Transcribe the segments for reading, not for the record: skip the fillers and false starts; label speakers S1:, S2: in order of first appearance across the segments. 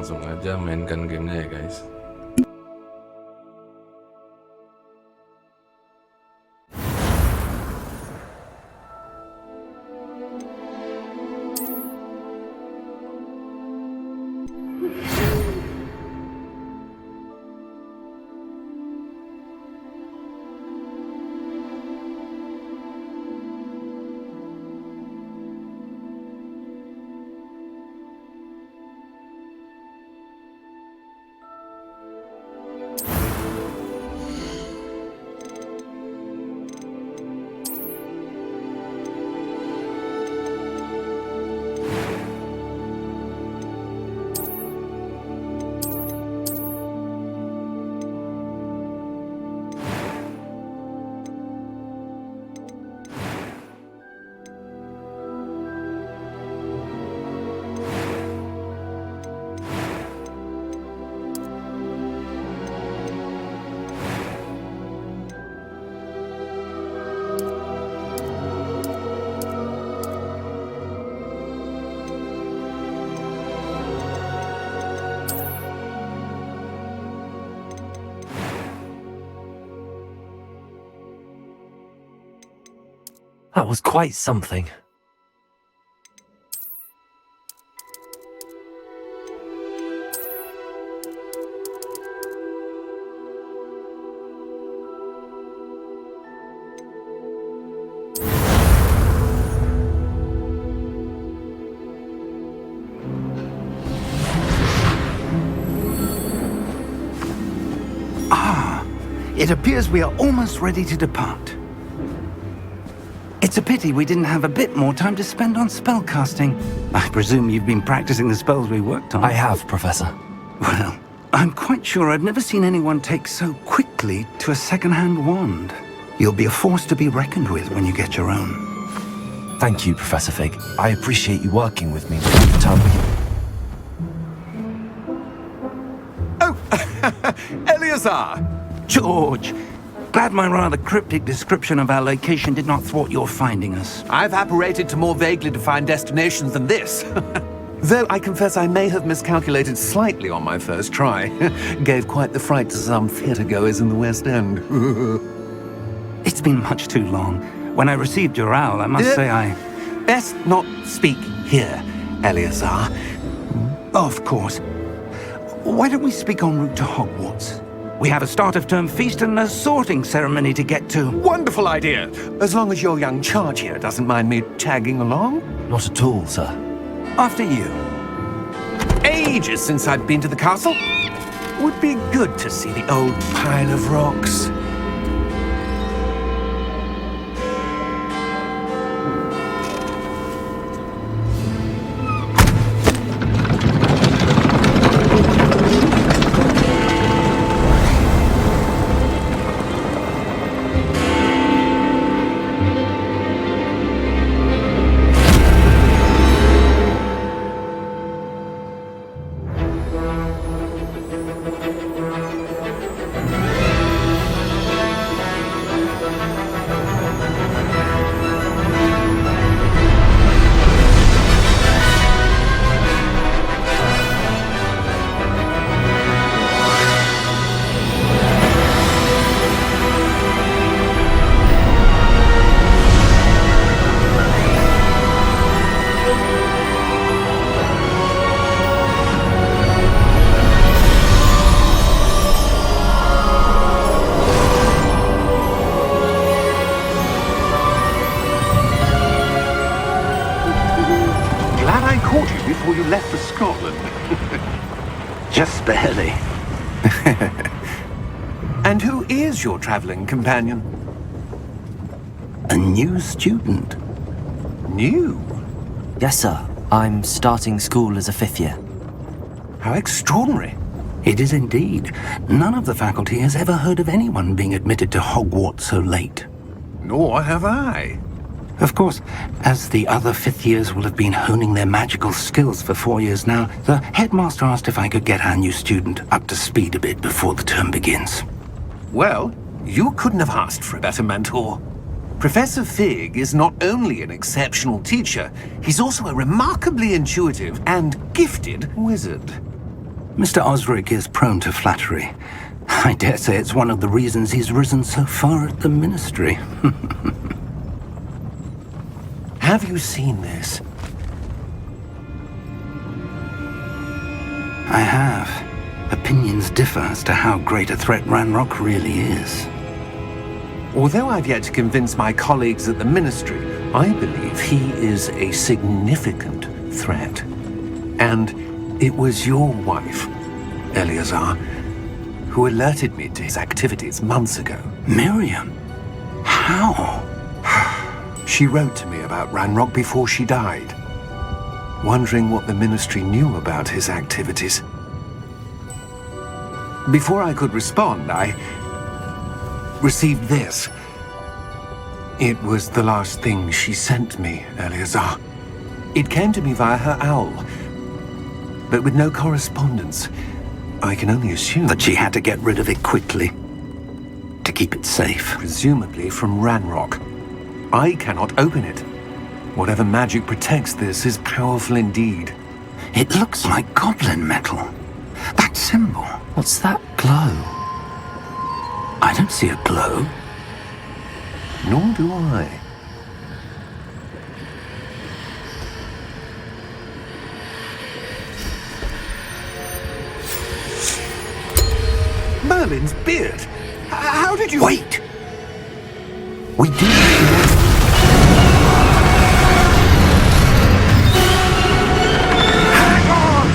S1: langsung aja mainkan gamenya ya guys.
S2: That was quite something.
S3: It appears we are almost ready to depart. It's a pity we didn't have a bit more time to spend on spellcasting. I presume you've been practicing the spells we worked on.
S2: I have, Professor.
S3: Well, I'm quite sure I've never seen anyone take so quickly to a second-hand wand. You'll be a force to be reckoned with when you get your own.
S2: Thank you, Professor Fig. I appreciate you working with me all the time.
S4: Oh, Eleazar!
S3: George! Glad my rather cryptic description of our location did not thwart your finding us.
S4: I've apparated to more vaguely defined destinations than this. Though I confess I may have miscalculated slightly on my first try. Gave quite the fright to some theatre-goers in the West End.
S3: It's been much too long. When I received your owl, I must say I...
S4: Best not speak here, Eleazar.
S3: Of course. Why don't we speak en route to Hogwarts? We have a start-of-term feast and a sorting ceremony to get to.
S4: Wonderful idea! As long as your young charge here doesn't mind me tagging along.
S2: Not at all, sir.
S3: After you.
S4: Ages since I'd been to the castle. Would be good to see the old pile of rocks. Before you left for Scotland.
S3: Just barely.
S4: And who is your traveling companion?
S3: A new student.
S4: New?
S2: Yes, sir. I'm starting school as a 5th year.
S4: How extraordinary.
S3: It is indeed. None of the faculty has ever heard of anyone being admitted to Hogwarts so late.
S4: Nor have I.
S3: Of course, as the other 5th years will have been honing their magical skills for 4 years now, the headmaster asked if I could get our new student up to speed a bit before the term begins.
S4: Well, you couldn't have asked for a better mentor. Professor Fig is not only an exceptional teacher, he's also a remarkably intuitive and gifted wizard.
S3: Mr. Osric is prone to flattery. I dare say it's one of the reasons he's risen so far at the ministry.
S4: Have you seen this?
S3: I have. Opinions differ as to how great a threat Ranrock really is.
S4: Although I've yet to convince my colleagues at the ministry, I believe he is a significant threat. And it was your wife, Eleazar, who alerted me to his activities months ago.
S3: Miriam? How?
S4: She wrote to me about Ranrock before she died, wondering what the ministry knew about his activities. Before I could respond, I received this. It was the last thing she sent me, Eleazar. It came to me via her owl, but with no correspondence. I can only assume
S3: That she had to get rid of it quickly, to keep it safe.
S4: presumably from Ranrock. I cannot open it. Whatever magic protects this is powerful indeed.
S3: It looks like goblin metal. That symbol.
S2: What's that glow?
S3: I don't see a glow.
S4: Nor do I. Merlin's beard! How did you...
S3: Wait! We do...
S4: Hang on!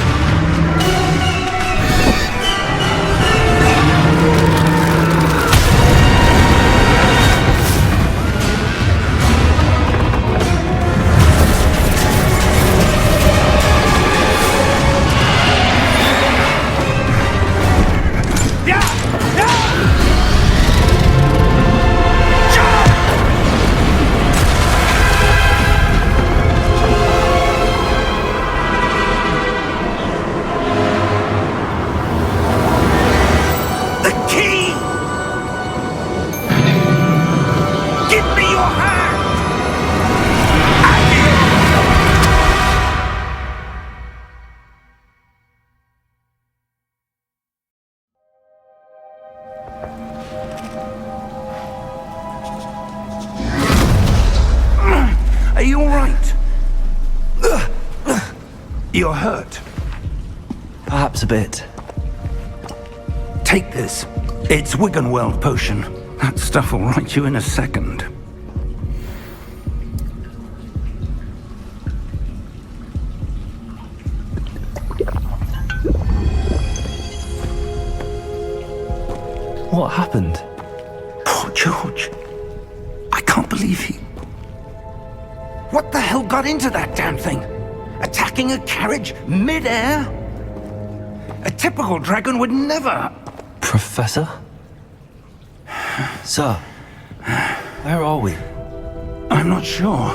S3: Are you all right? You're hurt.
S2: Perhaps a bit.
S3: Take this. It's Wiggenweld potion. That stuff will right you in a second.
S2: What happened?
S3: Poor George. I can't believe he... What the hell got into that damn thing? Attacking a carriage mid-air? A typical dragon would never...
S2: Professor? Sir, where are we?
S3: I'm not sure.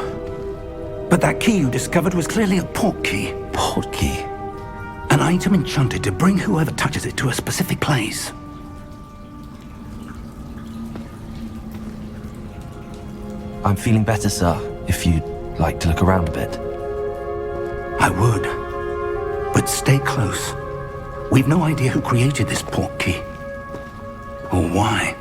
S3: But that key you discovered was clearly a port key.
S2: Port key?
S3: An item enchanted to bring whoever touches it to a specific place.
S2: I'm feeling better, sir, if you'd like to look around a bit.
S3: I would. But stay close. We've no idea who created this port key. Or why.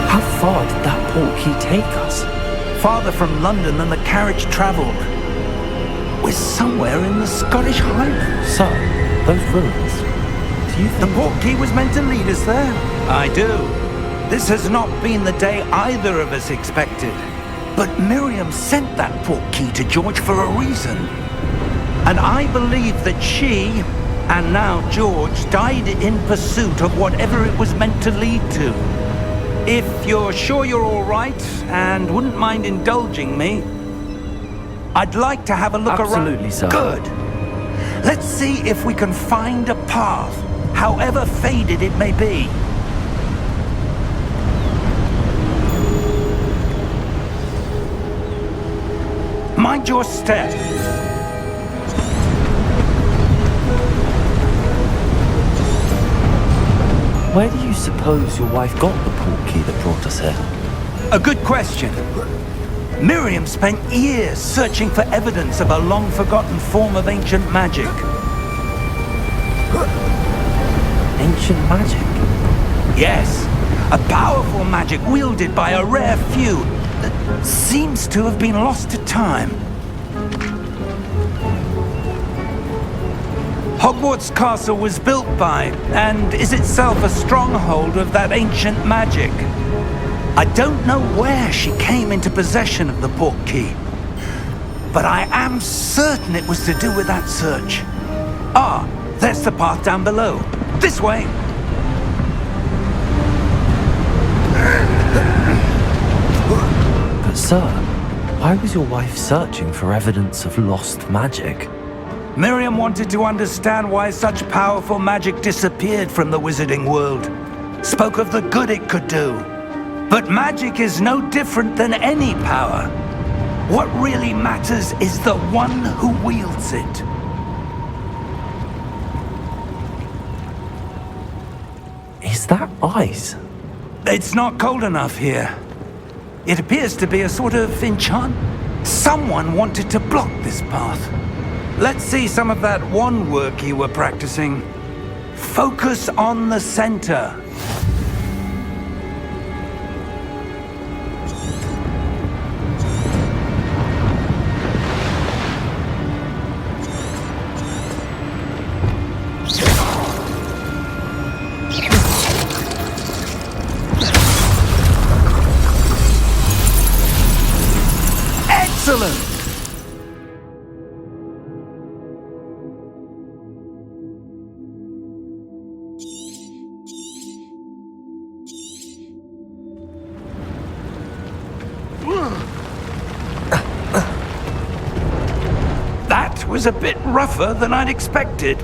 S2: How far did that port key take us?
S3: Farther from London than the carriage travelled. We're somewhere in the Scottish Highlands.
S2: Sir, those ruins. Do you
S3: The
S2: think...
S3: port key was meant to lead us there. I do. This has not been the day either of us expected. But Miriam sent that portkey to George for a reason. And I believe that she, and now George, died in pursuit of whatever it was meant to lead to. If you're sure you're all right, and wouldn't mind indulging me, I'd like to have a look around.
S2: Absolutely, sir.
S3: Good. Let's see if we can find a path, however faded it may be. Mind your step.
S2: Where do you suppose your wife got the portkey that brought us here?
S3: A good question. Miriam spent years searching for evidence of a long-forgotten form of ancient magic.
S2: Ancient magic?
S3: Yes, a powerful magic wielded by a rare few that seems to have been lost to time. Hogwarts Castle was built by, and is itself a stronghold of that ancient magic. I don't know where she came into possession of the portkey, but I am certain it was to do with that search. Ah, there's the path down below. This way!
S2: But sir, why was your wife searching for evidence of lost magic?
S3: Miriam wanted to understand why such powerful magic disappeared from the wizarding world. Spoke of the good it could do. But magic is no different than any power. What really matters is the one who wields it.
S2: Is that ice?
S3: It's not cold enough here. It appears to be a sort of enchantment. Someone wanted to block this path. Let's see some of that wand work you were practicing. Focus on the center. Excellent! That was a bit rougher than I'd expected.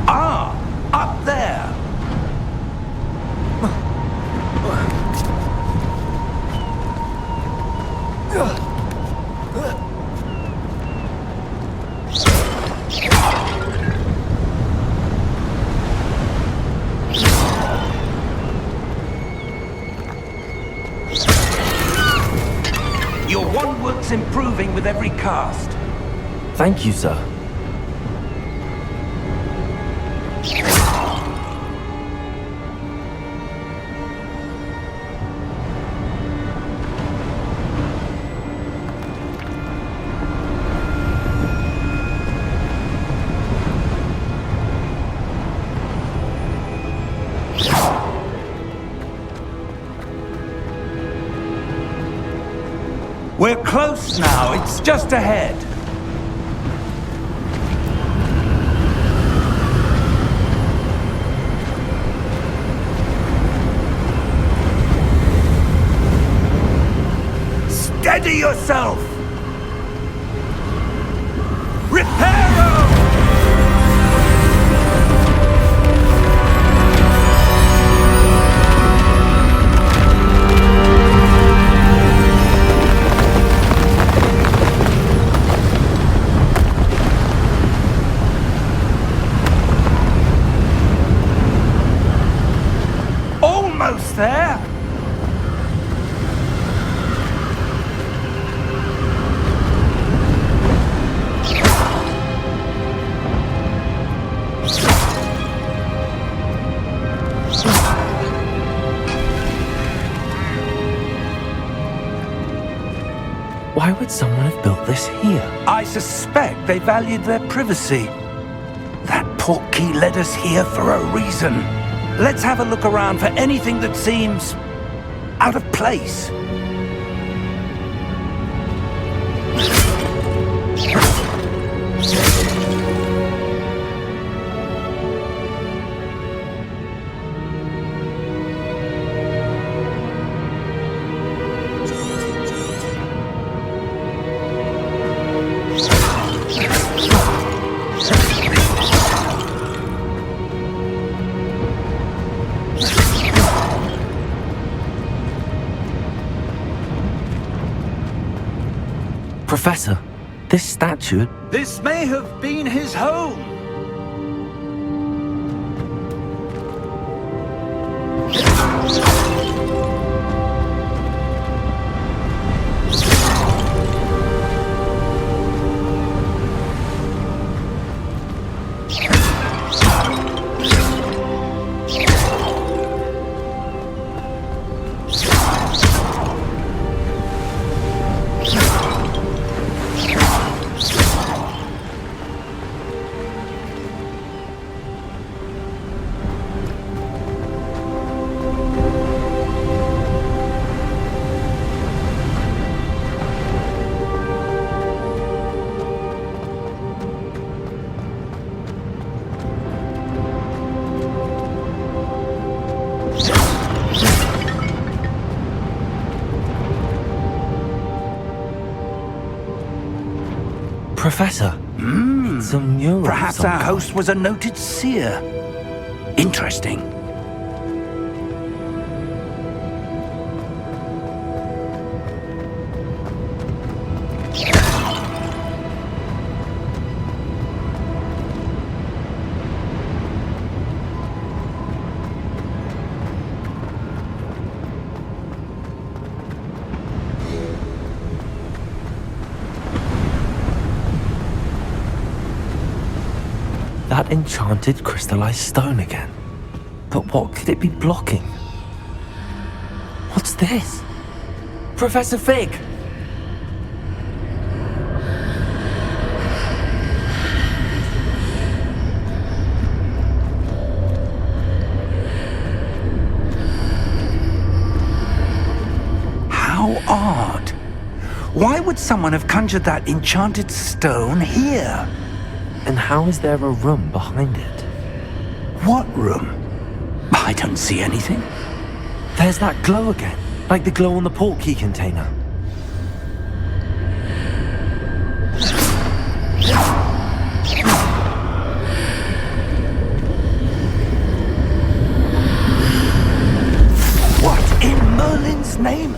S3: Ah, up there. Your wand work's improving with every cast.
S2: Thank you, sir.
S3: We're close now, it's just ahead. Steady yourself! Reparo! Almost there!
S2: Why would someone have built this here?
S3: I suspect they valued their privacy. That portkey led us here for a reason. Let's have a look around for anything that seems out of place.
S2: Professor, this statue...
S3: This may have been his home.
S2: Professor, it's a mural.
S3: Perhaps our host was a noted seer. Interesting.
S2: That enchanted crystallized stone again. But what could it be blocking? What's this? Professor Fig!
S3: How odd. Why would someone have conjured that enchanted stone here?
S2: And how is there a room behind it?
S3: What room? I don't see anything.
S2: There's that glow again, like the glow on the portkey container.
S3: What in Merlin's name?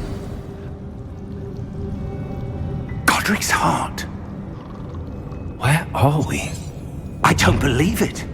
S3: Godric's heart.
S2: Where are we?
S3: I don't believe it.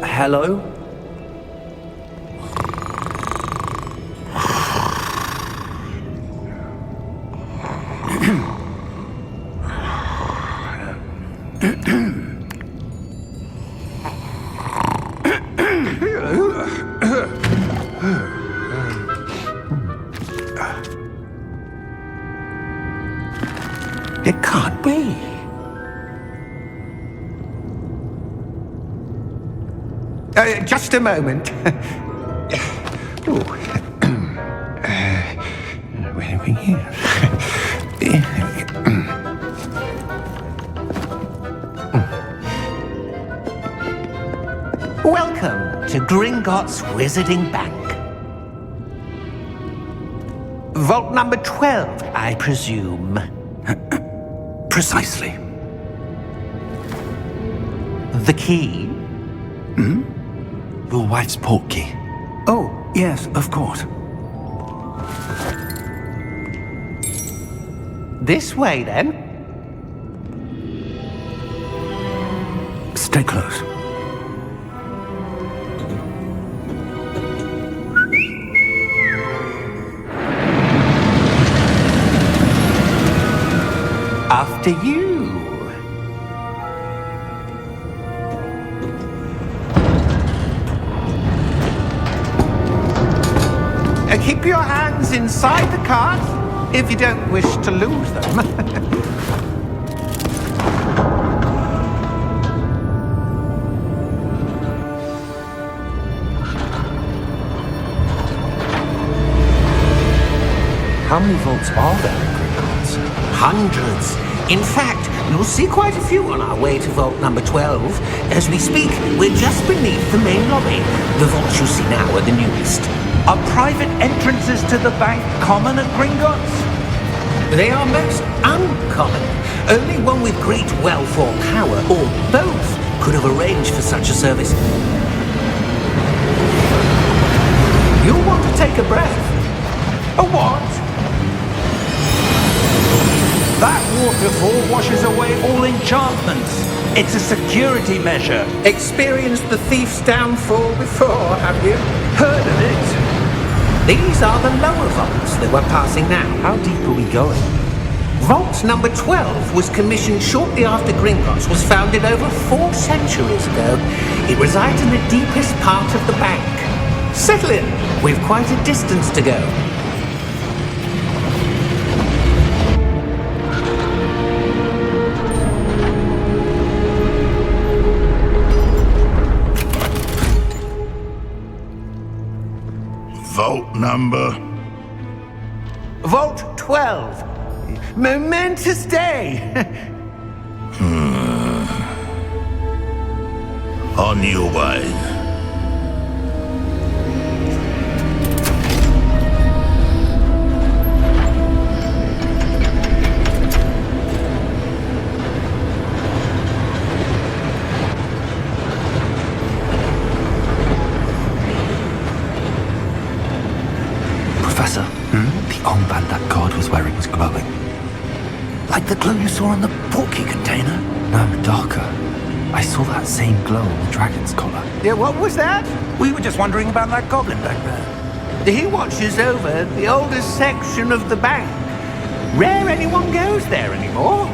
S2: Hello?
S3: It can't be. Just a moment. Ooh. Where are we here? Welcome to Gringotts Wizarding Bank. Vault number 12, I presume. Precisely. The key?
S2: Your wife's portkey.
S3: Oh, yes, of course. This way, then.
S2: Stay close.
S3: After you. Keep your hands inside the cart if you don't wish to lose them.
S2: How many vaults are there in Hogwarts?
S3: Hundreds. In fact, you'll see quite a few on our way to vault number 12. As we speak, we're just beneath the main lobby. The vaults you see now are the newest.
S5: Are private entrances to the bank common at Gringotts?
S3: They are most uncommon. Only one with great wealth or power, or both, could have arranged for such a service. You'll want to take a breath.
S5: A what? That waterfall washes away all enchantments. It's a security measure.
S3: Experienced the thief's downfall before, have you?
S5: Heard of it?
S3: These are the lower vaults that we're passing now.
S2: How deep are we going?
S3: Vault number 12 was commissioned shortly after Gringotts was founded over 4 centuries ago. It resides in the deepest part of the bank. Settle in. We've quite a distance to go.
S6: Vault number?
S5: Vault 12. Momentous day.
S6: On your way.
S2: Professor, the armband that guard was wearing was glowing.
S3: Like the glow you saw on the portkey container?
S2: No, darker. I saw that same glow on the dragon's collar.
S5: Yeah, what was that? We were just wondering about that goblin back there.
S3: He watches over the oldest section of the bank. Rare anyone goes there anymore.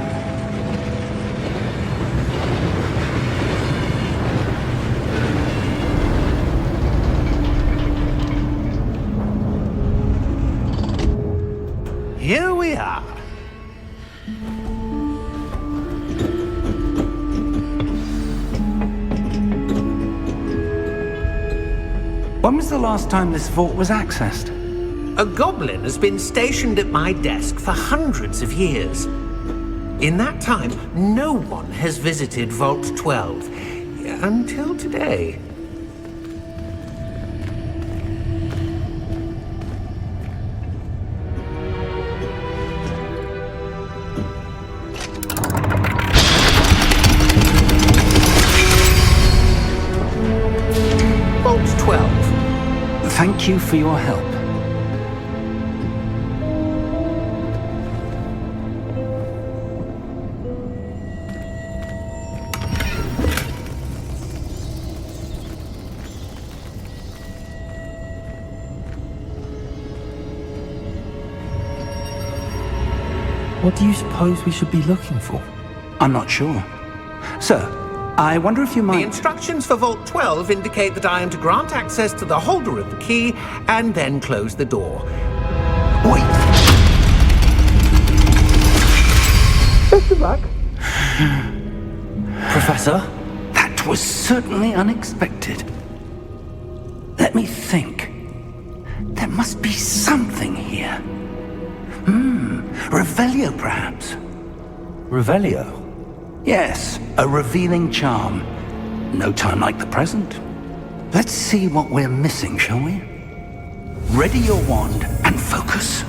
S3: Here we are.
S5: When was the last time this vault was accessed?
S3: A goblin has been stationed at my desk for hundreds of years. In that time, no one has visited Vault 12 until today. Vault 12.
S5: Thank you for your help.
S2: What do you suppose we should be looking for?
S5: I'm not sure. Sir, I wonder if you
S3: The
S5: might...
S3: instructions for Vault 12 indicate that I am to grant access to the holder of the key and then close the door.
S5: Wait!
S3: Best of luck.
S2: Professor?
S5: That was certainly unexpected. Let me think. There must be something here. Revelio, perhaps?
S2: Revelio?
S5: Yes, a revealing charm. No time like the present. Let's see what we're missing, shall we? Ready your wand and focus.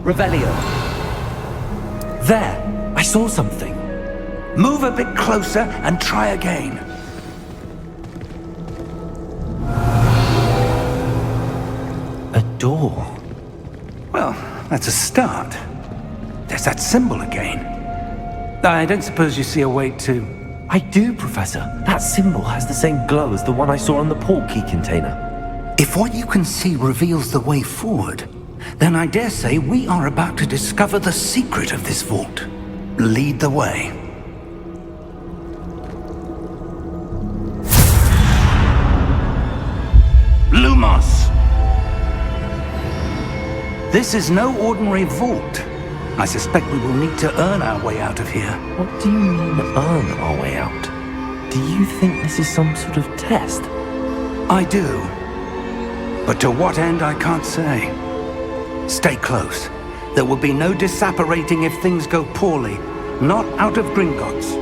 S5: Revelio.
S2: There! I saw something.
S5: Move a bit closer and try again.
S2: A door.
S5: Well, that's a start. There's that symbol again. I don't suppose you see a way to...
S2: I do, Professor. That symbol has the same glow as the one I saw on the port key container.
S5: If what you can see reveals the way forward, then I dare say we are about to discover the secret of this vault. Lead the way. Lumos! This is no ordinary vault. I suspect we will need to earn our way out of here.
S2: What do you mean, earn our way out? Do you think this is some sort of test?
S5: I do. But to what end, I can't say. Stay close. There will be no disapparating if things go poorly. Not out of Gringotts.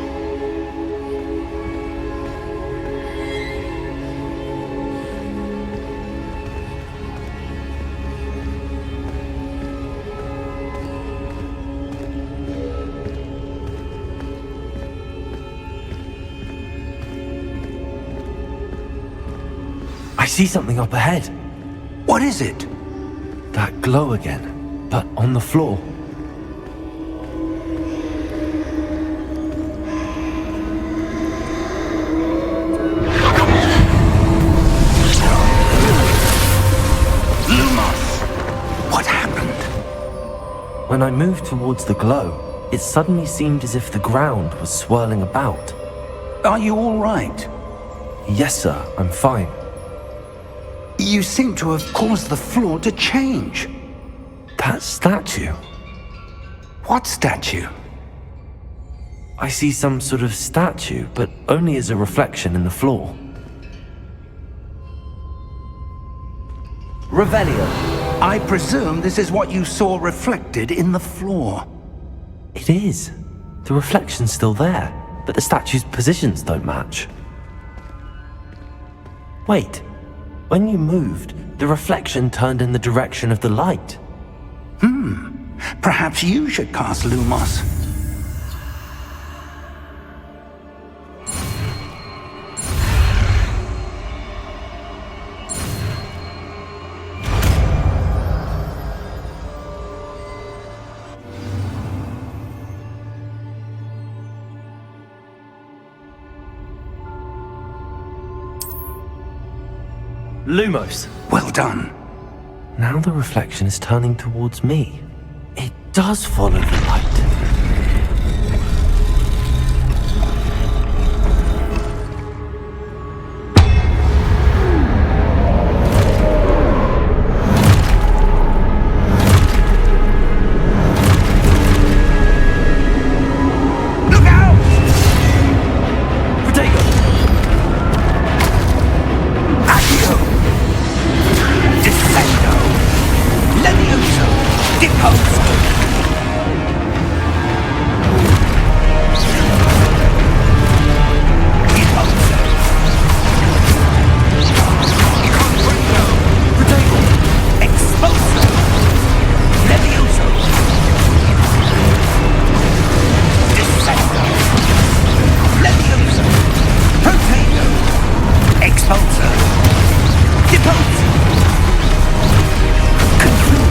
S2: I see something up ahead.
S5: What is it?
S2: That glow again, but on the floor.
S5: Lumos! What happened?
S2: When I moved towards the glow, it suddenly seemed as if the ground was swirling about.
S5: Are you all right?
S2: Yes, sir, I'm fine.
S5: You seem to have caused the floor to change.
S2: That statue.
S5: What statue?
S2: I see some sort of statue, but only as a reflection in the floor.
S5: Revelio, I presume this is what you saw reflected in the floor.
S2: It is. The reflection's still there, but the statue's positions don't match. Wait. When you moved, the reflection turned in the direction of the light.
S5: Perhaps you should cast Lumos.
S2: Lumos!
S5: Well done.
S2: Now the reflection is turning towards me. It does follow the light.
S5: Look out!
S2: Potato!
S5: Accio! Descendo! Levioso! Deposo! Deposo! Comprendo! Potato! Exposo! Levioso! Descendo! Levioso! Potato! Expulsor! Depose! Conclude!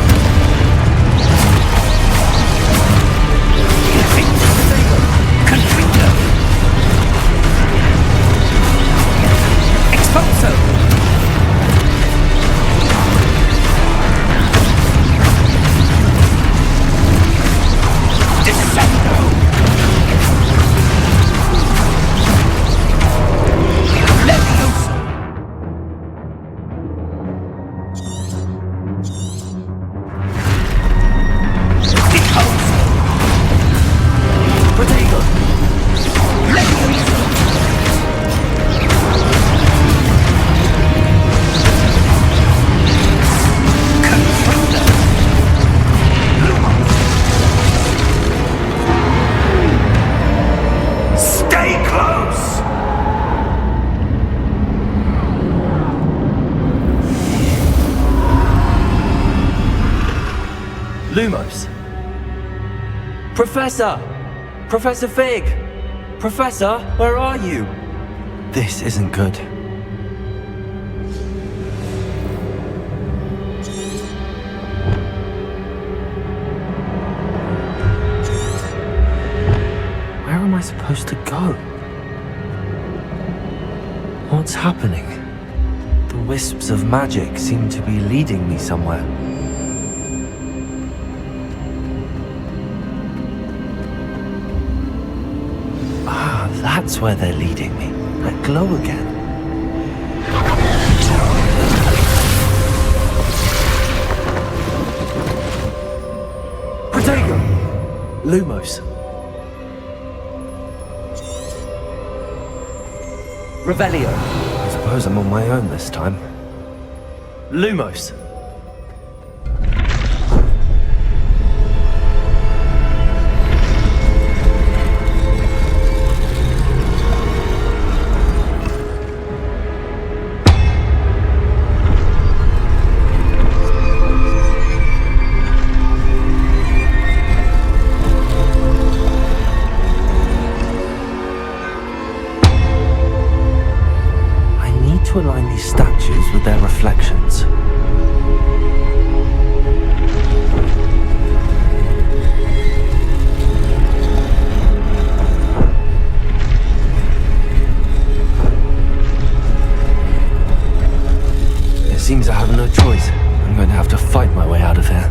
S2: Lumos. Professor! Professor Fig! Professor, where are you? This isn't good. Where am I supposed to go? What's happening? The wisps of magic seem to be leading me somewhere. Ah, that's where they're leading me. That glow again. Protego! Lumos. Revelio. I suppose I'm on my own this time. Lumos. To align these statues with their reflections. It seems I have no choice. I'm going to have to fight my way out of here.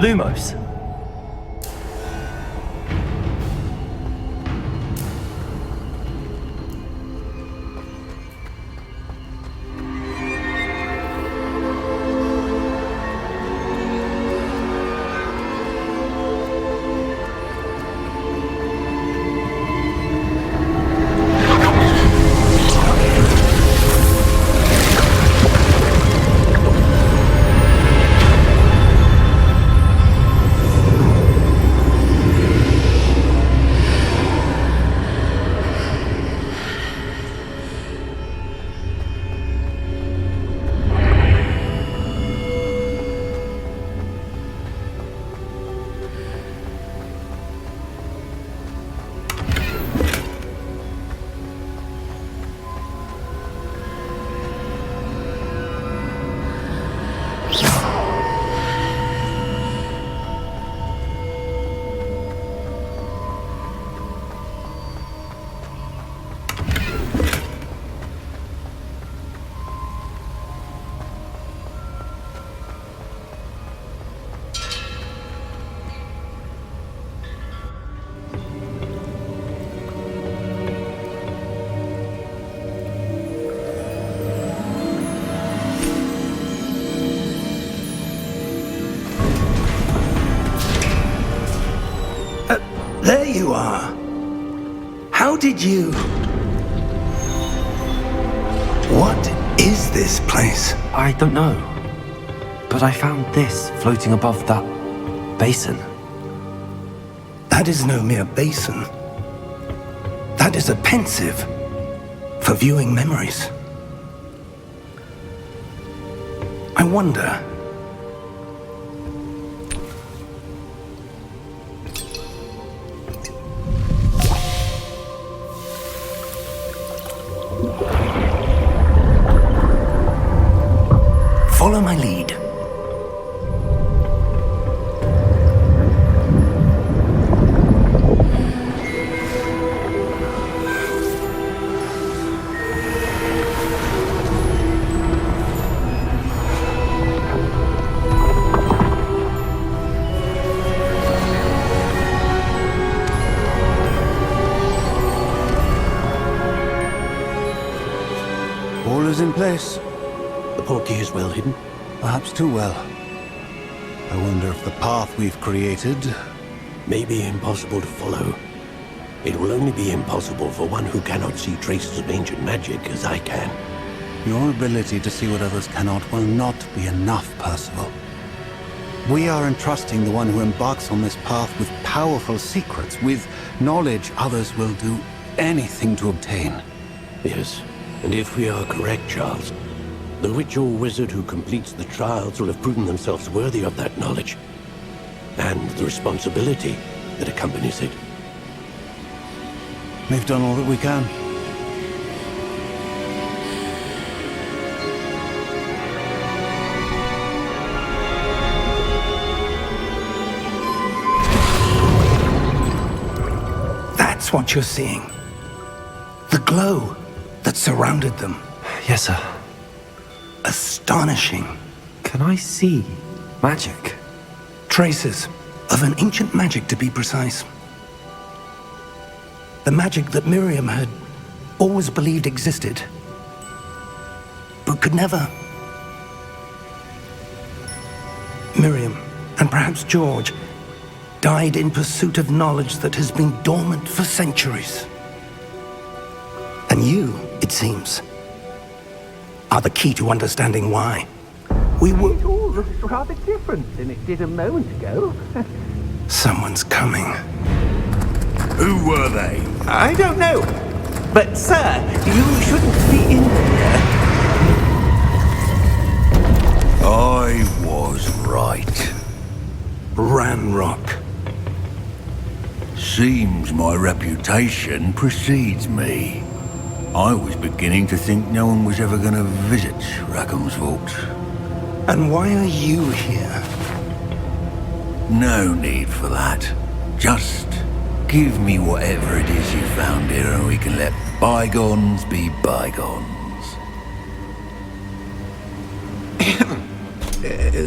S2: Lumos.
S5: you are. How did you... What is this place?
S2: I don't know. But I found this floating above that basin.
S5: That is no mere basin. That is a pensive for viewing memories. I wonder... Follow my lead.
S7: All is in place.
S8: The portkey is well hidden.
S7: Perhaps too well. I wonder if the path we've created...
S8: May be impossible to follow. It will only be impossible for one who cannot see traces of ancient magic as I can.
S7: Your ability to see what others cannot will not be enough, Percival. We are entrusting the one who embarks on this path with powerful secrets, with knowledge others will do anything to obtain.
S8: Yes, and if we are correct, Charles, the witch or wizard who completes the trials will have proven themselves worthy of that knowledge, and the responsibility that accompanies it.
S7: We've done all that we can.
S5: That's what you're seeing. The glow that surrounded them.
S2: Yes, sir.
S5: Astonishing.
S2: Can I see magic?
S5: Traces of an ancient magic, to be precise. The magic that Miriam had always believed existed, but could never. Miriam, and perhaps George, died in pursuit of knowledge that has been dormant for centuries. And you, it seems, are the key to understanding why. We were...
S9: It all looks rather different than it did a moment ago.
S5: Someone's coming.
S6: Who were they?
S9: I don't know. But, sir, you shouldn't be in here.
S6: I was right.
S5: Ranrock.
S6: Seems my reputation precedes me. I was beginning to think no one was ever going to visit Rackham's vault.
S5: And why are you here?
S6: No need for that. Just give me whatever it is you found here and we can let bygones be bygones.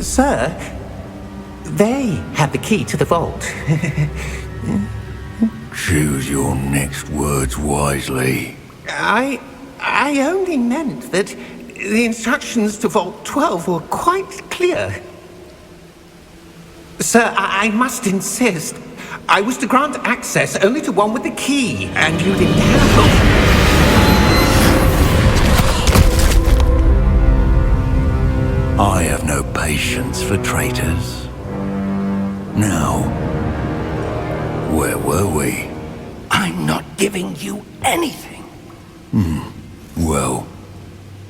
S9: Sir, they have the key to the vault.
S6: Choose your next words wisely.
S9: I only meant that the instructions to Vault 12 were quite clear. Sir, I must insist. I was to grant access only to one with the key, and you didn't have
S6: I have no patience for traitors. Now, where were we?
S5: I'm not giving you anything.
S6: Well,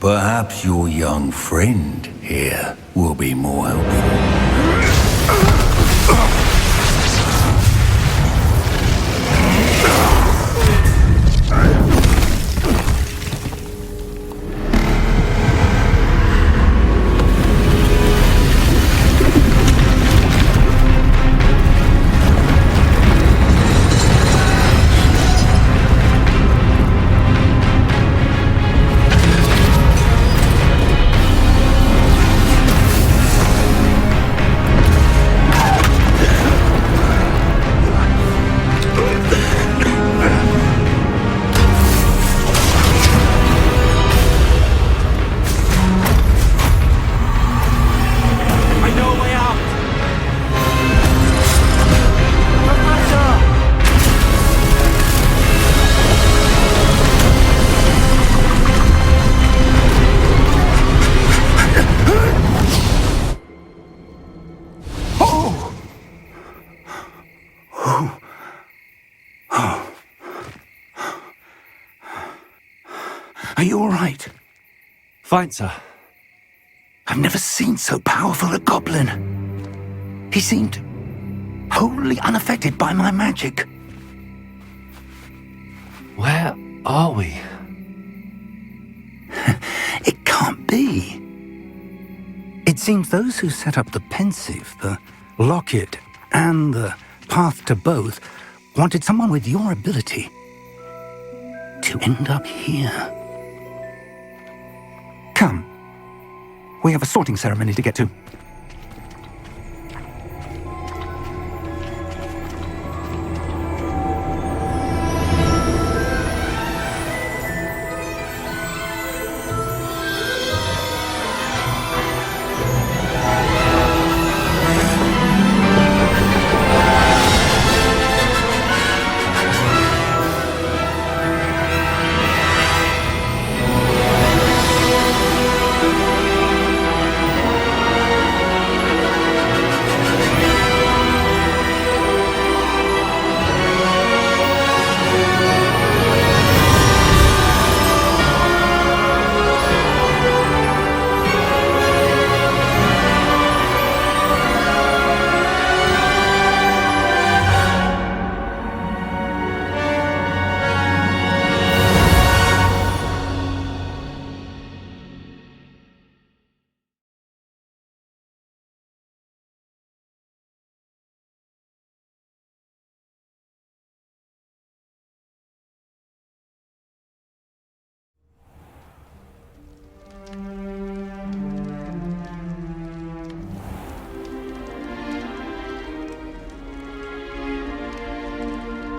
S6: perhaps your young friend here will be more helpful.
S3: Are you all right?
S2: Fine, sir.
S3: I've never seen so powerful a goblin. He seemed wholly unaffected by my magic.
S2: Where are we?
S3: It can't be. It seems those who set up the pensive, the locket, and the path to both wanted someone with your ability to end up here. Come. We have a sorting ceremony to get to.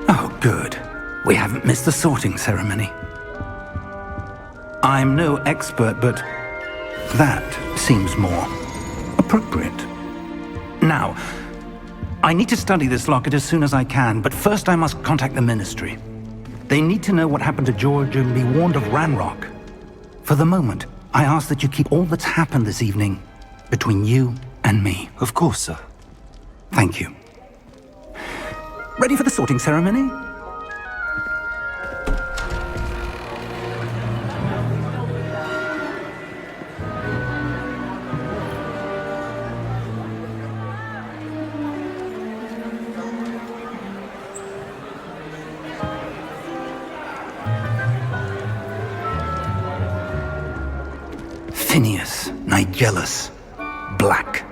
S3: Oh, good. We haven't missed the sorting ceremony. I'm no expert, but that seems more appropriate. Now, I need to study this locket as soon as I can, but first I must contact the Ministry. They need to know what happened to George and be warned of Ranrock. For the moment, I ask that you keep all that's happened this evening between you and me.
S2: Of course, sir.
S3: Thank you. Ready for the sorting ceremony? Phineas, Nigellus, Black.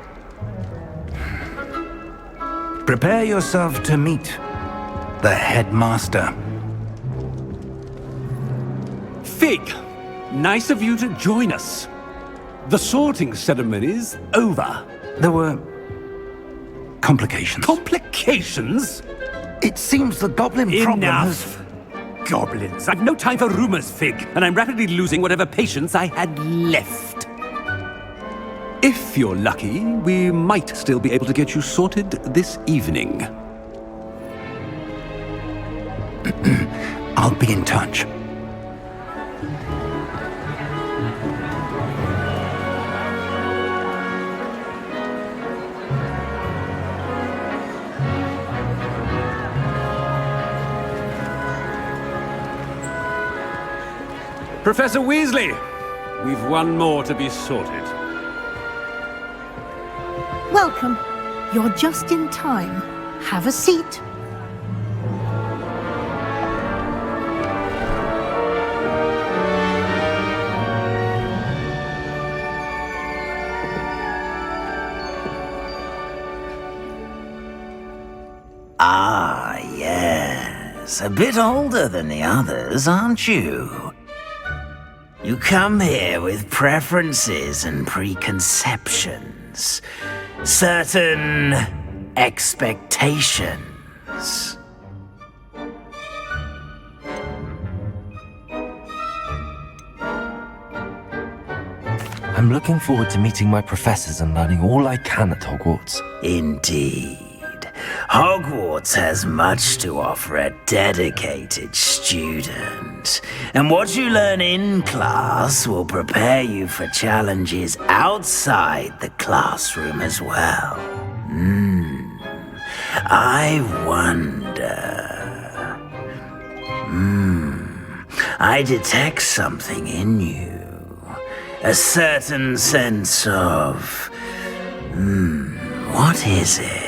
S3: Prepare yourself to meet the headmaster.
S10: Fig, nice of you to join us. The sorting ceremony's over.
S3: There were complications.
S10: Complications?
S3: It seems the goblin problem has...
S10: Enough! Goblins. I've no time for rumors, Fig, and I'm rapidly losing whatever patience I had left. If you're lucky, we might still be able to get you sorted this evening.
S3: I'll be in touch.
S10: Professor Weasley, we've one more to be sorted.
S11: Welcome. You're just in time. Have a seat.
S12: Ah, yes. A bit older than the others, aren't you? You come here with preferences and preconceptions. Certain expectations.
S2: I'm looking forward to meeting my professors and learning all I can at Hogwarts.
S12: Indeed. Hogwarts has much to offer a dedicated student. And what you learn in class will prepare you for challenges outside the classroom as well. I wonder... I detect something in you. A certain sense of... what is it?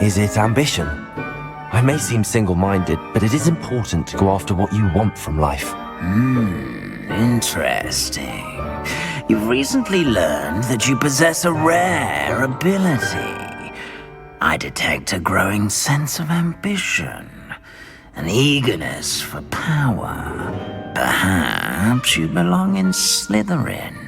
S2: Is it ambition? I may seem single-minded, but it is important to go after what you want from life.
S12: Interesting. You've recently learned that you possess a rare ability. I detect a growing sense of ambition, an eagerness for power. Perhaps you belong in Slytherin.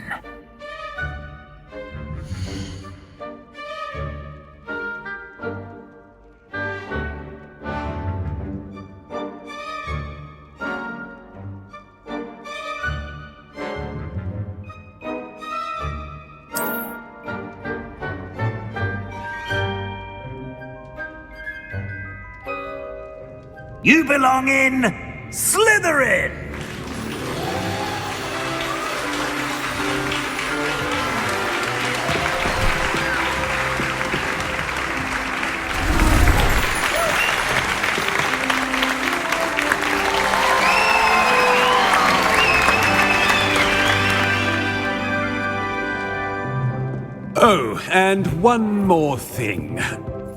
S12: You belong in Slytherin!
S10: Oh, and one more thing.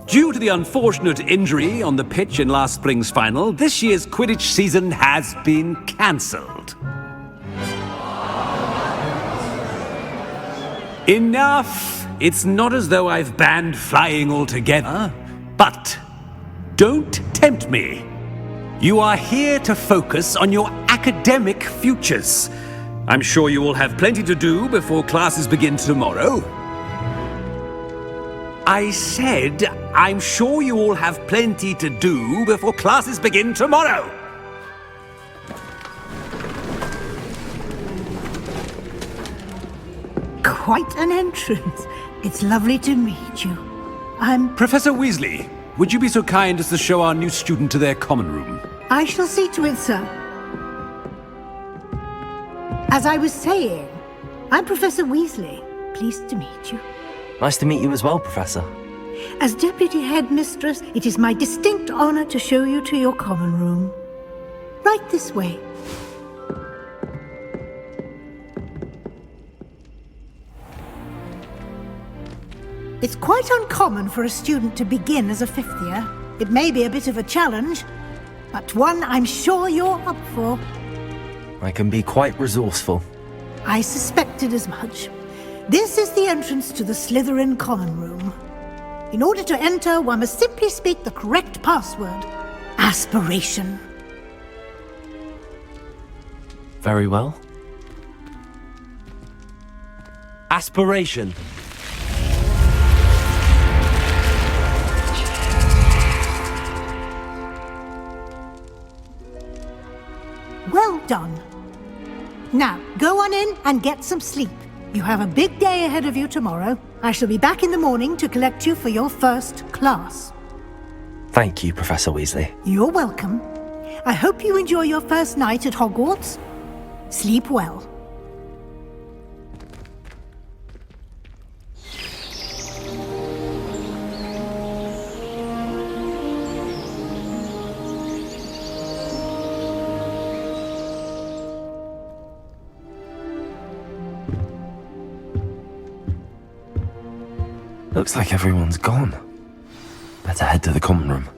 S10: Due to the unfortunate injury on the pitch in last spring's final, this year's Quidditch season has been cancelled. Enough! It's not as though I've banned flying altogether, but don't tempt me. You are here to focus on your academic futures. I'm sure you will have plenty to do before classes begin tomorrow. I said, I'm sure you all have plenty to do before classes begin tomorrow.
S11: Quite an entrance. It's lovely to meet you. I'm...
S10: Professor Weasley, would you be so kind as to show our new student to their common room?
S11: I shall see to it, sir. As I was saying, I'm Professor Weasley. Pleased to meet you.
S2: Nice to meet you as well, Professor.
S11: As Deputy Headmistress, it is my distinct honor to show you to your common room. Right this way. It's quite uncommon for a student to begin as a fifth year. It may be a bit of a challenge, but one I'm sure you're up for.
S2: I can be quite resourceful.
S11: I suspected as much. This is the entrance to the Slytherin common room. In order to enter, one must simply speak the correct password. Aspiration.
S2: Very well. Aspiration.
S11: Well done. Now, go on in and get some sleep. You have a big day ahead of you tomorrow. I shall be back in the morning to collect you for your first class.
S2: Thank you, Professor Weasley.
S11: You're welcome. I hope you enjoy your first night at Hogwarts. Sleep well.
S2: Looks like everyone's gone. Better head to the common room.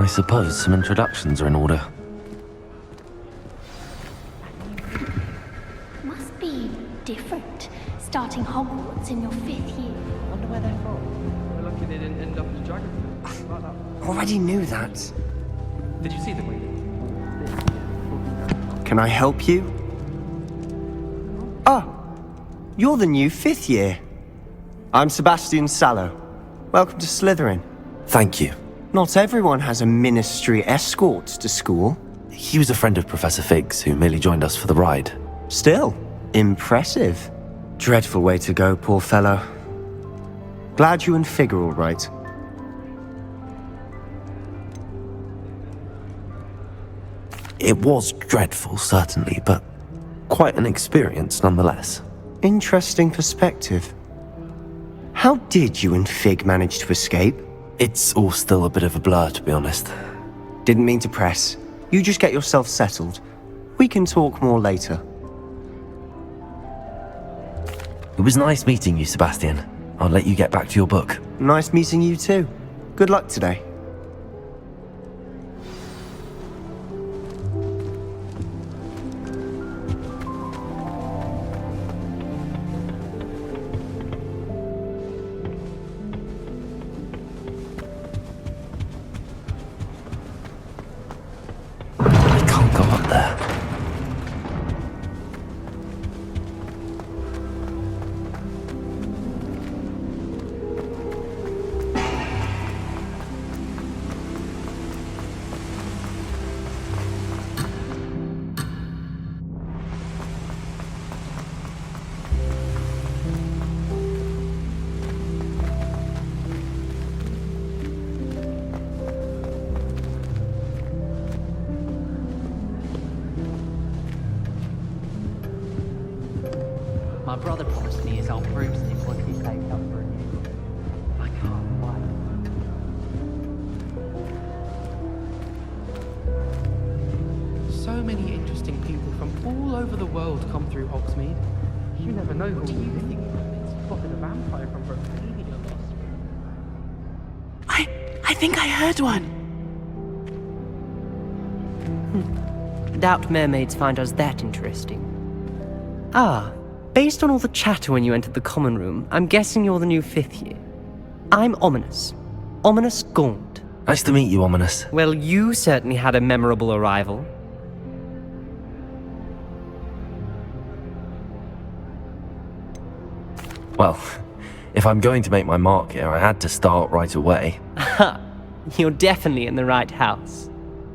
S2: suppose some introductions are in order.
S13: Must be different, starting Hogwarts in your 5th year.
S14: Wonder where they're from. We're lucky they didn't end up as dragon.
S15: Already knew that.
S14: Did you see the way?
S15: Can I help you? Oh, you're the new 5th year. I'm Sebastian Sallow. Welcome to Slytherin.
S2: Thank you.
S15: Not everyone has a ministry escort to school.
S2: He was a friend of Professor Fig's who merely joined us for the ride.
S15: Still, impressive. Dreadful way to go, poor fellow. Glad you and Fig are all right.
S2: It was dreadful, certainly, but quite an experience nonetheless.
S15: Interesting perspective. How did you and Fig manage to escape?
S2: It's all still a bit of a blur, to be honest.
S15: Didn't mean to press. You just get yourself settled. We can talk more later.
S2: It was nice meeting you, Sebastian. I'll let you get back to your book.
S15: Nice meeting you too. Good luck today.
S14: My brother promised me his old broomstick would be saved up for a new one. I can't wait. So many interesting people from all over the world come through Hogsmeade. You never know who you think it's spotted a vampire from Bohemia last week.
S16: I think I heard one.
S17: Doubt mermaids find us that interesting. Ah, based on all the chatter when you entered the common room, I'm guessing you're the new 5th year. I'm Ominous. Ominous Gaunt.
S2: Nice to meet you, Ominous.
S17: Well, you certainly had a memorable arrival.
S2: Well, if I'm going to make my mark here, I had to start right away.
S17: Ha! You're definitely in the right house.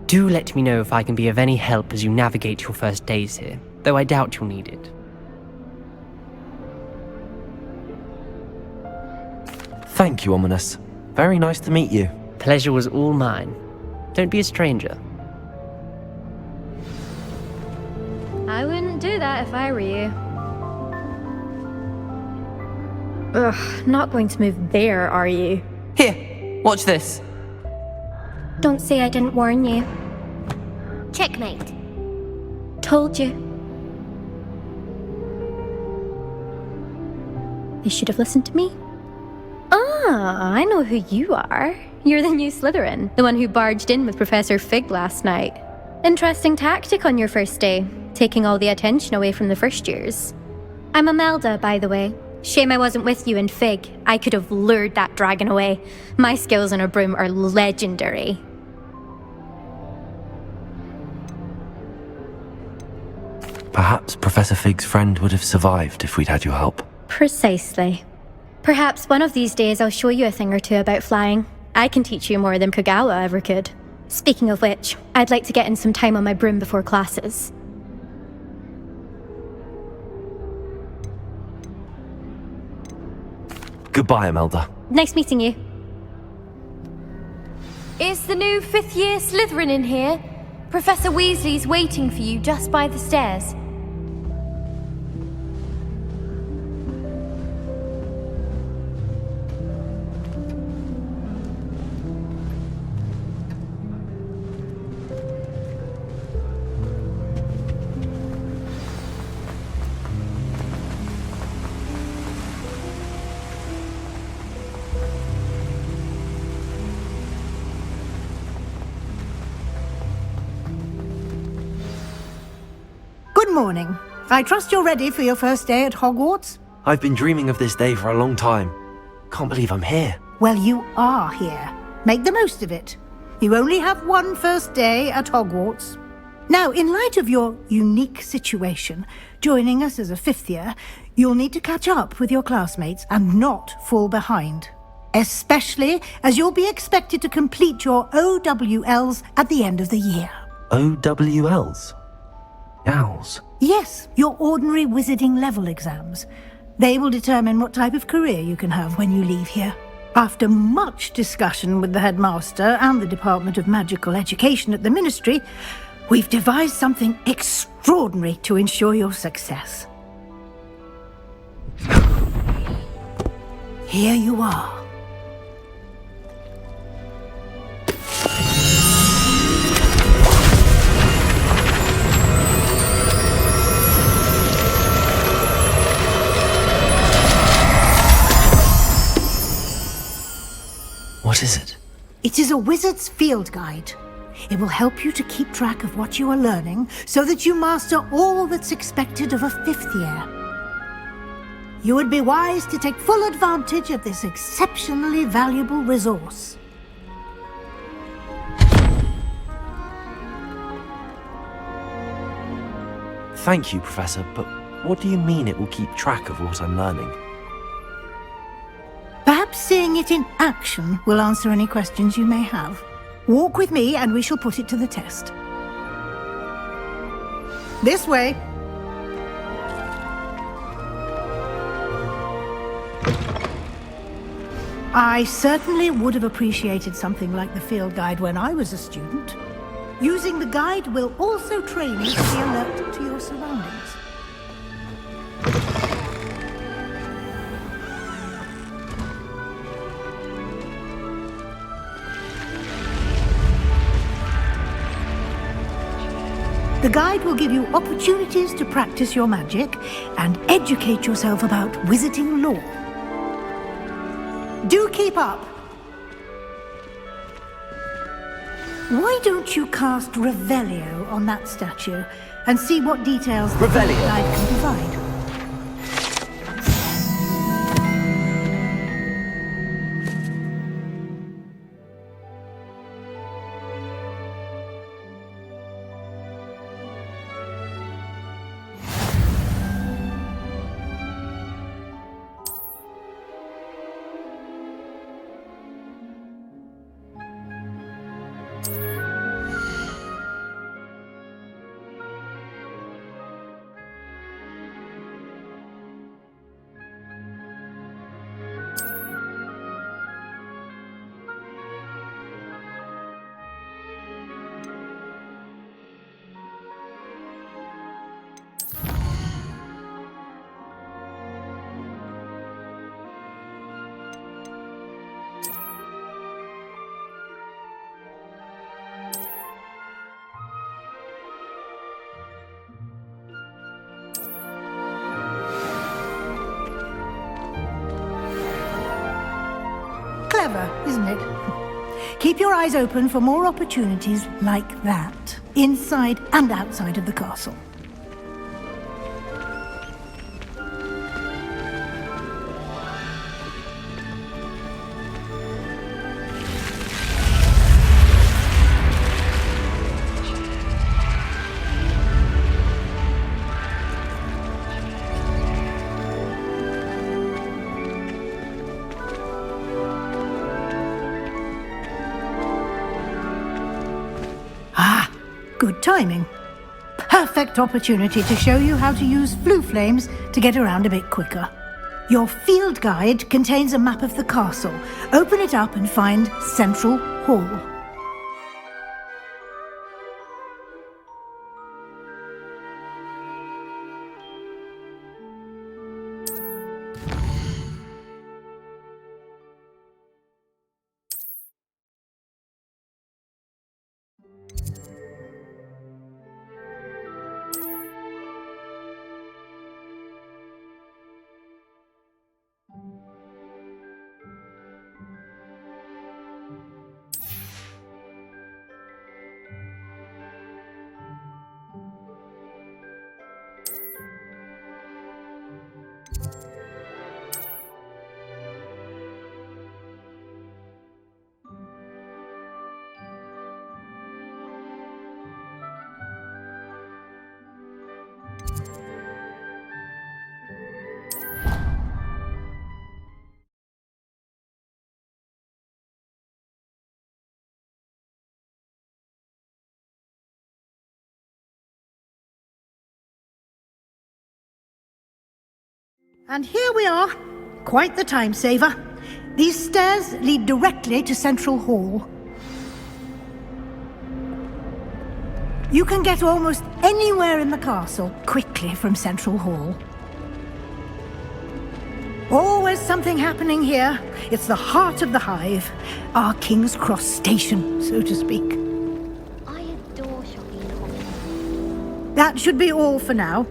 S17: Do let me know if I can be of any help as you navigate your first days here, though I doubt you'll need it.
S2: Thank you, Ominous. Very nice to meet you.
S17: Pleasure was all mine. Don't be a stranger.
S18: I wouldn't do that if I were you. Ugh, not going to move there, are you?
S16: Here, watch this.
S18: Don't say I didn't warn you.
S13: Checkmate.
S18: Told you. You should have listened to me. Ah, I know who you are. You're the new Slytherin, the one who barged in with Professor Fig last night. Interesting tactic on your first day, taking all the attention away from the first years. I'm Imelda, by the way. Shame I wasn't with you in Fig. I could have lured that dragon away. My skills on a broom are legendary.
S2: Perhaps Professor Fig's friend would have survived if we'd had your help.
S18: Precisely. Perhaps one of these days I'll show you a thing or two about flying. I can teach you more than Kagawa ever could. Speaking of which, I'd like to get in some time on my broom before classes.
S2: Goodbye, Imelda.
S18: Nice meeting you.
S19: Is the new 5th year Slytherin in here? Professor Weasley's waiting for you just by the stairs.
S11: Good morning. I trust you're ready for your first day at Hogwarts?
S2: I've been dreaming of this day for a long time. Can't believe I'm here.
S11: Well, you are here. Make the most of it. You only have one first day at Hogwarts. Now, in light of your unique situation, joining us as a fifth year, you'll need to catch up with your classmates and not fall behind. Especially as you'll be expected to complete your OWLs at the end of the year.
S2: OWLs? Owls?
S11: Yes, your ordinary wizarding level exams. They will determine what type of career you can have when you leave here. After much discussion with the headmaster and the Department of Magical Education at the Ministry, we've devised something extraordinary to ensure your success. Here you are.
S2: What is it?
S11: It is a wizard's field guide. It will help you to keep track of what you are learning so that you master all that's expected of a fifth year. You would be wise to take full advantage of this exceptionally valuable resource.
S2: Thank you, Professor, but what do you mean it will keep track of what I'm learning?
S11: Perhaps seeing it in action will answer any questions you may have. Walk with me and we shall put it to the test. This way. I certainly would have appreciated something like the field guide when I was a student. Using the guide will also train you to be alert to your surroundings. The guide will give you opportunities to practice your magic and educate yourself about wizarding lore. Do keep up! Why don't you cast Revelio on that statue and see what details the guide can provide? Clever, isn't it? Keep your eyes open for more opportunities like that, inside and outside of the castle. Good timing. Perfect opportunity to show you how to use flue flames to get around a bit quicker. Your field guide contains a map of the castle. Open it up and find Central Hall. And here we are. Quite the time saver. These stairs lead directly to Central Hall. You can get almost anywhere in the castle quickly from Central Hall. Always something happening here. It's the heart of the hive. Our King's Cross station, so to speak.
S13: I adore shopping.
S11: That should be all for now.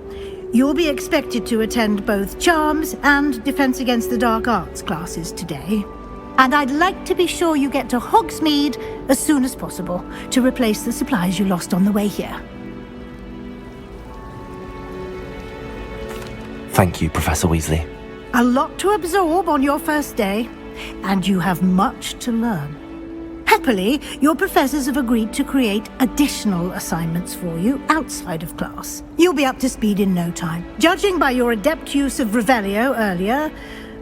S11: You'll be expected to attend both Charms and Defense Against the Dark Arts classes today. And I'd like to be sure you get to Hogsmeade as soon as possible to replace the supplies you lost on the way here.
S2: Thank you, Professor Weasley.
S11: A lot to absorb on your first day, and you have much to learn. Happily, your professors have agreed to create additional assignments for you outside of class. You'll be up to speed in no time. Judging by your adept use of Revelio earlier,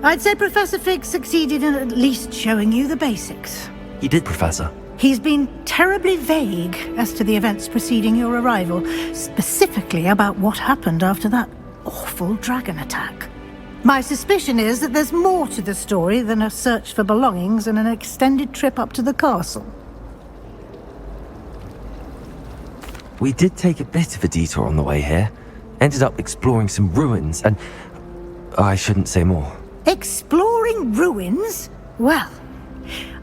S11: I'd say Professor Fig succeeded in at least showing you the basics.
S2: He did, Professor.
S11: He's been terribly vague as to the events preceding your arrival, specifically about what happened after that awful dragon attack. My suspicion is that there's more to the story than a search for belongings and an extended trip up to the castle.
S2: We did take a bit of a detour on the way here. Ended up exploring some ruins and... I shouldn't say more.
S11: Exploring ruins? Well,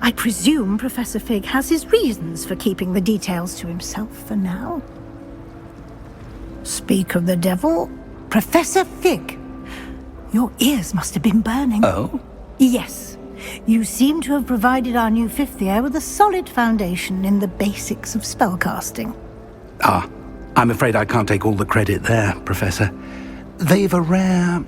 S11: I presume Professor Fig has his reasons for keeping the details to himself for now. Speak of the devil, Professor Fig. Your ears must have been burning.
S3: Oh?
S11: Yes. You seem to have provided our new fifth year with a solid foundation in the basics of spellcasting.
S3: Ah, I'm afraid I can't take all the credit there, Professor. They've a rare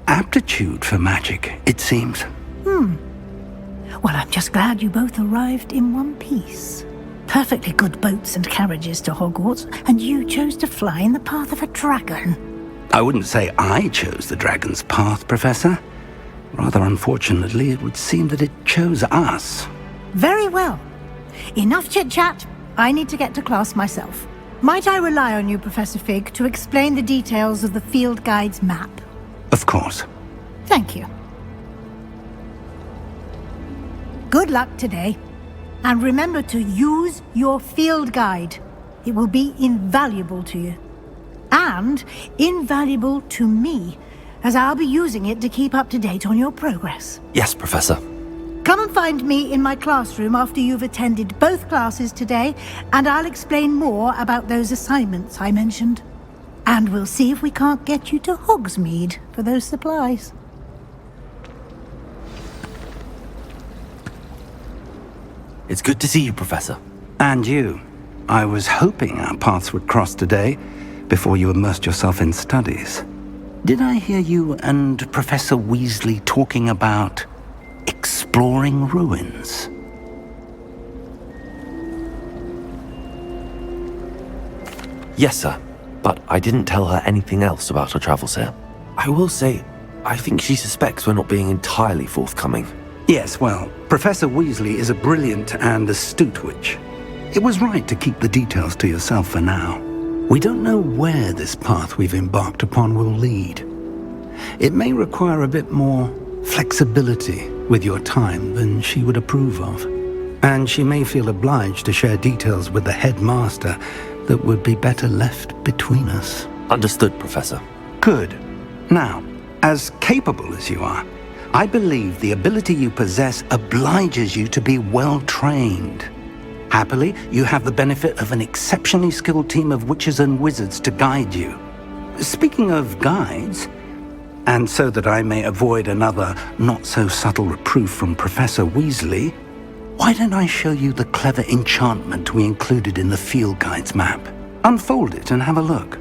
S3: aptitude for magic, it seems.
S11: Well, I'm just glad you both arrived in one piece. Perfectly good boats and carriages to Hogwarts, and you chose to fly in the path of a dragon.
S3: I wouldn't say I chose the dragon's path, Professor. Rather unfortunately, it would seem that it chose us.
S11: Very well. Enough chit-chat. I need to get to class myself. Might I rely on you, Professor Fig, to explain the details of the field guide's map?
S3: Of course.
S11: Thank you. Good luck today. And remember to use your field guide. It will be invaluable to you. And invaluable to me, as I'll be using it to keep up to date on your progress.
S2: Yes, Professor.
S11: Come and find me in my classroom after you've attended both classes today, and I'll explain more about those assignments I mentioned. And we'll see if we can't get you to Hogsmeade for those supplies.
S2: It's good to see you, Professor.
S3: And you. I was hoping our paths would cross today, before you immersed yourself in studies. Did I hear you and Professor Weasley talking about exploring ruins?
S2: Yes, sir. But I didn't tell her anything else about her travels here. I will say, I think she suspects we're not being entirely forthcoming.
S3: Yes, well, Professor Weasley is a brilliant and astute witch. It was right to keep the details to yourself for now. We don't know where this path we've embarked upon will lead. It may require a bit more flexibility with your time than she would approve of. And she may feel obliged to share details with the headmaster that would be better left between us.
S2: Understood, Professor.
S3: Good. Now, as capable as you are, I believe the ability you possess obliges you to be well trained. Happily, you have the benefit of an exceptionally skilled team of witches and wizards to guide you. Speaking of guides, and so that I may avoid another not-so-subtle reproof from Professor Weasley, why don't I show you the clever enchantment we included in the field guide's map? Unfold it and have a look.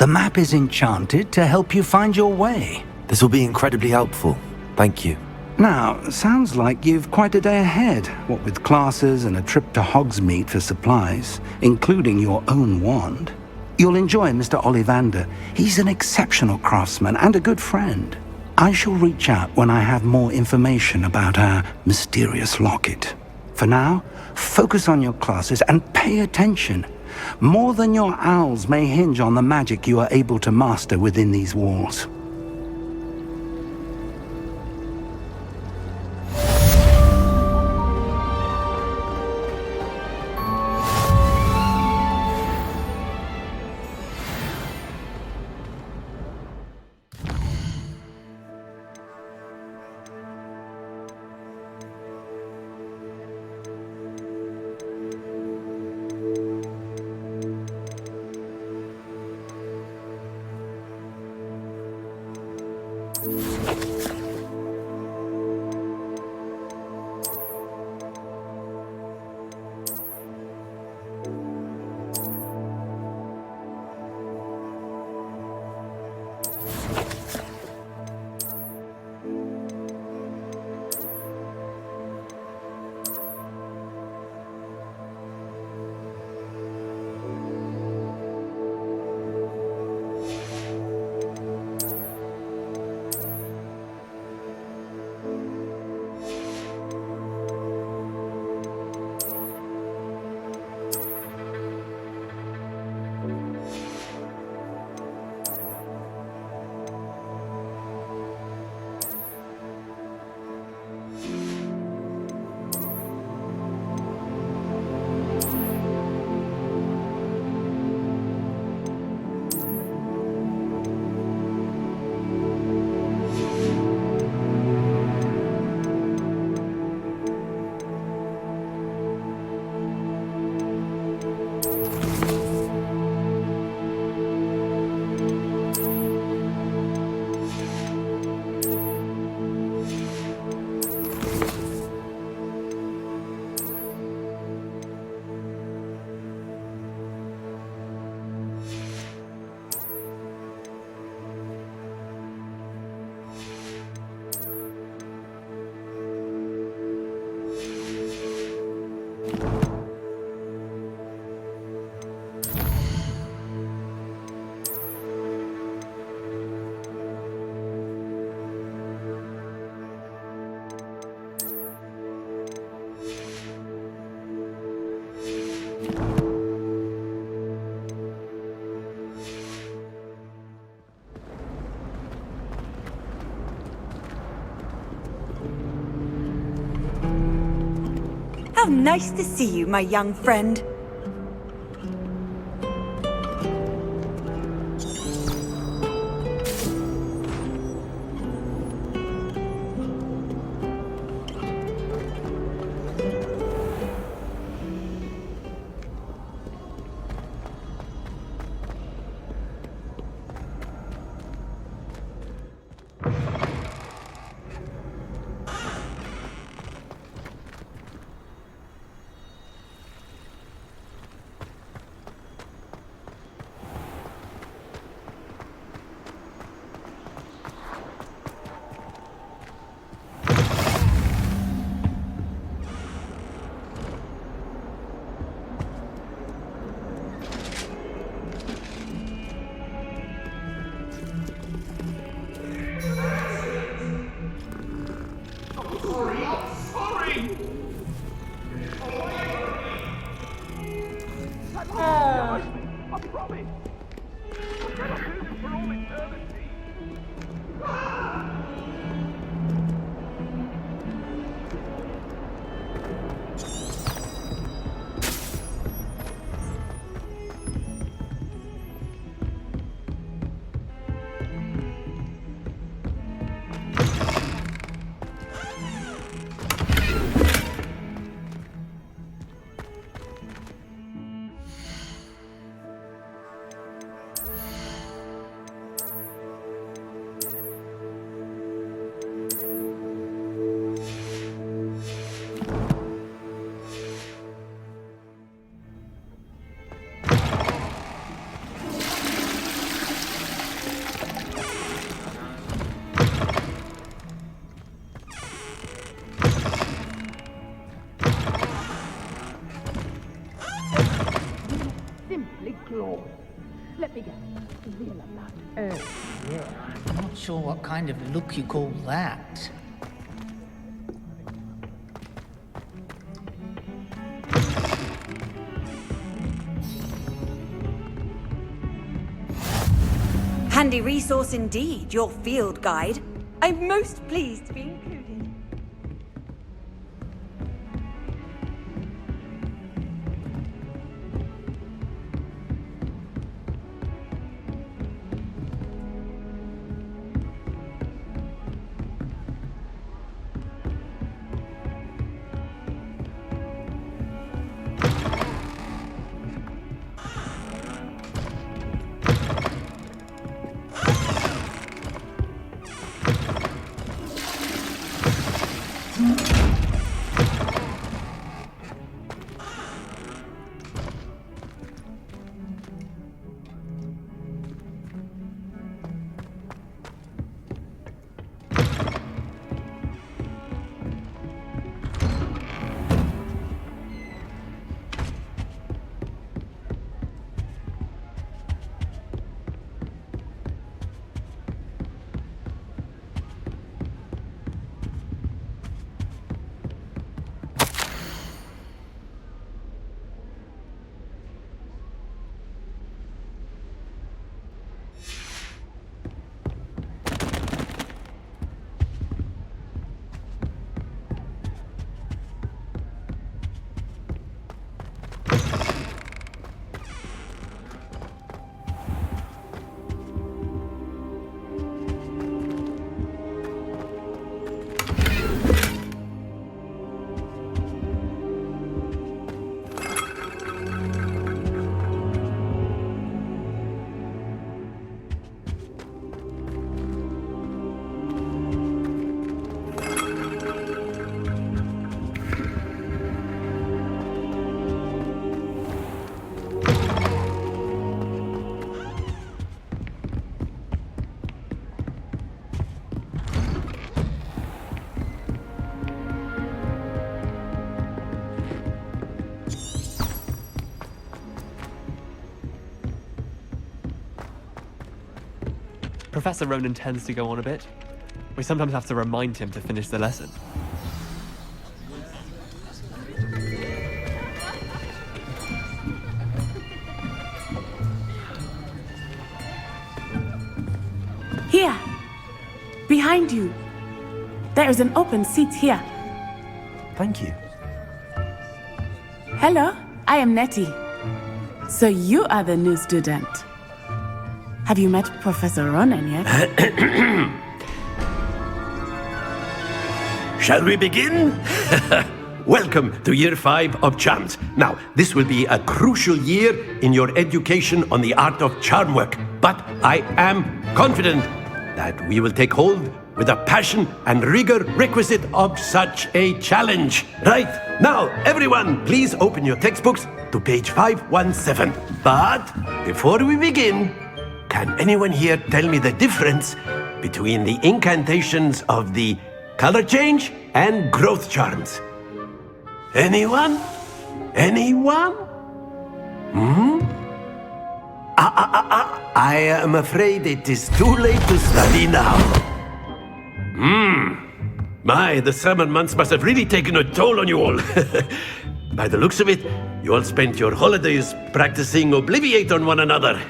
S5: The map is enchanted to help you find your way.
S2: This will be incredibly helpful. Thank you.
S5: Now, sounds like you've quite a day ahead, what with classes and a trip to Hogsmeade for supplies, including your own wand. You'll enjoy Mr. Ollivander. He's an exceptional craftsman and a good friend. I shall reach out when I have more information about our mysterious locket. For now, focus on your classes and pay attention. More than your owls may hinge on the magic you are able to master within these walls.
S20: How nice to see you, my young friend.
S21: simply glorious. Let me guess. Real blood. Oh, yeah. I'm not sure what kind of look you call that.
S20: Handy resource indeed, your field guide. I'm most pleased to be included.
S22: Professor Ronan tends to go on a bit. We sometimes have to remind him to finish the lesson.
S16: Here! Behind you! There is an open seat here.
S2: Thank you.
S16: Hello, I am Nettie. So you are the new student. Have you met Professor Ronan yet?
S8: Shall we begin? Welcome to Year 5 of Charms. Now, this will be a crucial year in your education on the art of charm work. But I am confident that we will take hold with the passion and rigor requisite of such a challenge. Right, now, everyone, please open your textbooks to page 517. But before we begin, can anyone here tell me the difference between the incantations of the color change and growth charms? Anyone? Anyone? I am afraid it is too late to study now. My, the summer months must have really taken a toll on you all. By the looks of it, you all spent your holidays practicing Obliviate on one another.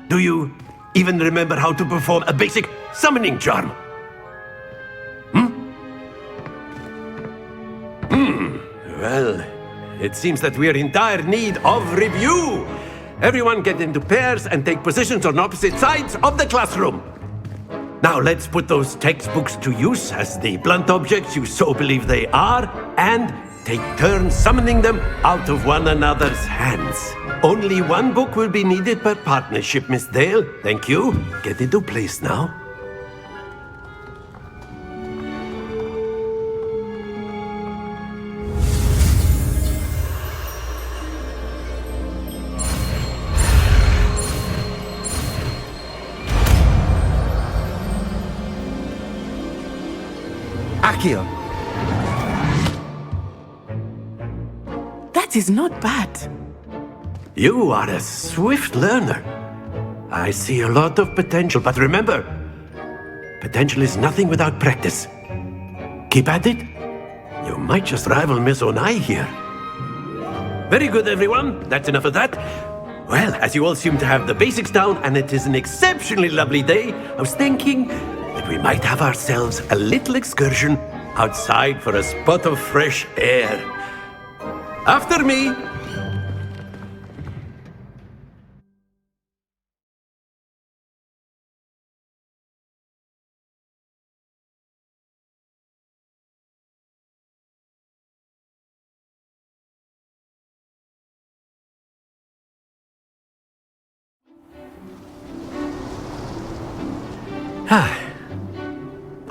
S8: Do you even remember how to perform a basic summoning charm? Well, it seems that we are in dire need of review. Everyone get into pairs and take positions on opposite sides of the classroom. Now let's put those textbooks to use as the blunt objects you so believe they are, and take turns summoning them out of one another's hands. Only one book will be needed per partnership, Miss Dale. Thank you. Get into place now.
S16: That is not bad.
S8: You are a swift learner. I see a lot of potential, but remember, potential is nothing without practice. Keep at it. You might just rival Miss Onai here. Very good, everyone. That's enough of that. Well, as you all seem to have the basics down, and it is an exceptionally lovely day, I was thinking that we might have ourselves a little excursion outside for a spot of fresh air. After me.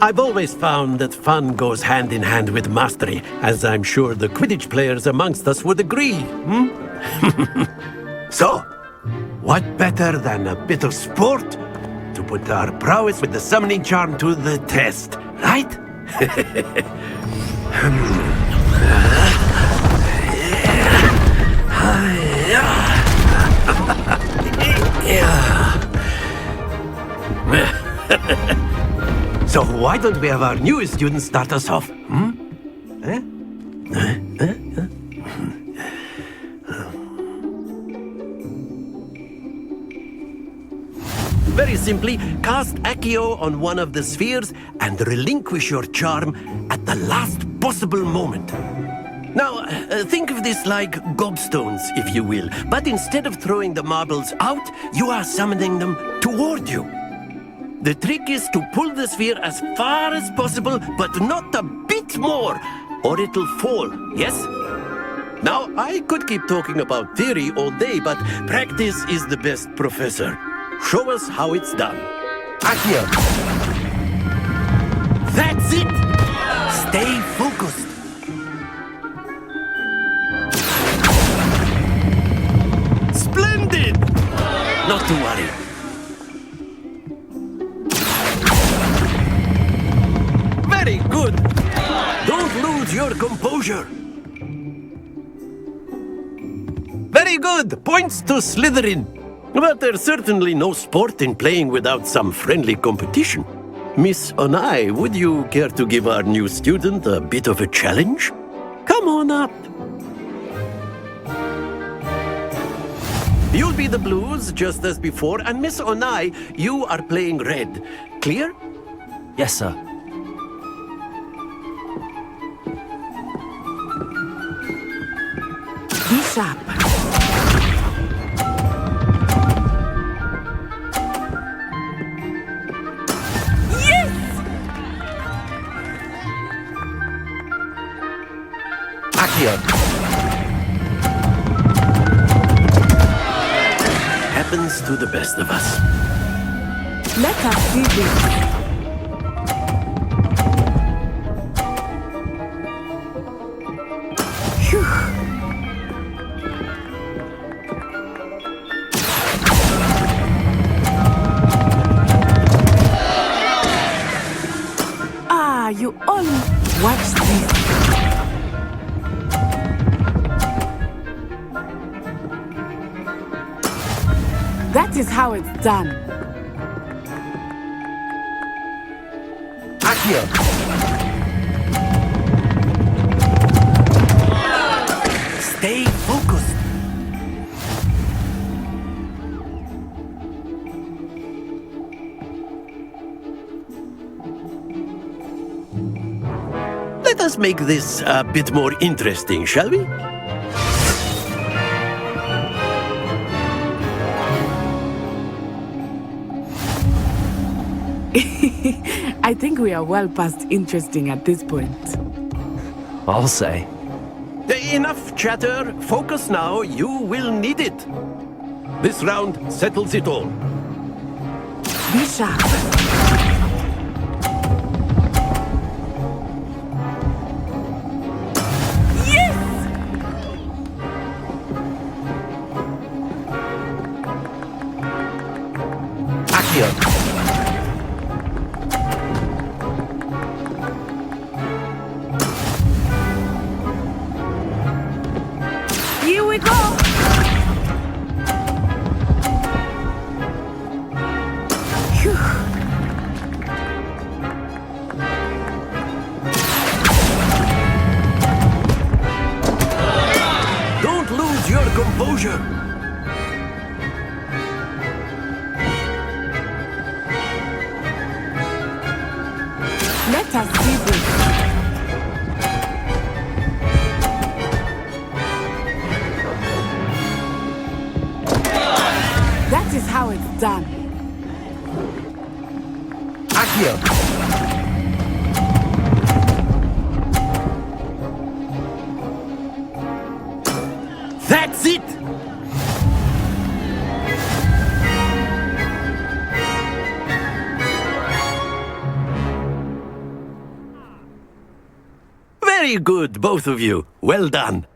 S8: I've always found that fun goes hand in hand with mastery, as I'm sure the Quidditch players amongst us would agree. So, what better than a bit of sport to put our prowess with the summoning charm to the test, right? So why don't we have our newest student start us off? Very simply, cast Accio on one of the spheres and relinquish your charm at the last possible moment. Now, think of this like gobstones, if you will, but instead of throwing the marbles out, you are summoning them toward you. The trick is to pull the sphere as far as possible, but not a bit more, or it'll fall, yes? Now, I could keep talking about theory all day, but practice is the best professor. Show us how it's done. Accio. That's it! Stay focused. Splendid! Not to worry. Very good! Don't lose your composure. Very good! Points to Slytherin. But there's certainly no sport in playing without some friendly competition. Miss Onai, would you care to give our new student a bit of a challenge? Come on up. You'll be the blues, just as before, and Miss Onai, you are playing red. Clear?
S2: Yes, sir.
S16: Be sharp.
S19: Yes!
S2: Accio.
S8: Happens to the best of us.
S16: Let us see this. You all watch this. That is how it's done.
S2: Accio.
S8: Stay focused. Let us make this a bit more interesting, shall we?
S16: I think we are well past interesting at this point.
S2: I'll say.
S8: Enough chatter. Focus now. You will need it. This round settles it all.
S16: Be sharp. we go! Phew.
S8: Don't lose your composure.
S16: Let us see this. That is how it's done.
S8: Accio. That's it! Very good, both of you. Well done.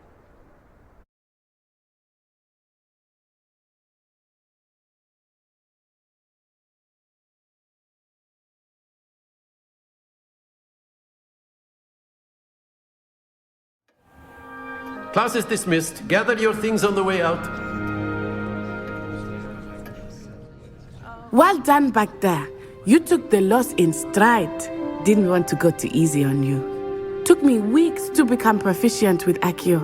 S8: Class is dismissed. Gather your things on the way out.
S16: Well done back there. You took the loss in stride. Didn't want to go too easy on you. Took me weeks to become proficient with Accio.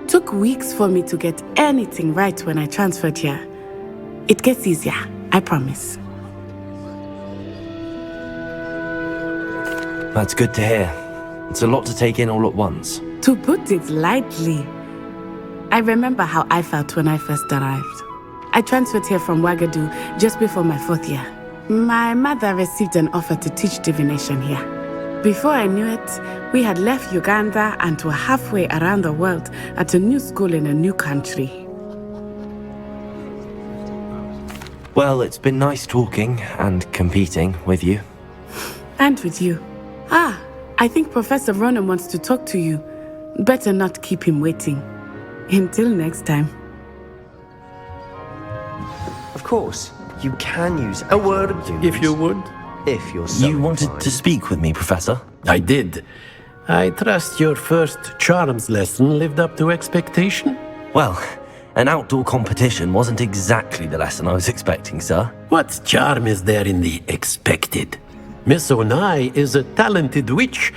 S16: Took weeks for me to get anything right when I transferred here. It gets easier, I promise.
S2: That's good to hear. It's a lot to take in all at once.
S16: To put it lightly, I remember how I felt when I first arrived. I transferred here from Ouagadougou just before my 4th year. My mother received an offer to teach divination here. Before I knew it, we had left Uganda and were halfway around the world at a new school in a new country.
S2: Well, it's been nice talking and competing with you.
S16: And with you. Ah, I think Professor Ronan wants to talk to you. Better not keep him waiting. Until next time.
S15: Of course, you can use a word
S8: if you would.
S15: If you're so
S2: You wanted to speak with me, Professor?
S8: I did. I trust your first charms lesson lived up to expectation?
S2: Well, an outdoor competition wasn't exactly the lesson I was expecting, sir.
S8: What charm is there in the expected? Miss Onai is a talented witch.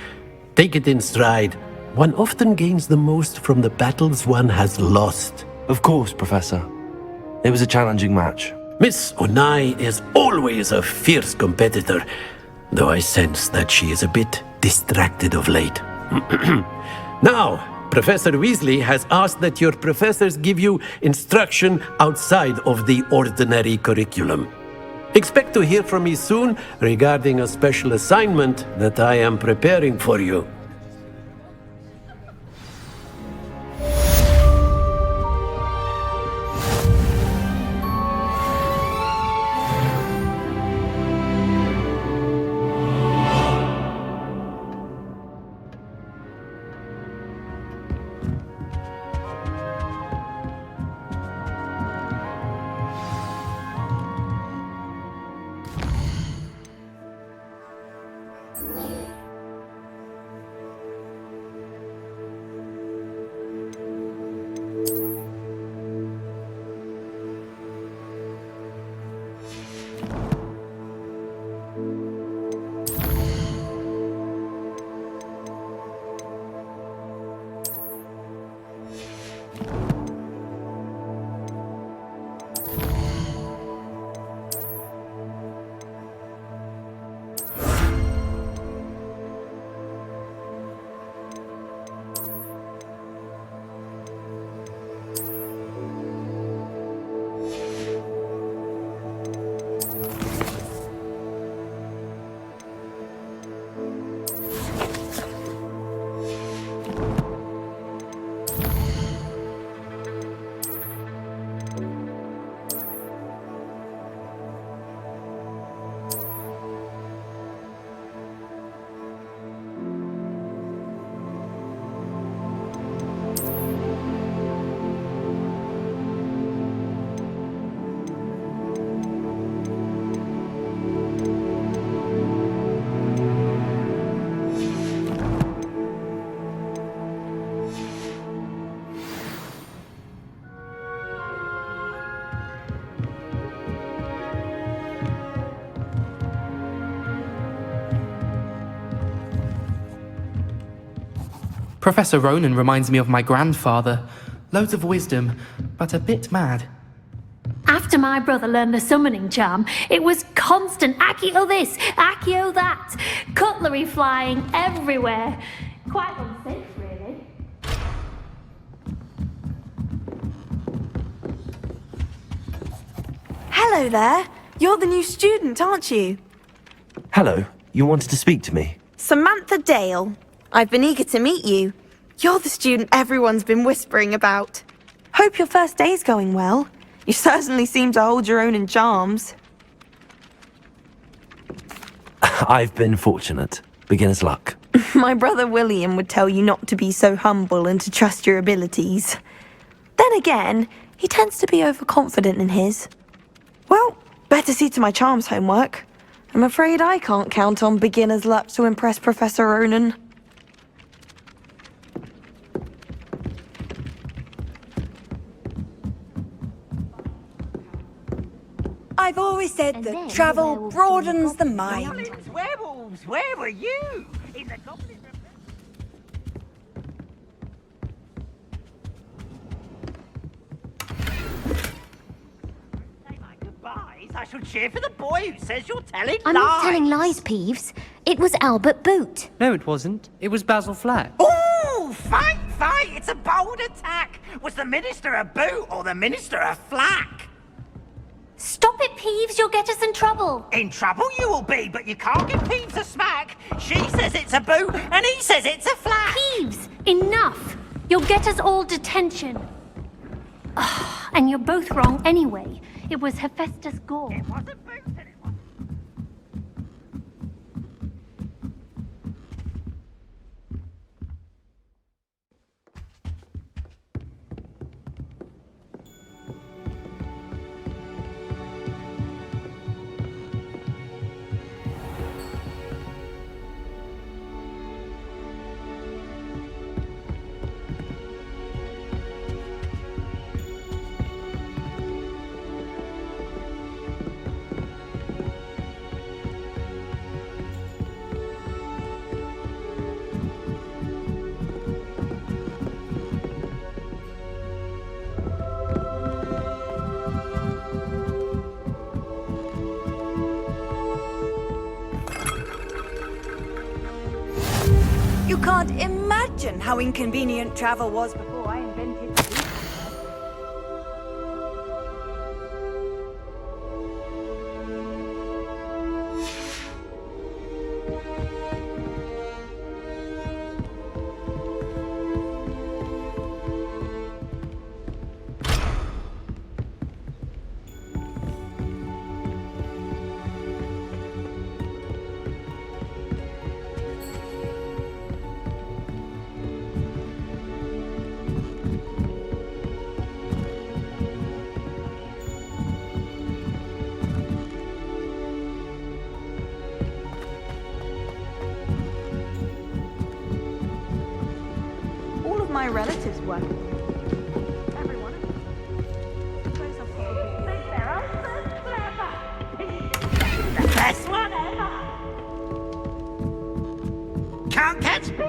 S8: Take it in stride. One often gains the most from the battles one has lost.
S2: Of course, Professor. It was a challenging match.
S8: Miss Onai is always a fierce competitor, though I sense that she is a bit distracted of late. Now, Professor Weasley has asked that your professors give you instruction outside of the ordinary curriculum. Expect to hear from me soon regarding a special assignment that I am preparing for you.
S14: Professor Ronan reminds me of my grandfather. Loads of wisdom, but a bit mad.
S13: After my brother learned the summoning charm, it was constant Accio this, Accio that, cutlery flying everywhere. Quite unsafe, really.
S1: Hello there. You're the new student, aren't you?
S2: Hello, you wanted to speak to me?
S1: Samantha Dale. I've been eager to meet you. You're the student everyone's been whispering about. Hope your first day's going well. You certainly seem to hold your own in charms.
S2: I've been fortunate. Beginner's luck.
S1: My brother William would tell you not to be so humble and to trust your abilities. Then again, he tends to be overconfident in his. Well, better see to my charms homework. I'm afraid I can't count on beginner's luck to impress Professor Ronan.
S20: I've always said that travel broadens the mind.
S9: Werewolves, where were you? In the goblin... Say my goodbyes. I shall cheer for the boy who says you're telling
S18: I'm
S9: lies.
S18: not telling lies, Peeves. It was Albert Boot.
S17: No, it wasn't. It was Basil Flack.
S9: Ooh, fight! It's a bold attack. Was the minister a boot or the minister a flack?
S13: Stop it, Peeves, you'll get us in trouble.
S9: In trouble you will be, but you can't give Peeves a smack. She says it's a boot, and he says it's a flack.
S13: Peeves, enough. You'll get us all detention. Ugh, and you're both wrong anyway. It was Hephaestus Gore.
S9: It wasn't boot, and it wasn't...
S20: You can't imagine how inconvenient travel was before I invented it.
S1: My relatives work.
S13: Every one of them. Think their husbands clever. The best one ever.
S9: Can't catch me.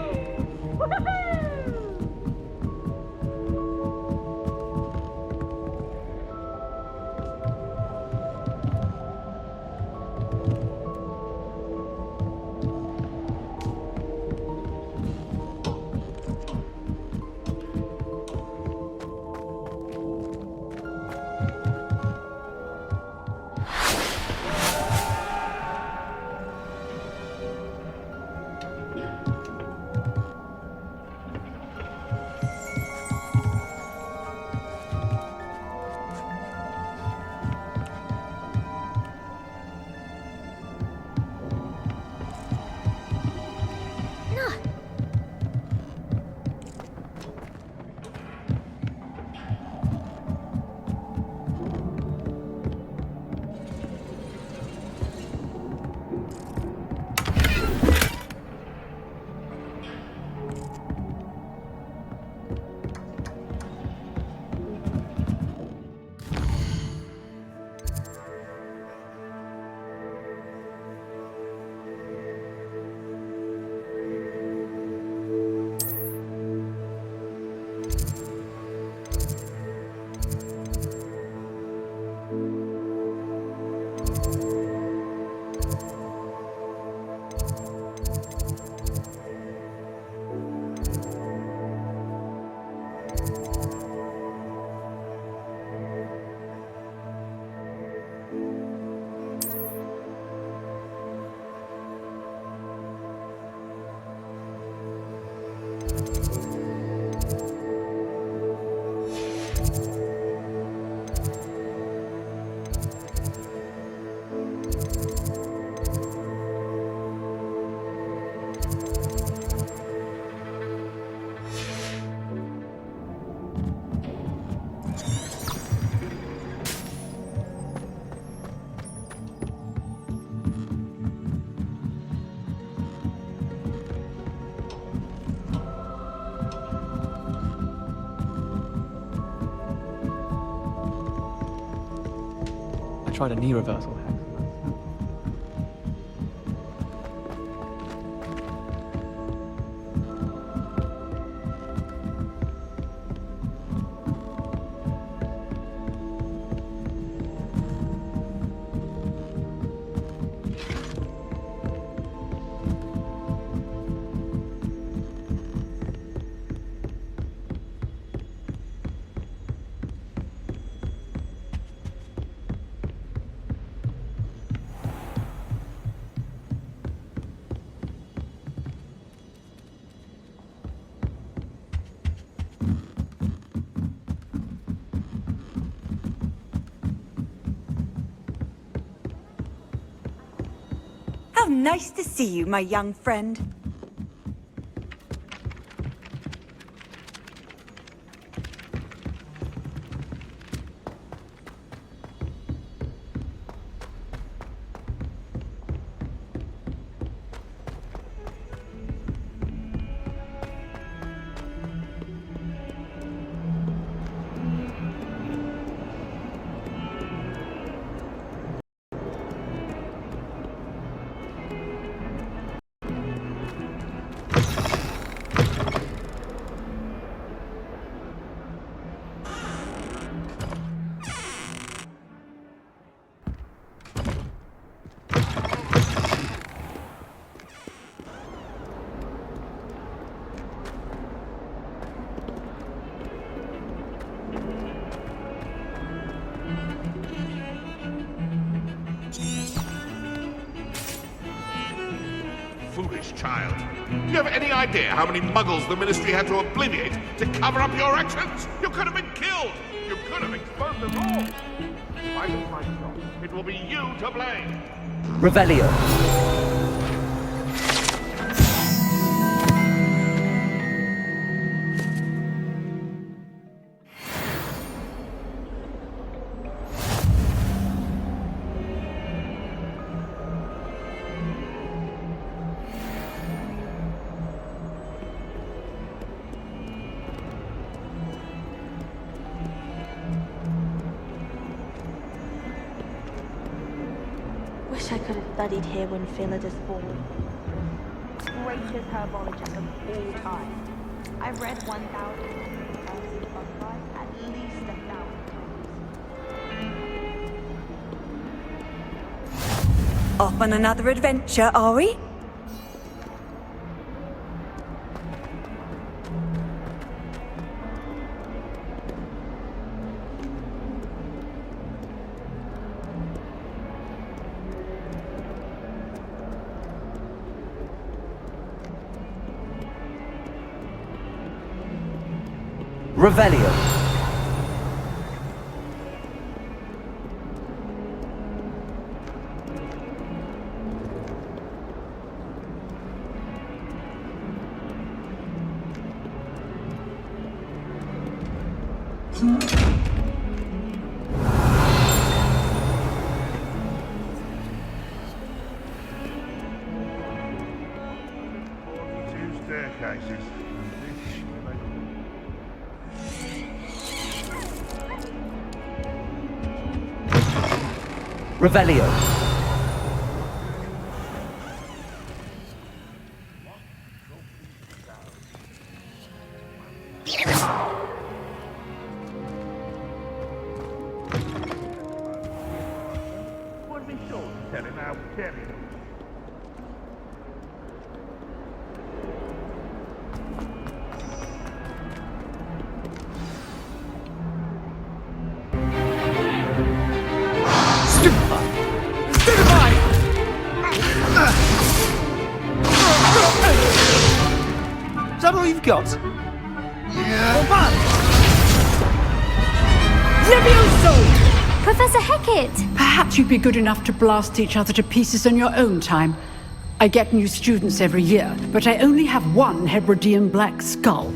S22: tried a knee reversal hex.
S20: How nice to see you, my young friend.
S4: Foolish child. Do you have any idea how many muggles the Ministry had to obliviate to cover up your actions? You could have been killed! You could have exposed them all! If I lose my job, it will be you to blame!
S17: Revelio.
S1: Wish I could have studied here when Philidus born. Greatest herbologist of all time. I've read 1,000 books at least 1,000 times.
S20: Off on another adventure, are we?
S17: Revelio.
S4: Two staircases.
S17: Revelio.
S4: Would be sure to tell him how carry them.
S17: Is that all you've got?
S7: Levioso!
S19: Professor Hecat!
S7: Perhaps you'd be good enough to blast each other to pieces in your own time. I get new students every year, but I only have one Hebridean black skull.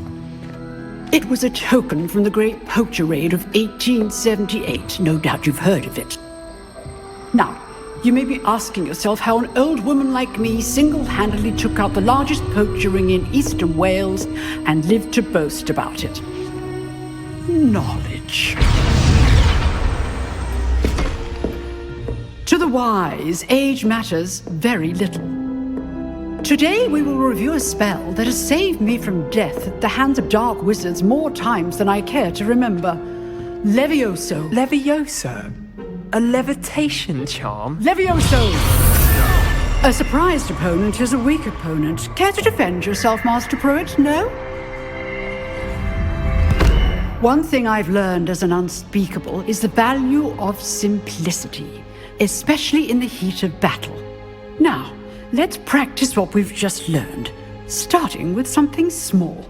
S7: It was a token from the Great Poacher Raid of 1878. No doubt you've heard of it. Now, you may be asking yourself how an old woman like me single-handedly took out the largest poacher ring in eastern Wales and lived to boast about it. Knowledge. the wise, age matters very little. Today we will review a spell that has saved me from death at the hands of dark wizards more times than I care to remember. Levioso.
S22: Levioso? A levitation charm?
S7: Levioso! A surprised opponent is a weak opponent. Care to defend yourself, Master Pruitt? No? One thing I've learned as an unspeakable is the value of simplicity, especially in the heat of battle. Now, let's practice what we've just learned, starting with something small.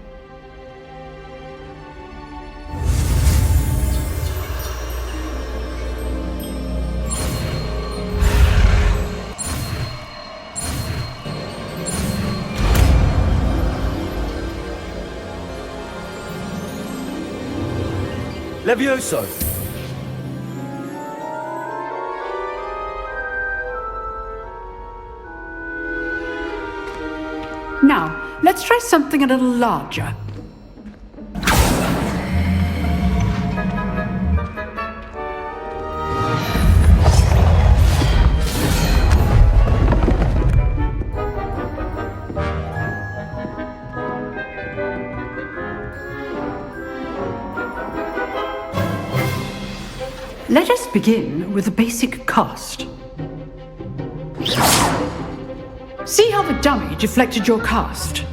S2: Levioso!
S7: Now, let's try something a little larger. Let us begin with a basic cast. See how the dummy deflected your cast?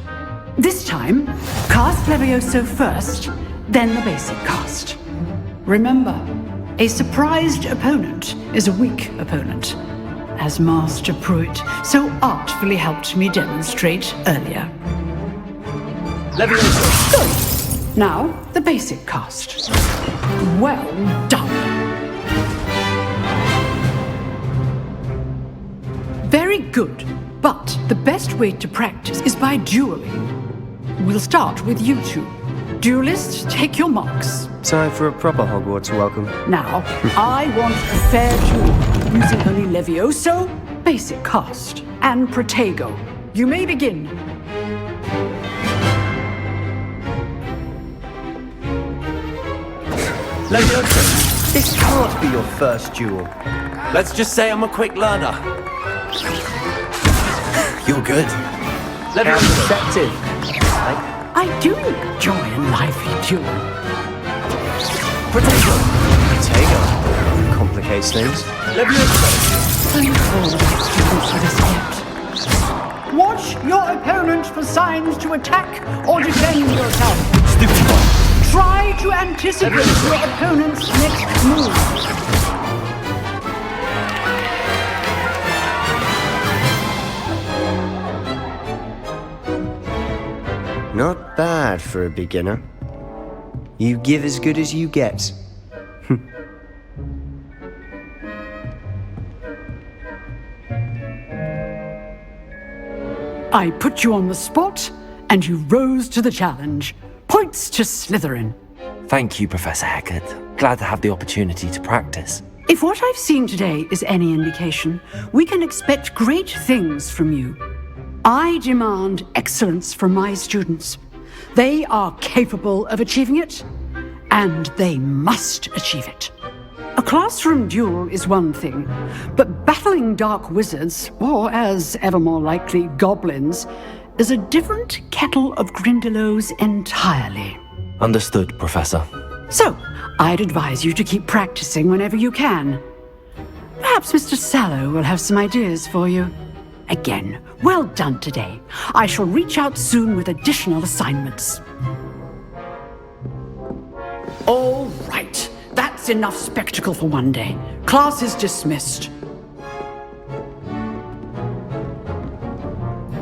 S7: This time, cast Levioso first, then the basic cast. Remember, a surprised opponent is a weak opponent, as Master Pruitt so artfully helped me demonstrate earlier.
S2: Levioso!
S7: Good. Now, the basic cast. Well done. Very good, but the best way to practice is by dueling. We'll start with you two. Duelists, take your marks.
S15: Time for a proper Hogwarts welcome.
S7: Now, I want a fair duel, using only Levioso, basic cast, and Protego. You may begin.
S2: Levioso!
S15: This can't be your first duel.
S2: Let's just say I'm a quick learner. You're good.
S15: Levioso. Perceptive.
S7: I do enjoy a lively duel.
S15: Protego complicates things.
S7: Watch your opponent for signs to attack or defend yourself. Try to anticipate your opponent's next move.
S15: Not bad for a beginner. You give as good as you get.
S7: I put you on the spot, and you rose to the challenge. Points to Slytherin.
S2: Thank you, Professor Hecat. Glad to have the opportunity to practice.
S7: If what I've seen today is any indication, we can expect great things from you. I demand excellence from my students. They are capable of achieving it, and they must achieve it. A classroom duel is one thing, but battling dark wizards, or as ever more likely, goblins, is a different kettle of Grindylows entirely.
S2: Understood, Professor.
S7: So, I'd advise you to keep practicing whenever you can. Perhaps Mr. Sallow will have some ideas for you. Again, well done today. I shall reach out soon with additional assignments. All right, that's enough spectacle for one day. Class is dismissed.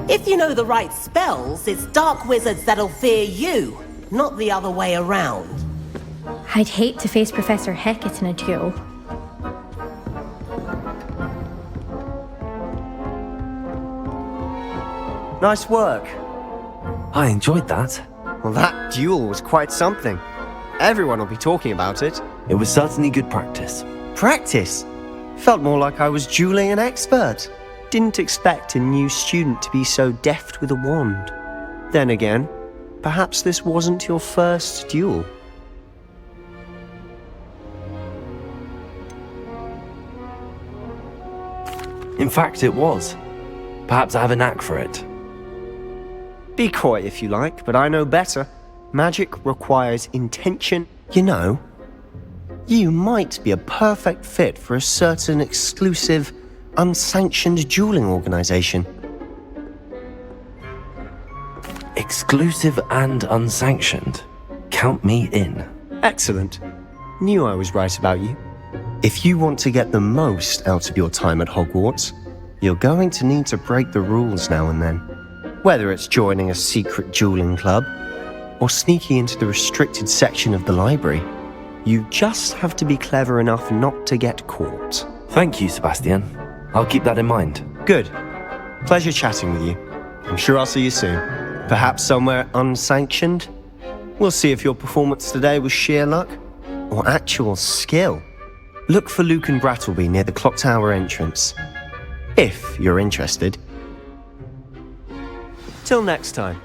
S6: If you know the right spells, it's dark wizards that'll fear you, not the other way around.
S18: I'd hate to face Professor Hecat in a duel.
S15: Nice work.
S2: I enjoyed that.
S15: Well, that duel was quite something. Everyone will be talking about it.
S2: It was certainly good practice.
S15: Practice? Felt more like I was dueling an expert. Didn't expect a new student to be so deft with a wand. Then again, perhaps this wasn't your first duel.
S2: In fact, it was. Perhaps I have a knack for it.
S15: Be coy if you like, but I know better. Magic requires intention. You know, you might be a perfect fit for a certain exclusive, unsanctioned dueling organization.
S2: Exclusive and unsanctioned. Count me in.
S15: Excellent. Knew I was right about you. If you want to get the most out of your time at Hogwarts, you're going to need to break the rules now and then. Whether it's joining a secret dueling club, or sneaking into the restricted section of the library, you just have to be clever enough not to get caught.
S2: Thank you, Sebastian. I'll keep that in mind.
S15: Good. Pleasure chatting with you. I'm sure I'll see you soon. Perhaps somewhere unsanctioned? We'll see if your performance today was sheer luck or actual skill. Look for Luke and Brattleby near the clock tower entrance, if you're interested. Till next time.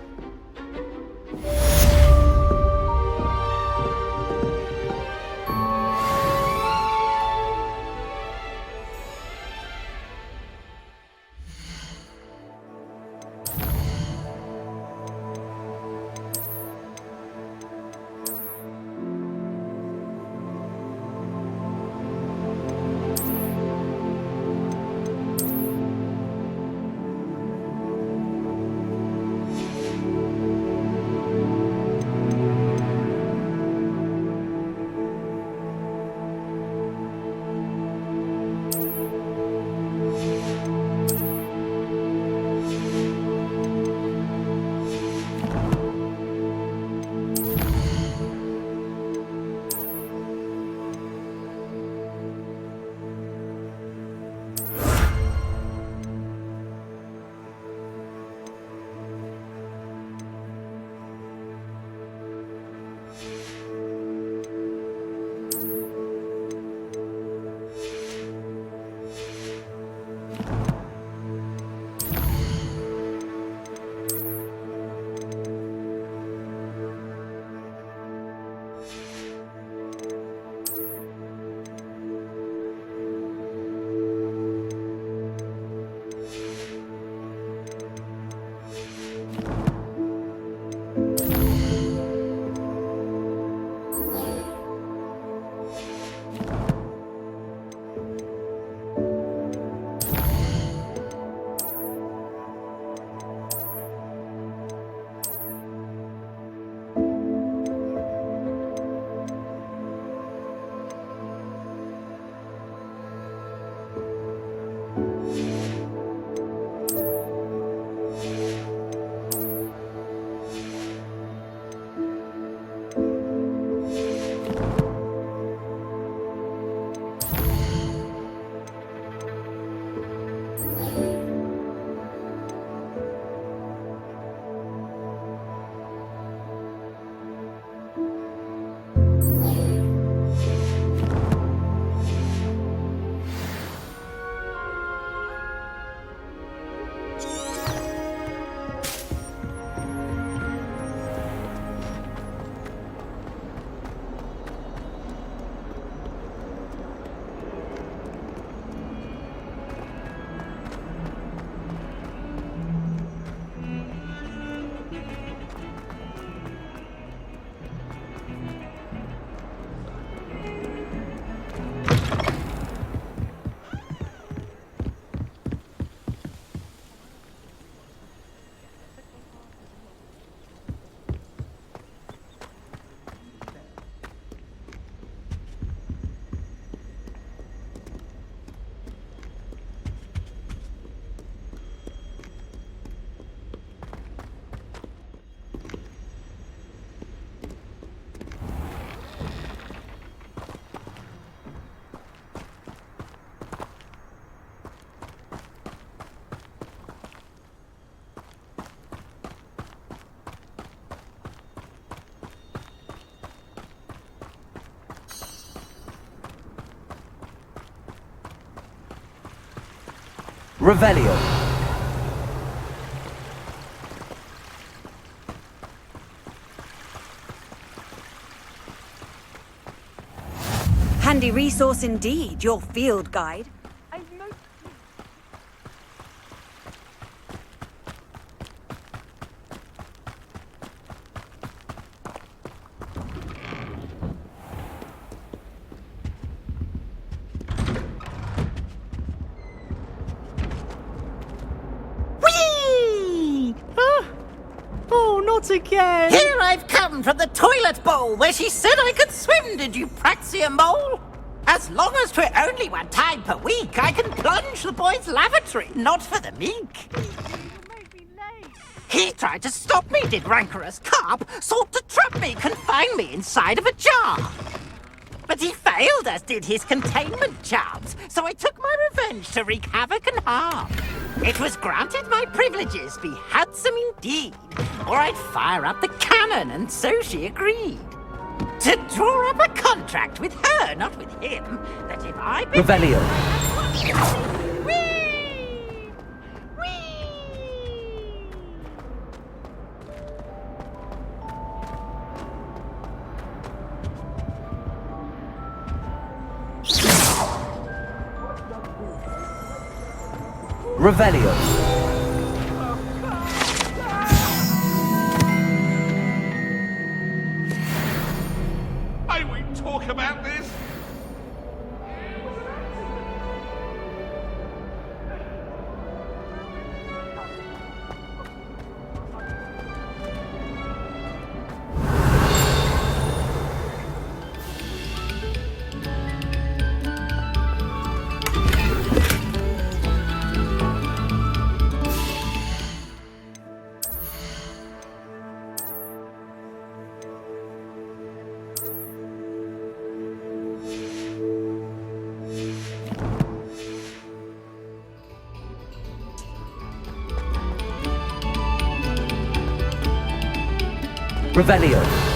S2: Revelio.
S20: Handy resource indeed, your field guide.
S16: again.
S9: Here I've come from the toilet bowl where she said I could swim, did you praxia mole? As long as 'twere only one time per week, I can plunge the boy's lavatory, not for the meek. He tried to stop me, did rancorous carp, sought to trap me, confine me inside of a jar. But he failed, as did his containment charms, so I took my revenge to wreak havoc and harm. It was granted my privileges be handsome indeed, or I'd fire up the cannon, and so she agreed. To draw up a contract with her, not with him, that if I...
S2: Revelio. Revelio.
S4: May we talk about this?
S2: Revelio.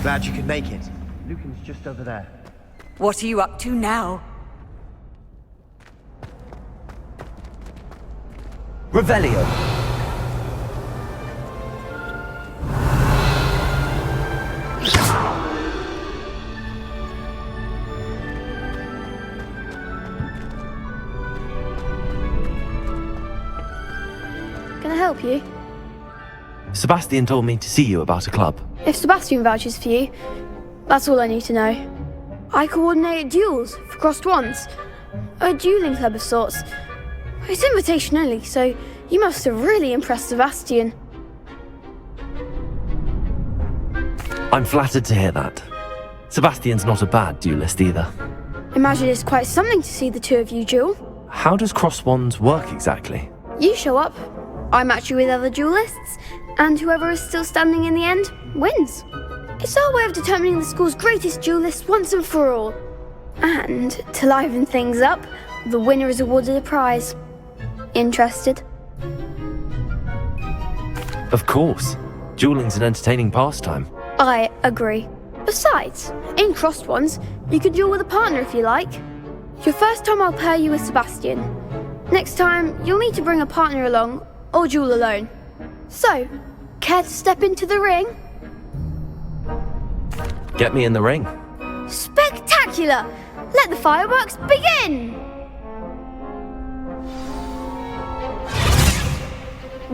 S17: Glad you could make it. Lucan's just over there.
S20: What are you up to now?
S2: Revelio.
S10: Can I help you?
S2: Sebastian told me to see you about a club.
S10: If Sebastian vouches for you, that's all I need to know. I coordinate duels for crossed wands. A dueling club of sorts. It's invitation only, so you must have really impressed Sebastian.
S2: I'm flattered to hear that. Sebastian's not a bad duelist either.
S10: Imagine it's quite something to see the two of you duel.
S2: How does cross wands work exactly?
S10: You show up, I match you with other duelists, and whoever is still standing in the end wins. It's our way of determining the school's greatest duelist once and for all. And to liven things up, the winner is awarded a prize. Interested?
S2: Of course. Dueling's an entertaining pastime.
S10: I agree. Besides, in crossed ones, you can duel with a partner if you like. Your first time I'll pair you with Sebastian. Next time, you'll need to bring a partner along, or duel alone. So, care to step into the ring?
S2: Get me in the ring.
S10: Spectacular! Let the fireworks begin!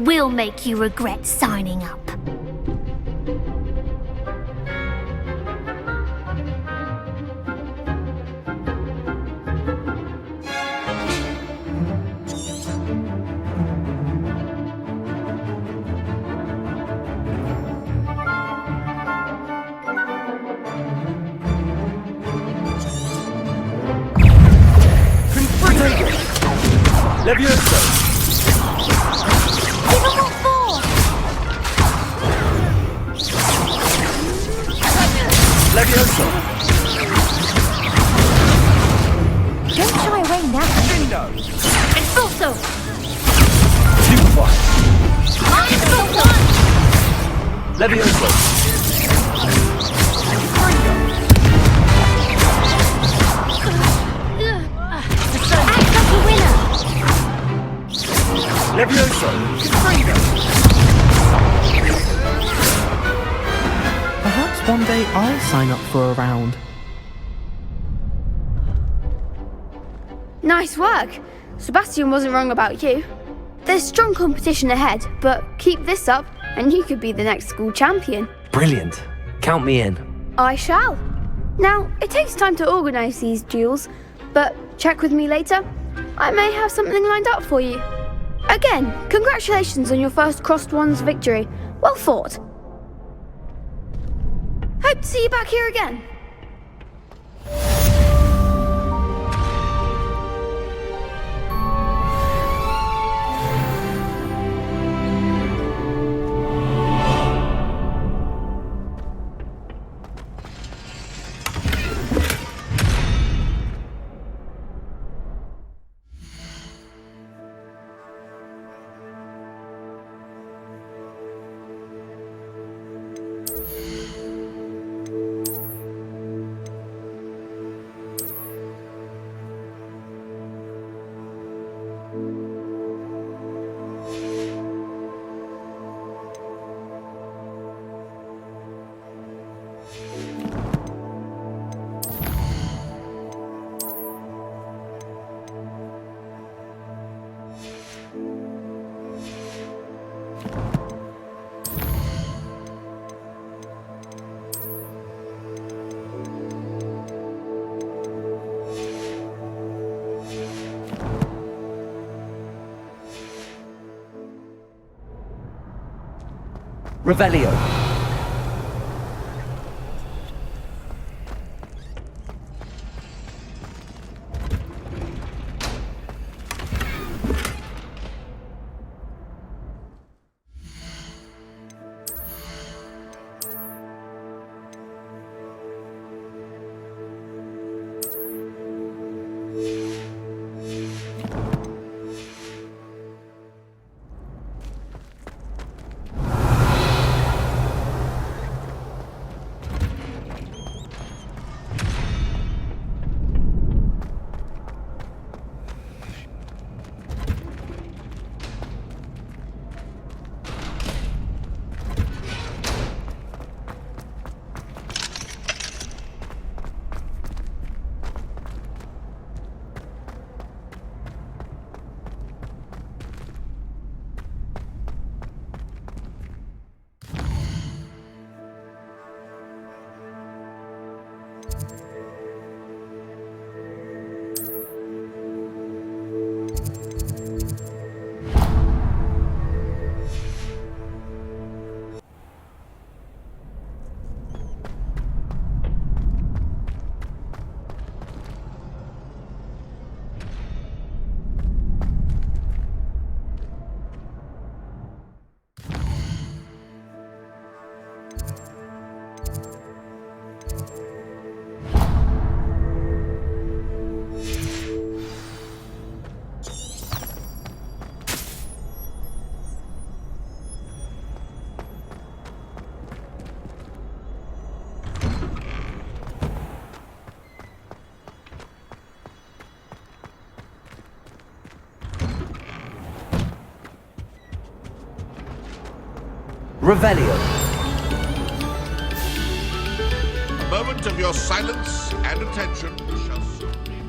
S13: We'll make you regret signing up.
S2: Levioso! Levioso!
S19: Don't shy away now.
S2: Lindo!
S13: Expulso!
S2: Super!
S13: Expulso!
S2: Levioso!
S14: I'll sign up for a round.
S10: Nice work. Sebastian wasn't wrong about you. There's strong competition ahead, but keep this up and you could be the next school champion.
S2: Brilliant. Count me in.
S10: I shall. Now, it takes time to organise these duels, but check with me later. I may have something lined up for you. Again, congratulations on your first Crossed Wands victory. Well fought. Hope to see you back here again.
S17: Revelio. Revelio.
S4: A moment of your silence and attention shall soon be.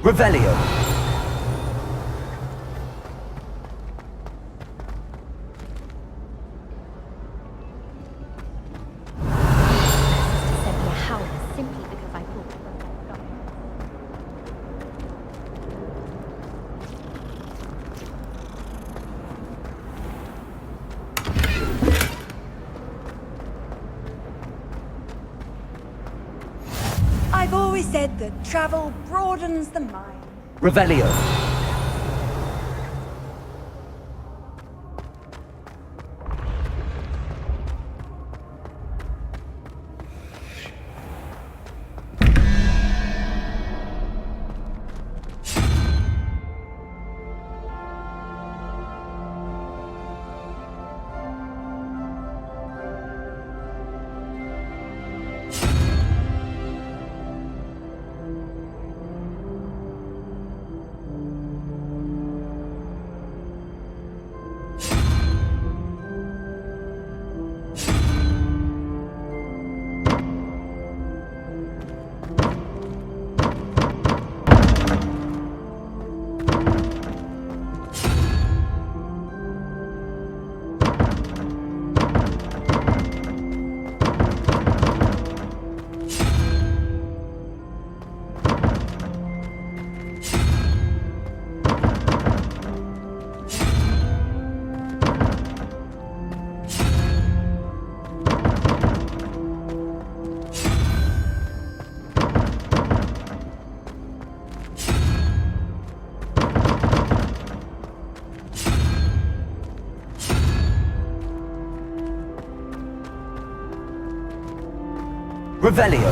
S3: Revelio.
S18: Sent me a howl simply because I thought
S20: I've always said that travel broadens the mind.
S3: Revelio. Revelio.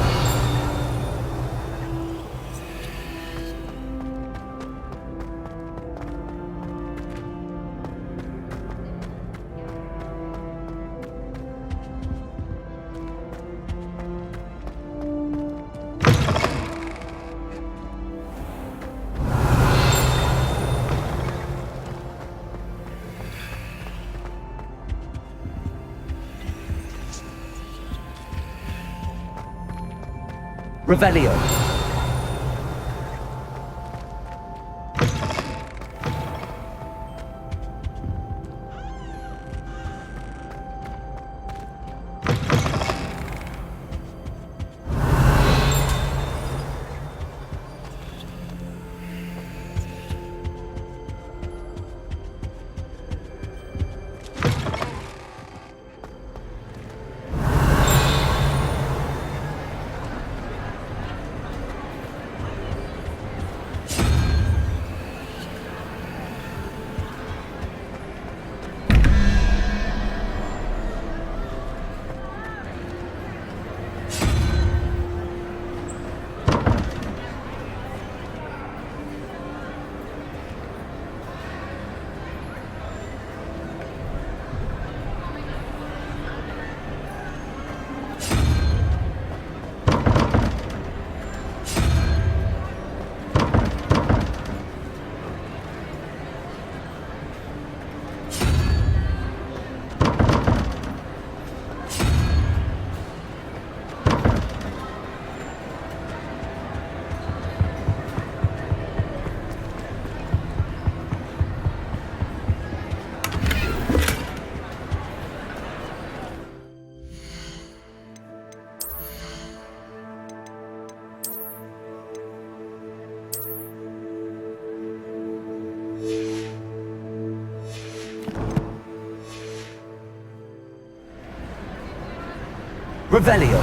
S3: Revelio. Revelio.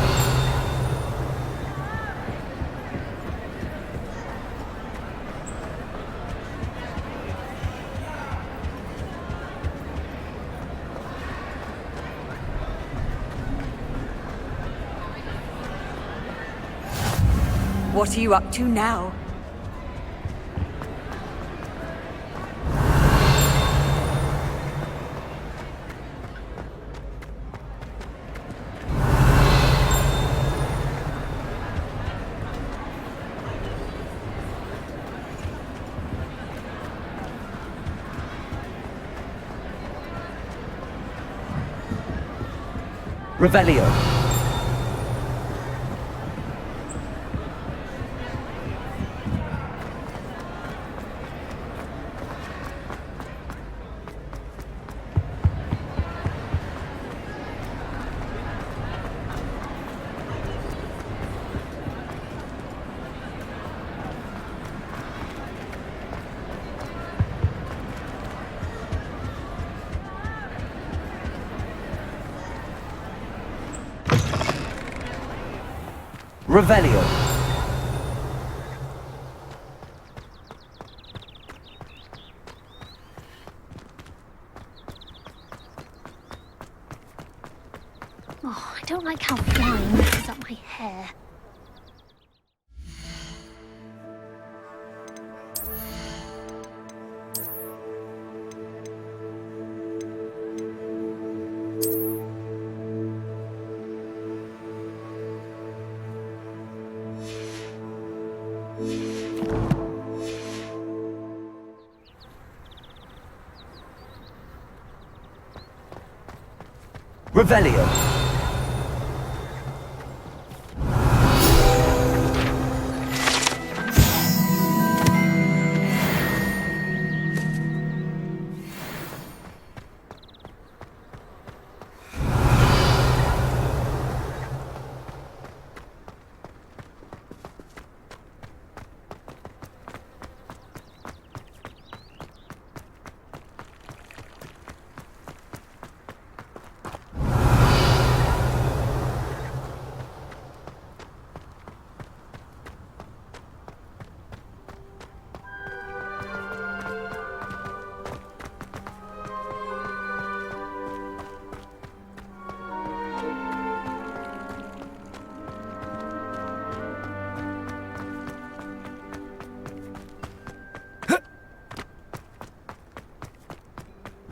S20: What are you up to now?
S3: Revelio.
S2: Revelio.
S13: Oh, I don't like how flying messes up my hair.
S2: Revelio.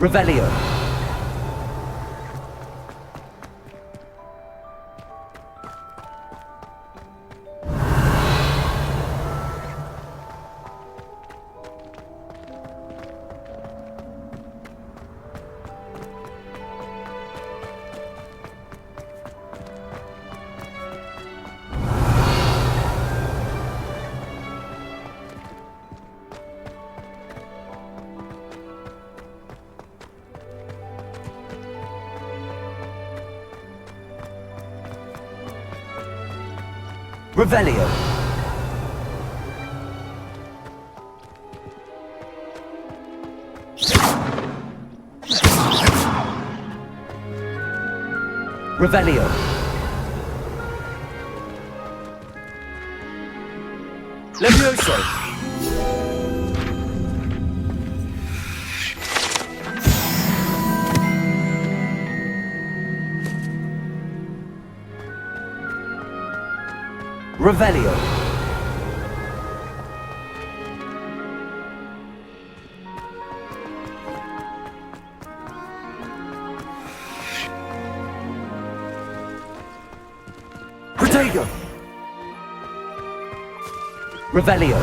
S2: Revelio. Revelio. Revelio. Levioso. Revelio. Protego. Revelio.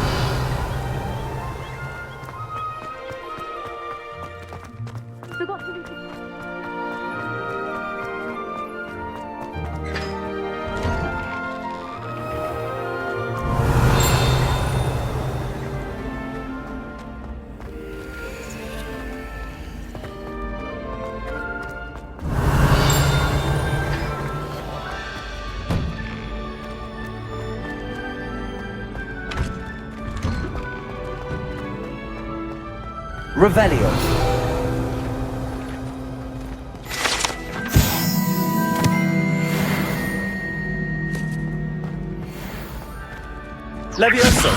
S2: Revelio. Levioso.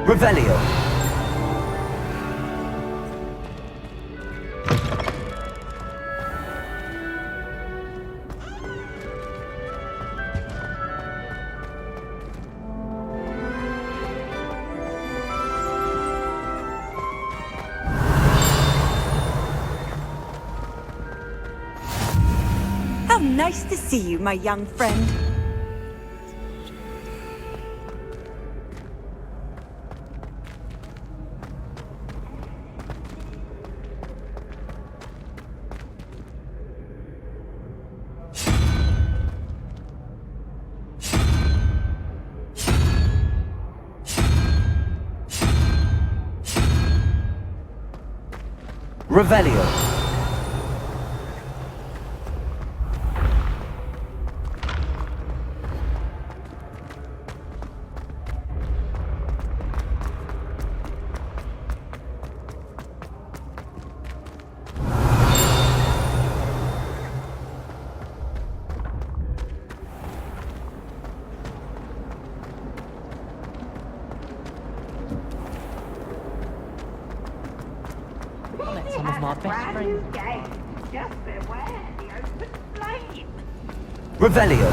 S2: Revelio.
S20: How nice to see you, my young friend.
S2: Revelio.
S21: I met some of my best friends.
S9: Just beware the open flame.
S2: Revelio.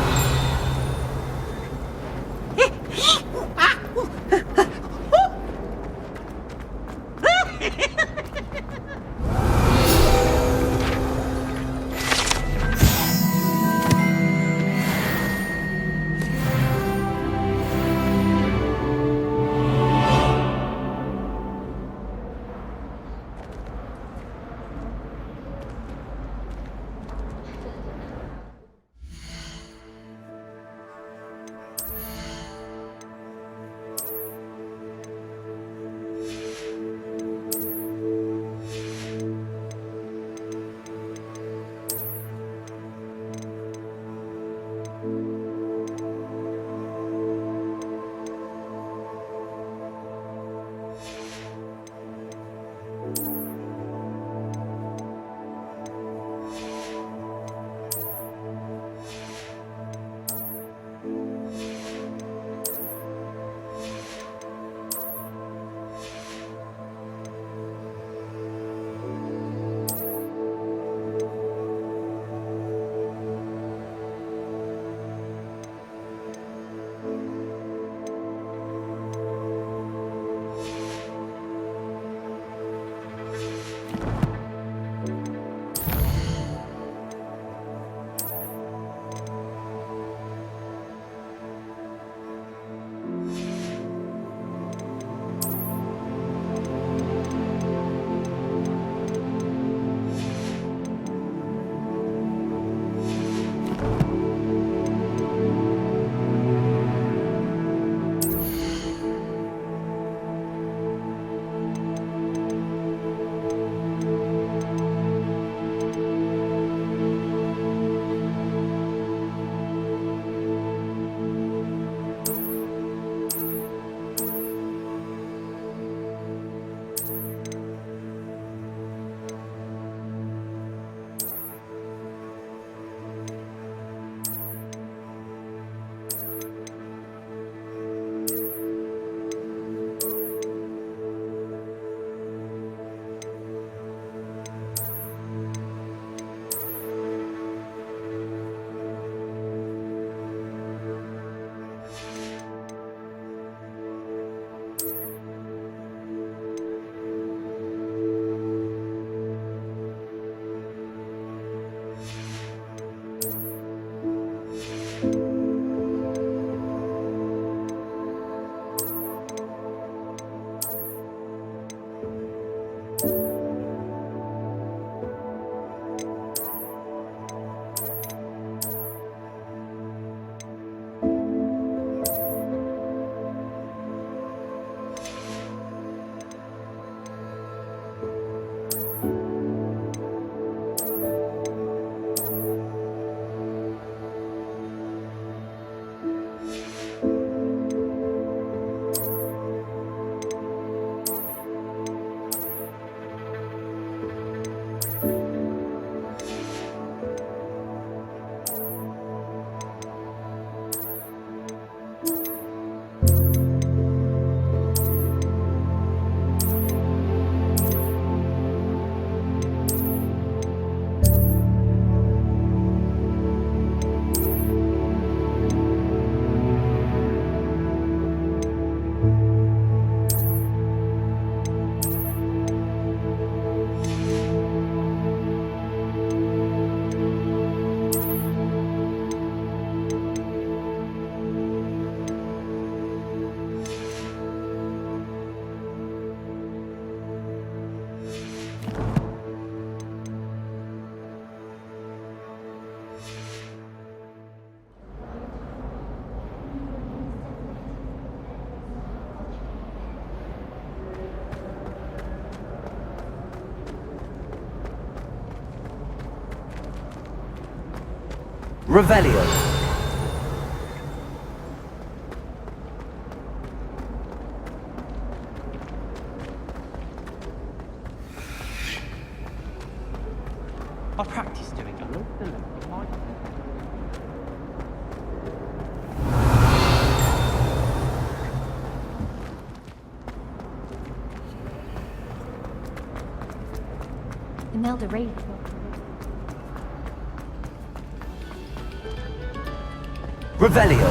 S2: Revelio.
S22: I practice doing a little bit like
S13: Imelda Reid.
S2: Revelio.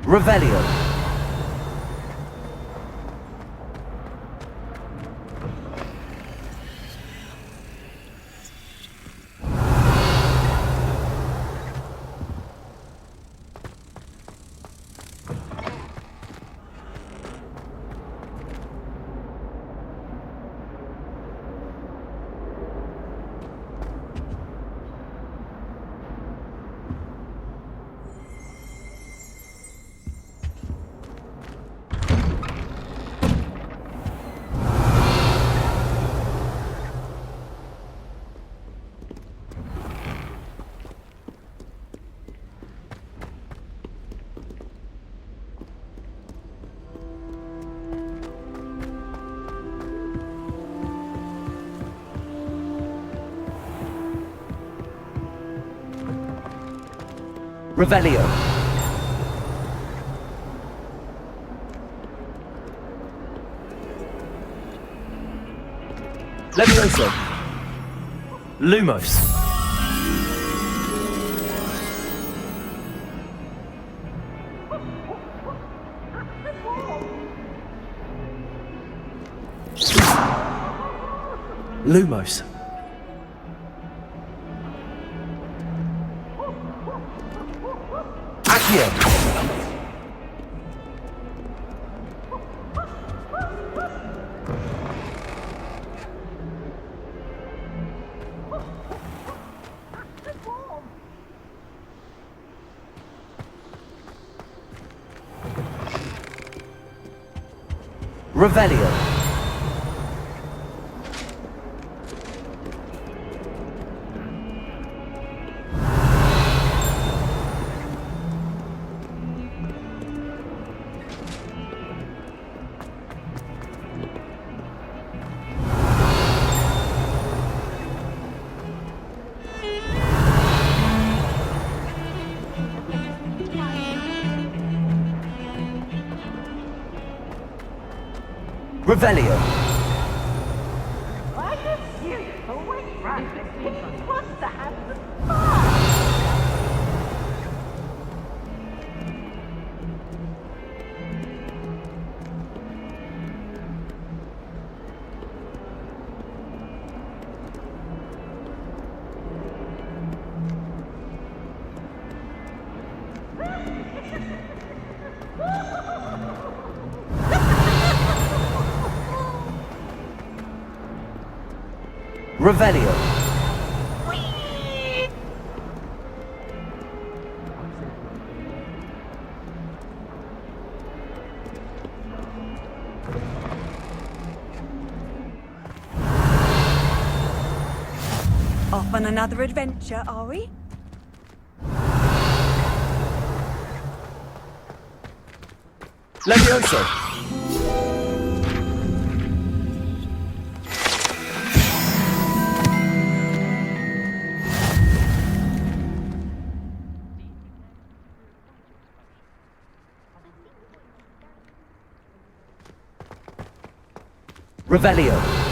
S2: Revelio. Revelio. Levioso. Lumos. Lumos. Accio. Revelio. Revelio.
S9: I can see you always right. It wants to have the fun.
S2: Revelio.
S20: Off on another adventure, are we?
S2: Levioso. Revelio.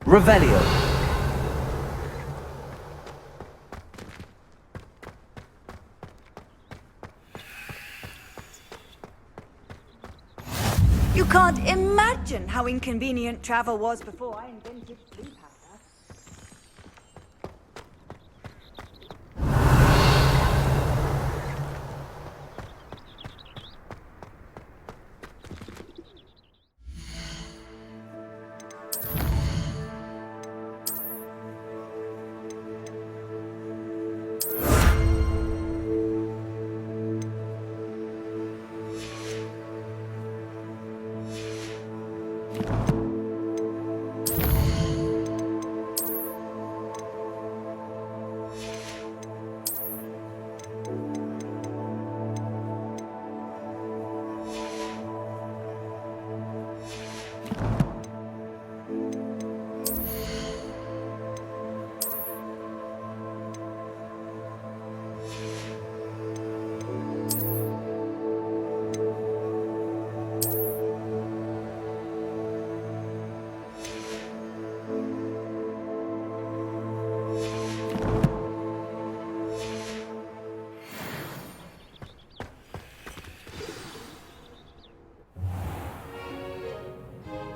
S2: Revelio.
S20: You can't imagine how inconvenient travel was before I invented blue powder.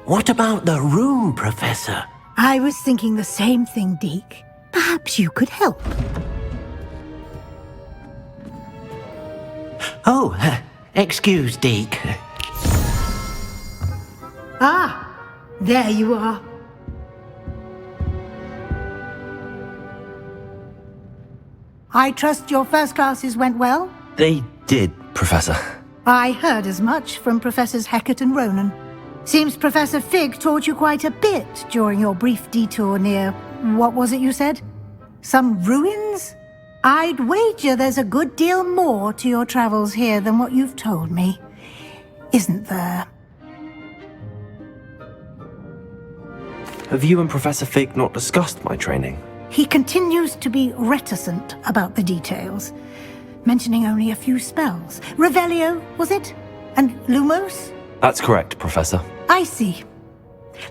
S8: What about the room, Professor?
S11: I was thinking the same thing, Deke. Perhaps you could help.
S8: Oh, excuse, Deke.
S11: Ah, there you are. I trust your first classes went well?
S2: They did, Professor.
S11: I heard as much from Professors Hecat and Ronan. Seems Professor Fig taught you quite a bit during your brief detour near... what was it you said? Some ruins? I'd wager there's a good deal more to your travels here than what you've told me. Isn't there?
S2: Have you and Professor Fig not discussed my training?
S11: He continues to be reticent about the details, mentioning only a few spells. Revelio, was it? And Lumos?
S2: That's correct, Professor.
S11: I see.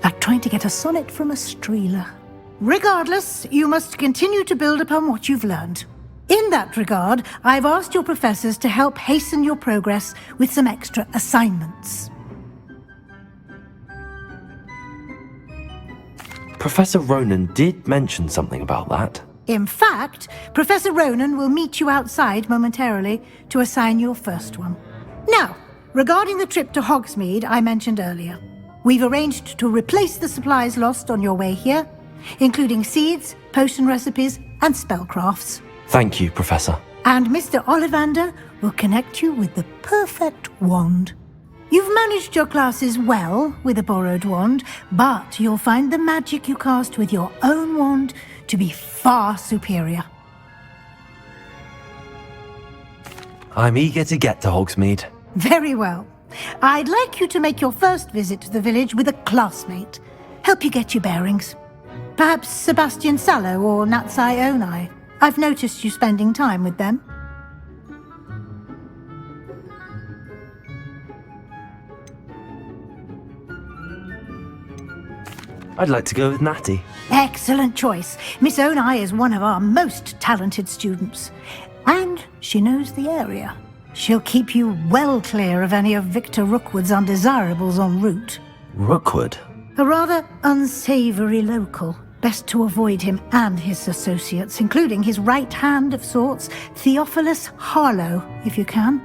S11: Like trying to get a sonnet from a streeler. Regardless, you must continue to build upon what you've learned. In that regard, I've asked your professors to help hasten your progress with some extra assignments.
S2: Professor Ronan did mention something about that.
S11: In fact, Professor Ronan will meet you outside momentarily to assign your first one. Now, regarding the trip to Hogsmeade I mentioned earlier, we've arranged to replace the supplies lost on your way here, including seeds, potion recipes, and spellcrafts.
S2: Thank you, Professor.
S11: And Mr. Ollivander will connect you with the perfect wand. You've managed your classes well with a borrowed wand, but you'll find the magic you cast with your own wand to be far superior.
S2: I'm eager to get to Hogsmeade.
S11: Very well. I'd like you to make your first visit to the village with a classmate. Help you get your bearings. Perhaps Sebastian Sallow or Natsai Onai. I've noticed you spending time with them.
S2: I'd like to go with Natty.
S11: Excellent choice. Miss Onai is one of our most talented students. And she knows the area. She'll keep you well clear of any of Victor Rookwood's undesirables en route.
S2: Rookwood?
S11: A rather unsavory local. Best to avoid him and his associates, including his right hand of sorts, Theophilus Harlow, if you can.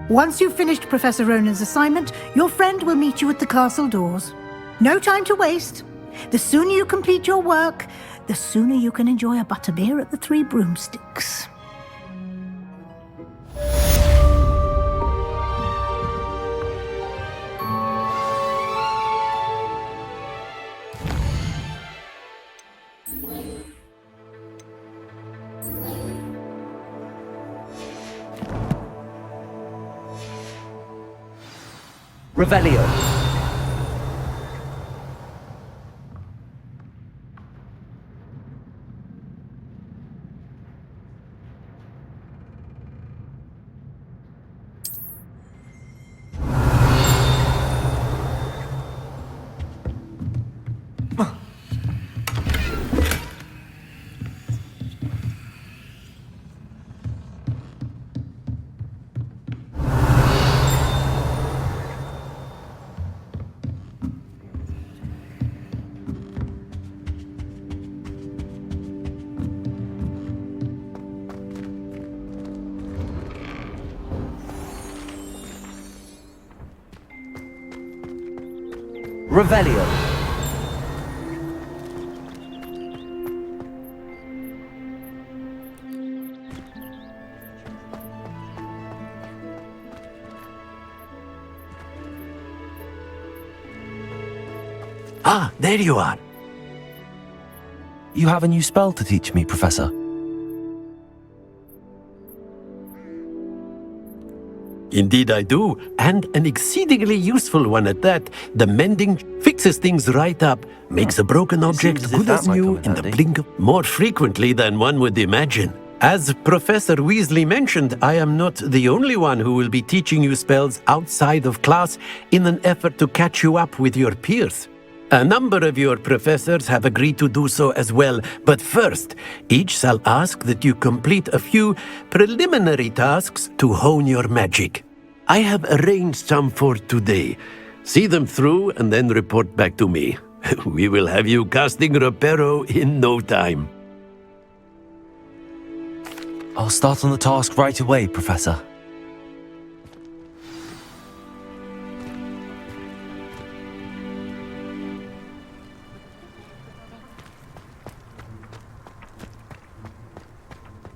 S11: Once you've finished Professor Ronan's assignment, your friend will meet you at the castle doors. No time to waste. The sooner you complete your work, the sooner you can enjoy a butterbeer at the Three Broomsticks.
S17: Revelio.
S2: Revelio.
S8: Ah, there you are.
S2: You have a new spell to teach me, Professor.
S8: Indeed I do, and an exceedingly useful one at that. The mending fixes things right up, makes a broken object
S2: seems as if
S8: good
S2: that
S8: as
S2: might
S8: new
S2: come in
S8: in the
S2: handy.
S8: blink of... More frequently than one would imagine. As Professor Weasley mentioned, I am not the only one who will be teaching you spells outside of class in an effort to catch you up with your peers. A number of your professors have agreed to do so as well, but first, each shall ask that you complete a few preliminary tasks to hone your magic. I have arranged some for today. See them through and then report back to me. We will have you casting Reparo in no time.
S2: I'll start on the task right away, Professor.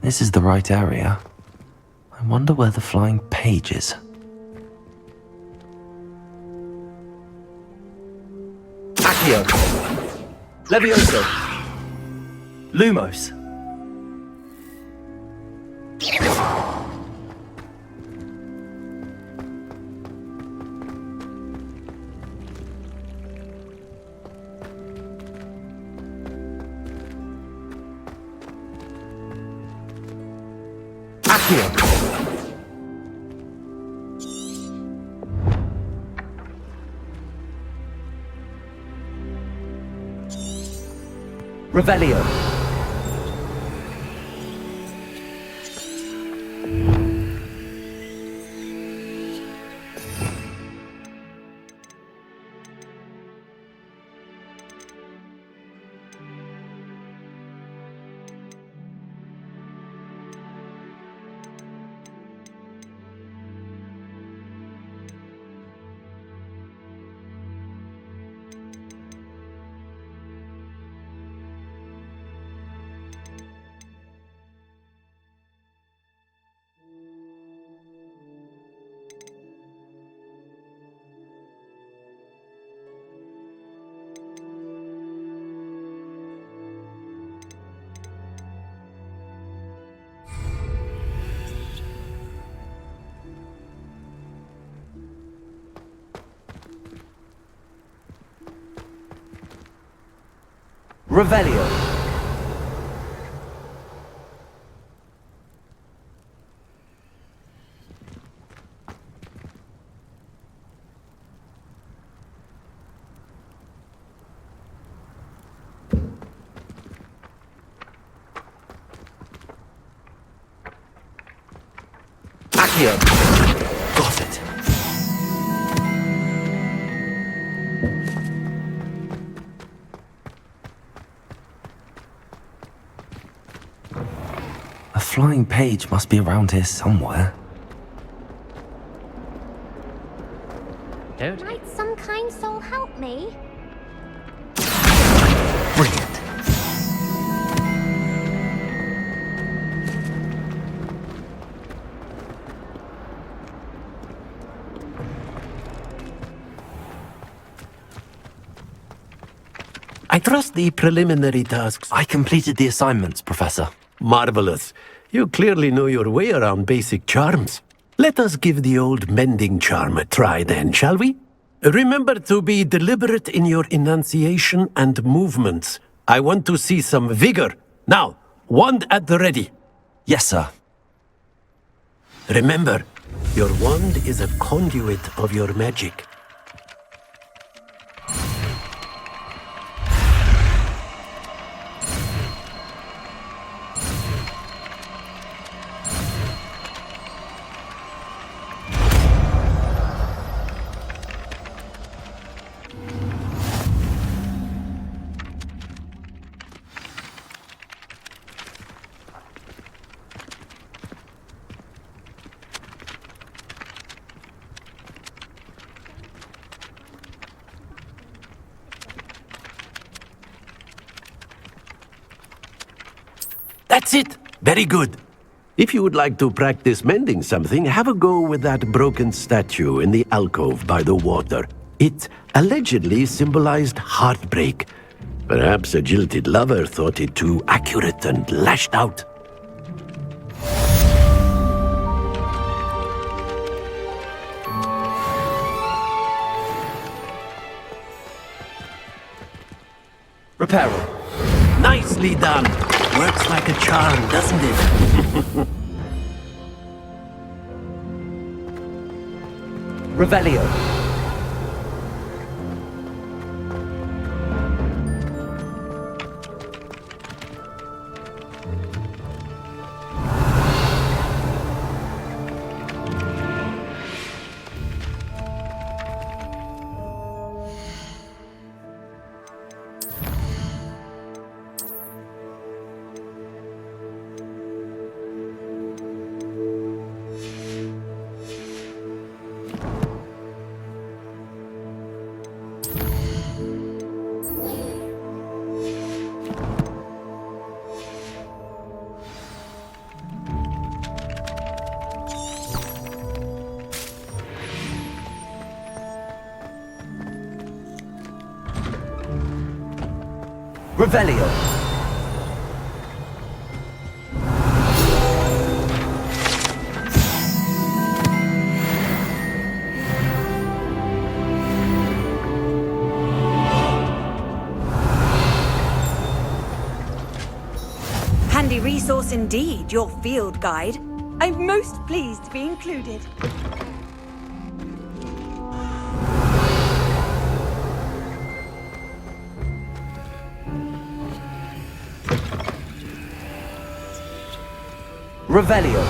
S2: This is the right area. I wonder where the flying page is.
S17: Accio. Levioso. Lumos. Accio. Revelio. Revelio. Accio.
S2: Got it. A flying page must be around here somewhere.
S13: Might some kind soul help me?
S2: Brilliant.
S8: I trust the preliminary tasks.
S2: I completed the assignments, Professor.
S8: Marvelous. You clearly know your way around basic charms. Let us give the old mending charm a try then, shall we? Remember to be deliberate in your enunciation and movements. I want to see some vigor. Now, wand at the ready.
S2: Yes, sir.
S8: Remember, your wand is a conduit of your magic. That's it! Very good. If you would like to practice mending something, have a go with that broken statue in the alcove by the water. It allegedly symbolized heartbreak. Perhaps a jilted lover thought it too accurate and lashed out.
S2: Reparo.
S8: Nicely done. Works like a charm, doesn't it?
S2: Revelio. Revelio.
S20: Handy resource indeed, your field guide. I'm most pleased to be included.
S2: Revelio.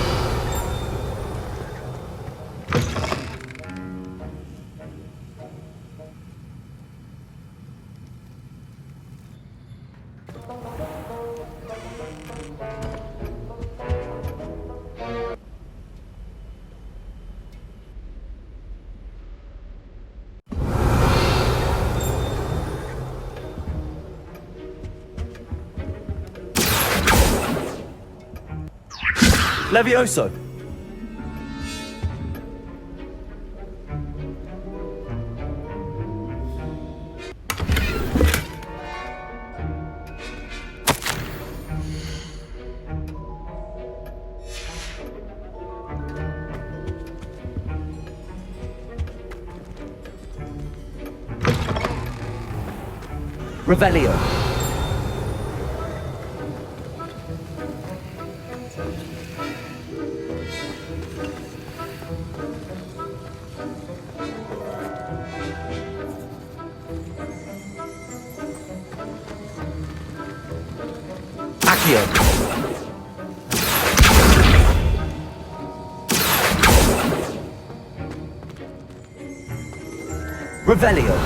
S2: Levioso. Revelio. Accio. Revelio.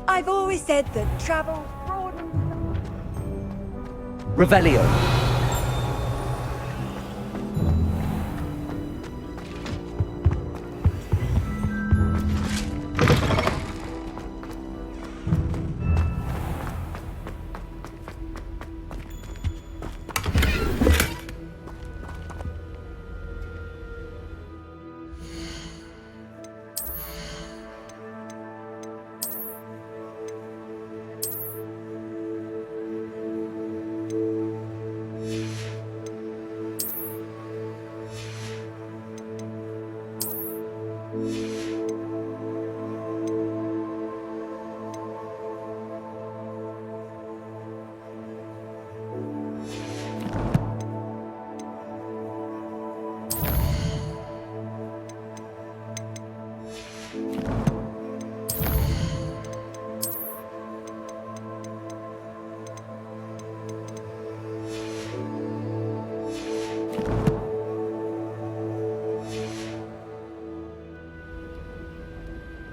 S20: I've always said that travel broadens.
S2: Revelio.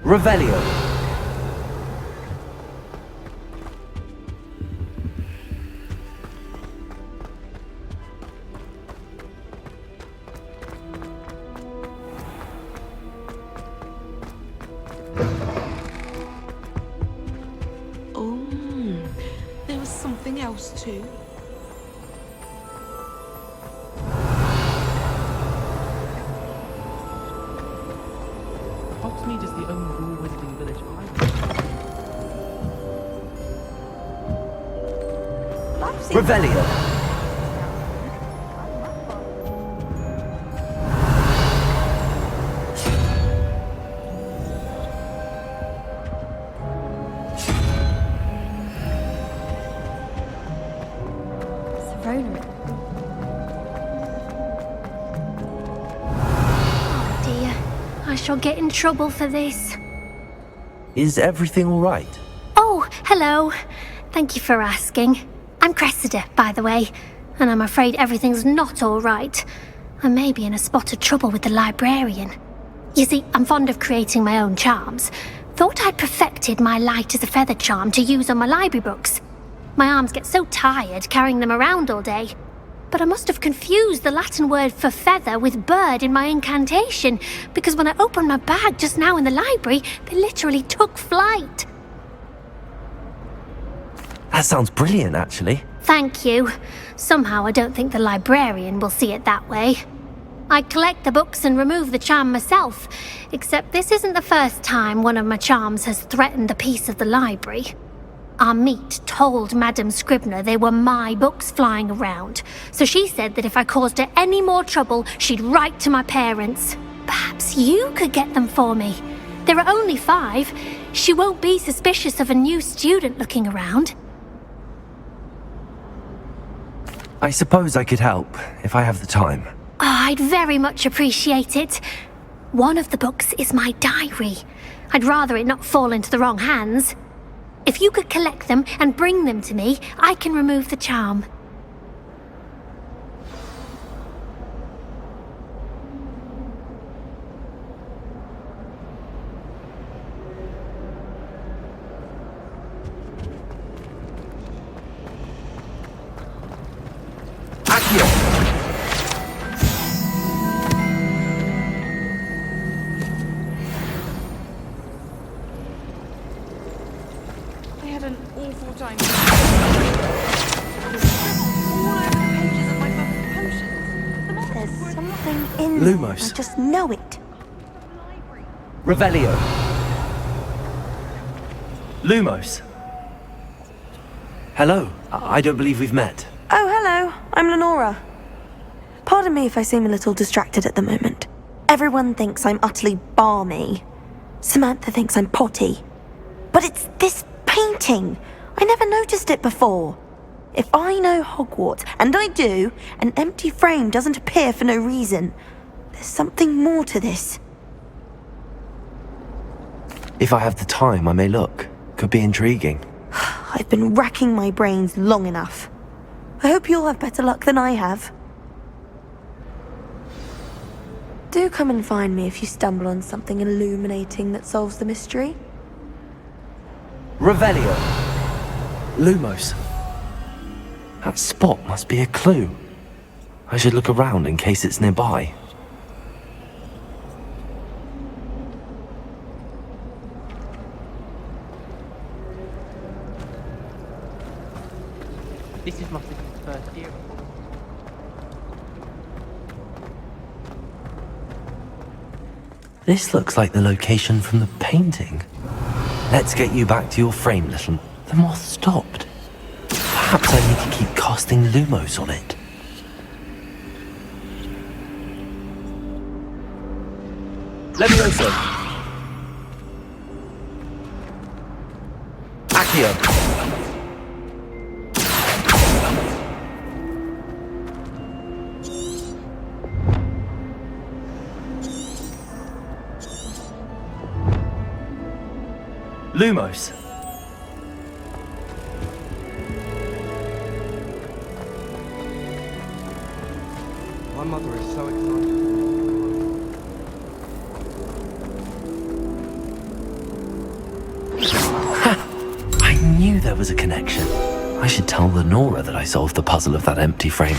S2: Revelio.
S5: Oh, there was something else too.
S14: Hogsmeade is the only rule wizarding village I've
S2: Revelio.
S13: Oh dear, I shall get in trouble for this.
S2: Is everything all right?
S13: Oh, hello. Thank you for asking. I'm Cressida, by the way, and I'm afraid everything's not all right. I may be in a spot of trouble with the librarian. You see, I'm fond of creating my own charms. Thought I'd perfected my light as a feather charm to use on my library books. My arms get so tired carrying them around all day. But I must have confused the Latin word for feather with bird in my incantation, because when I opened my bag just now in the library, they literally took flight.
S2: That sounds brilliant, actually.
S13: Thank you. Somehow I don't think the librarian will see it that way. I collect the books and remove the charm myself, except this isn't the first time one of my charms has threatened the peace of the library. Our meet told Madame Scribner they were my books flying around, so she said that if I caused her any more trouble, she'd write to my parents. Perhaps you could get them for me. There are only 5. She won't be suspicious of a new student looking around.
S2: I suppose I could help, if I have the time.
S13: Oh, I'd very much appreciate it. One of the books is my diary. I'd rather it not fall into the wrong hands. If you could collect them and bring them to me, I can remove the charm.
S5: I had an awful time. All over the pages of my book of potions.
S1: There's something in
S2: Lumos.
S1: there. I just know it.
S2: Revelio. Lumos. Hello. I don't believe we've met.
S1: Oh, hello. I'm Lenora. Pardon me if I seem a little distracted at the moment. Everyone thinks I'm utterly balmy. Samantha thinks I'm potty. But it's this painting. I never noticed it before. If I know Hogwarts, and I do, an empty frame doesn't appear for no reason. There's something more to this.
S2: If I have the time, I may look. Could be intriguing.
S1: I've been racking my brains long enough. I hope you'll have better luck than I have. Do come and find me if you stumble on something illuminating that solves the mystery.
S2: Revelio. Lumos. That spot must be a clue. I should look around in case it's nearby.
S14: This is my sister's first year.
S2: This looks like the location from the painting. Let's get you back to your frame, little. The moth stopped. Perhaps I need to keep casting Lumos on it. Levioso. Accio. Lumos.
S12: My mother is so excited.
S2: there was a connection. I should tell Lenora that I solved the puzzle of that empty frame.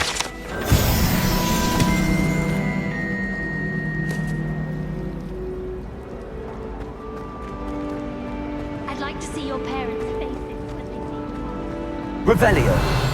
S13: I'd like to see your parents' faces when they see you.
S2: Revelio!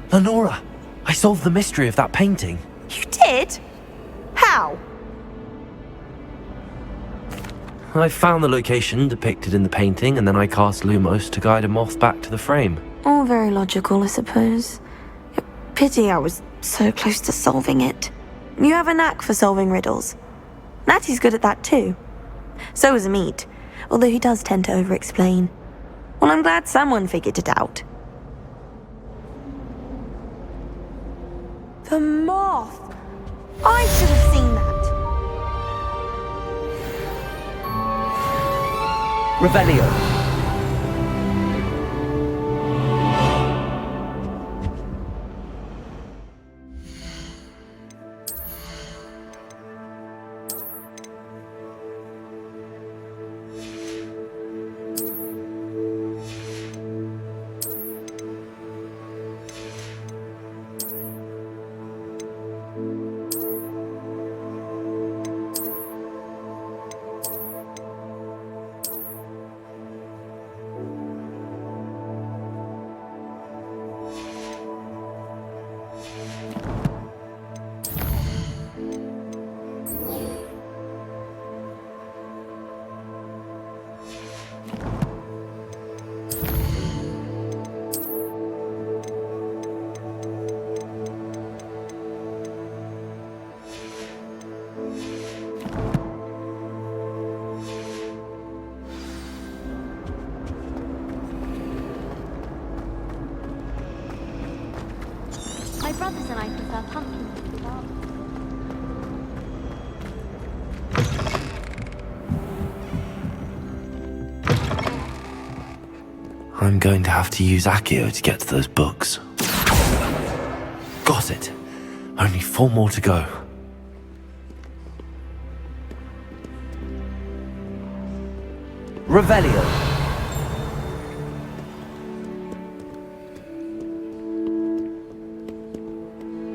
S2: Lenora, I solved the mystery of that painting.
S1: You did? How?
S2: I found the location depicted in the painting, and then I cast Lumos to guide a moth back to the frame.
S1: All very logical, I suppose. Pity I was so close to solving it. You have a knack for solving riddles. Natty's good at that too. So is Amit, although he does tend to over-explain. Well, I'm glad someone figured it out. The moth! I should have seen that.
S2: Revelio!
S13: My brothers and I prefer pumpkins to dark.
S2: I'm going to have to use Accio to get to those books. Got it. Only 4 more to go. Revelio!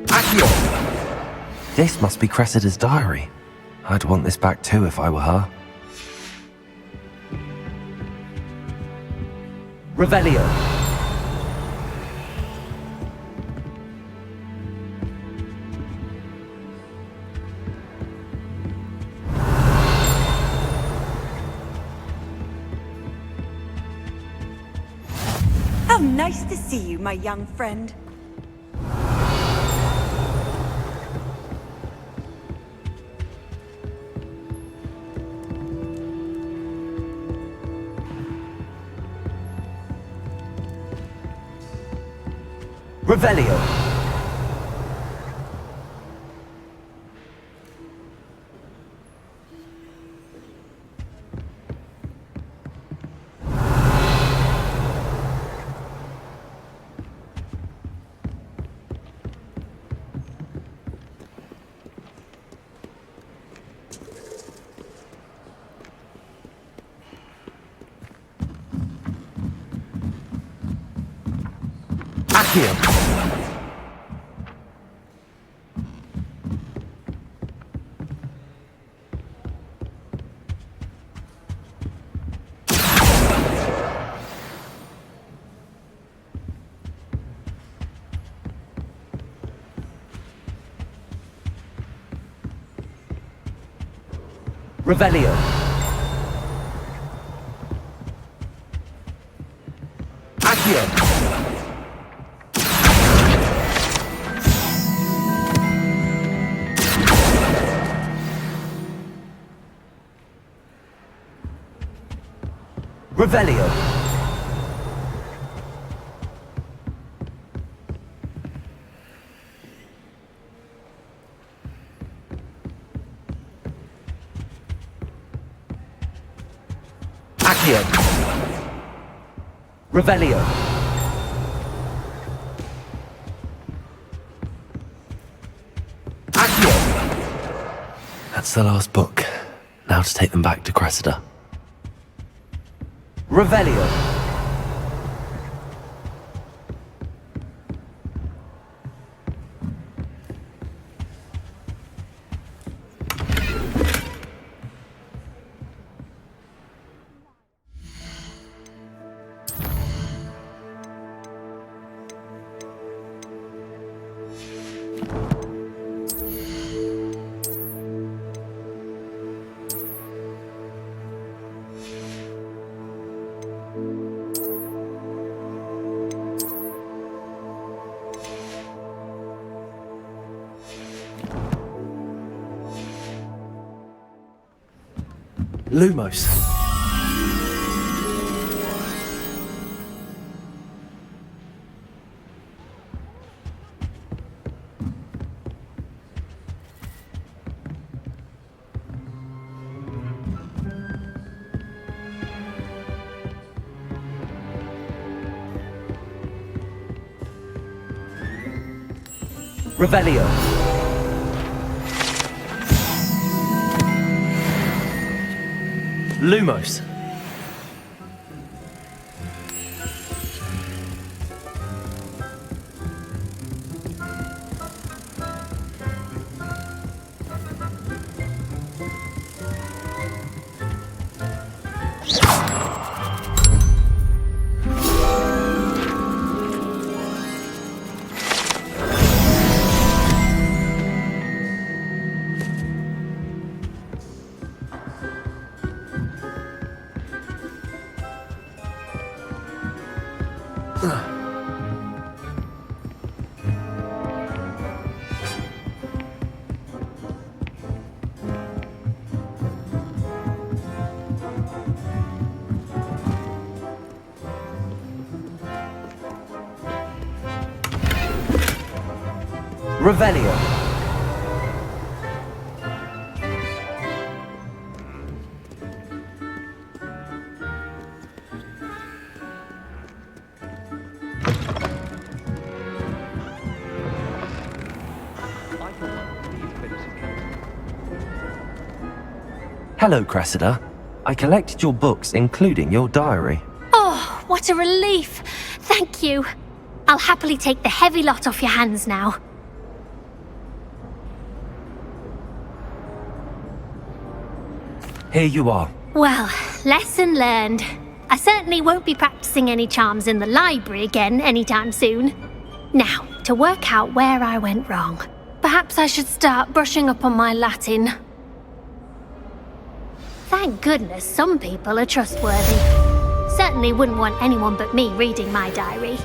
S2: Accio! This must be Cressida's diary. I'd want this back too if I were her. Revelio!
S20: How nice to see you, my young friend.
S2: Revelio! Accio! Revelio! Accio! Revelio! Accio. Revelio. Accio. That's the last book. Now to take them back to Cressida. Revelio. Lumos. Revelio. Lumos. Revelio. Hello, Cressida. I collected your books, including your diary.
S13: Oh, what a relief. Thank you. I'll happily take the heavy lot off your hands now.
S2: Here you are.
S13: Well, lesson learned. I certainly won't be practicing any charms in the library again anytime soon. Now, to work out where I went wrong. Perhaps I should start brushing up on my Latin. Thank goodness some people are trustworthy. Certainly wouldn't want anyone but me reading my diary.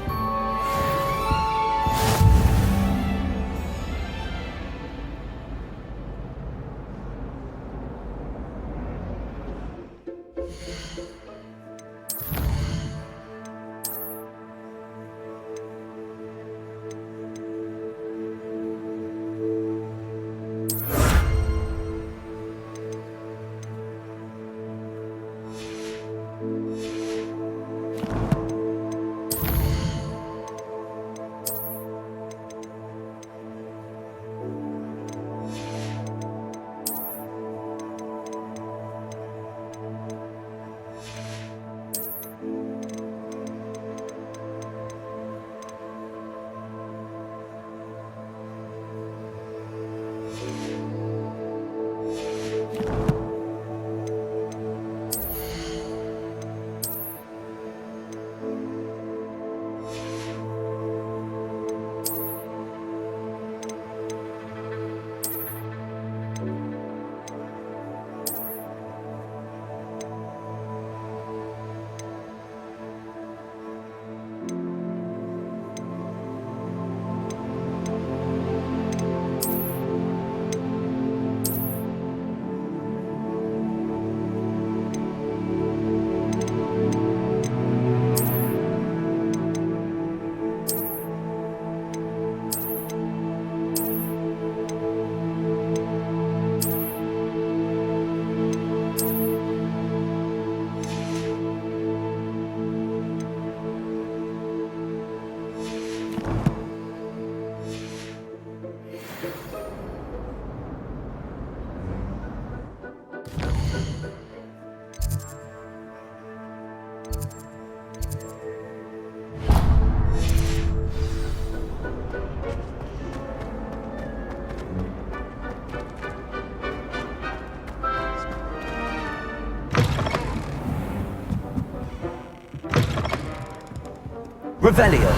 S2: Revelio.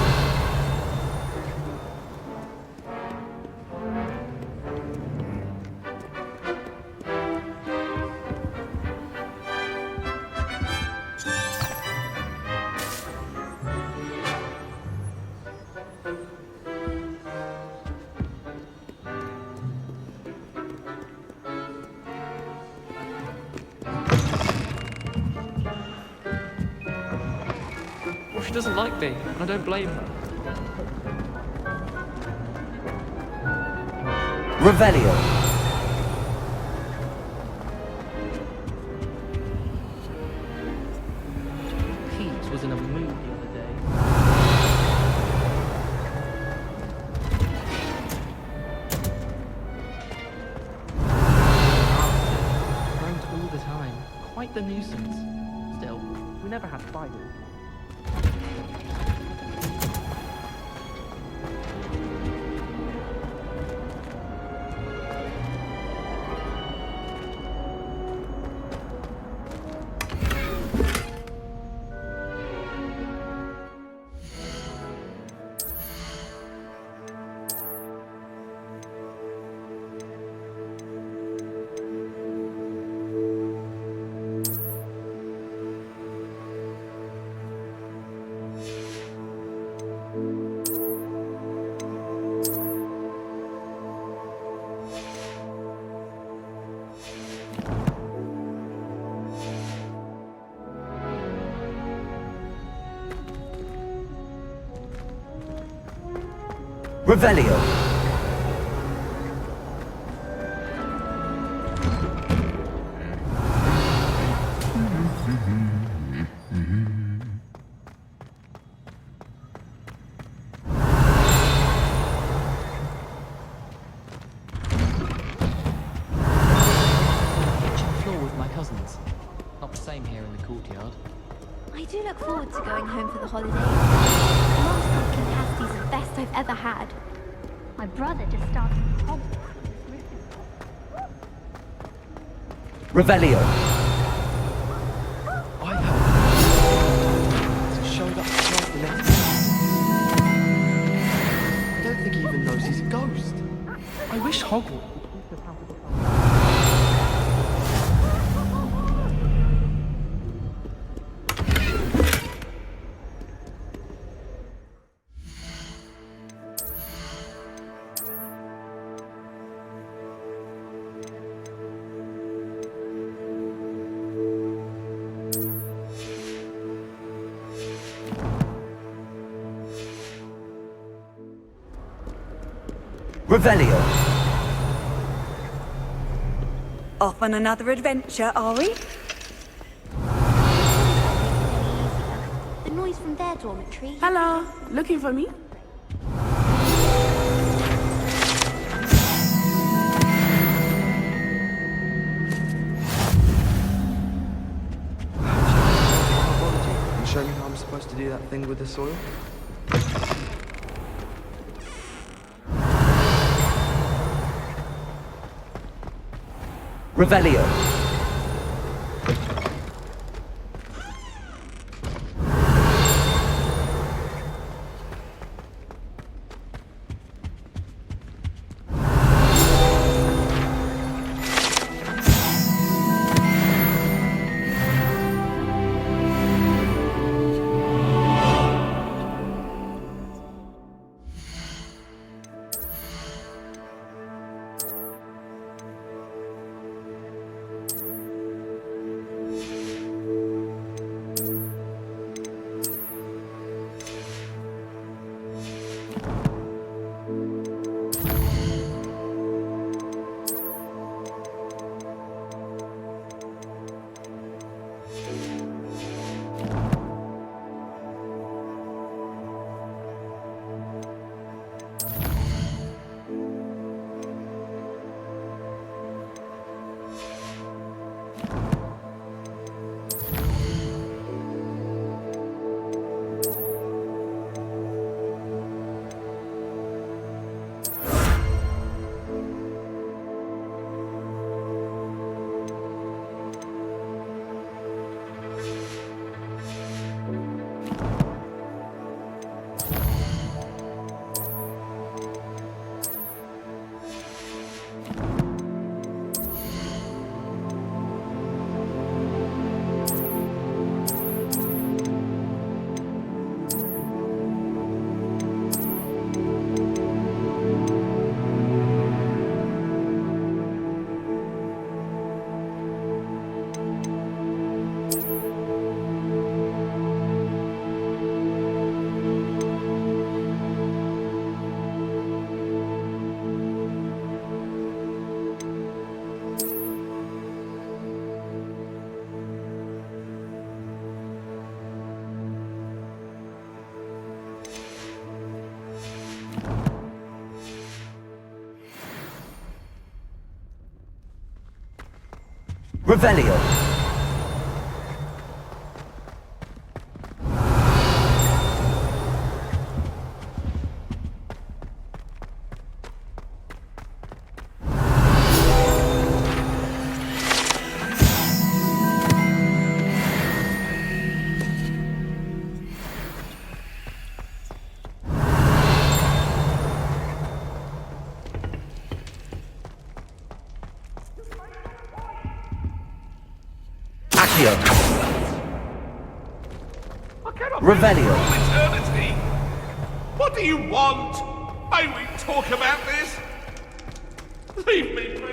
S22: Well, she doesn't like me, and I don't blame her.
S2: Revelio.
S14: Pete was in a mood the other day. Ranked all the time. Quite the nuisance. Still, we never had fights.
S2: Revelio.
S6: Floor with my cousins. Not the same here in the courtyard.
S7: I do look forward to going home for the holidays. Mom's pumpkin pasties are the best I've ever had. My brother just started Hogwarts.
S2: Revelio.
S12: I have. Showed up to class the next day. I don't think he even knows he's a ghost. I wish Hogwarts.
S2: Revelio.
S20: Off on another adventure, are we?
S7: The noise from their dormitory.
S16: Hello, looking for me?
S12: And show me how I'm supposed to do that thing with the soil?
S2: Revelio. Revelio. Revelio.
S4: Eternity. What do you want? May we talk about this? Leave me, please.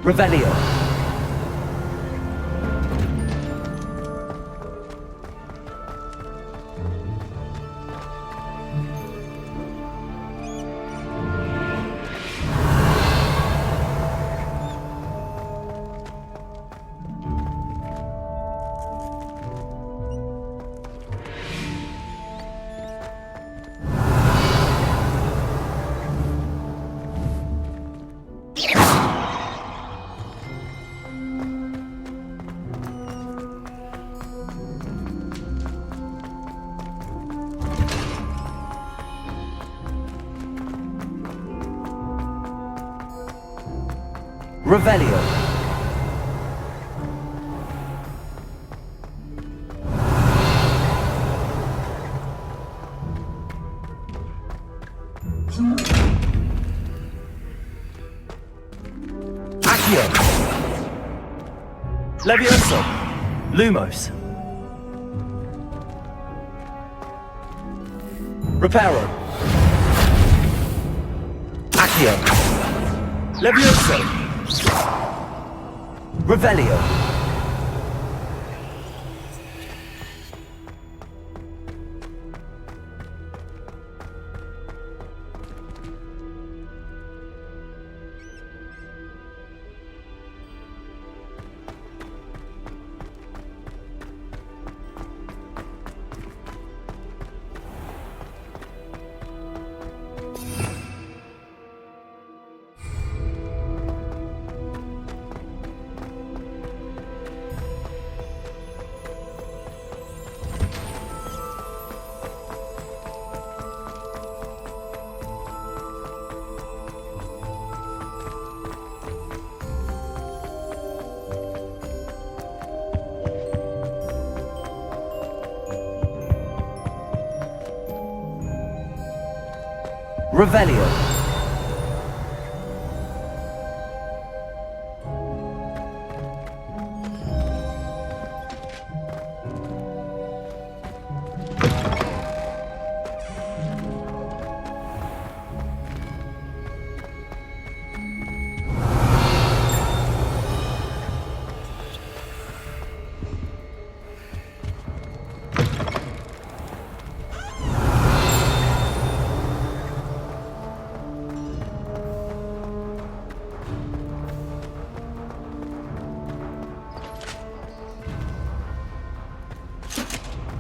S2: Revelio. Revelio. Accio. Levioso. Lumos. Reparo. Accio. Levioso. Revelio. Revelio.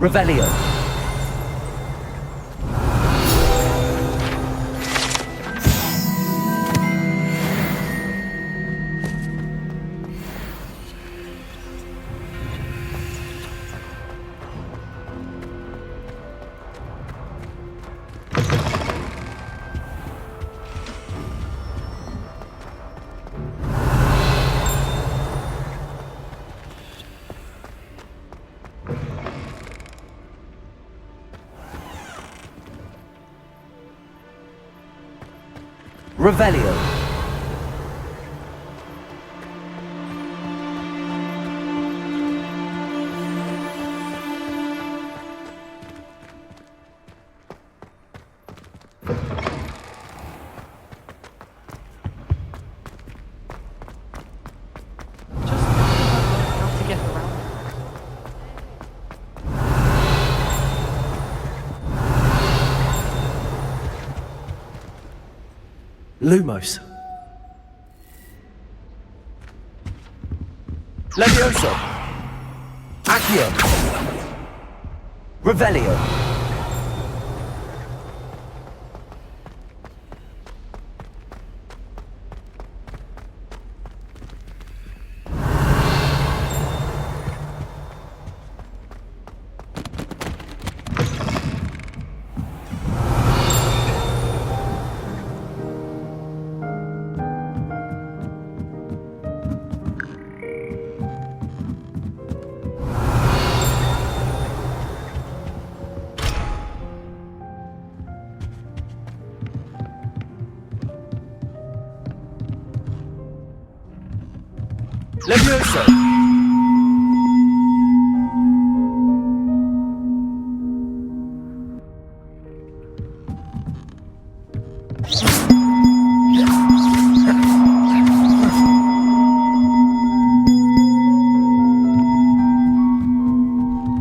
S2: Revelio. Revelio.
S14: How to get around?
S2: Lumos. Levioso. Accio. Revelio. Levioso.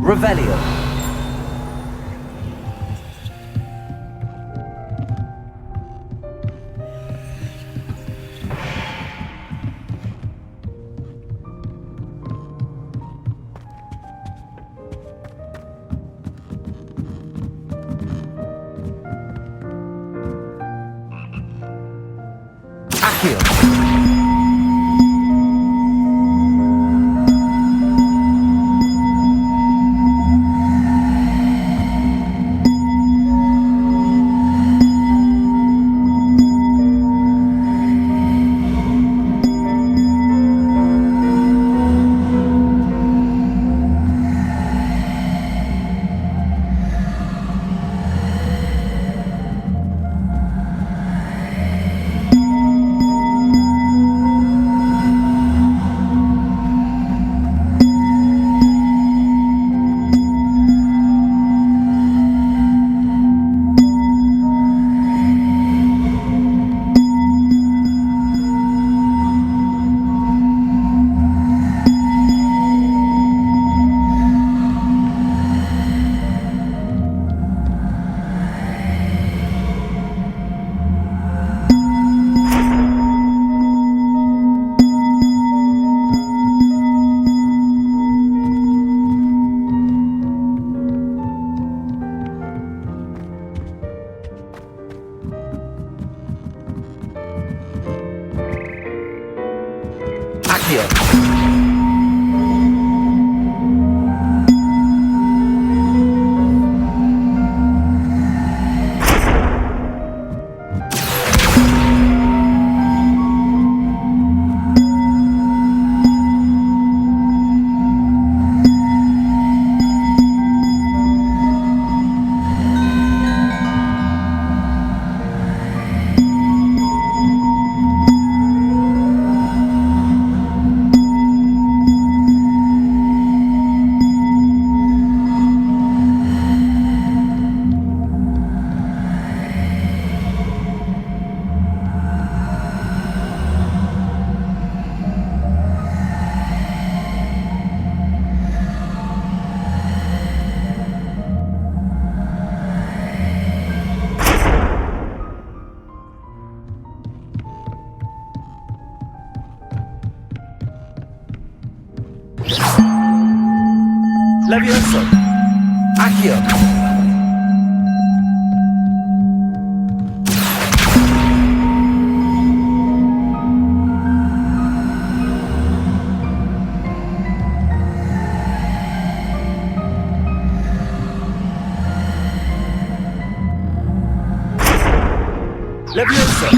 S2: Revelio. Accio. Accio. Levioso. Accio. Levioso.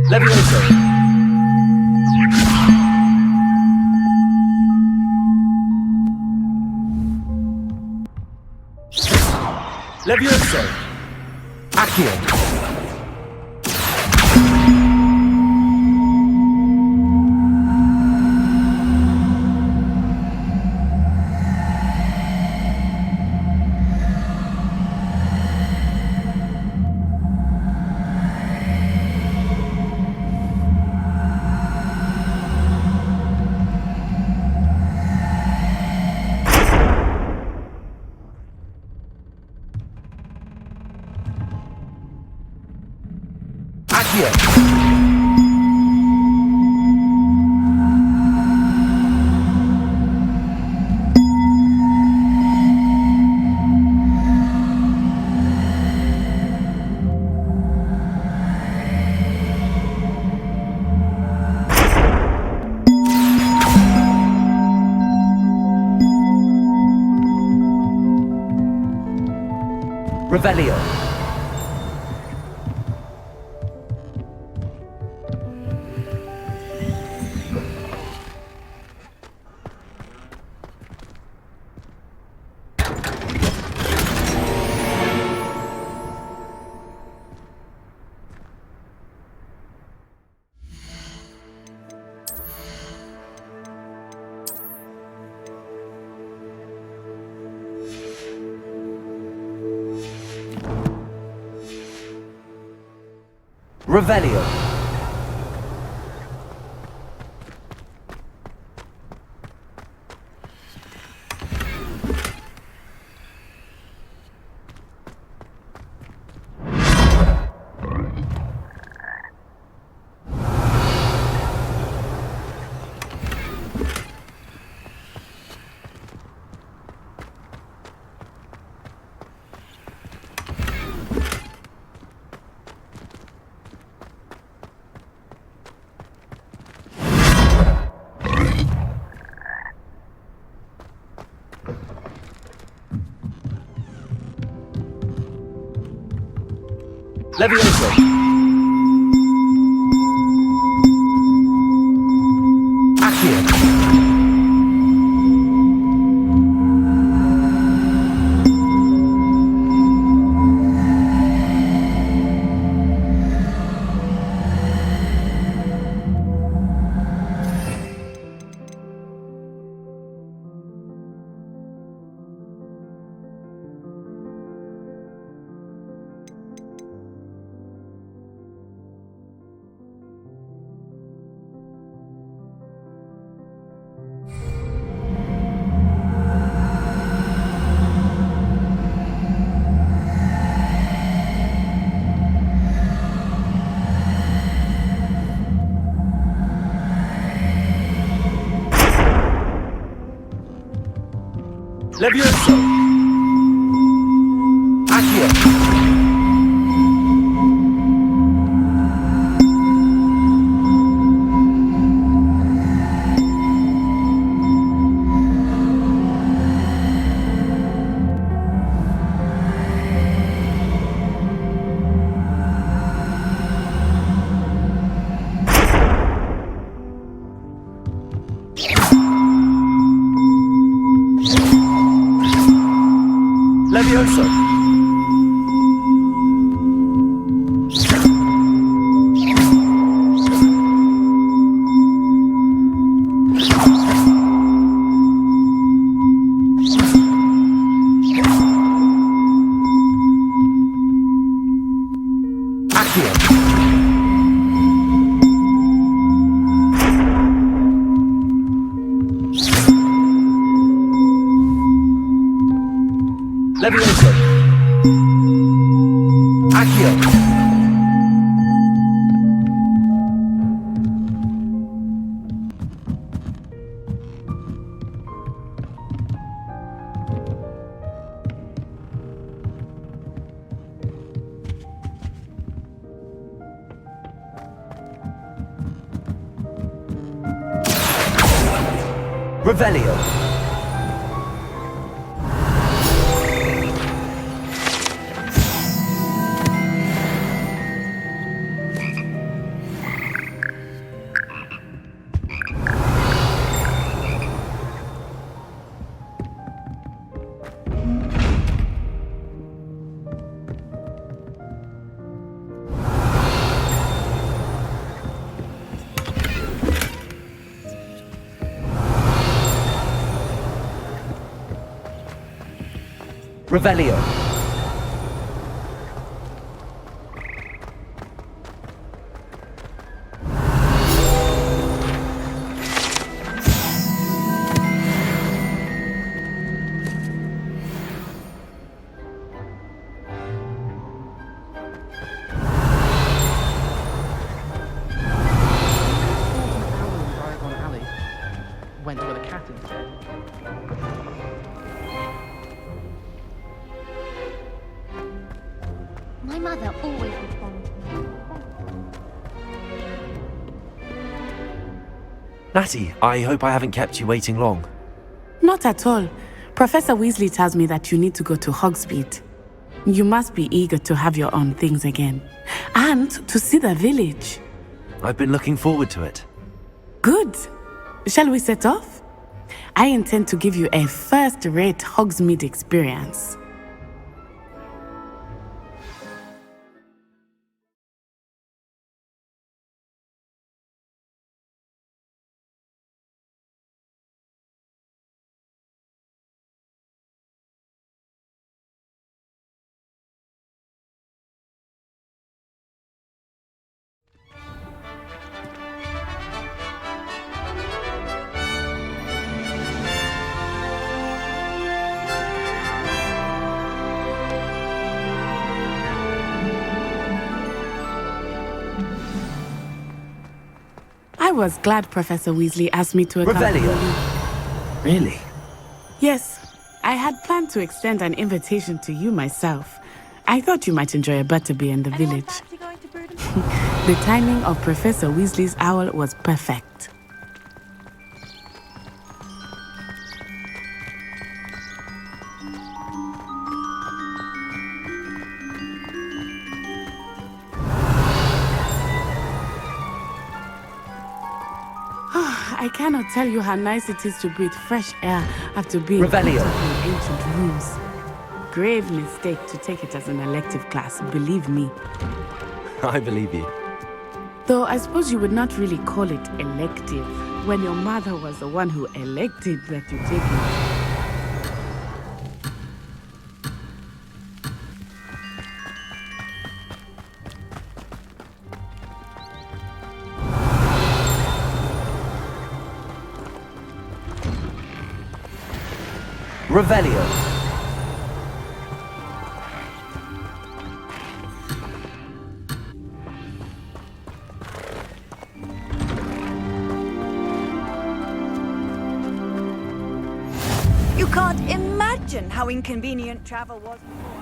S2: Levioso. Levioso! Accio! Revelio. Revelio. Levioso. Accio. Levioso. Accio. Levioso. Accio. Levioso. Accio. Revelio. Revelio.
S14: Went with a cat instead.
S13: My mother always responds to me.
S2: Natty, I hope I haven't kept you waiting long.
S16: Not at all. Professor Weasley tells me that you need to go to Hogsmeade. You must be eager to have your own things again. And to see the village.
S2: I've been looking forward to it.
S16: Good. Shall we set off? I intend to give you a first-rate Hogsmeade experience. I was glad Professor Weasley asked me to accompany you.
S2: Really?
S16: Yes, I had planned to extend an invitation to you myself. I thought you might enjoy a butterbeer in the village. The timing of Professor Weasley's owl was perfect. I cannot tell you how nice it is to breathe fresh air after being cooped up in ancient rooms. Grave mistake to take it as an elective class, believe me.
S2: I believe you.
S16: Though I suppose you would not really call it elective when your mother was the one who elected that you take it.
S2: Revelio.
S20: You can't imagine how inconvenient travel was before.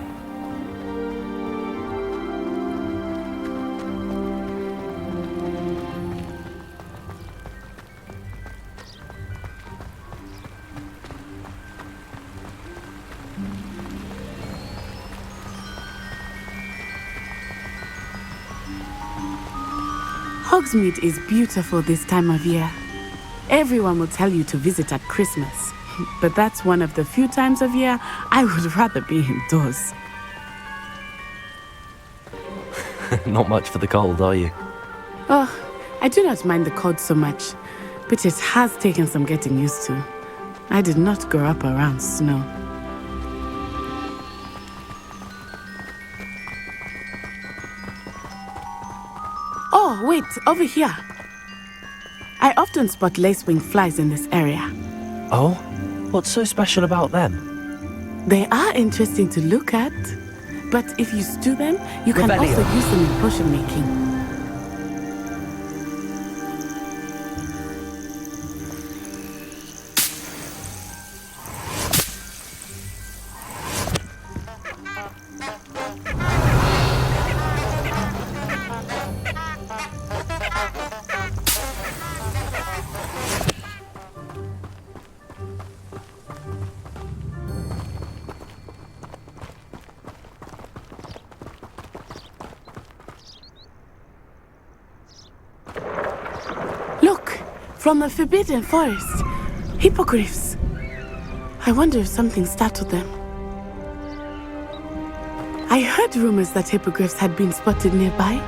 S16: Hogsmeade is beautiful this time of year. Everyone will tell you to visit at Christmas, but that's one of the few times of year I would rather be indoors.
S2: Not much for the cold, are you?
S16: Oh, I do not mind the cold so much, but it has taken some getting used to. I did not grow up around snow. Oh, wait, over here. I often spot lacewing flies in this area.
S2: Oh? What's so special about them?
S16: They are interesting to look at, but if you stew them, you can also use them in potion making. From the Forbidden Forest. Hippogriffs. I wonder if something startled them. I heard rumors that hippogriffs had been spotted nearby.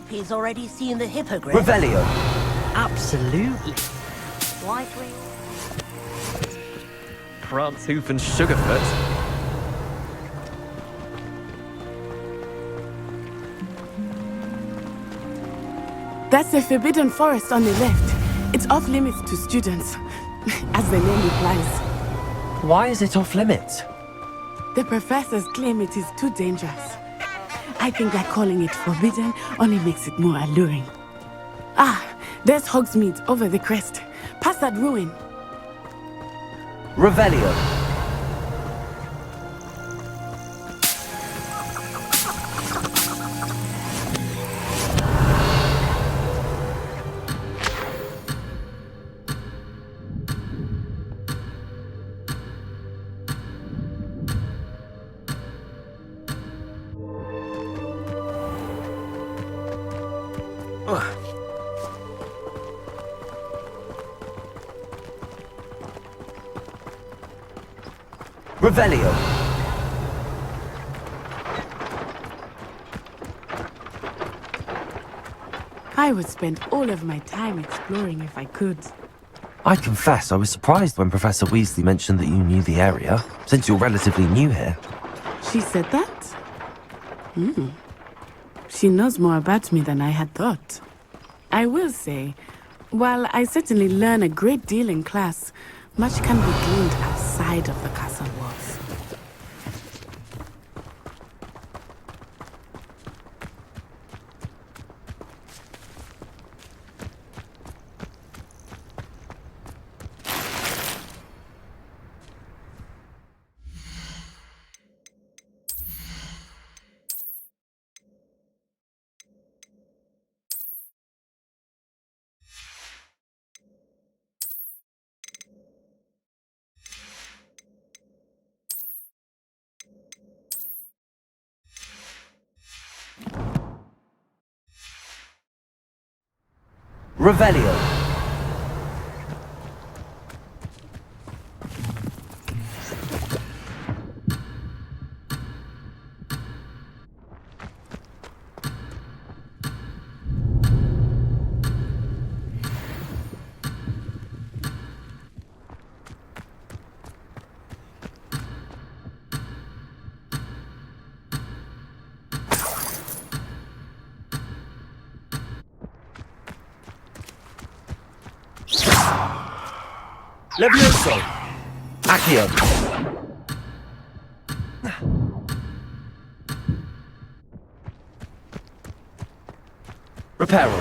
S9: he's already seen the hippogriff.
S2: Revelio.
S17: Absolutely.
S9: Likely.
S22: Prance Hoof and Sugarfoot.
S16: That's the Forbidden Forest on the left. It's off limits to students, as the name implies.
S2: Why is it off limits?
S16: The professors claim it is too dangerous. I think that calling it forbidden only makes it more alluring. Ah, there's Hogsmeade over the crest. Past that ruin.
S2: Revelio. Revelio.
S16: I would spend all of my time exploring if I could.
S2: I confess I was surprised when Professor Weasley mentioned that you knew the area, since you're relatively new here.
S16: She said that? She knows more about me than I had thought. I will say, while I certainly learn a great deal in class, much can be gleaned outside of the castle walls.
S2: Revelio. Levioso. Accio. Reparo.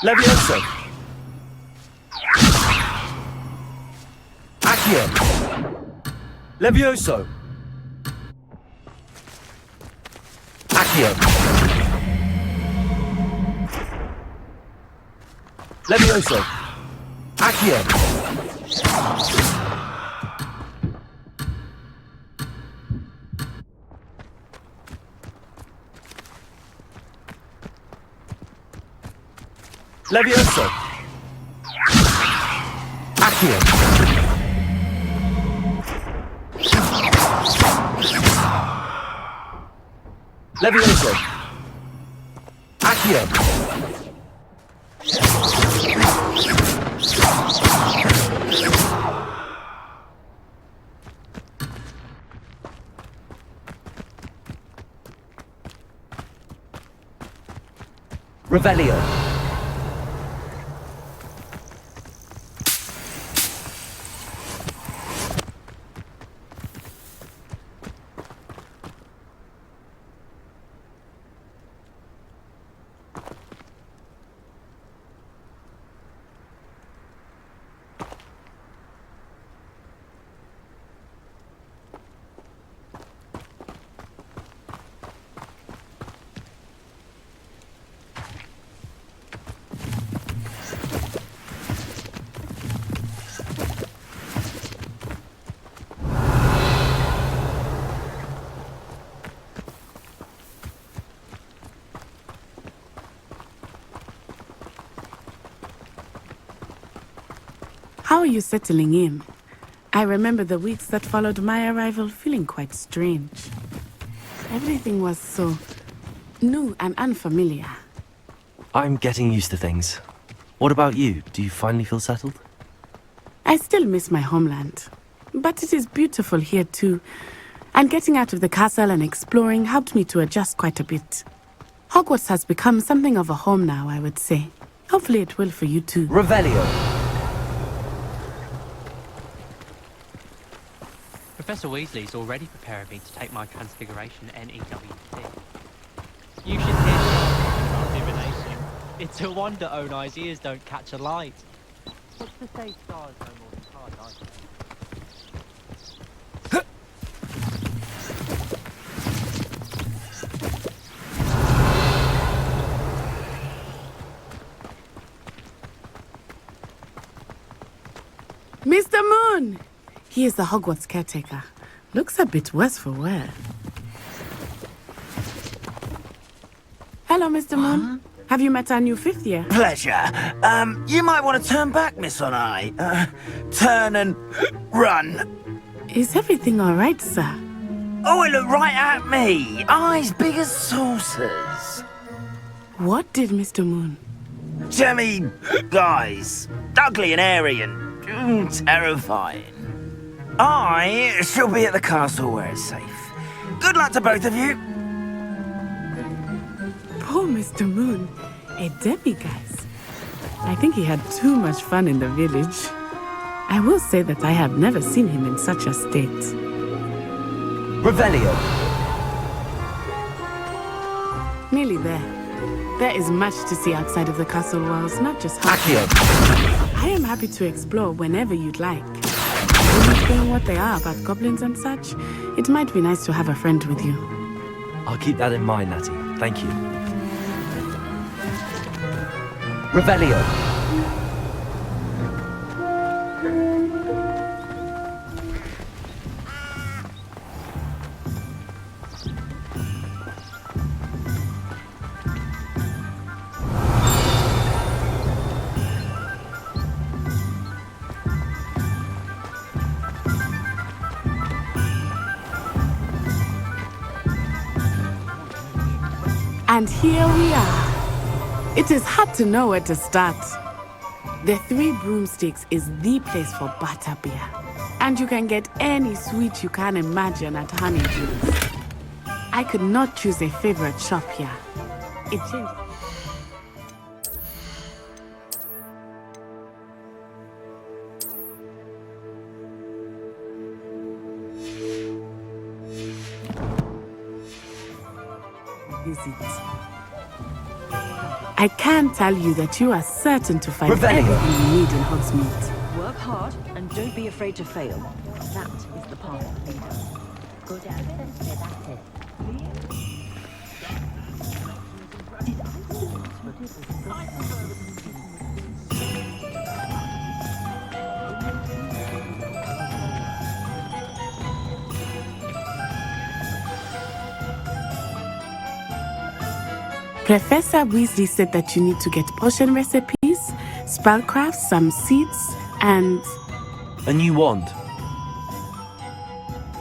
S2: Levioso. Accio. Levioso. Accio. Levioso. Accio. Levioso. Accio. Levioso. Accio. Revelio.
S16: How are you settling in? I remember the weeks that followed my arrival feeling quite strange. Everything was so new and unfamiliar.
S2: I'm getting used to things. What about you? Do you finally feel settled?
S16: I still miss my homeland, but it is beautiful here too. And getting out of the castle and exploring helped me to adjust quite a bit. Hogwarts has become something of a home now, I would say. Hopefully it will for you too.
S2: Revelio.
S6: Professor Weasley's already preparing me to take my transfiguration NEWT. You should hear about divination. It's a wonder Onai's ears don't catch a light. What's to say stars no more than hard eyes?
S16: Mr. Moon! He is the Hogwarts caretaker. Looks a bit worse for wear. Hello, Mr. Moon. Have you met our new 5th year?
S15: Pleasure. You might want to turn back, Miss Onai. Turn and run.
S16: Is everything all right, sir?
S15: Oh, it looked right at me. Eyes big as saucers.
S16: What did Mr. Moon?
S15: Jemmy, guys. Ugly and airy and terrifying. I shall be at the castle where it's safe. Good luck to both of you.
S16: Poor Mr. Moon. A demiguise. I think he had too much fun in the village. I will say that I have never seen him in such a state.
S2: Revelio.
S16: Nearly there. There is much to see outside of the castle walls, not just
S2: Accio.
S16: I am happy to explore whenever you'd like. When you explain what they are about goblins and such, it might be nice to have a friend with you.
S2: I'll keep that in mind, Natty. Thank you. Revelio.
S16: And here we are. It is hard to know where to start. The Three Broomsticks is the place for butterbeer. And you can get any sweet you can imagine at Honeydew's. I could not choose a favorite shop here. It changed. I can tell you that you are certain to find everything you need in Hogsmeade.
S20: Work hard and don't be afraid to fail. That is the path of the leader. Go down and stay back it.
S16: Professor Weasley said that you need to get potion recipes, spellcraft, some seeds, and...
S2: A new wand.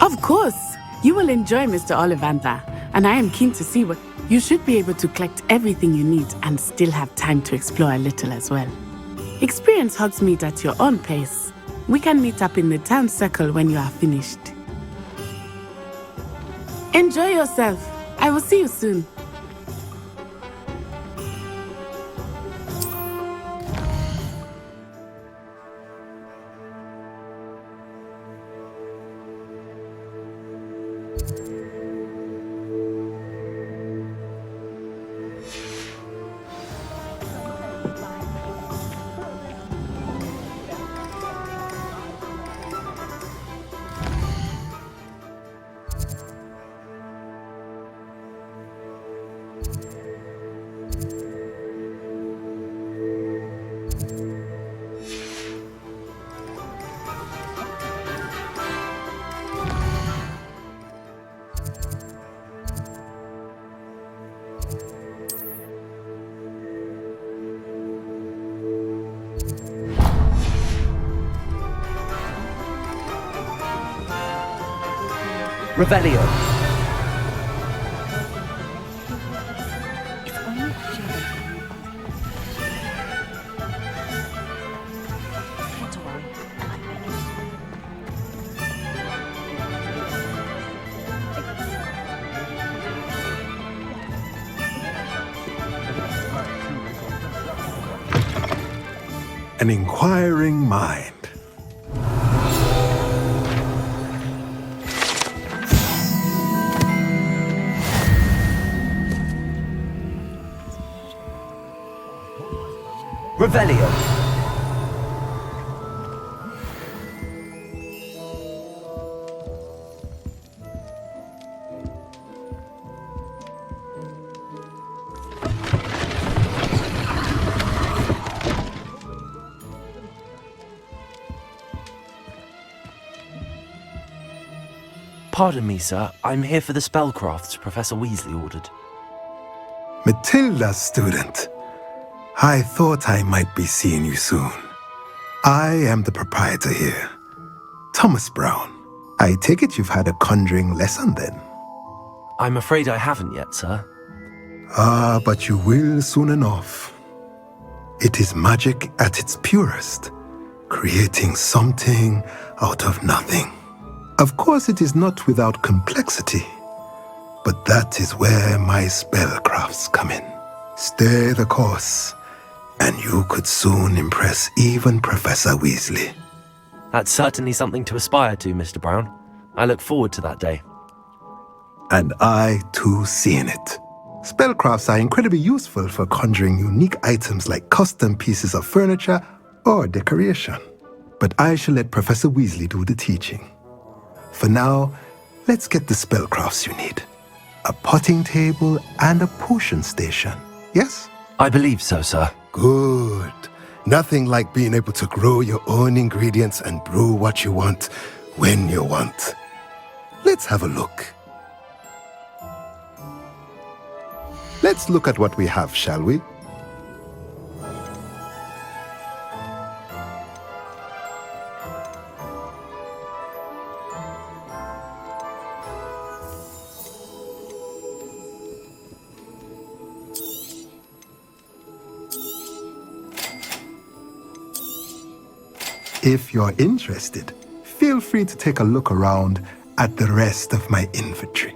S16: Of course! You will enjoy Mr. Ollivander, and I am keen to see what... You should be able to collect everything you need and still have time to explore a little as well. Experience Hogsmeade at your own pace. We can meet up in the town circle when you are finished. Enjoy yourself. I will see you soon.
S2: Revelio.
S10: an inquiring mind.
S2: Revelio. Pardon me, sir. I'm here for the spellcrafts Professor Weasley ordered.
S10: Matilda's student. I thought I might be seeing you soon. I am the proprietor here, Thomas Brown. I take it you've had a conjuring lesson then?
S2: I'm afraid I haven't yet, sir.
S10: Ah, but you will soon enough. It is magic at its purest, creating something out of nothing. Of course, it is not without complexity, but that is where my spellcrafts come in. Stay the course, and you could soon impress even Professor Weasley.
S2: That's certainly something to aspire to, Mr. Brown. I look forward to that day.
S10: And I, too, seeing it. Spellcrafts are incredibly useful for conjuring unique items like custom pieces of furniture or decoration. But I shall let Professor Weasley do the teaching. For now, let's get the spellcrafts you need. A potting table and a potion station, yes?
S2: I believe so, sir.
S10: Good. Nothing like being able to grow your own ingredients and brew what you want when you want. Let's have a look. Let's look at what we have, shall we? If you're interested, feel free to take a look around at the rest of my inventory.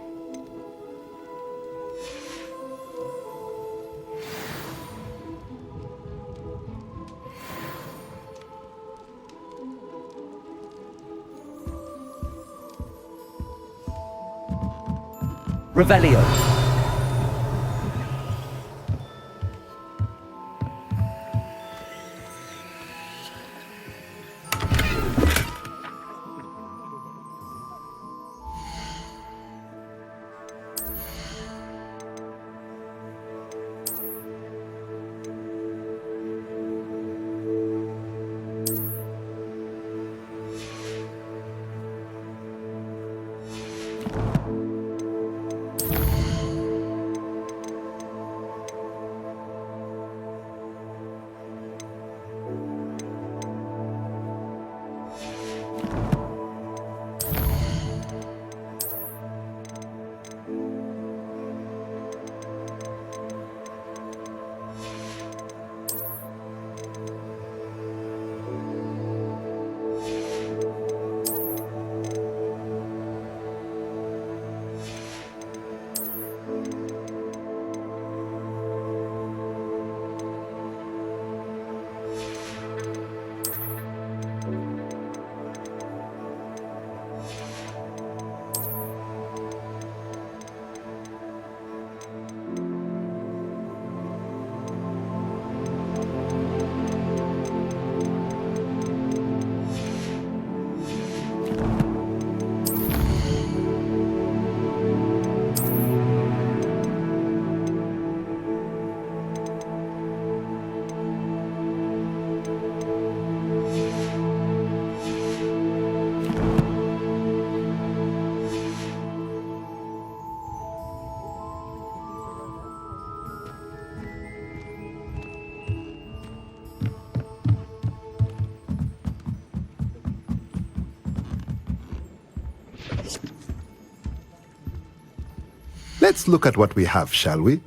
S2: Revelio.
S10: Let's look at what we have, shall we?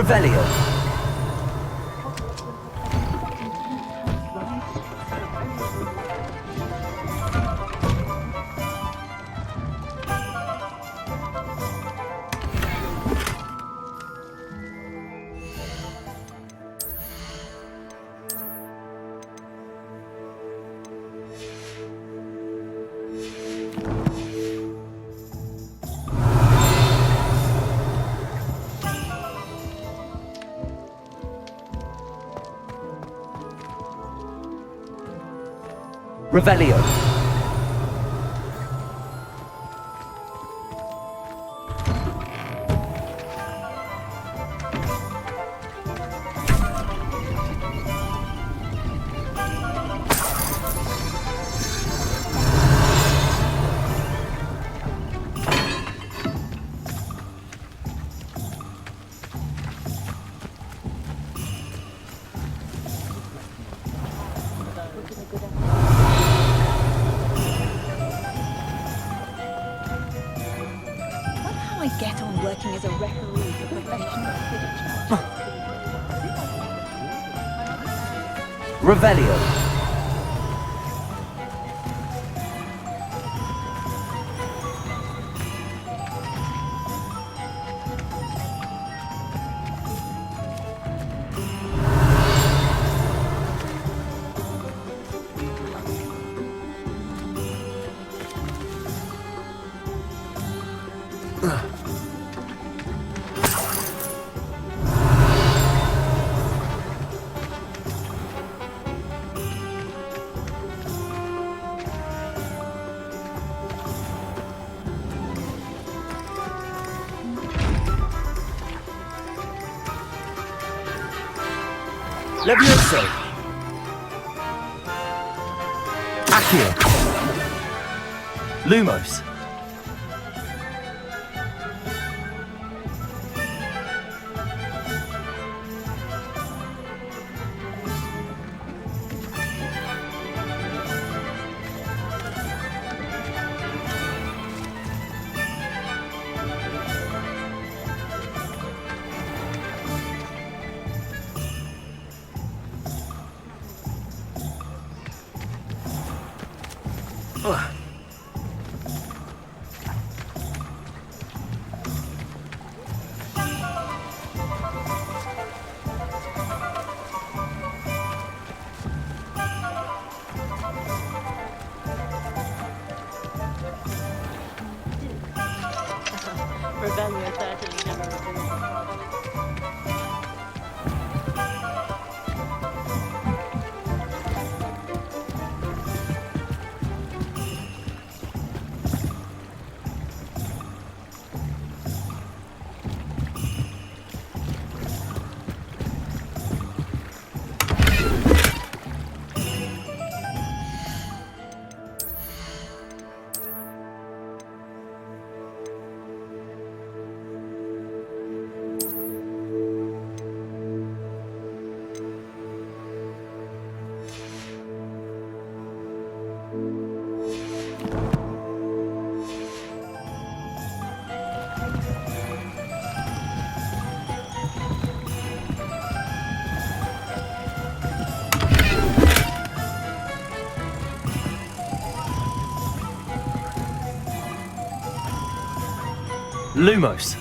S2: Revelio. Revelio.
S21: I get on working as a referee for professional Quidditch.
S2: Revelio. Levioso. Accio. Lumos.
S21: Revelio certainly never revealed my father.
S2: Lumos.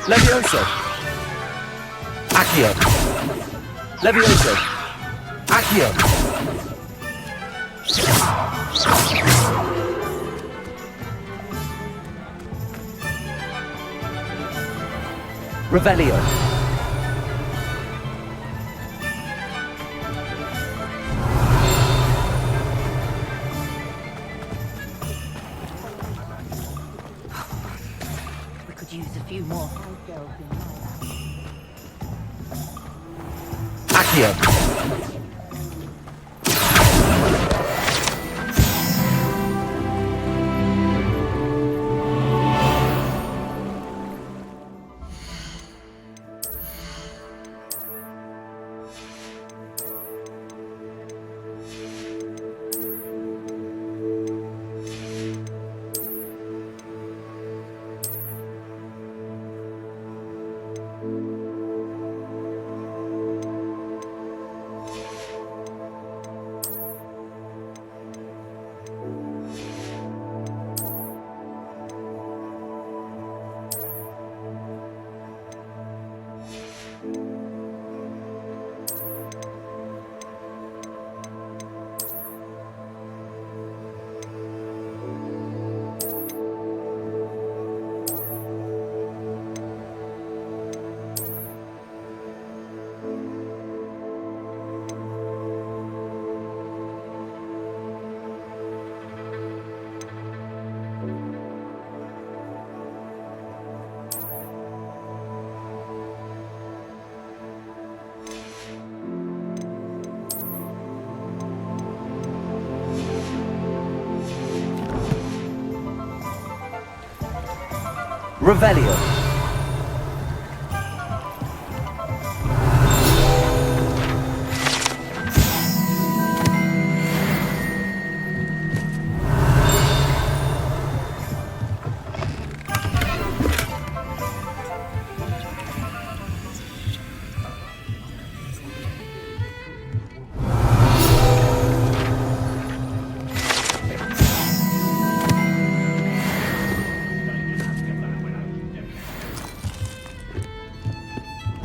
S2: Levioso. Accio. Levioso. Accio. Revelio.
S21: We could use a few more.
S2: Accio. Revelio.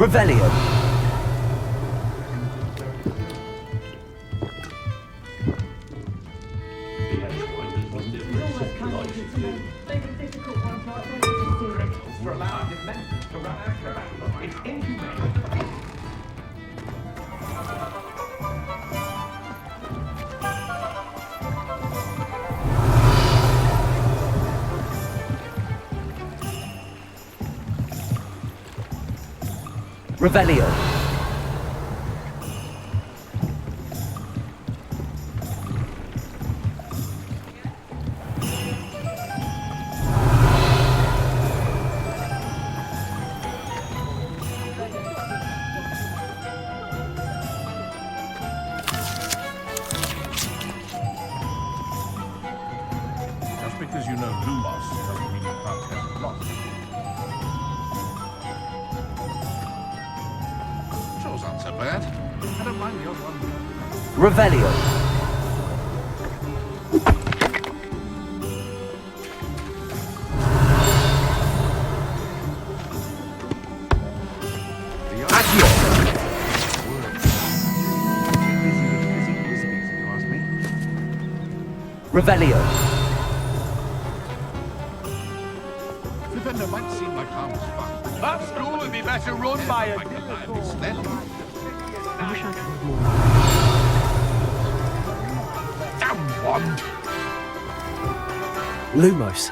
S2: Revelio. Revelio.
S4: Just because you know Lumos doesn't mean you can't test lots. Yours aren't so bad. I don't mind the odd one.
S2: Revelio. Accio. Revelio.
S4: Flippin' might seem like harmless fun. That school would be better run by a
S20: I wish I could have more.
S4: Damn one!
S2: Lumos.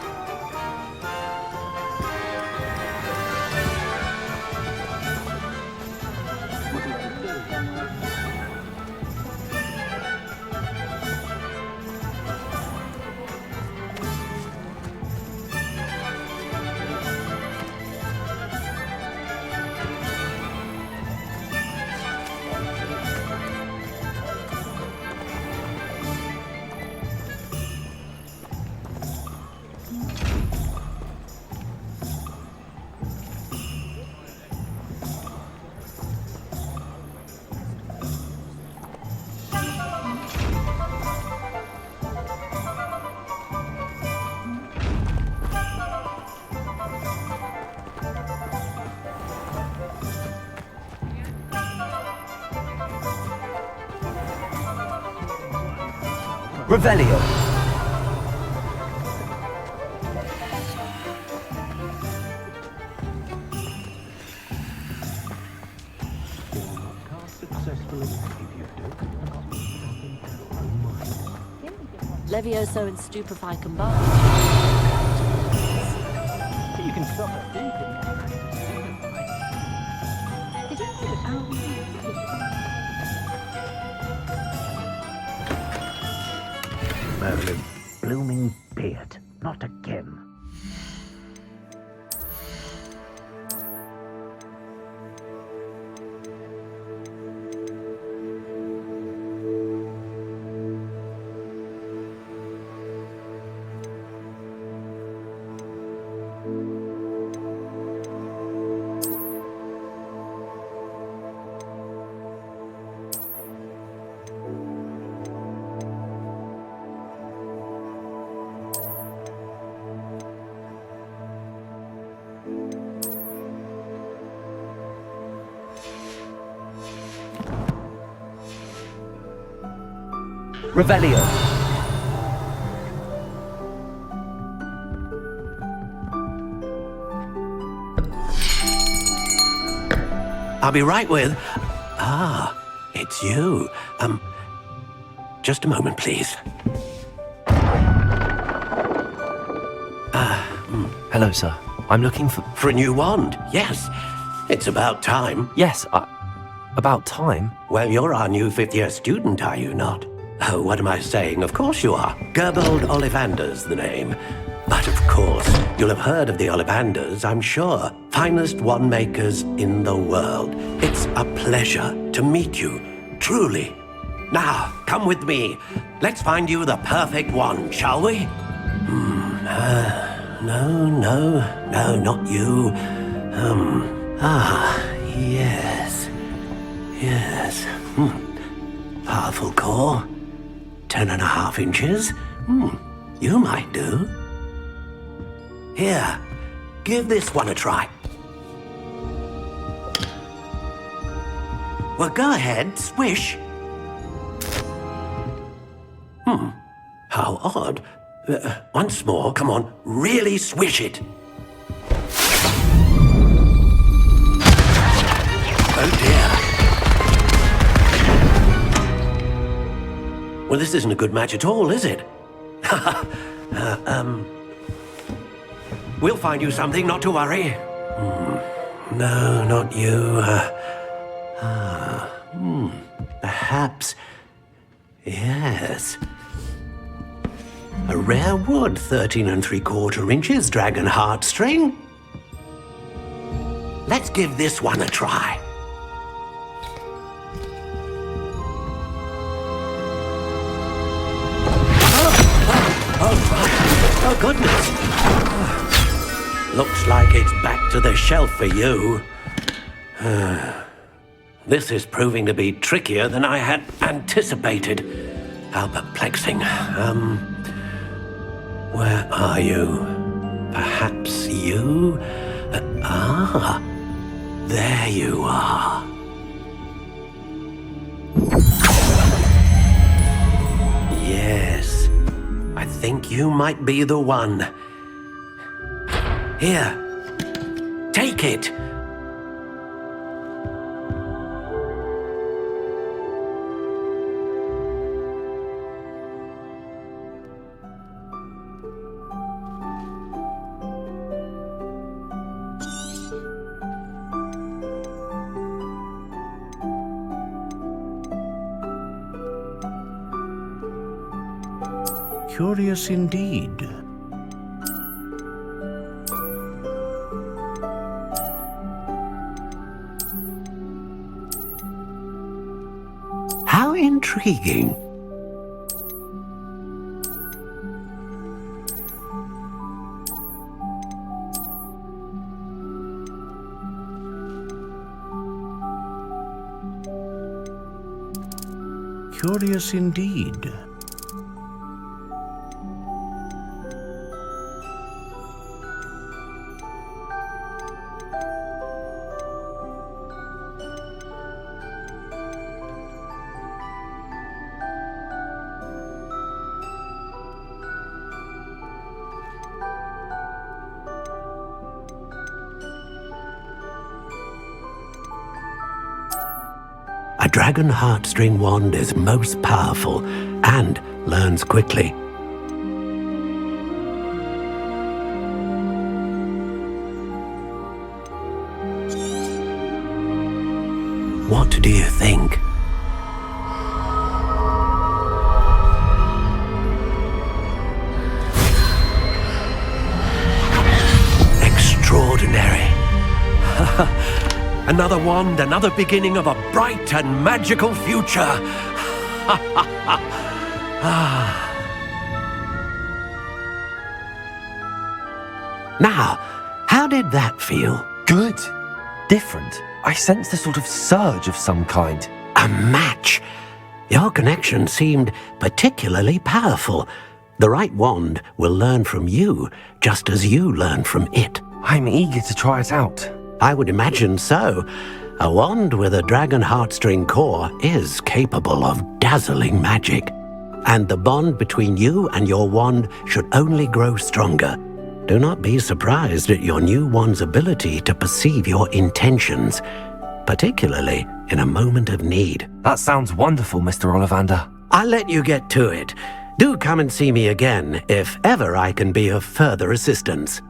S2: Revelio.
S20: Levioso and Stupefy combined.
S15: You can stop it.
S20: Did you know that
S15: Merlin, blooming beard. Not again.
S2: Revelio.
S8: I'll be right with... it's you. Just a moment, please.
S2: Hello, sir. I'm looking for...
S8: For a new wand, yes. It's about time.
S2: Yes, about time?
S8: Well, you're our new fifth-year student, are you not? Oh, what am I saying? Of course you are. Gerbold Ollivander's the name. But of course, you'll have heard of the Ollivanders, I'm sure. Finest wand makers in the world. It's a pleasure to meet you, truly. Now, come with me. Let's find you the perfect wand, shall we? No, not you. Yes. Powerful core. 10.5 inches. You might do. Here, give this one a try. Well, go ahead, swish. How odd. Once more, come on, really swish it. Oh dear. Well, this isn't a good match at all, is it? We'll find you something, not to worry. No, not you. Perhaps... Yes. A rare wood, 13 3/4 inches, dragon heartstring. Let's give this one a try. Oh, goodness. Looks like it's back to the shelf for you. This is proving to be trickier than I had anticipated. How perplexing. Where are you? Perhaps you? There you are. Yes. I think you might be the one. Here. Take it.
S18: Curious indeed.
S8: How intriguing.
S18: Curious indeed.
S8: A dragon heartstring wand is most powerful and learns quickly. What do you think? Extraordinary. Another wand, another beginning of a bright and magical future. Now, how did that feel?
S2: Good. Different. I sensed a sort of surge of some kind.
S8: A match. Your connection seemed particularly powerful. The right wand will learn from you, just as you learn from it.
S2: I'm eager to try it out.
S8: I would imagine so. A wand with a dragon heartstring core is capable of dazzling magic. And the bond between you and your wand should only grow stronger. Do not be surprised at your new wand's ability to perceive your intentions, particularly in a moment of need.
S2: That sounds wonderful, Mr. Ollivander.
S8: I'll let you get to it. Do come and see me again if ever I can be of further assistance.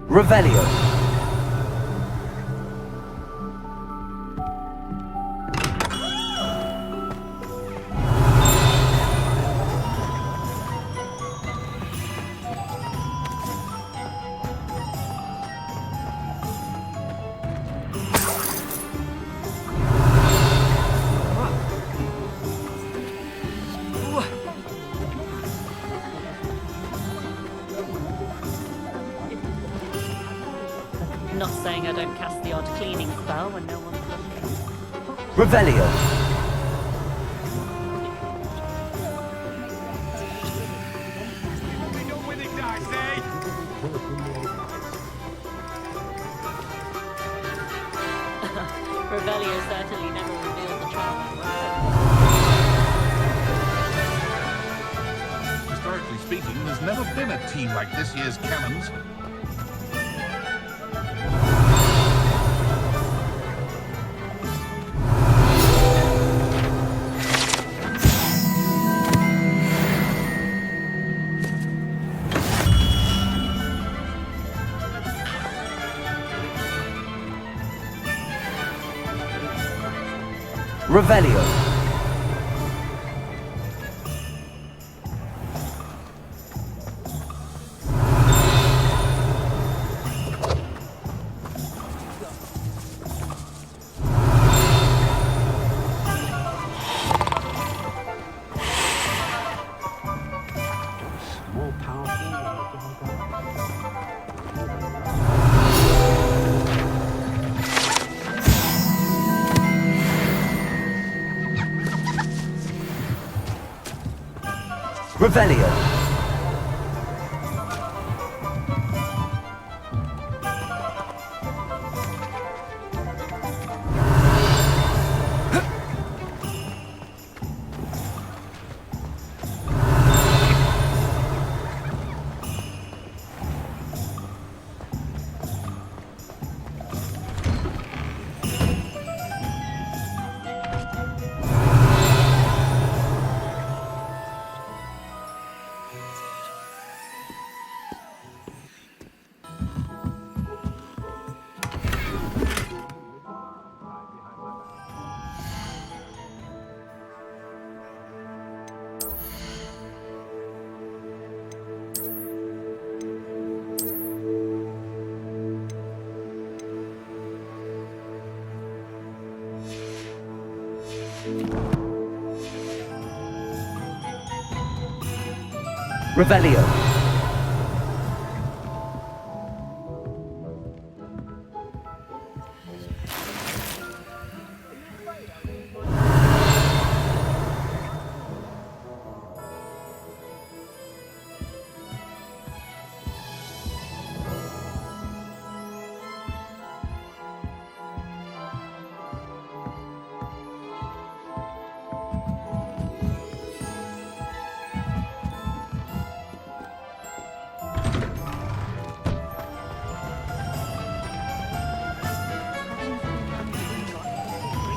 S2: Revelio.
S20: Not saying I don't cast the odd cleaning spell when no one's looking.
S2: Revelio.
S20: Revelio certainly never revealed the charm.
S4: Historically speaking, there's never been a team like this year's Cannons.
S2: Revelio.
S8: More powerful.
S2: Revelio. Revelio.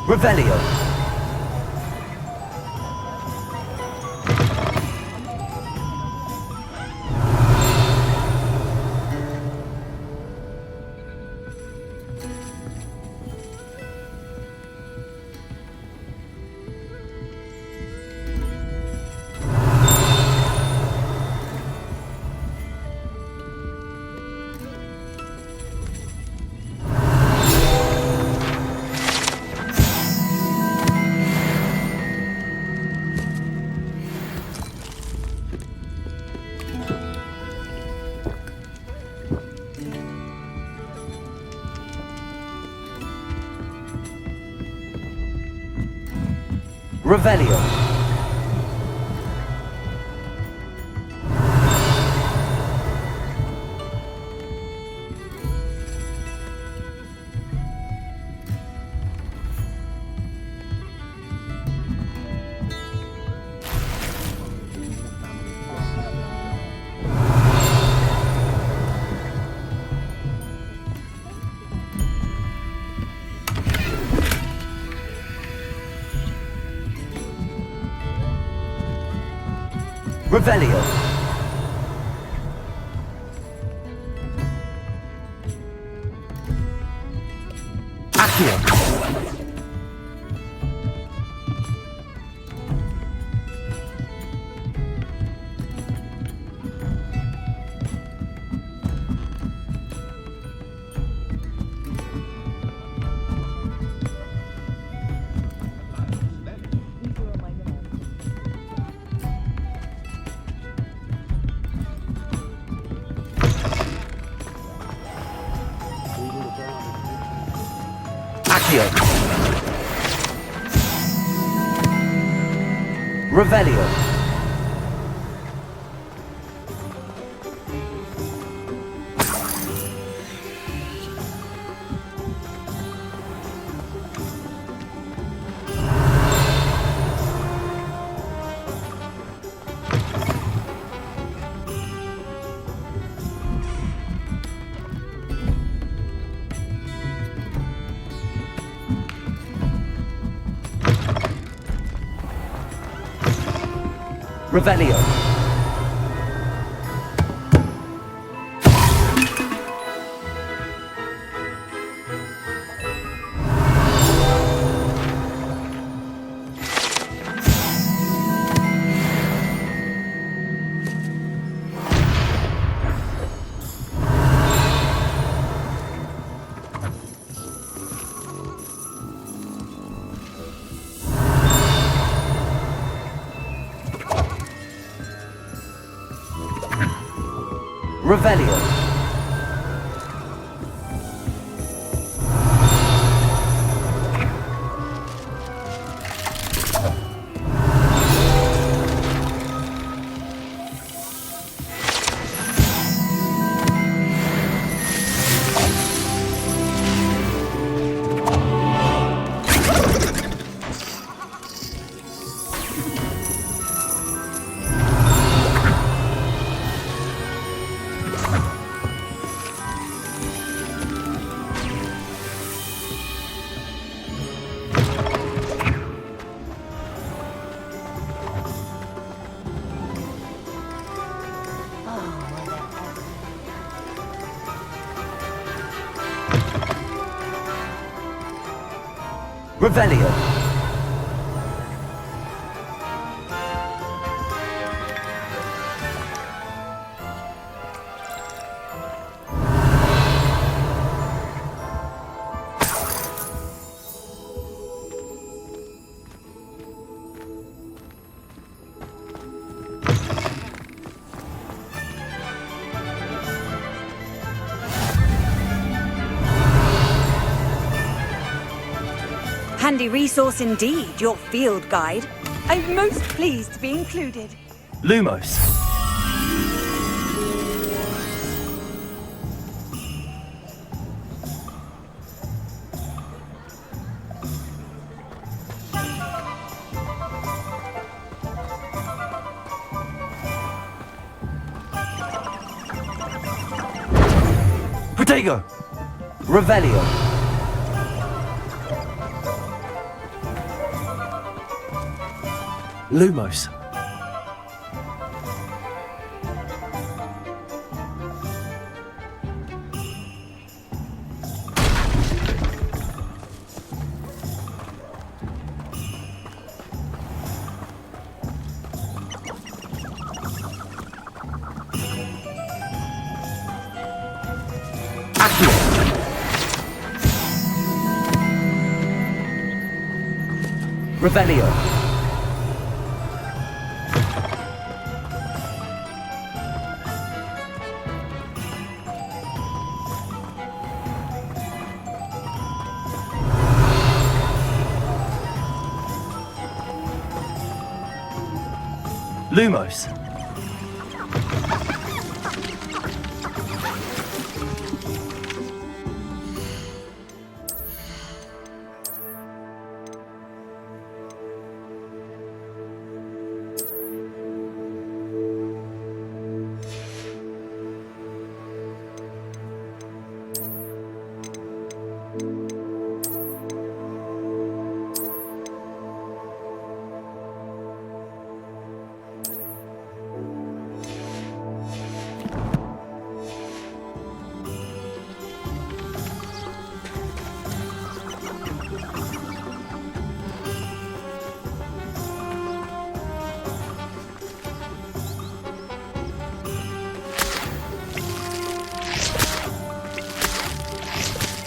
S2: Revelio. Revelio. Revelio. Accio. Accio. Revelio. Revelio. Revelio. Revelio.
S3: Handy resource indeed, your field guide. I'm most pleased to be included.
S2: Lumos. Protego. Revelio. Lumos. Revelio. Lumos.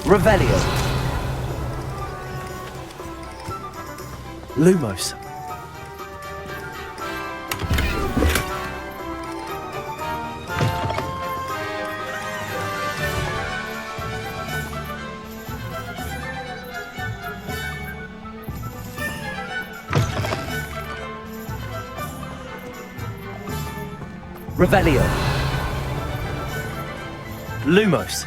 S2: Revelio. Lumos. Revelio. Lumos.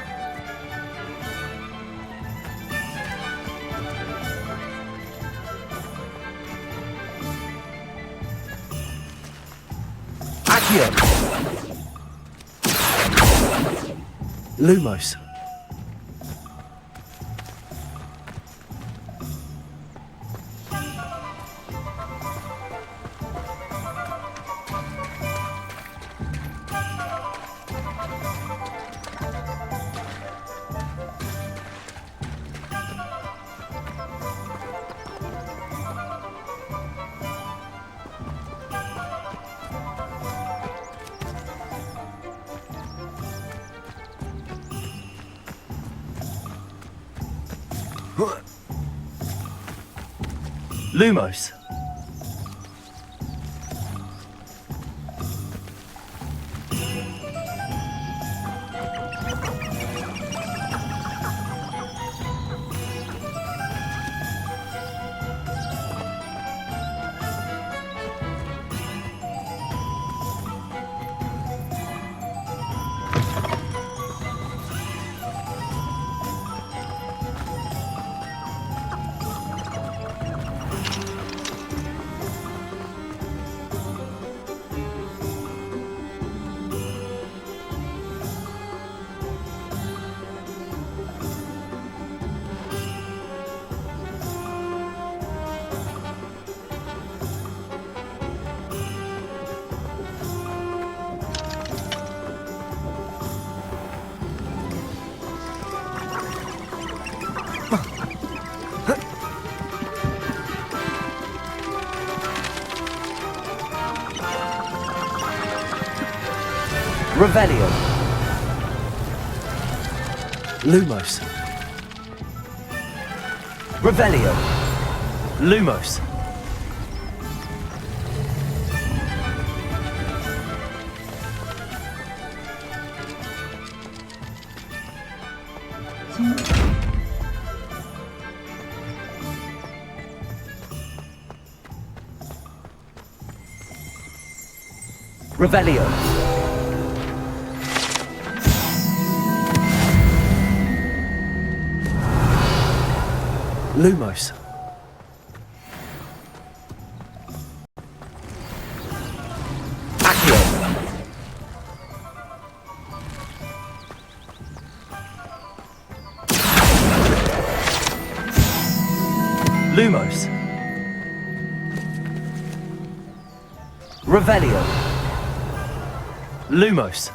S2: Lumos. Lumos. Revelio. Lumos. Revelio. Lumos. Revelio. Lumos. Accio. Lumos. Revelio. Lumos.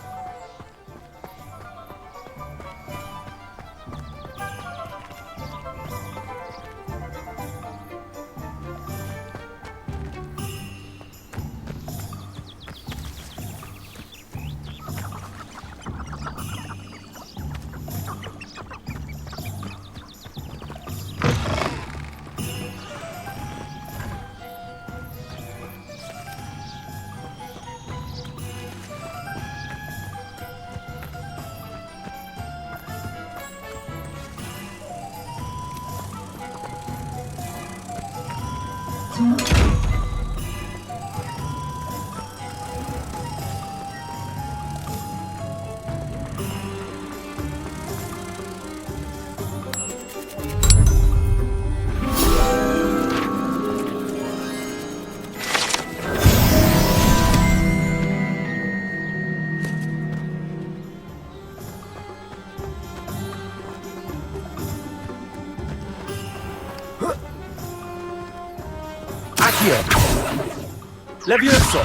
S2: Levioso.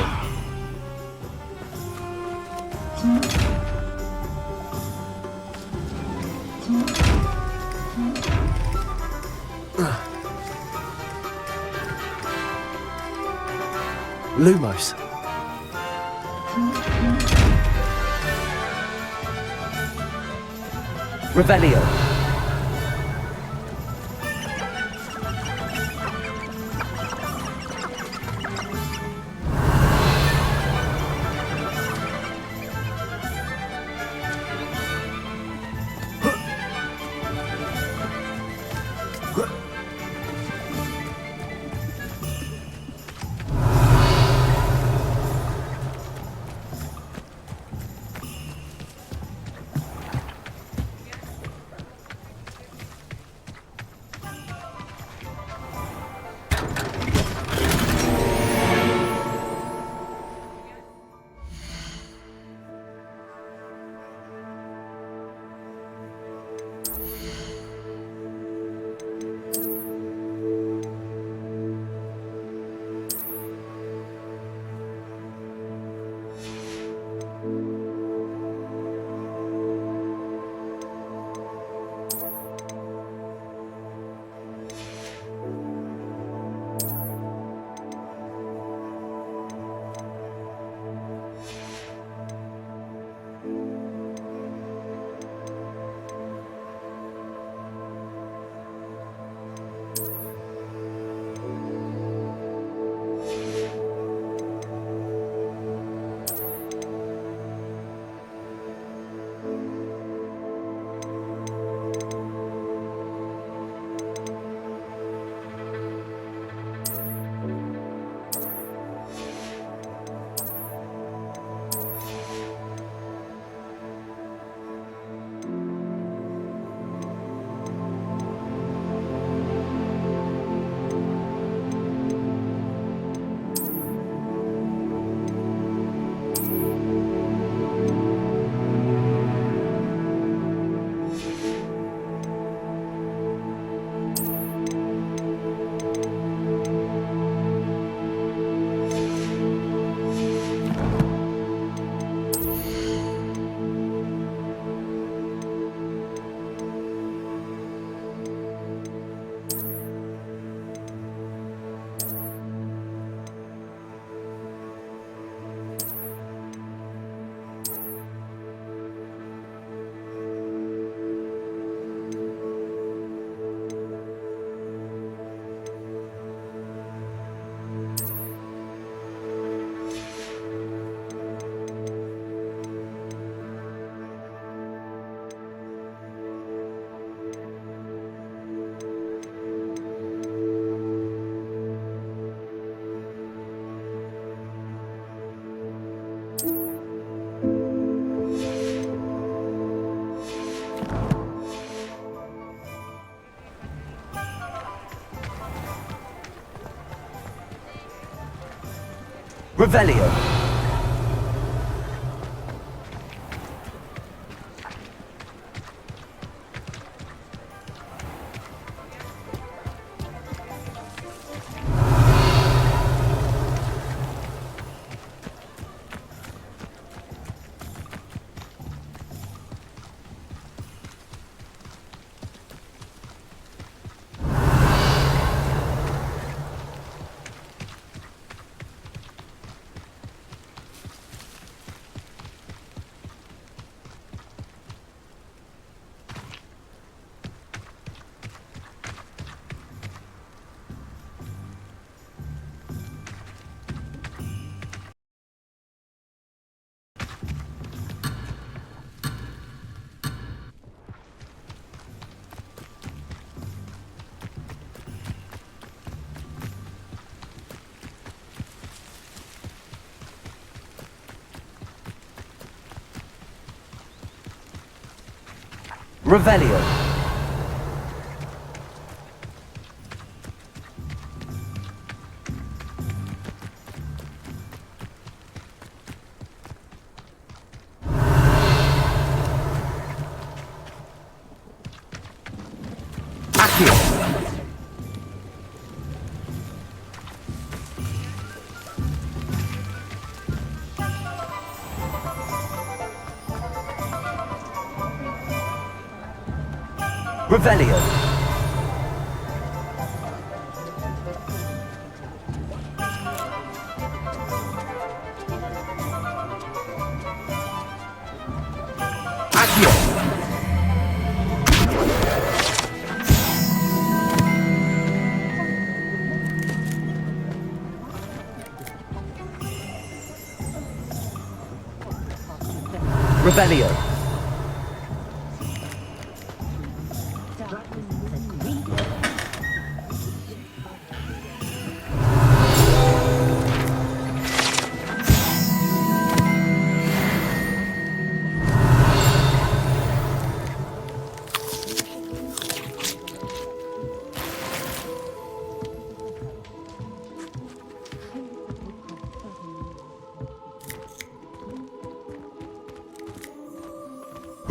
S2: Lumos. Revelio. Revelio. Revelio. Revelio. Accio. Revelio.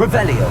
S2: Revelio.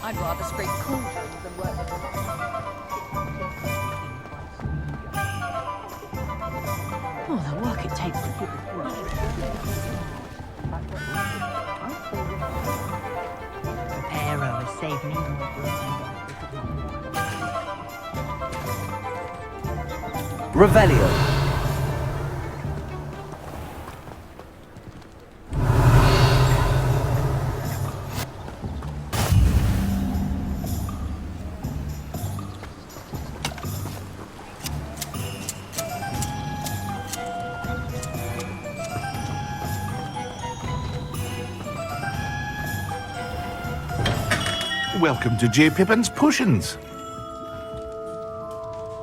S21: I'd rather scrape cauldrons than work with them. Oh, the work it takes to keep it
S11: Preparo has saved me more.
S2: Revelio.
S4: Welcome to J. Pippin's Potions.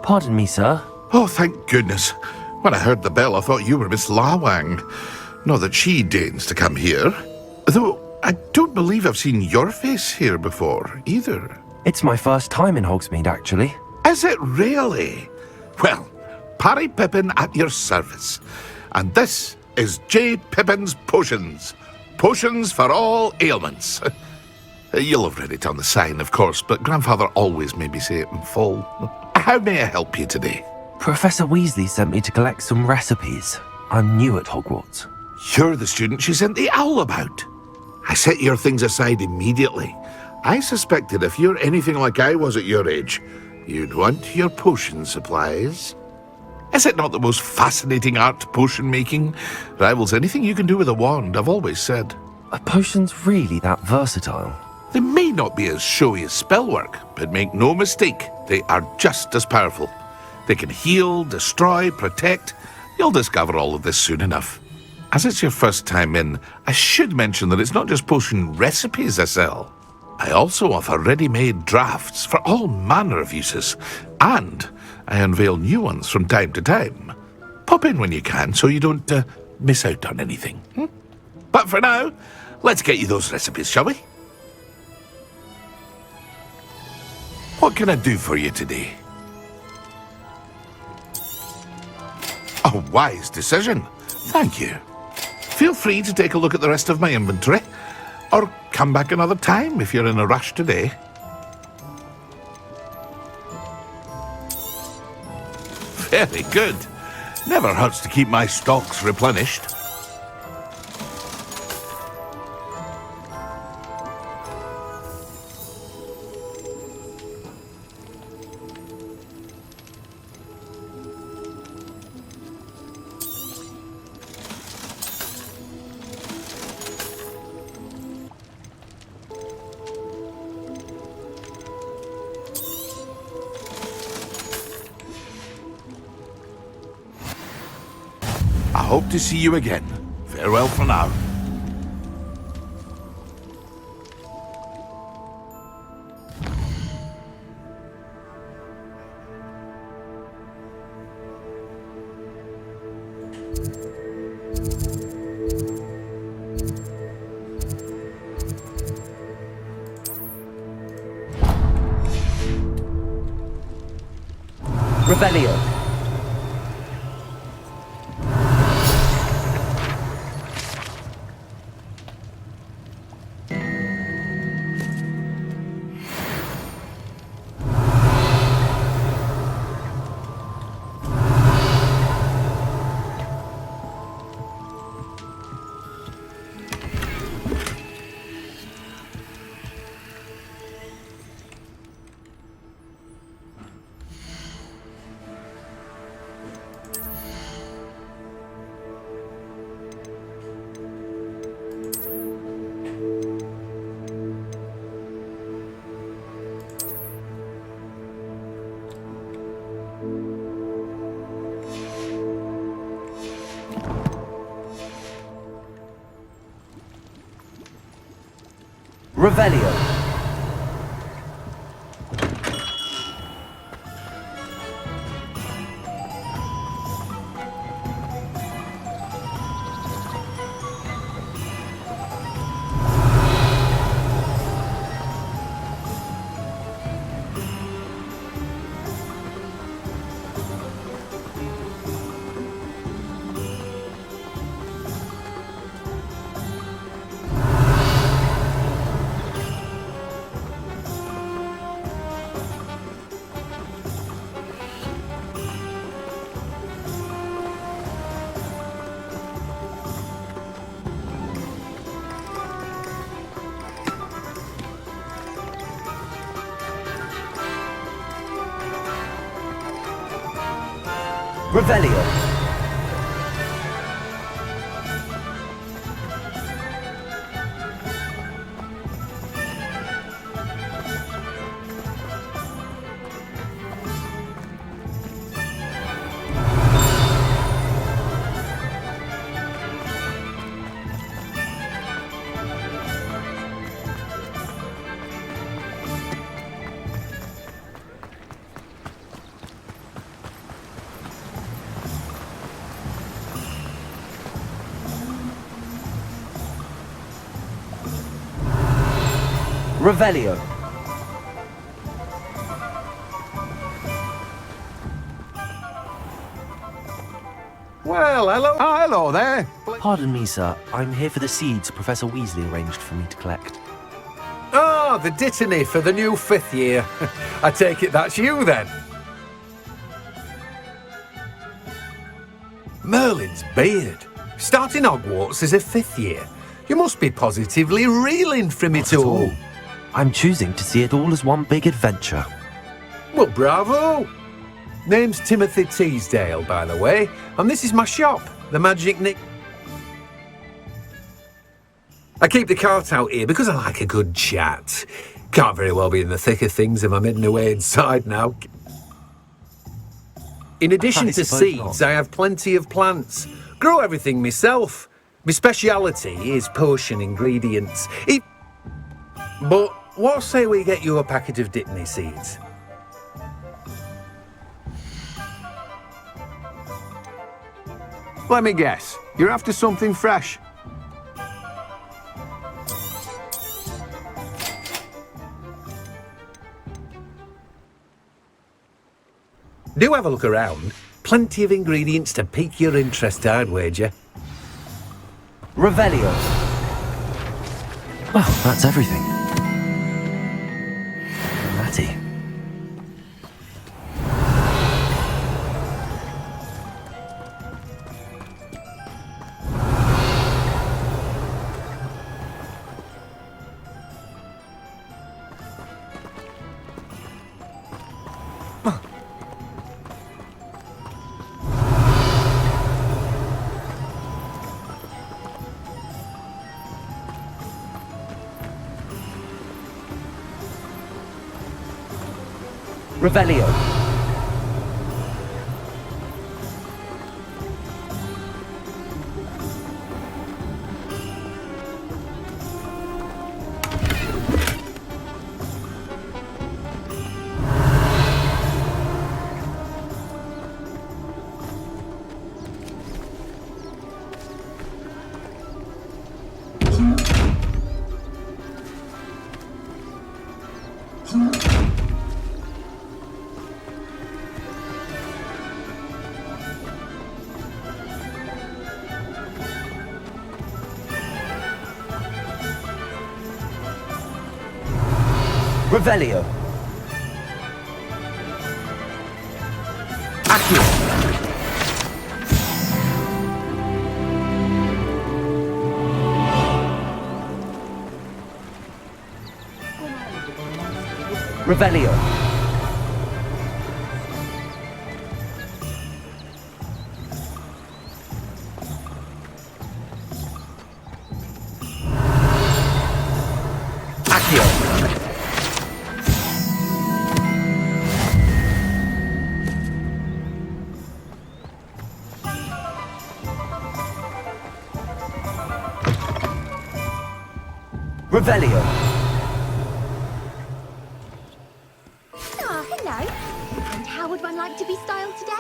S2: Pardon me, sir.
S4: Oh, thank goodness. When I heard the bell, I thought you were Miss Lawang. Not that she deigns to come here. Though, I don't believe I've seen your face here before, either.
S2: It's my first time in Hogsmeade, actually.
S4: Is it really? Well, Parry Pippin at your service. And this is J. Pippin's Potions. Potions for all ailments. You'll have read it on the sign, of course, but Grandfather always made me say it in full. How may I help you today?
S2: Professor Weasley sent me to collect some recipes. I'm new at Hogwarts.
S4: You're the student she sent the owl about. I set your things aside immediately. I suspected if you're anything like I was at your age, you'd want your potion supplies. Is it not the most fascinating art, potion making? Rivals anything you can do with a wand, I've always said.
S2: Are potions really that versatile?
S4: They may not be as showy as spellwork, but make no mistake, they are just as powerful. They can heal, destroy, protect. You'll discover all of this soon enough. As it's your first time in, I should mention that it's not just potion recipes I sell. I also offer ready-made drafts for all manner of uses, and I unveil new ones from time to time. Pop in when you can so you don't miss out on anything. But for now, let's get you those recipes, shall we? What can I do for you today? A wise decision. Thank you. Feel free to take a look at the rest of my inventory, or come back another time if you're in a rush today. Very good. Never hurts to keep my stocks replenished. I hope to see you again. Farewell for now.
S17: Revelio. Revelio. Revelio. Revelio.
S5: Well, hello. Oh, hello there.
S2: Pardon me, sir. I'm here for the seeds Professor Weasley arranged for me to collect.
S5: Oh, the dittany for the new 5th year. I take it that's you then. Merlin's beard. Starting Hogwarts as a 5th year. You must be positively reeling from it all.
S2: I'm choosing to see it all as one big adventure.
S5: Well, bravo. Name's Timothy Teasdale, by the way, and this is my shop, the Magic Nick. I keep the cart out here because I like a good chat. Can't very well be in the thick of things if I'm hidden away inside now. In addition to seeds, I have plenty of plants. Grow everything myself. My speciality is potion ingredients. But what say we get you a packet of Dittany seeds?
S19: Let me guess. You're after something fresh.
S5: Do have a look around. Plenty of ingredients to pique your interest, I'd wager.
S2: Revelio. Well, that's everything. Matty. Revelio. Revelio. Accio. Revelio. Revelio.
S7: Ah, hello. And how would one like to be styled today?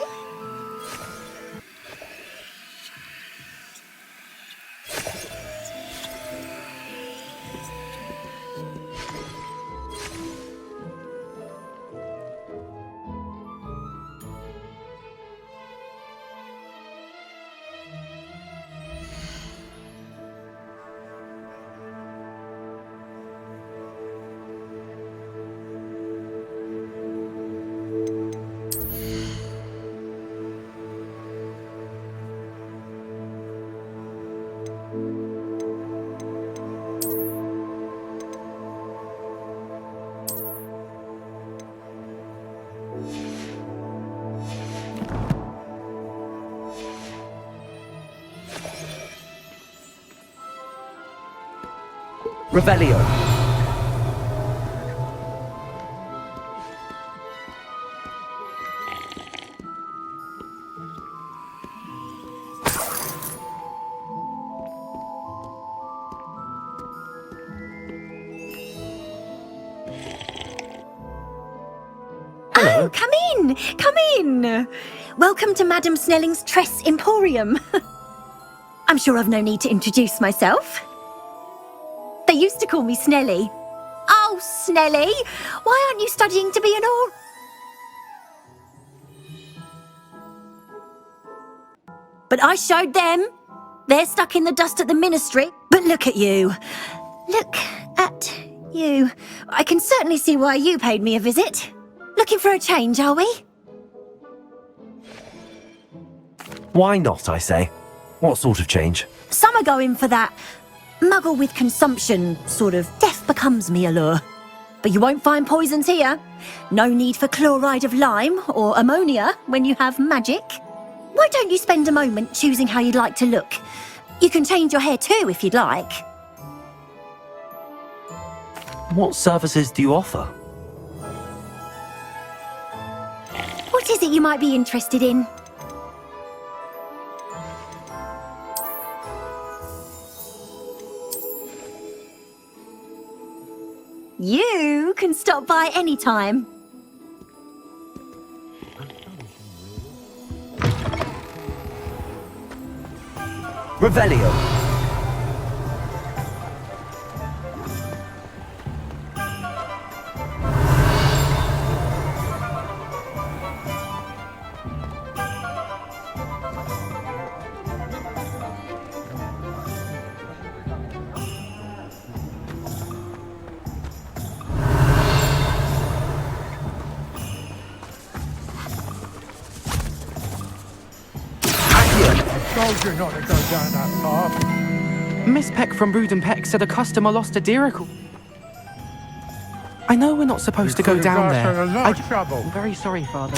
S2: Revelio.
S3: Oh, come in! Come in! Welcome to Madame Snelling's Tress Emporium. I'm sure I've no need to introduce myself. They used to call me Snelly. Oh, Snelly! Why aren't you studying to be an but I showed them. They're stuck in the dust at the ministry. But look at you. Look at you. I can certainly see why you paid me a visit. Looking for a change, are we?
S2: Why not, I say? What sort of change?
S3: Some are going for that muggle with consumption, sort of death becomes me allure. But you won't find poisons here. No need for chloride of lime or ammonia when you have magic. Why don't you spend a moment choosing how you'd like to look? You can change your hair too if you'd like.
S2: What services do you offer?
S3: What is it you might be interested in? You can stop by anytime.
S2: Revelio.
S1: Told you not to go down that path.
S14: Miss Peck from Brood and Peck said a customer lost a diricle. I know we're not supposed to go down there. I'm very sorry, Father.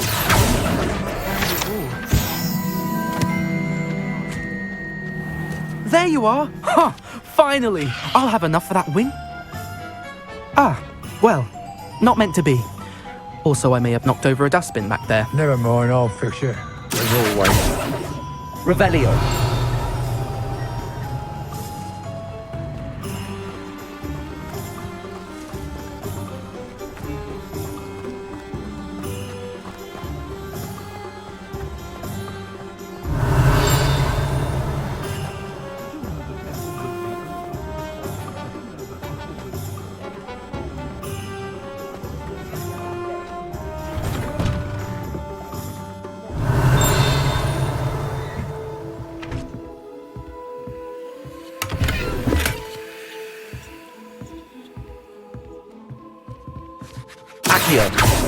S14: There you are! Huh! Finally! I'll have enough for that win. Ah, well, not meant to be. Also, I may have knocked over a dustbin back there.
S1: Never mind, I'll fix it. As always.
S2: Revelio.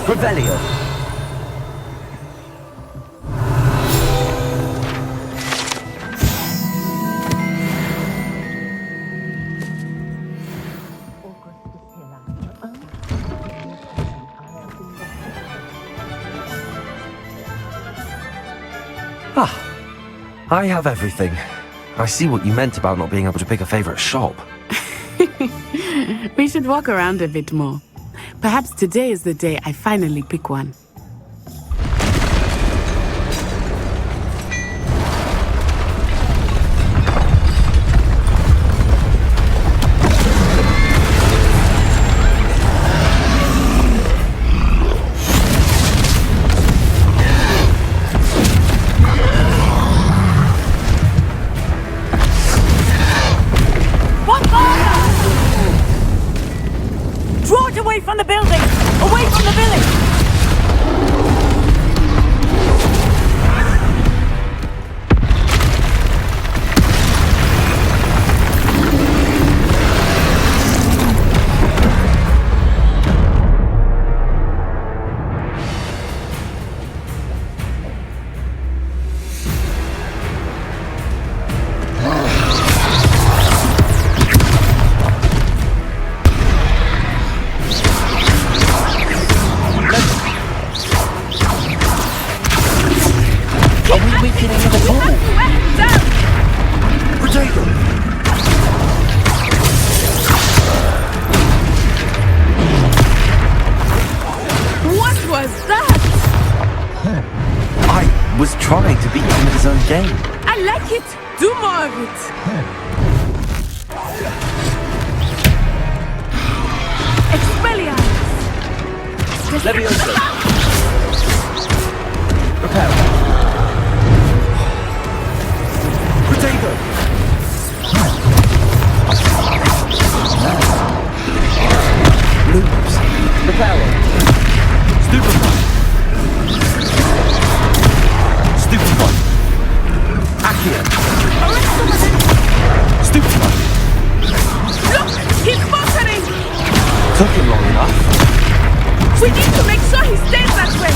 S2: Revelio. I have everything. I see what you meant about not being able to pick a favorite shop.
S16: We should walk around a bit more. Perhaps today is the day I finally pick one.
S9: From the building! Away from the village!
S2: Trying to beat him at his own game.
S16: I like it! Do more of it! Expelliarmus!
S2: Levioso! Repel! Protego! Loops! Repel! Stupefy! Stupefy!
S12: to make sure he stays that way!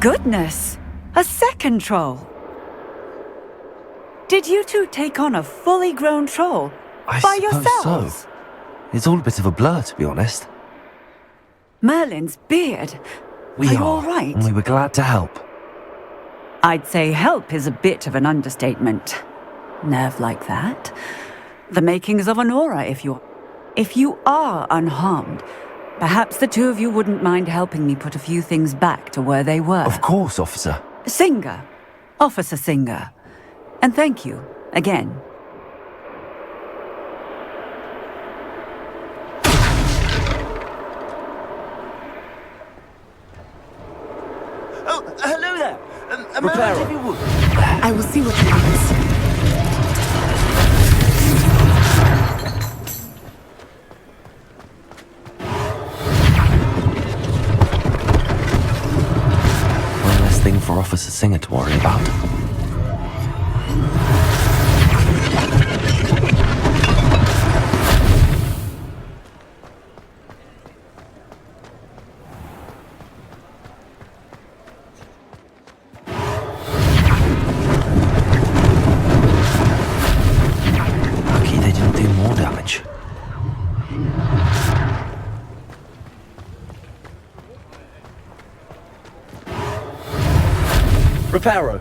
S13: Goodness! A second troll! Did you two take on a fully grown troll?
S2: I
S13: by
S2: suppose
S13: yourselves?
S2: so. It's all a bit of a blur, to be honest.
S13: Merlin's beard.
S2: We
S13: are you
S2: are,
S13: all right?
S2: and we were glad to help.
S13: I'd say help is a bit of an understatement. Nerve like that. The makings of an aura, if you are unharmed. Perhaps the two of you wouldn't mind helping me put a few things back to where they were.
S2: Of course, officer.
S13: Singer. Officer Singer. And thank you, again.
S15: Oh, hello there.
S2: Reparo.
S15: If you would.
S16: I will see what happens.
S2: Thing for Officer Singer to worry about. Lucky they didn't do more damage.
S15: Reparo.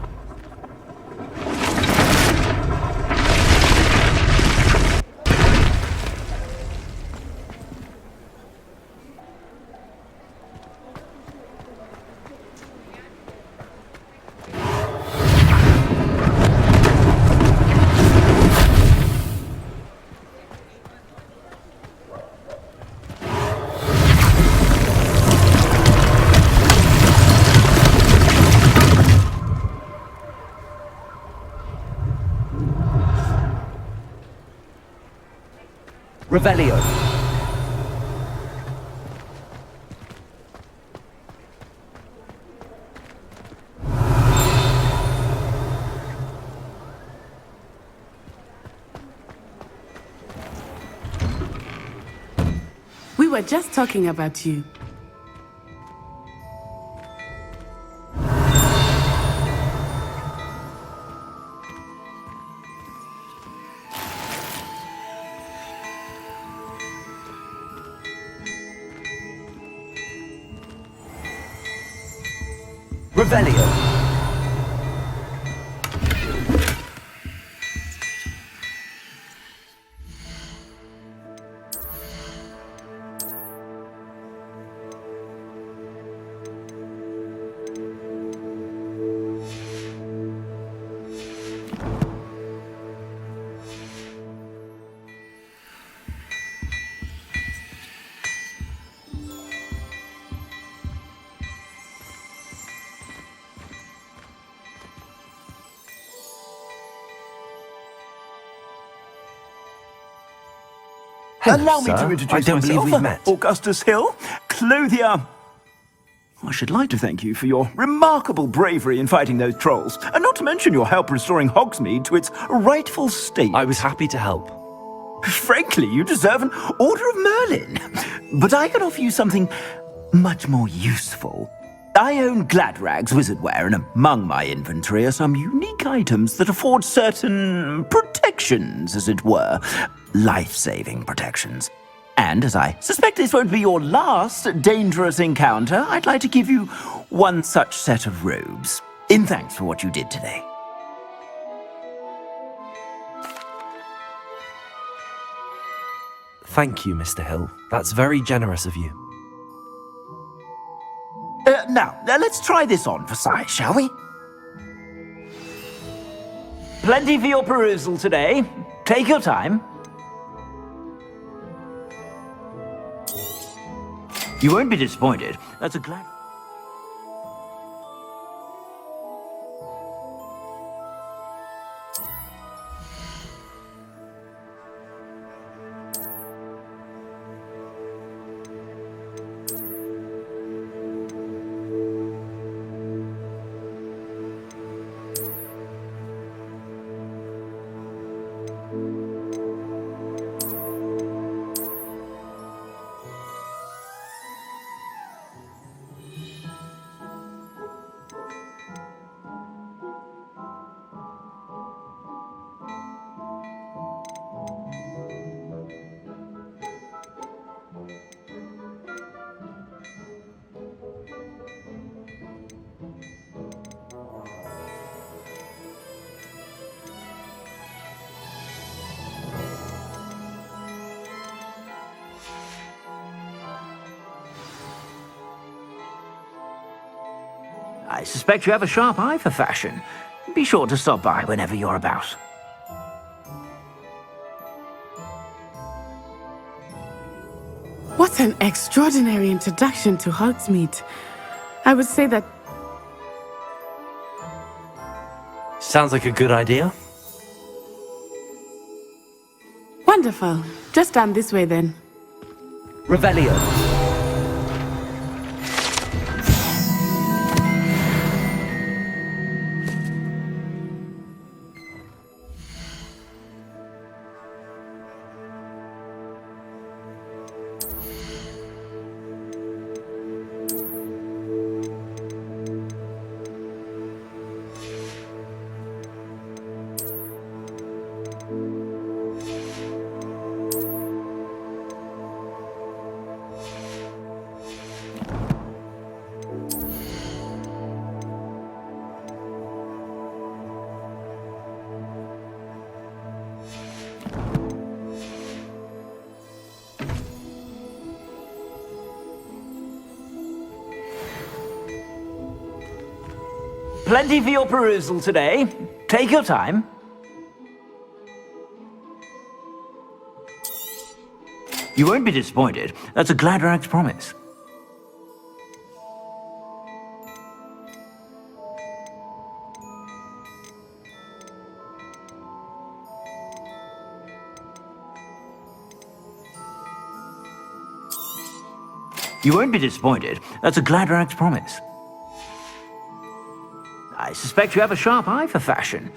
S23: Revelio.
S16: We were just talking about you.
S23: Revelio.
S15: Allow me
S2: sir.
S15: to
S2: I
S15: introduce
S2: don't believe
S15: myself.
S2: we've met.
S15: Augustus Hill, clothier. I should like to thank you for your remarkable bravery in fighting those trolls, and not to mention your help restoring Hogsmeade to its rightful state.
S2: I was happy to help.
S15: Frankly, you deserve an Order of Merlin. But I can offer you something much more useful. I own Gladrag's wizardware, and among my inventory are some unique items that afford certain protections, as it were. Life-saving protections. And as I suspect this won't be your last dangerous encounter, I'd like to give you one such set of robes, in thanks for what you did today.
S2: Thank you, Mr. Hill. That's very generous of you.
S15: Now, let's try this on for size, shall we? Plenty for your perusal today. Take your time. You won't be disappointed. That's a glad... I suspect you have a sharp eye for fashion. Be sure to stop by whenever you're about.
S16: What an extraordinary introduction to Hogsmeade. I would say that...
S2: Sounds like a good idea.
S16: Wonderful. Just stand this way then.
S2: Revelio.
S15: Plenty for your perusal today. Take your time. You won't be disappointed. That's a Gladrag's promise. You won't be disappointed. That's a Gladrag's promise. I suspect you have a sharp eye for fashion.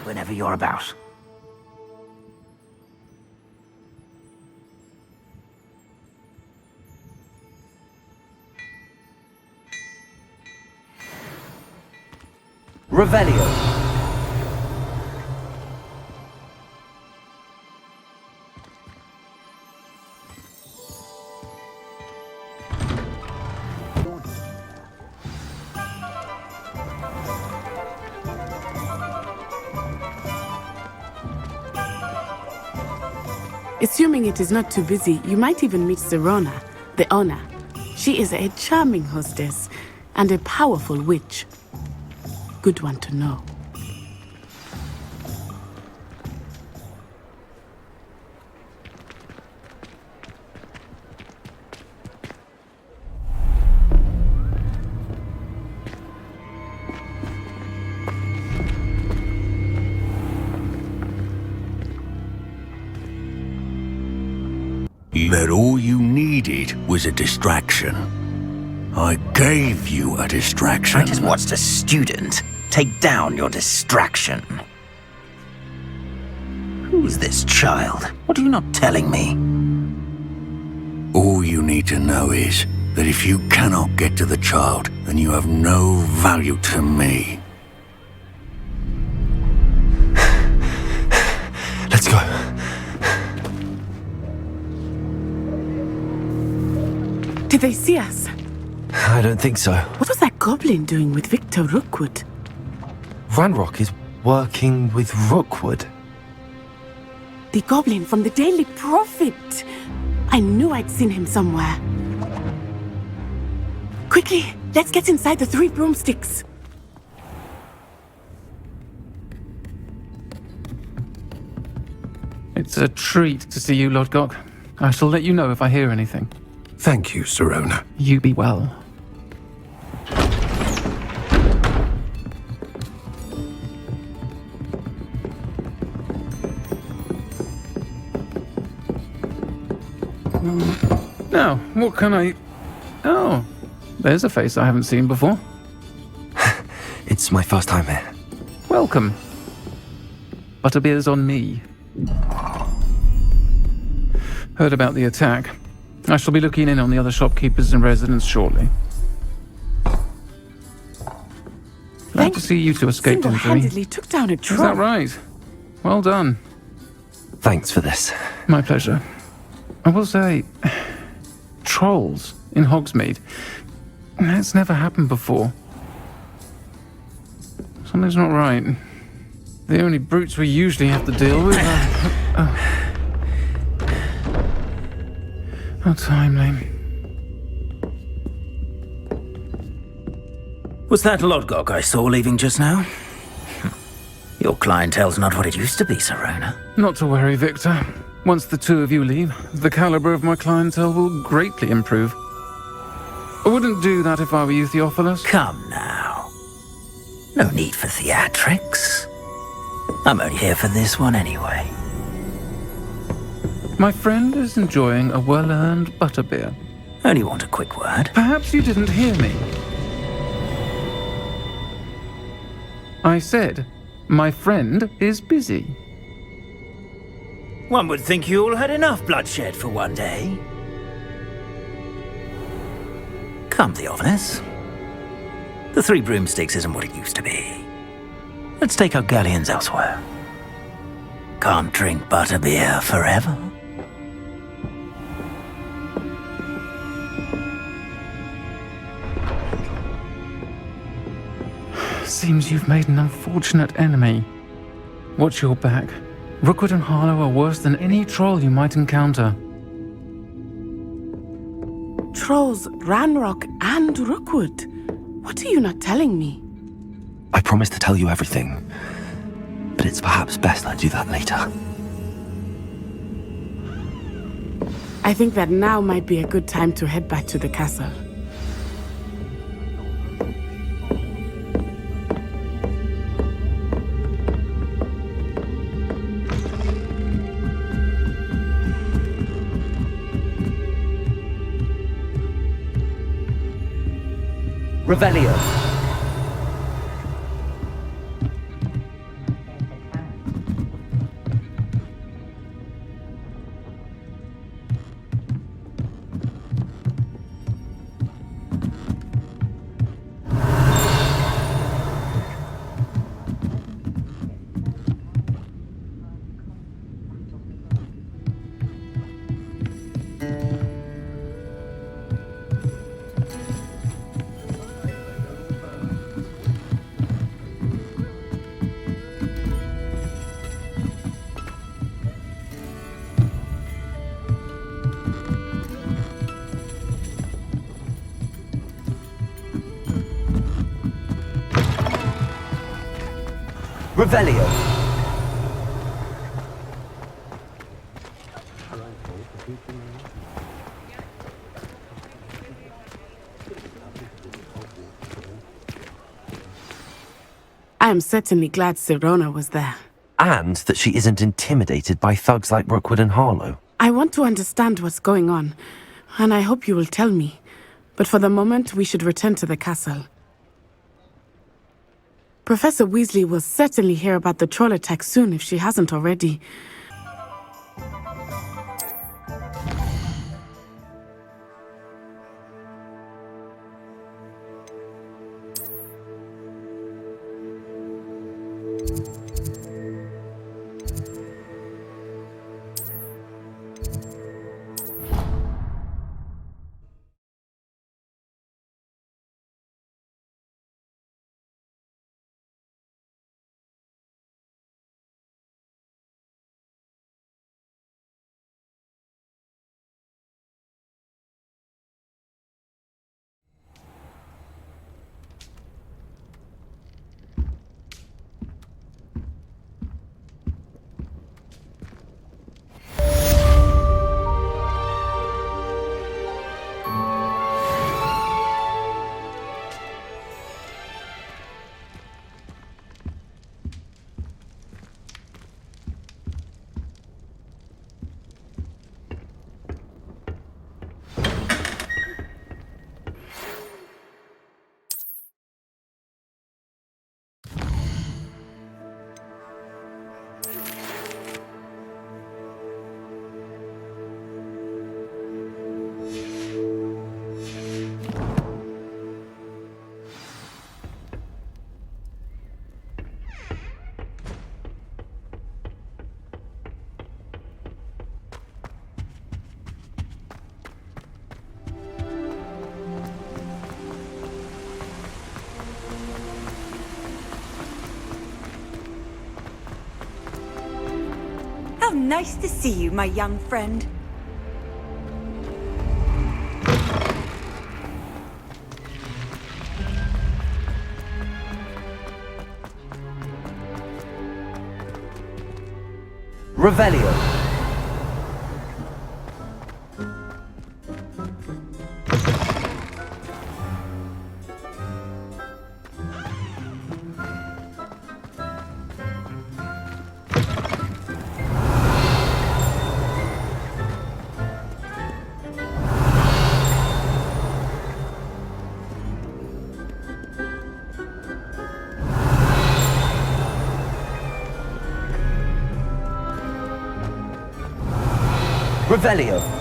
S15: Whenever you're about.
S2: Revelio.
S16: Assuming it is not too busy, you might even meet Serona, the owner. She is a charming hostess and a powerful witch. Good one to know.
S8: That all you needed was a distraction. I gave you a distraction.
S15: I just watched a student take down your distraction. Who's this child? What are you not telling me?
S8: All you need to know is that if you cannot get to the child, then you have no value to me.
S2: Let's go.
S16: Did they see us?
S2: I don't think so.
S16: What was that goblin doing with Victor Rookwood?
S2: Ranrock is working with Rookwood.
S16: The goblin from the Daily Prophet. I knew I'd seen him somewhere. Quickly, let's get inside the 3 broomsticks.
S14: It's a treat to see you, Lord Gok.
S12: I shall let you know if I hear anything.
S10: Thank you, Sirona.
S12: You be well. Now, what can I... Oh, there's a face I haven't seen before.
S2: It's my first time here.
S12: Welcome. Butterbeer's on me. Heard about the attack. I shall be looking in on the other shopkeepers and residents shortly. Glad to see you two escaped injury.
S16: Single-handedly took down a troll.
S12: Is that right? Well done.
S2: Thanks for this.
S12: My pleasure. I will say, trolls in Hogsmeade. That's never happened before. Something's not right. The only brutes we usually have to deal with are... How timely.
S15: Was that Lodgok I saw leaving just now? Your clientele's not what it used to be, Sirona.
S12: Not to worry, Victor. Once the two of you leave, the caliber of my clientele will greatly improve. I wouldn't do that if I were you, Theophilus.
S15: Come now. No need for theatrics. I'm only here for this one anyway.
S12: My friend is enjoying a well-earned butterbeer.
S15: Only want a quick word.
S12: Perhaps you didn't hear me. I said, my friend is busy.
S15: One would think you all had enough bloodshed for one day. Come, Theophilus. The Three Broomsticks isn't what it used to be. Let's take our galleons elsewhere. Can't drink butterbeer forever.
S12: Seems you've made an unfortunate enemy. Watch your back. Rookwood and Harlow are worse than any troll you might encounter.
S16: Trolls, Ranrock, and Rookwood. What are you not telling me?
S2: I promised to tell you everything, but it's perhaps best I do that later.
S16: I think that now might be a good time to head back to the castle.
S2: Revelio. Revelio.
S16: I am certainly glad Sirona was there.
S2: And that she isn't intimidated by thugs like Rookwood and Harlow.
S16: I want to understand what's going on, and I hope you will tell me. But for the moment, we should return to the castle. Professor Weasley will certainly hear about the troll attack soon if she hasn't already.
S13: So nice to see you, my young friend.
S2: Revelio. Revelio.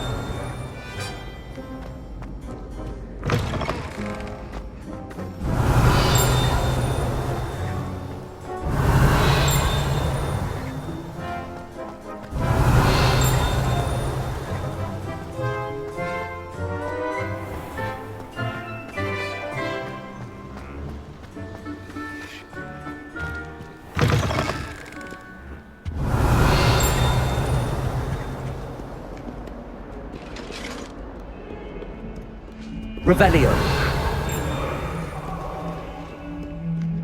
S2: Revelio.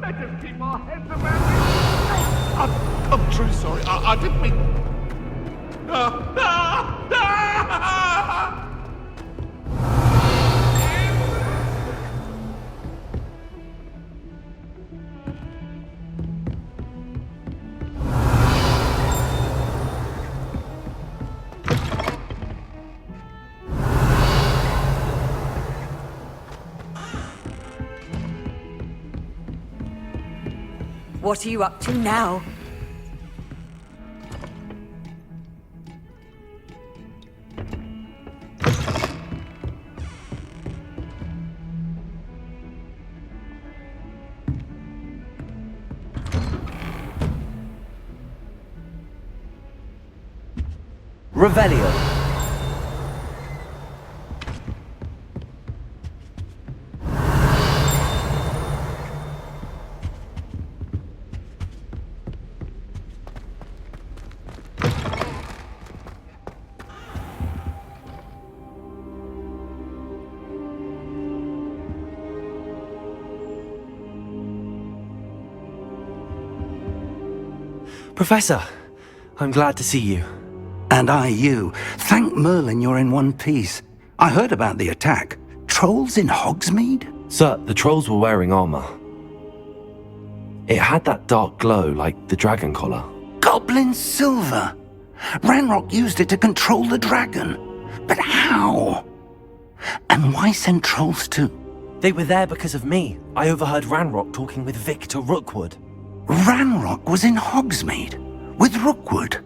S4: Let us keep our heads about it. I'm truly sorry. I didn't mean...
S13: What are you up to now?
S2: Revelio. Professor, I'm glad to see you.
S15: And I you. Thank Merlin you're in one piece. I heard about the attack. Trolls in Hogsmeade?
S2: Sir, the trolls were wearing armor. It had that dark glow like the dragon collar.
S15: Goblin silver! Ranrock used it to control the dragon. But how? And why send trolls to...
S2: They were there because of me. I overheard Ranrock talking with Victor Rookwood.
S15: Ranrock was in Hogsmeade? With Rookwood?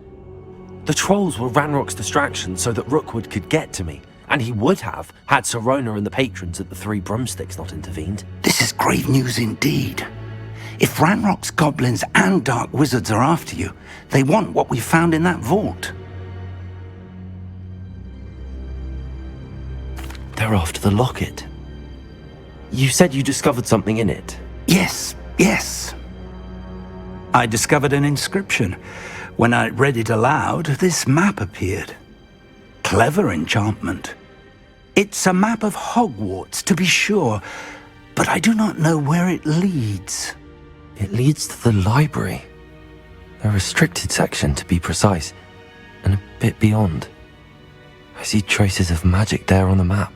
S2: The trolls were Ranrock's distraction so that Rookwood could get to me. And he would have, had Sirona and the patrons at the Three Broomsticks not intervened.
S15: This is grave news indeed. If Ranrock's goblins and dark wizards are after you, they want what we found in that vault.
S2: They're after the locket. You said you discovered something in it.
S15: Yes, yes. I discovered an inscription. When I read it aloud, this map appeared. Clever enchantment. It's a map of Hogwarts, to be sure, but I do not know where it leads.
S2: It leads to the library. A restricted section, to be precise, and a bit beyond. I see traces of magic there on the map.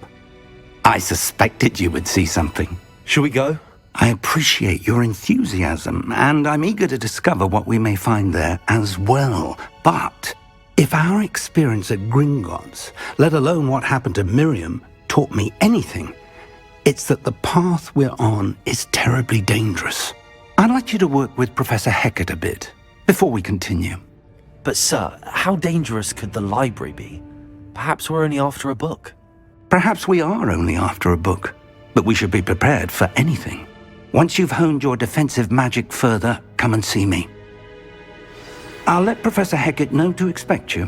S15: I suspected you would see something.
S2: Shall we go?
S15: I appreciate your enthusiasm, and I'm eager to discover what we may find there as well. But if our experience at Gringotts, let alone what happened to Miriam, taught me anything, it's that the path we're on is terribly dangerous. I'd like you to work with Professor Hecat a bit before we continue.
S2: But sir, how dangerous could the library be? Perhaps we're only after a book.
S15: Perhaps we are only after a book, but we should be prepared for anything. Once you've honed your defensive magic further, come and see me. I'll let Professor Hecat know to expect you.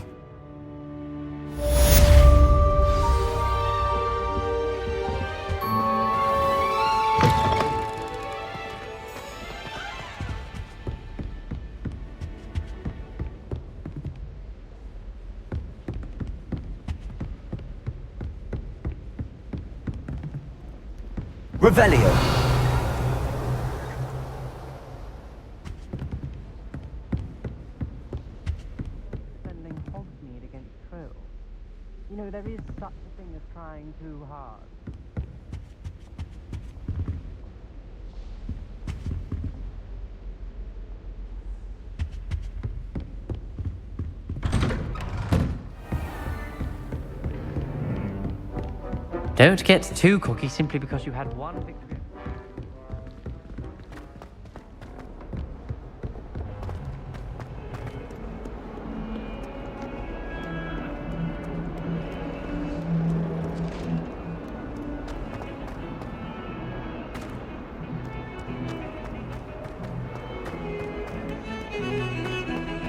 S2: Revelio.
S17: Defending Hogsmeade against Trill. You know, there is such a thing as trying too hard. Don't get too cocky simply because you had one victory.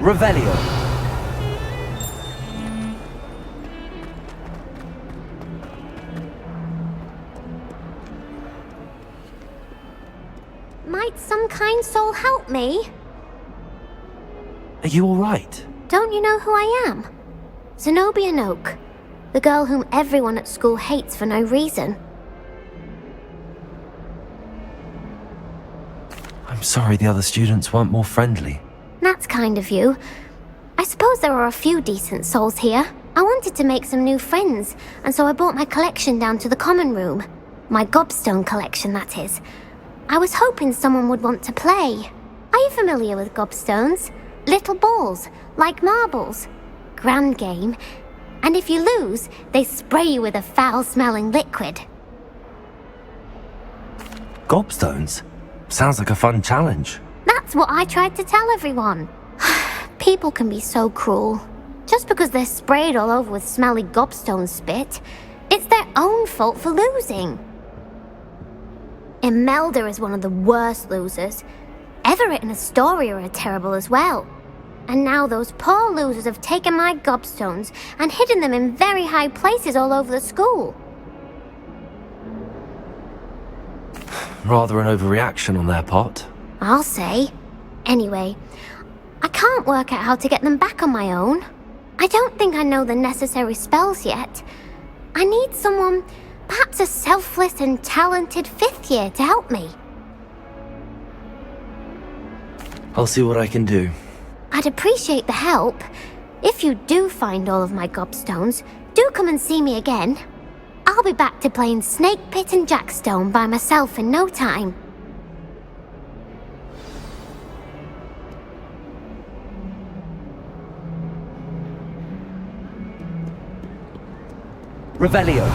S2: Revelio.
S6: Might some kind soul help me?
S2: Are you alright?
S6: Don't you know who I am? Zenobia Noak, the girl whom everyone at school hates for no reason.
S2: I'm sorry the other students weren't more friendly.
S6: That's kind of you. I suppose there are a few decent souls here. I wanted to make some new friends, and so I brought my collection down to the common room. My gobstone collection, that is. I was hoping someone would want to play. Are you familiar with gobstones? Little balls, like marbles. Grand game. And if you lose, they spray you with a foul-smelling liquid.
S2: Gobstones? Sounds like a fun challenge.
S6: That's what I tried to tell everyone. People can be so cruel. Just because they're sprayed all over with smelly gobstone spit, it's their own fault for losing. Imelda is one of the worst losers. Everett and Astoria are terrible as well. And now those poor losers have taken my gobstones and hidden them in very high places all over the school.
S2: Rather an overreaction on their part.
S6: I'll say. Anyway, I can't work out how to get them back on my own. I don't think I know the necessary spells yet. I need someone, perhaps a selfless and talented 5th year to help me.
S2: I'll see what I can do.
S6: I'd appreciate the help. If you do find all of my gobstones, do come and see me again. I'll be back to playing Snake Pit and Jackstone by myself in no time.
S2: Revelio.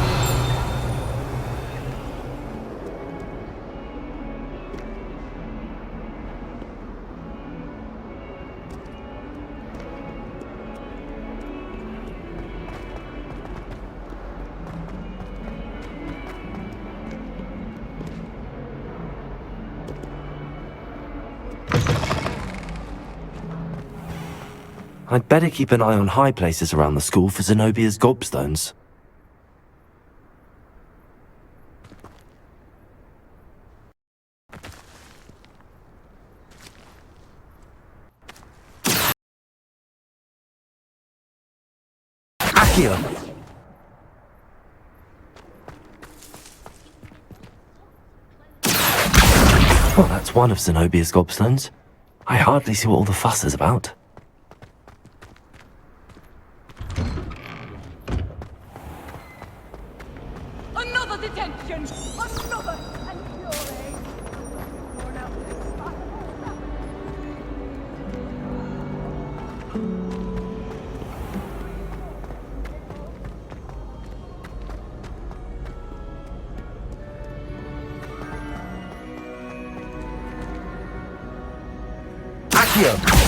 S2: I'd better keep an eye on high places around the school for Zenobia's gobstones. Accio! Well, that's one of Zenobia's gobstones. I hardly see what all the fuss is about.
S22: Another detention! Another infuriating!
S2: Accio!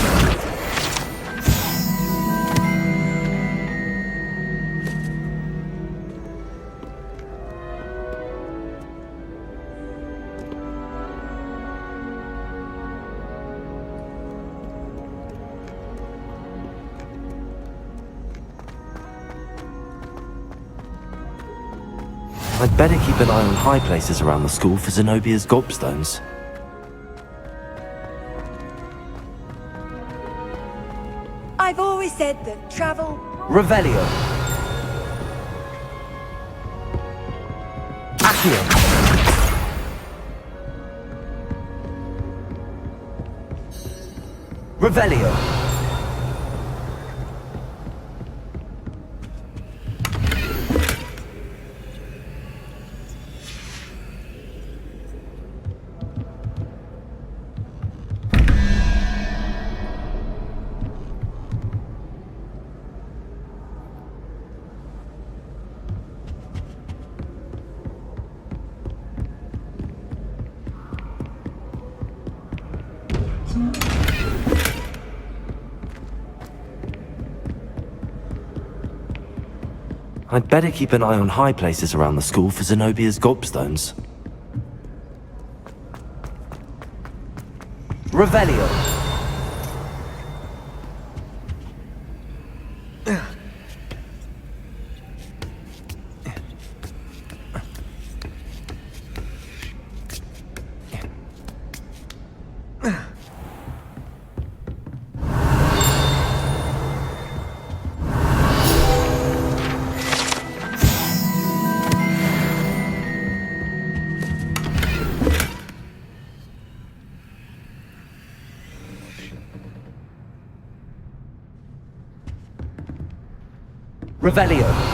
S2: I'd better keep an eye on high places around the school for Zenobia's gobstones.
S23: I've always said that travel...
S2: Revelio. Accio. Revelio. I'd better keep an eye on high places around the school for Zenobia's gobstones. Revelio. Revelio.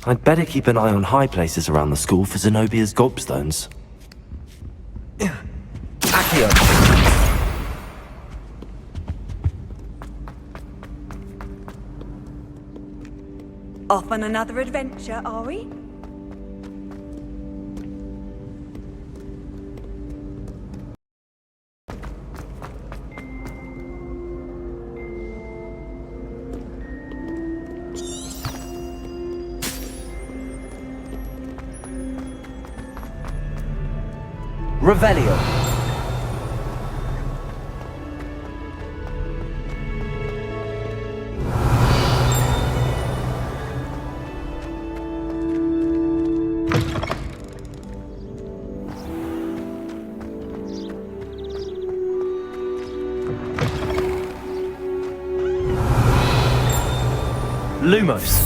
S2: I'd better keep an eye on high places around the school for Zenobia's gobstones. Accio.
S23: Off on another adventure, are we?
S2: Revelio. Lumos.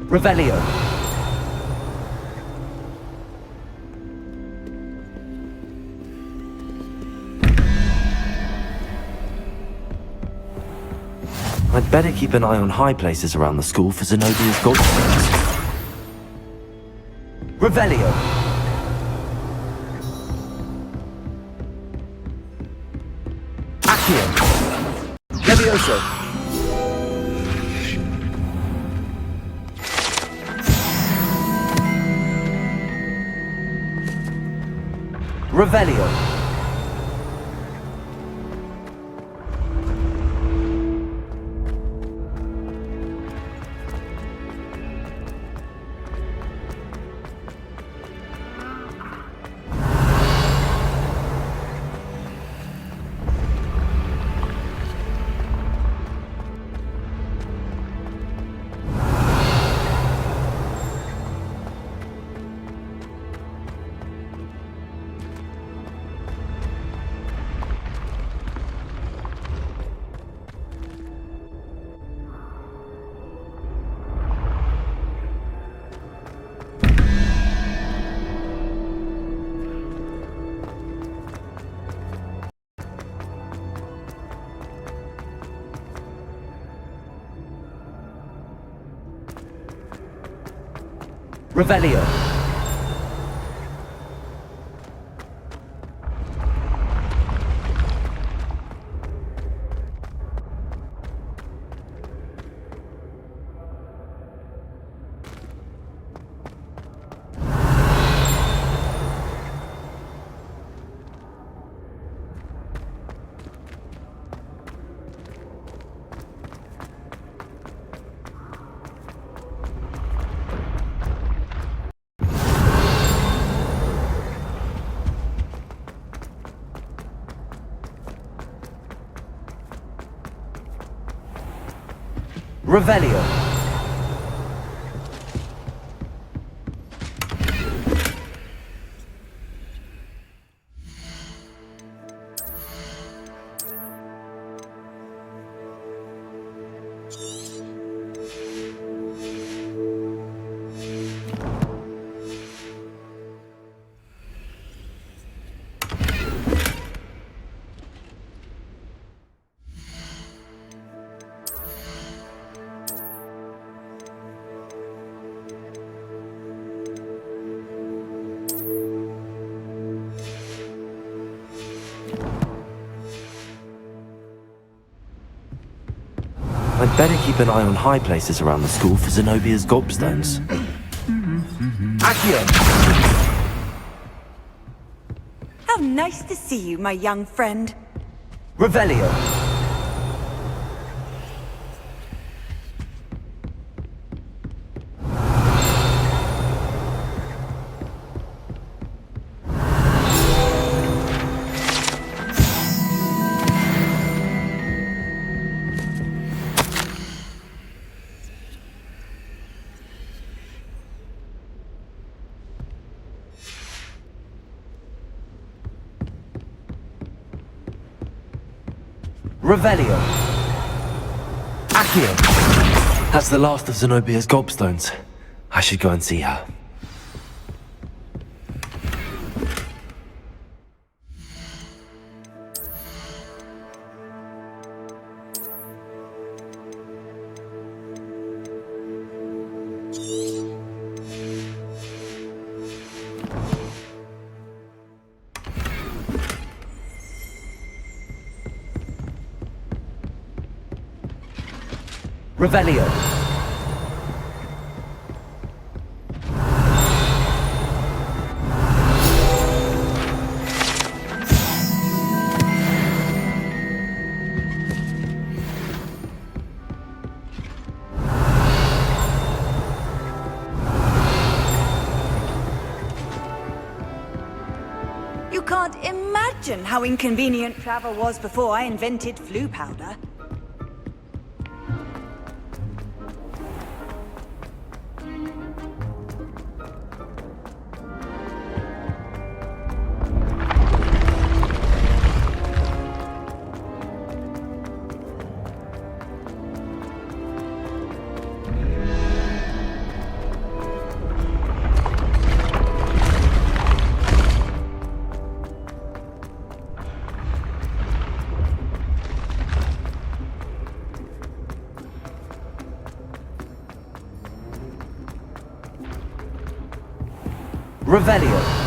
S2: Revelio. I'd better keep an eye on high places around the school for Zenobia's gobstones. Revelio. Accio. Levioso. Revelio. Revelio. Revelio. I'd better keep an eye on high places around the school for Zenobia's gobstones. Accio!
S23: How nice to see you, my young friend.
S2: Revelio. Revelio. Accio. That's the last of Zenobia's gobstones. I should go and see her. Revelio.
S23: You can't imagine how inconvenient travel was before I invented flu powder.
S2: Revelio.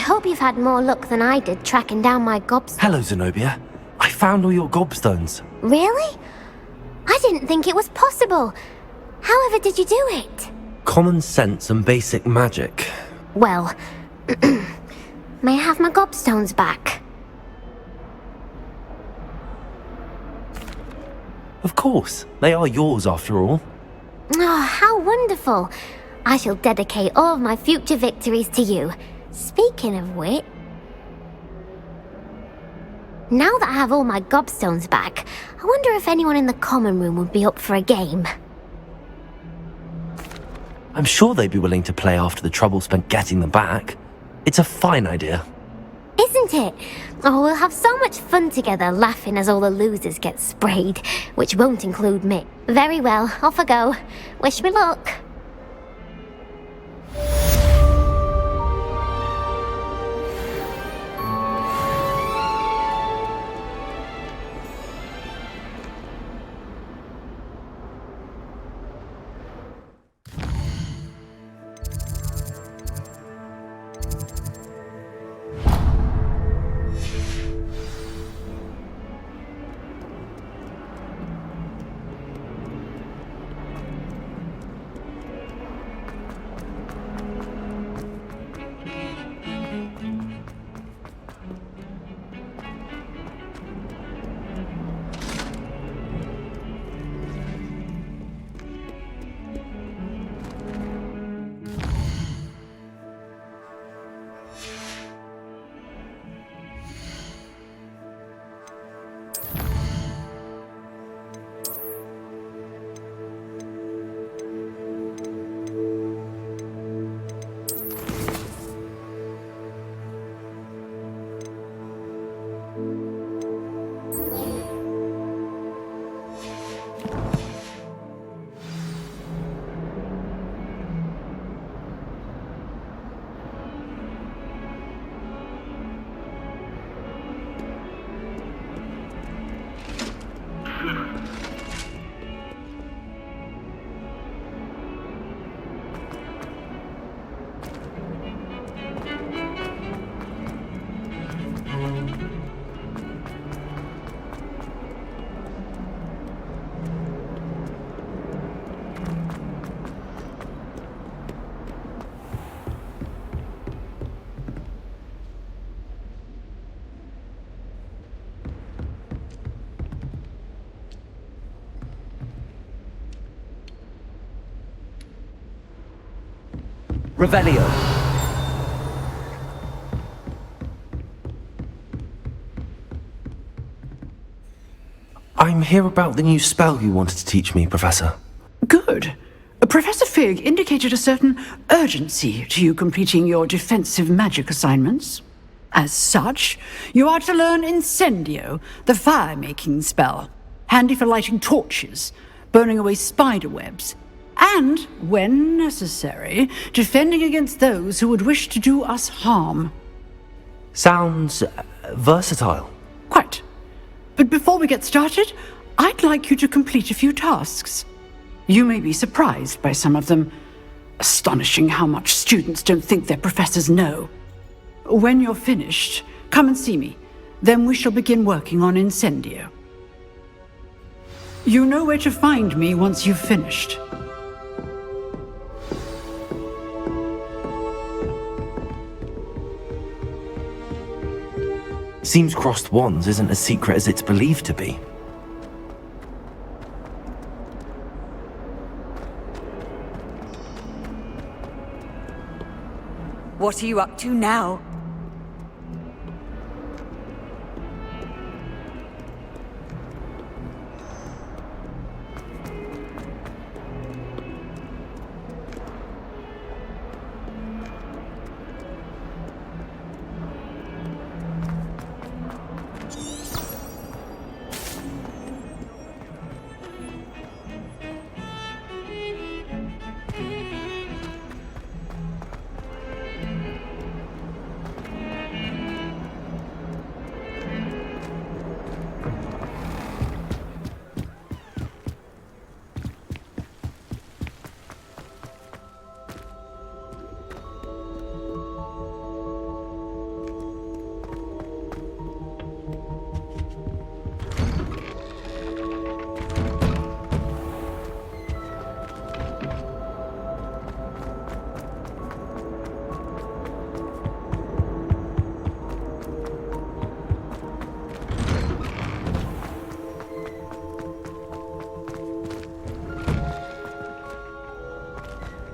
S6: hope you've had more luck than I did tracking down my gobstones.
S2: Hello, Zenobia. I found all your gobstones.
S6: Really? I didn't think it was possible. However did you do it?
S2: Common sense and basic magic.
S6: Well, may I have my gobstones back?
S2: Of course. They are yours after all.
S6: Oh, how wonderful. I shall dedicate all of my future victories to you. Speaking of which... Now that I have all my gobstones back, I wonder if anyone in the common room would be up for a game.
S2: I'm sure they'd be willing to play after the trouble spent getting them back. It's a fine idea.
S6: Isn't it? Oh, we'll have so much fun together laughing as all the losers get sprayed, which won't include me. Very well, off I go. Wish me luck.
S2: Revelio. I'm here about the new spell you wanted to teach me, Professor.
S18: Good. Professor Fig indicated a certain urgency to you completing your defensive magic assignments. As such, you are to learn Incendio, the fire-making spell, handy for lighting torches, burning away spider webs, and, when necessary, defending against those who would wish to do us harm.
S2: Sounds versatile.
S18: Quite. But before we get started, I'd like you to complete a few tasks. You may be surprised by some of them. Astonishing how much students don't think their professors know. When you're finished, come and see me. Then we shall begin working on Incendio. You know where to find me once you've finished.
S2: Seems crossed wands isn't as secret as it's believed to be.
S23: What are you up to now?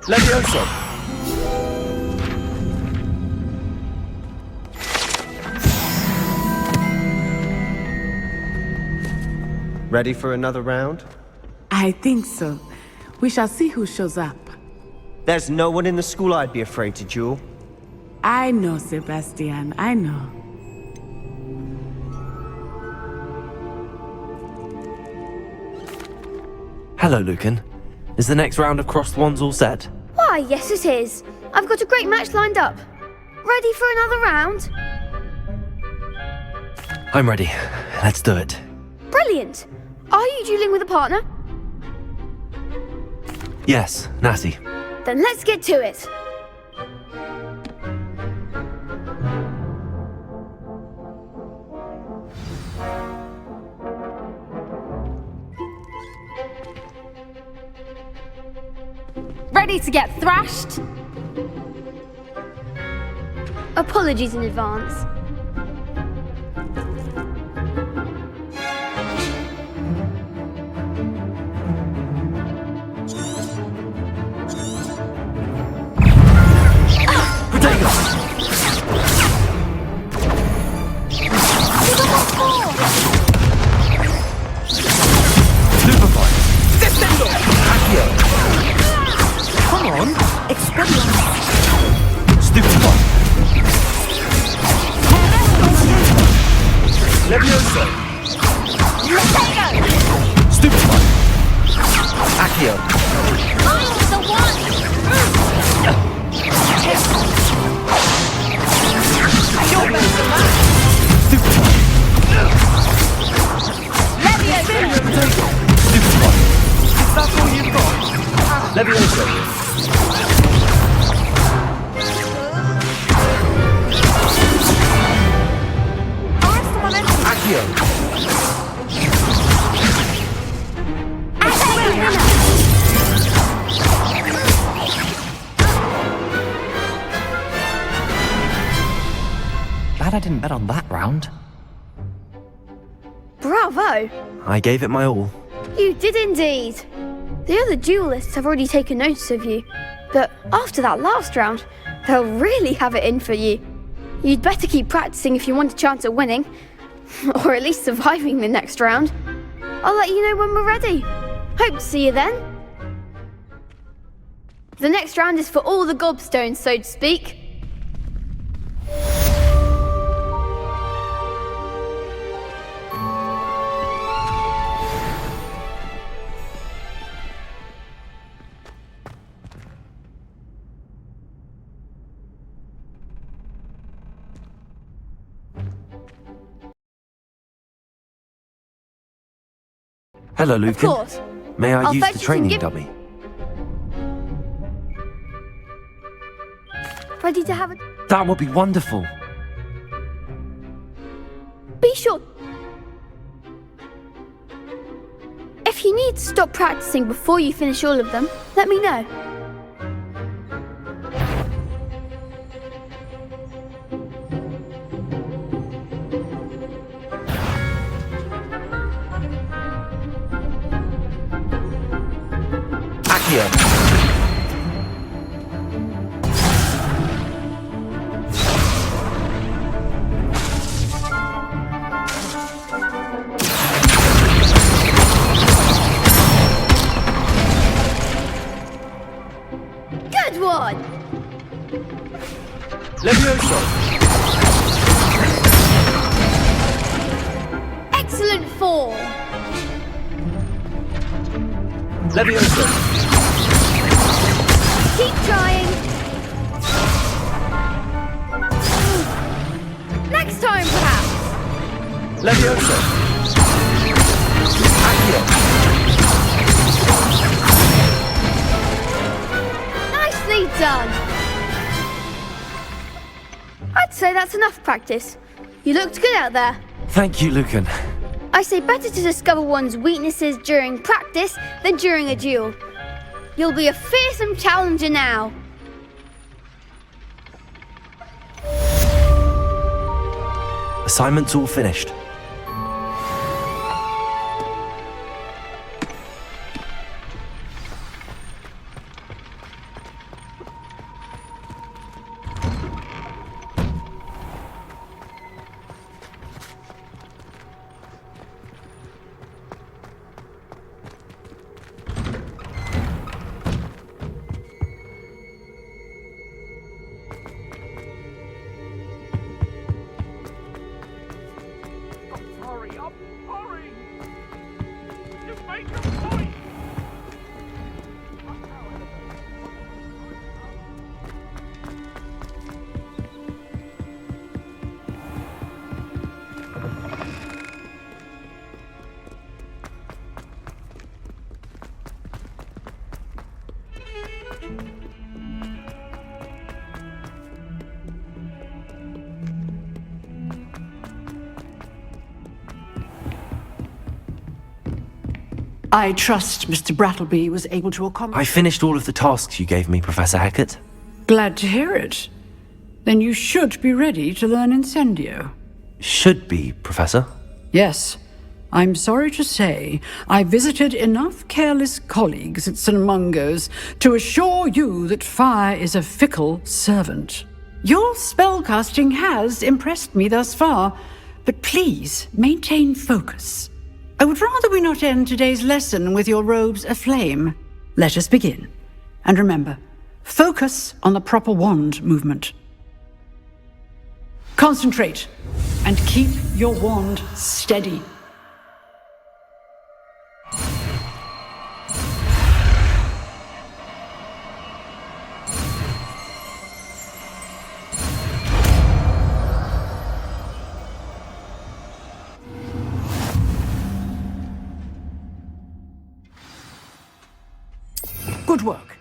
S2: Levioso!
S17: Ready for another round?
S16: I think so. We shall see who shows up.
S17: There's no one in the school I'd be afraid to duel.
S16: I know, Sebastian, I know.
S2: Hello, Lucan. Is the next round of Crossed Wands all set?
S11: Why, yes it is. I've got a great match lined up. Ready for another round?
S2: I'm ready. Let's do it.
S11: Brilliant. Are you dueling with a partner?
S2: Yes, Natty.
S11: Then let's get to it.
S7: Ready to get thrashed?
S11: Apologies in advance.
S9: Come on, Expelliarmus.
S2: Stupid one. Levioso. Stupid one. Accio.
S22: I'm the one! You're better, man!
S2: Stupid one.
S22: Levioso!
S2: Stupid one.
S22: Is that all you've got?
S2: Levioso. Accio. Glad I didn't bet on that round.
S11: Bravo!
S2: I gave it my all.
S11: You did indeed. The other duelists have already taken notice of you, but after that last round, they'll really have it in for you. You'd better keep practicing if you want a chance at winning, or at least surviving the next round. I'll let you know when we're ready. Hope to see you then. The next round is for all the gobstones, so to speak.
S2: Hello, Lucan.
S11: Of course.
S2: May I
S11: I'll
S2: use
S11: fetch
S2: the
S11: it and
S2: training
S11: give-
S2: dummy?
S11: Ready to have a...
S2: That would be wonderful.
S11: Be sure... If you need to stop practicing before you finish all of them, let me know.
S2: Accio.
S11: Good one!
S2: Levioso.
S11: Excellent form!
S2: Levioso.
S11: Keep trying! Next time, perhaps!
S2: Levioso. Accio.
S11: Nicely done! I'd say that's enough practice. You looked good out there.
S2: Thank you, Lucan.
S11: I say better to discover one's weaknesses during practice than during a duel. You'll be a fearsome challenger now.
S2: Assignment's all finished.
S18: I trust Mr. Brattleby was able to accomplish...
S2: I finished all of the tasks you gave me, Professor Hackett.
S18: Glad to hear it. Then you should be ready to learn Incendio.
S2: Should be, Professor.
S18: Yes. I'm sorry to say, I visited enough careless colleagues at St. Mungo's to assure you that fire is a fickle servant. Your spellcasting has impressed me thus far, but please maintain focus. I would rather we not end today's lesson with your robes aflame. Let us begin. And remember, focus on the proper wand movement. Concentrate, and keep your wand steady. Good work.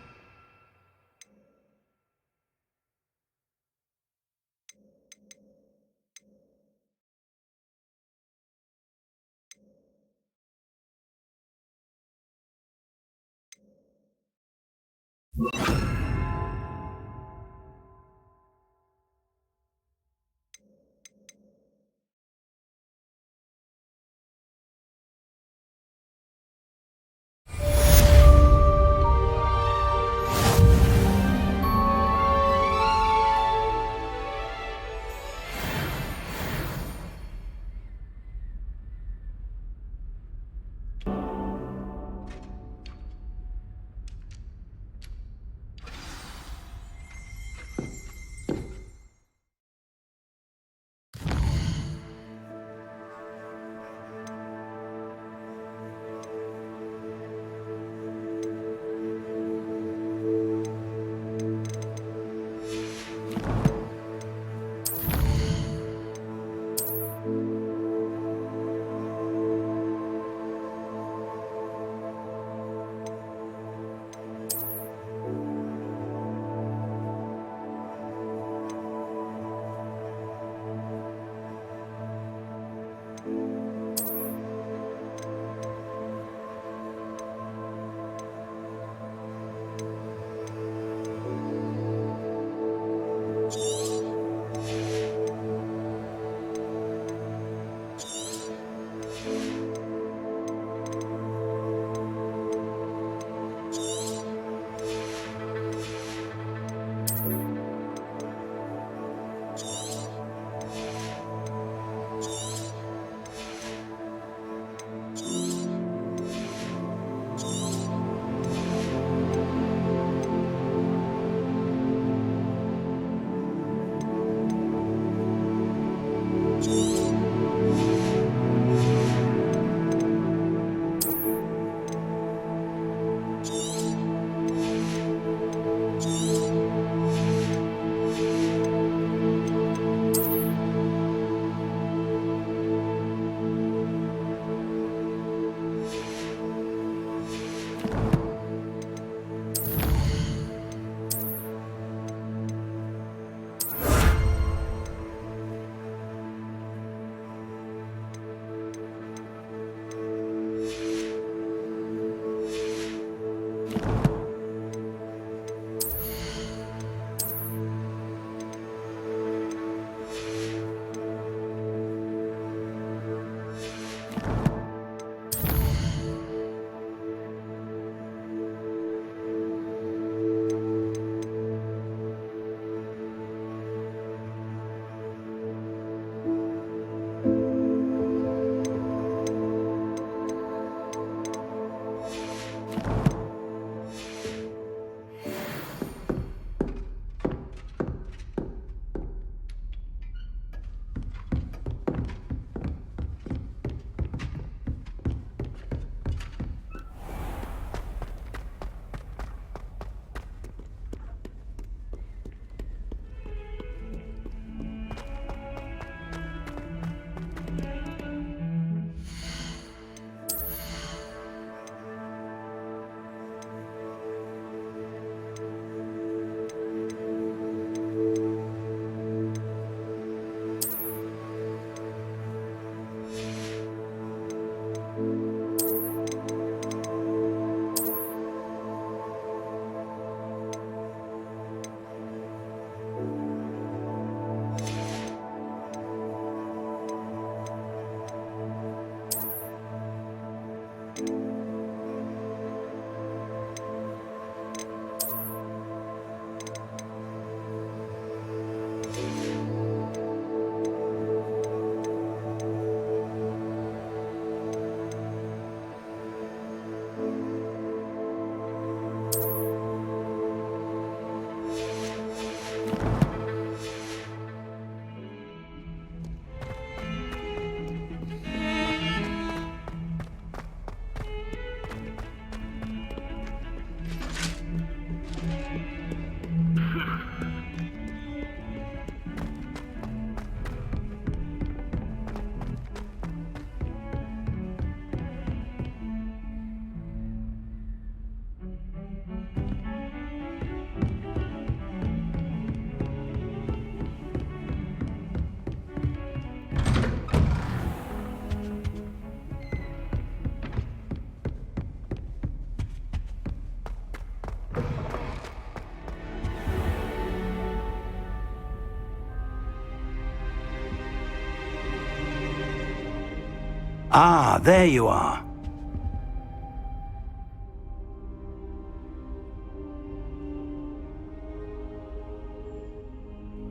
S15: Ah, there you are.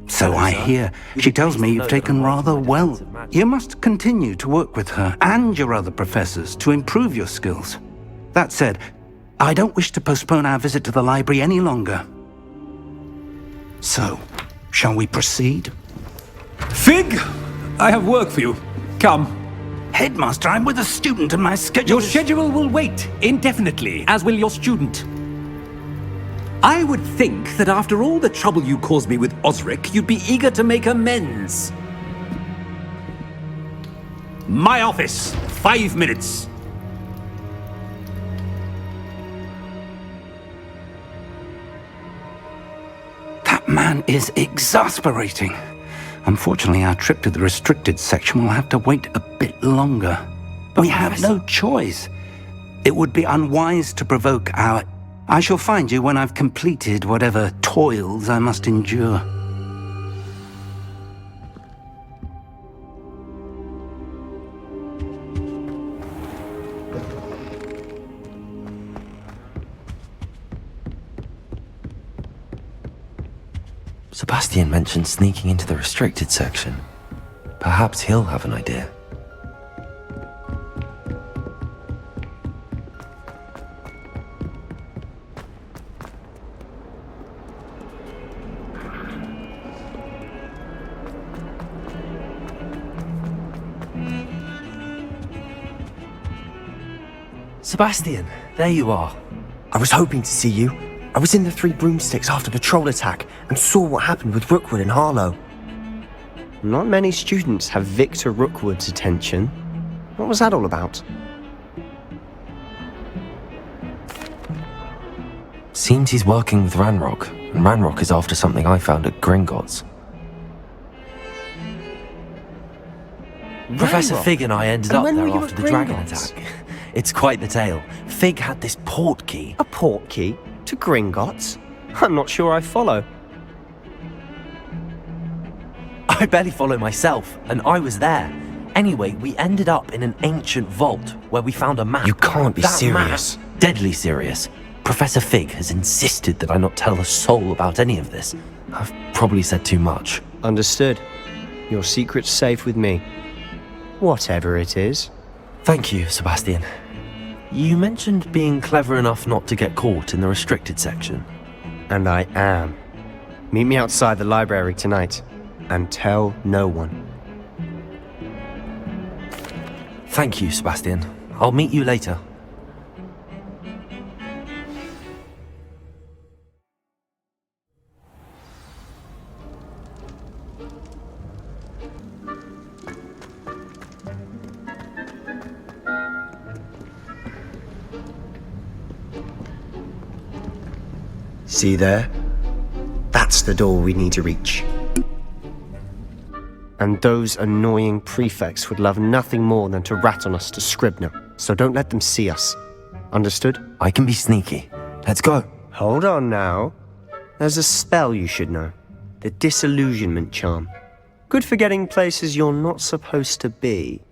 S15: So I hear. She tells me you've taken rather well. You must continue to work with her and your other professors to improve your skills. That said, I don't wish to postpone our visit to the library any longer. So, shall we proceed?
S19: Fig! I have work for you. Come.
S15: Headmaster, I'm with a student and my schedule
S19: Your schedule will wait indefinitely, as will your student. I would think that after all the trouble you caused me with Osric, you'd be eager to make amends. My office, 5 minutes.
S15: That man is exasperating. Unfortunately, our trip to the restricted section will have to wait a bit longer. We have no choice. It would be unwise to provoke our... I shall find you when I've completed whatever toils I must endure.
S2: Sebastian mentioned sneaking into the restricted section. Perhaps he'll have an idea. Sebastian, there you are.
S20: I was hoping to see you. I was in the Three Broomsticks after the troll attack and saw what happened with Rookwood and Harlow. Not many students have Victor Rookwood's attention. What was that all about?
S2: Seems he's working with Ranrock, and Ranrock is after something I found at Gringotts. Professor Fig and I ended up there after the dragon attack. It's quite the tale. Fig had this port key.
S20: A port key? To Gringotts? I'm not sure I follow.
S2: I barely follow myself, and I was there. Anyway, we ended up in an ancient vault where we found a map.
S20: You can't be serious.
S2: Deadly serious. Professor Fig has insisted that I not tell a soul about any of this. I've probably said too much.
S20: Understood. Your secret's safe with me. Whatever it is.
S2: Thank you, Sebastian. You mentioned being clever enough not to get caught in the restricted section.
S20: And I am. Meet me outside the library tonight, and tell no one.
S2: Thank you, Sebastian. I'll meet you later.
S20: See there? That's the door we need to reach. And those annoying prefects would love nothing more than to rat on us to Scribner, so don't let them see us. Understood?
S2: I can be sneaky. Let's go.
S20: Hold on now. There's a spell you should know. The Disillusionment Charm. Good for getting places you're not supposed to be.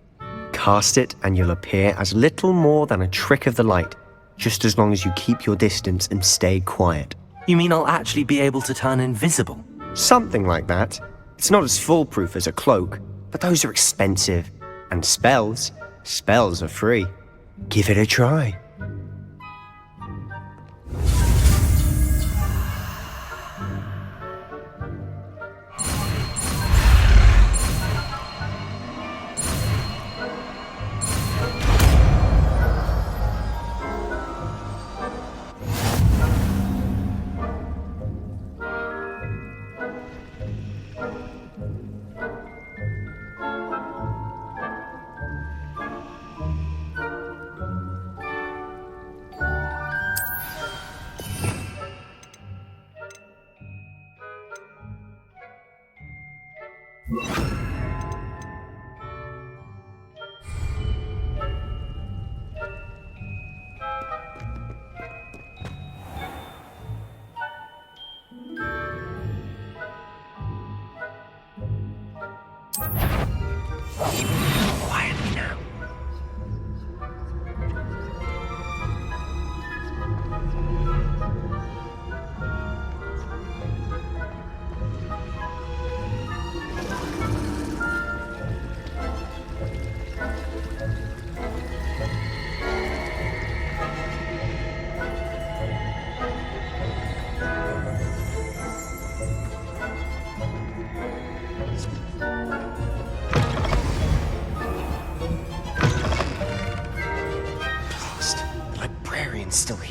S20: Cast it and you'll appear as little more than a trick of the light, just as long as you keep your distance and stay quiet.
S2: You mean I'll actually be able to turn invisible?
S20: Something like that. It's not as foolproof as a cloak, but those are expensive. And spells are free. Give it a try.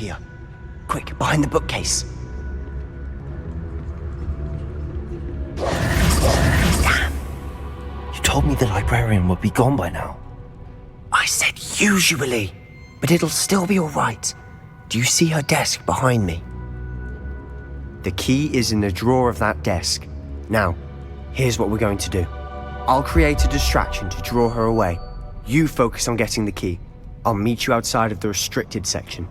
S20: here. Quick, behind the bookcase.
S2: Damn! You told me the librarian would be gone by now.
S20: I said usually, but it'll still be alright. Do you see her desk behind me? The key is in the drawer of that desk. Now, here's what we're going to do. I'll create a distraction to draw her away. You focus on getting the key. I'll meet you outside of the restricted section.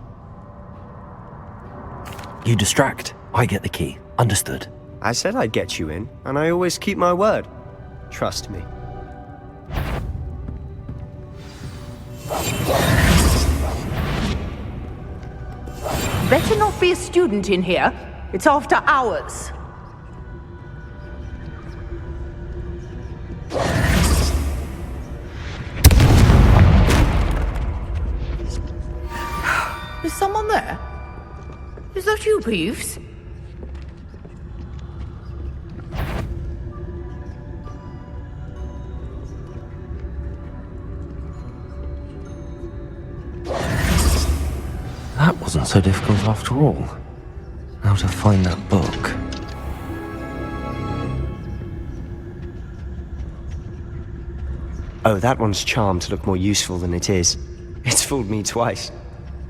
S2: You distract, I get the key. Understood.
S20: I said I'd get you in, and I always keep my word. Trust me.
S3: Better not be a student in here. It's after hours. Is someone there? Is that you, Peeves?
S2: That wasn't so difficult after all. Now to find that book.
S20: Oh, that one's charmed to look more useful than it is. It's fooled me twice.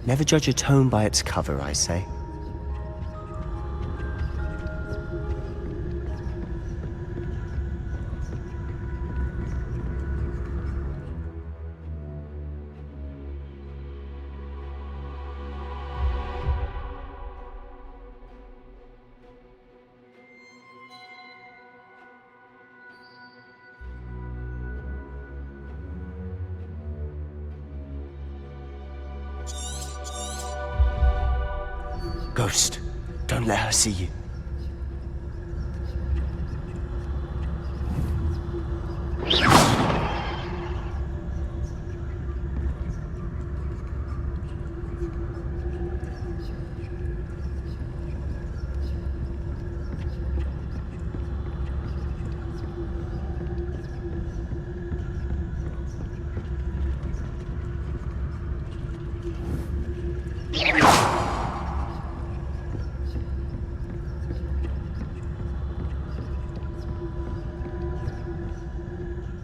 S20: Never judge a tome by its cover, I say. Ghost, don't let her see you.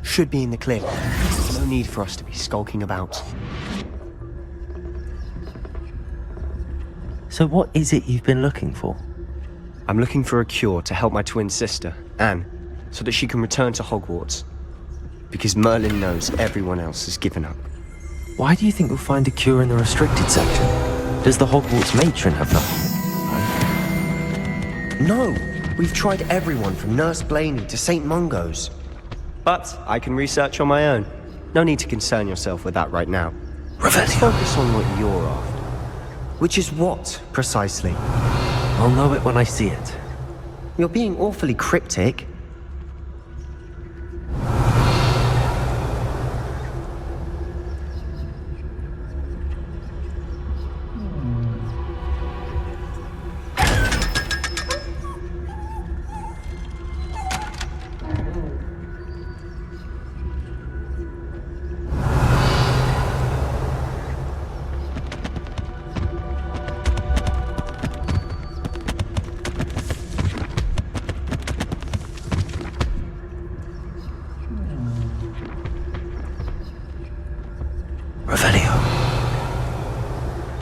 S20: Should be in the clear. No need for us to be skulking about.
S2: So what is it you've been looking for?
S20: I'm looking for a cure to help my twin sister, Anne, so that she can return to Hogwarts. Because Merlin knows everyone else has given up.
S2: Why do you think we'll find a cure in the restricted section? Does the Hogwarts matron have nothing?
S20: No! We've tried everyone from Nurse Blaney to St. Mungo's. But I can research on my own. No need to concern yourself with that right now. Let's focus on what you're after. Which is what, precisely?
S2: I'll know it when I see it.
S20: You're being awfully cryptic.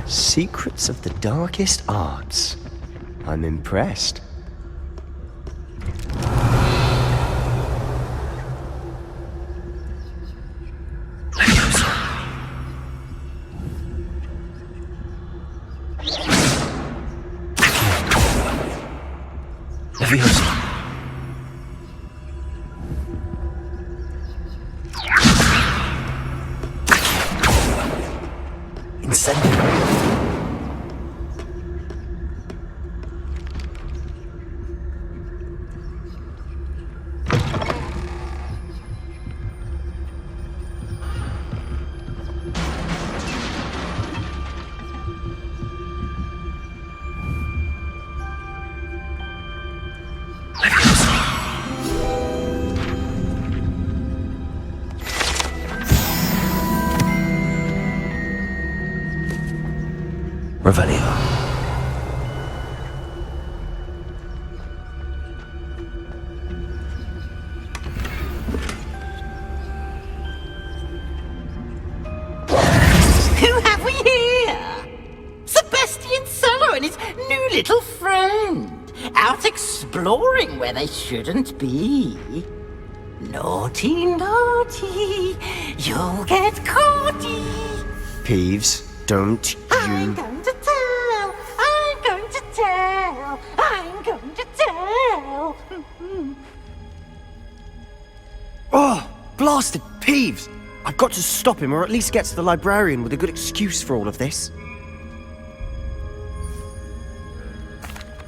S20: Secrets of the darkest arts. I'm impressed.
S2: Revelio.
S9: and his new little friend, out exploring where they shouldn't be. Naughty, naughty, you'll get caughty.
S20: Peeves, don't
S9: I'm
S20: you...
S9: going to tell, I'm going to tell, I'm going to tell.
S20: Oh, blasted Peeves! I've got to stop him, or at least get to the librarian with a good excuse for all of this.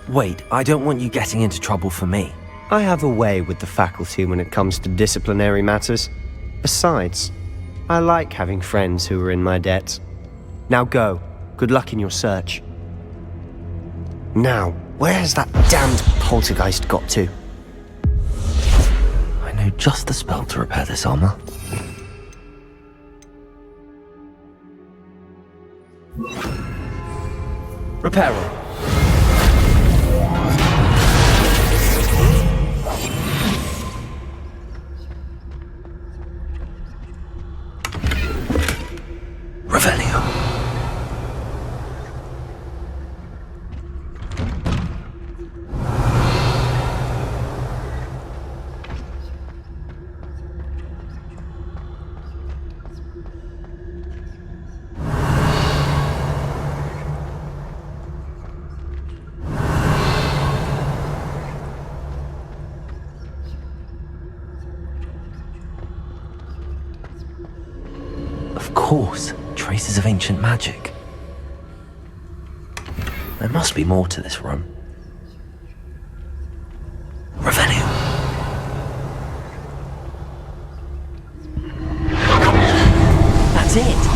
S2: Wait, I don't want you getting into trouble for me.
S20: I have a way with the faculty when it comes to disciplinary matters. Besides, I like having friends who are in my debt. Now go. Good luck in your search. Now, where has that damned poltergeist got to?
S2: I know just the spell to repair this armor. Reparo. Revelio. Of course, traces of ancient magic. There must be more to this room. Revelio. That's it.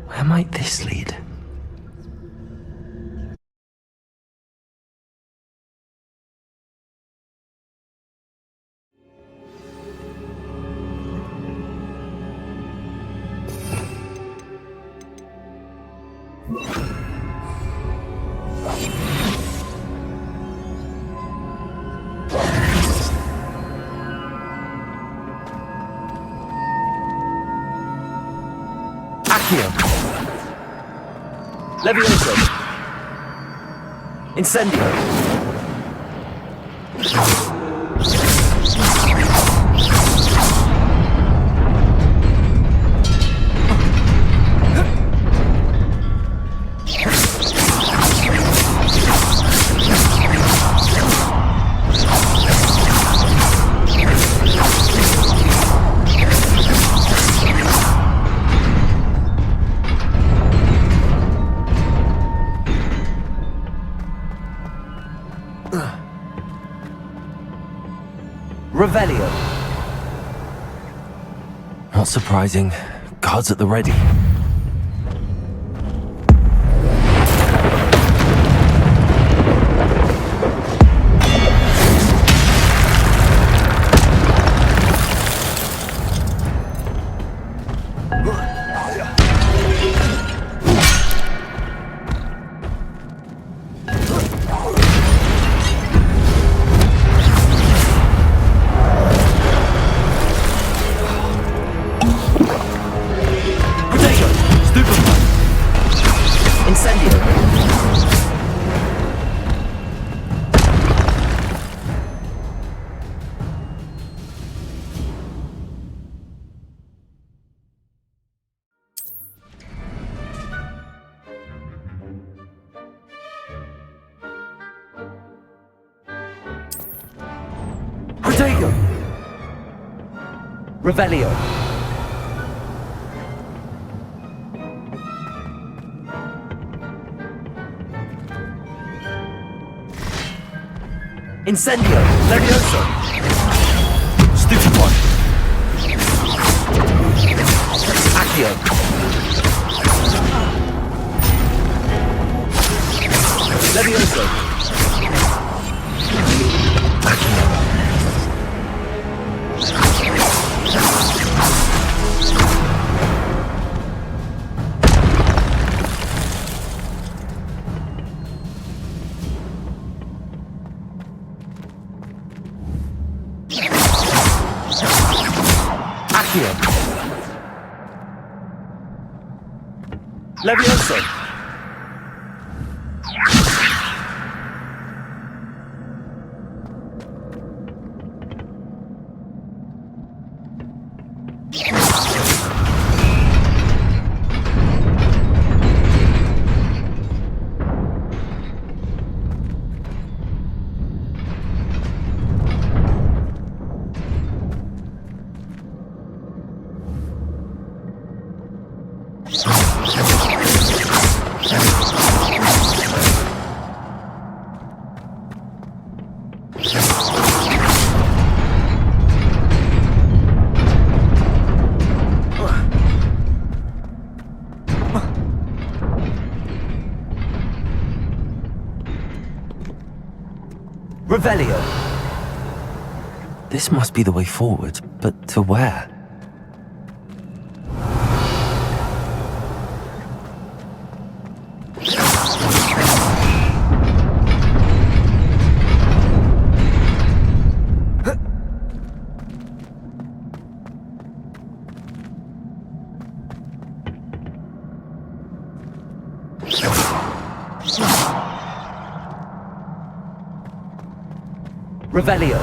S2: Where might this lead? Levioso. Incendio. Revelio. Not surprising. Guards at the ready. Protego! Incendio! Protego! Revelio! Incendio! Levioso! Stupid one! Accio! Levioso! Accio! Levioso! Revelio! This must be the way forward, but to where? Revelio!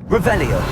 S2: Revelio.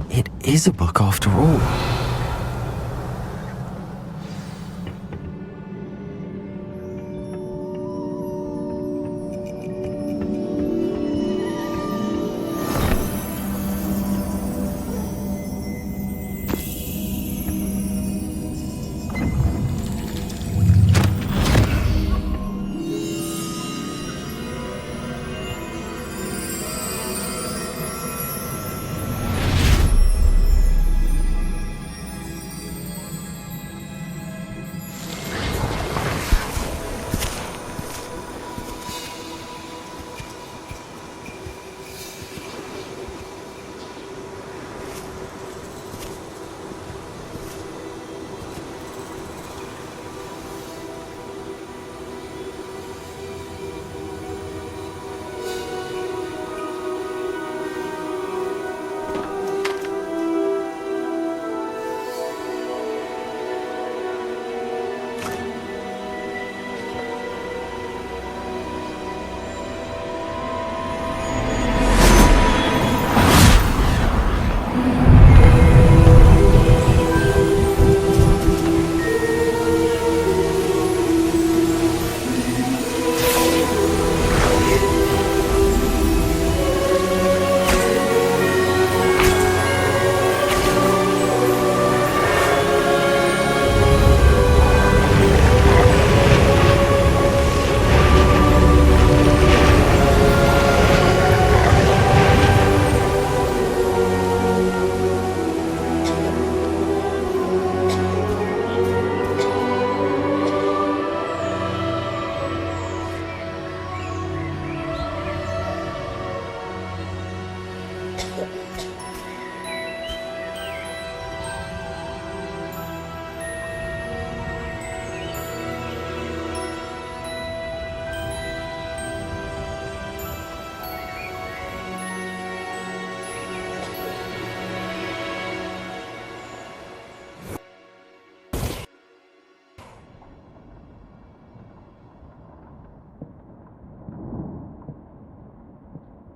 S2: It is a book after all.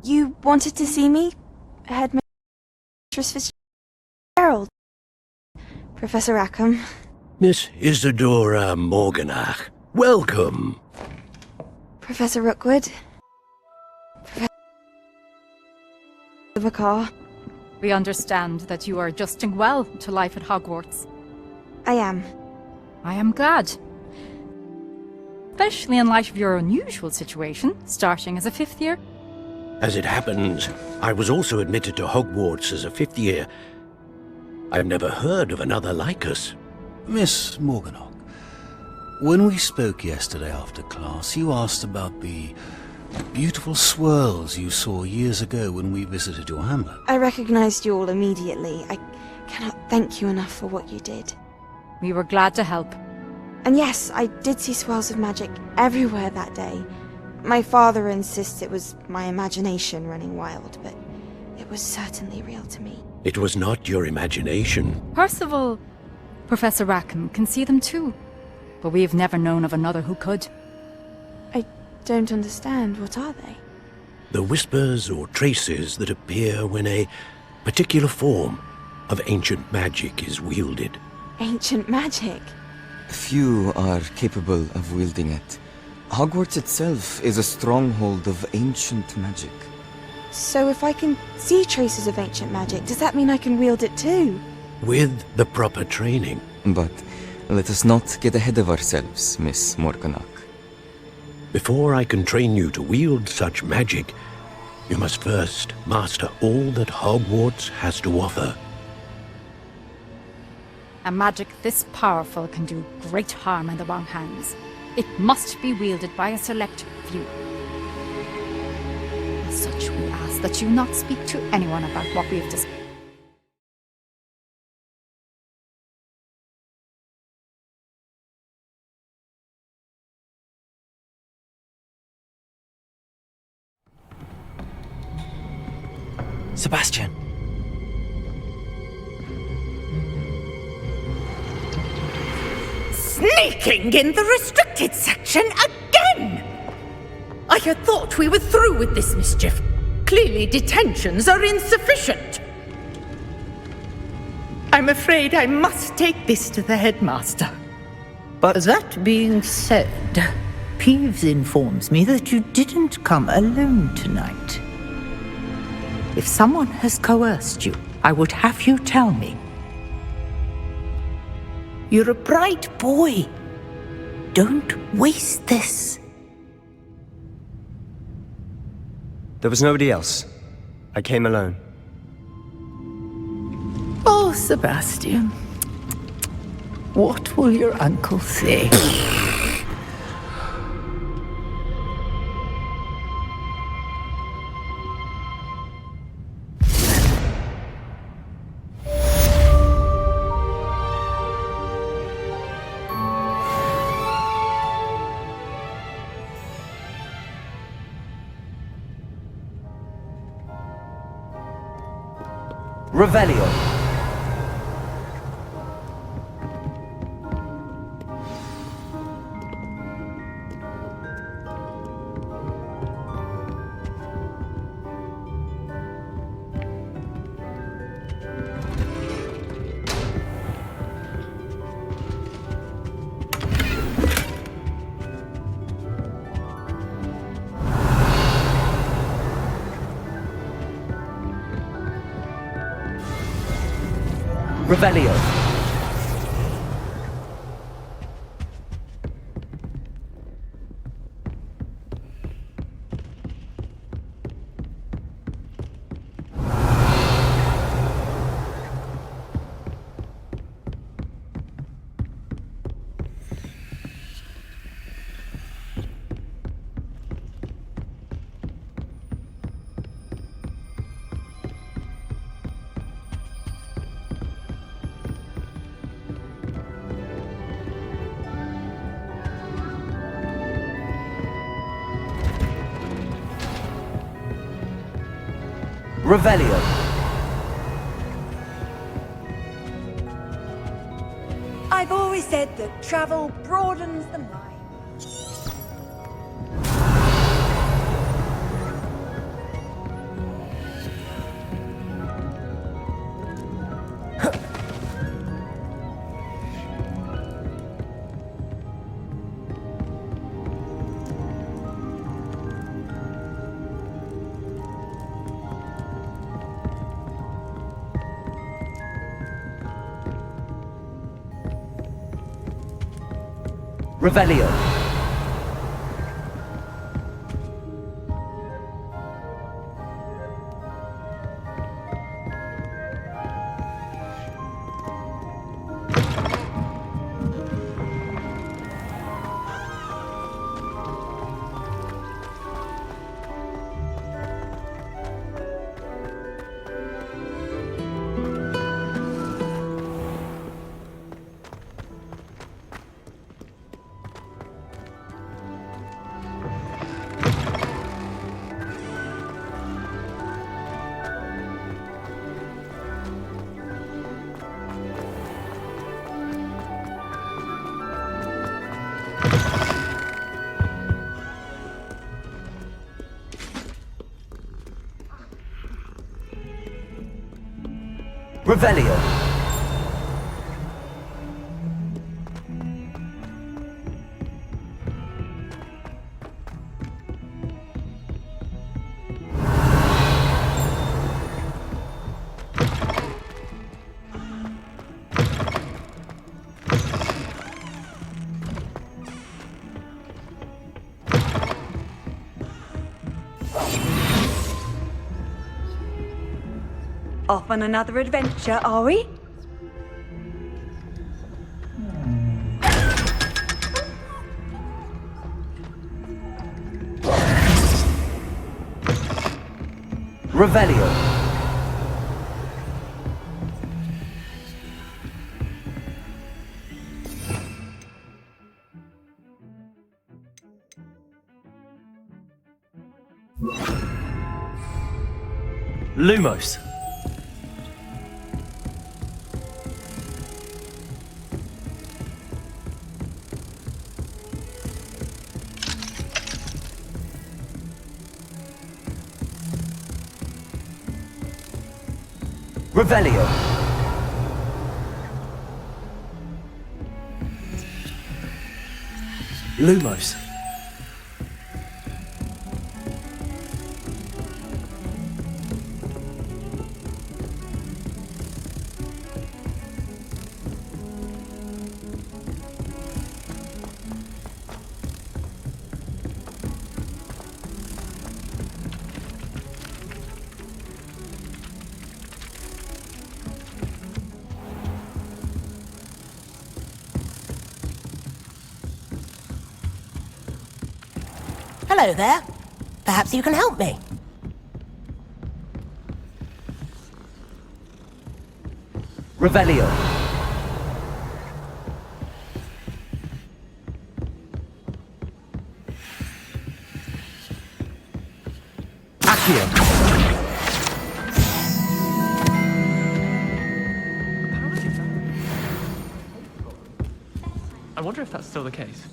S1: You wanted to see me, Headmistress Fitzgerald? Professor Rackham.
S8: Miss Isadora Morganach, welcome.
S1: Professor Rookwood. Professor Bakar.
S5: We understand that you are adjusting well to life at Hogwarts.
S1: I am.
S5: I am glad. Especially in light of your unusual situation, starting as a 5th year.
S8: As it happens, I was also admitted to Hogwarts as a 5th year. I've never heard of another like us.
S21: Miss Morganach, when we spoke yesterday after class, you asked about the beautiful swirls you saw years ago when we visited your hamlet.
S1: I recognized you all immediately. I cannot thank you enough for what you did.
S5: We were glad to help.
S1: And yes, I did see swirls of magic everywhere that day. My father insists it was my imagination running wild, but it was certainly real to me.
S8: It was not your imagination.
S5: Percival, Professor Rackham can see them too, but we have never known of another who could.
S1: I don't understand. What are they?
S8: The whispers or traces that appear when a particular form, of ancient magic is wielded.
S1: Ancient magic?
S10: Few are capable of wielding it. Hogwarts itself is a stronghold of ancient magic.
S1: So if I can see traces of ancient magic, does that mean I can wield it too?
S8: With the proper training.
S10: But let us not get ahead of ourselves, Miss Morganach.
S8: Before I can train you to wield such magic, you must first master all that Hogwarts has to offer.
S5: A magic this powerful can do great harm in the wrong hands. It must be wielded by a select few. As such, we ask that you not speak to anyone about what we have discussed.
S2: Sebastian.
S3: Sneaking in the restricted section again! I had thought we were through with this mischief. Clearly detentions are insufficient. I'm afraid I must take this to the headmaster.
S9: But that being said, Peeves informs me that you didn't come alone tonight. If someone has coerced you, I would have you tell me. You're a bright boy. Don't waste this.
S20: There was nobody else. I came alone.
S9: Oh, Sebastian. What will your uncle say?
S2: Revelio. Revelio. Revelio.
S23: I've always said that travel broadens the mind.
S2: Revelio. Revelio.
S23: Off on another adventure, are we?
S2: Revelio. Lumos. Revelio. Lumos.
S4: Hello there. Perhaps you can help me.
S2: Revelio. Accio.
S12: I wonder if that's still the case.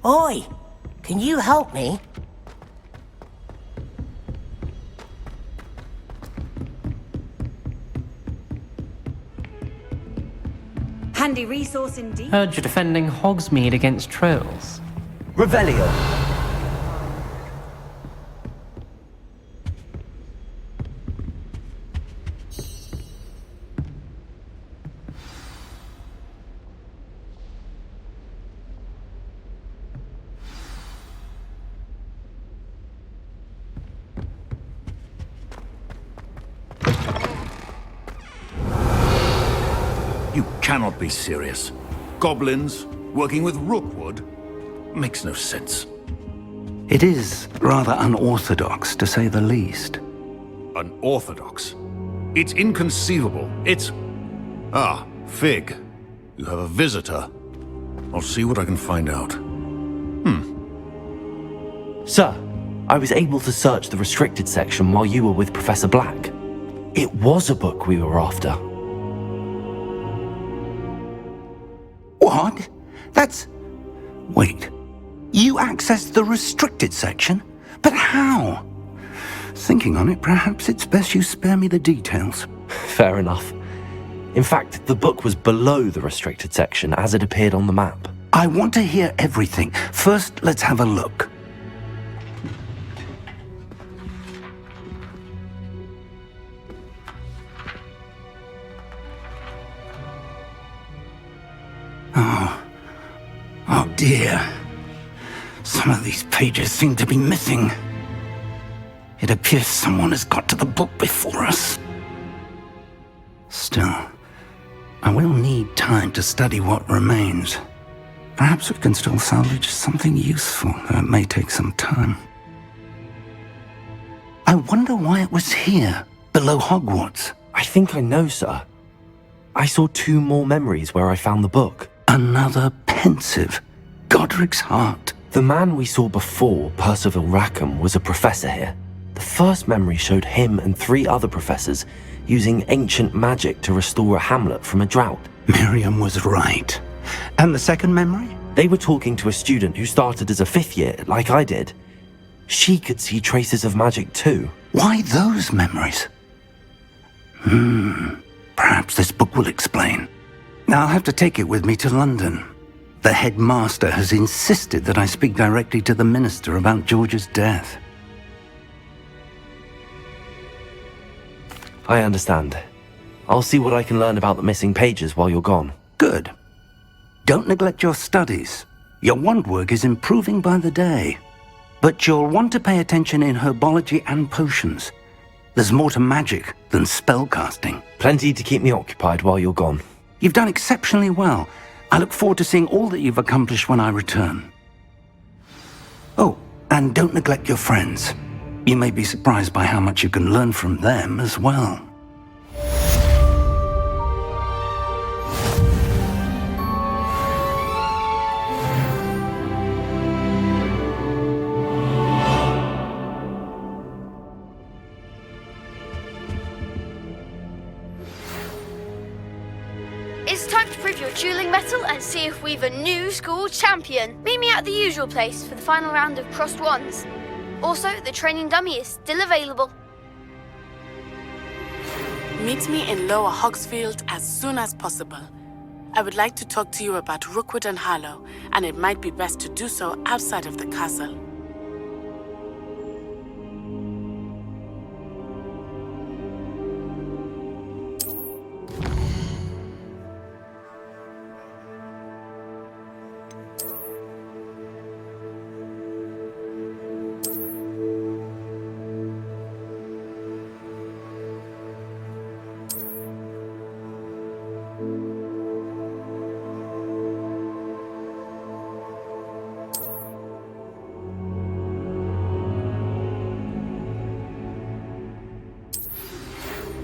S4: Oi, can you help me?
S23: Handy resource indeed.
S12: Heard you're defending Hogsmeade against trolls.
S2: Revelio.
S21: You cannot be serious. Goblins working with Rookwood? Makes no sense.
S14: It is rather unorthodox, to say the least.
S21: Unorthodox? It's inconceivable. It's... Ah, Fig. You have a visitor. I'll see what I can find out.
S2: Sir, I was able to search the restricted section while you were with Professor Black. It was a book we were after.
S14: What? That's... Wait. You accessed the restricted section? But how? Thinking on it, perhaps it's best you spare me the details.
S2: Fair enough. In fact, the book was below the restricted section as it appeared on the map.
S14: I want to hear everything. First, let's have a look. Oh dear. Some of these pages seem to be missing. It appears someone has got to the book before us. Still, I will need time to study what remains. Perhaps we can still salvage something useful, though it may take some time. I wonder why it was here, below Hogwarts.
S2: I think I know, sir. I saw 2 more memories where I found the book.
S14: Another pensive. Godric's heart.
S2: The man we saw before, Percival Rackham, was a professor here. The first memory showed him and 3 other professors using ancient magic to restore a hamlet from a drought.
S14: Miriam was right. And the second memory?
S2: They were talking to a student who started as a 5th year, like I did. She could see traces of magic too.
S14: Why those memories? Perhaps this book will explain. I'll have to take it with me to London. The headmaster has insisted that I speak directly to the minister about George's death.
S2: I understand. I'll see what I can learn about the missing pages while you're gone.
S14: Good. Don't neglect your studies. Your wand work is improving by the day. But you'll want to pay attention in herbology and potions. There's more to magic than spellcasting.
S2: Plenty to keep me occupied while you're gone.
S14: You've done exceptionally well. I look forward to seeing all that you've accomplished when I return. Oh, and don't neglect your friends. You may be surprised by how much you can learn from them as well.
S11: It's time to prove your dueling mettle and see if we've a new school champion. Meet me at the usual place for the final round of crossed wands. Also, the training dummy is still available.
S16: Meet me in Lower Hogsfield as soon as possible. I would like to talk to you about Rookwood and Harlow, and it might be best to do so outside of the castle.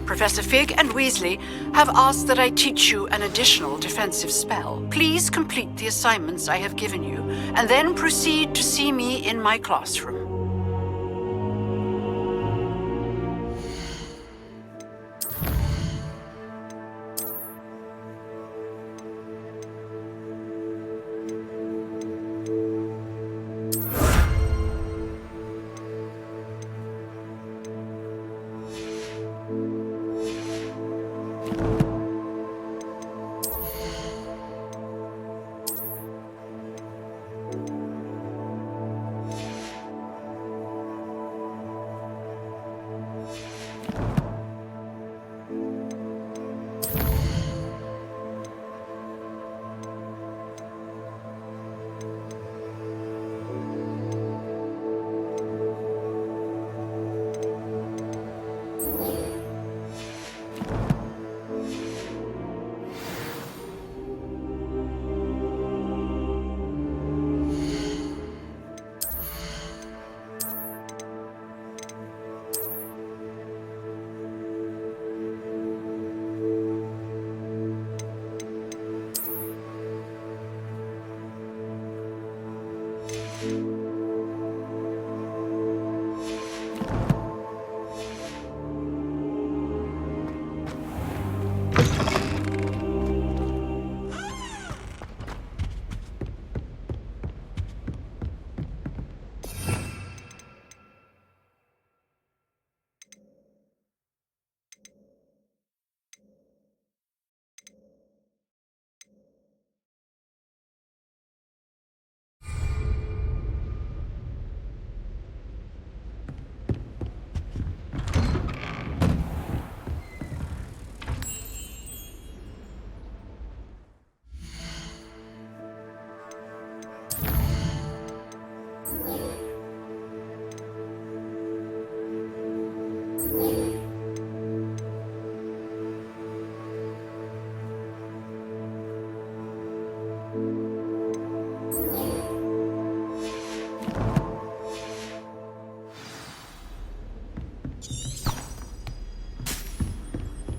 S18: Professor Fig and Weasley have asked that I teach you an additional defensive spell. Please complete the assignments I have given you, and then proceed to see me in my classroom.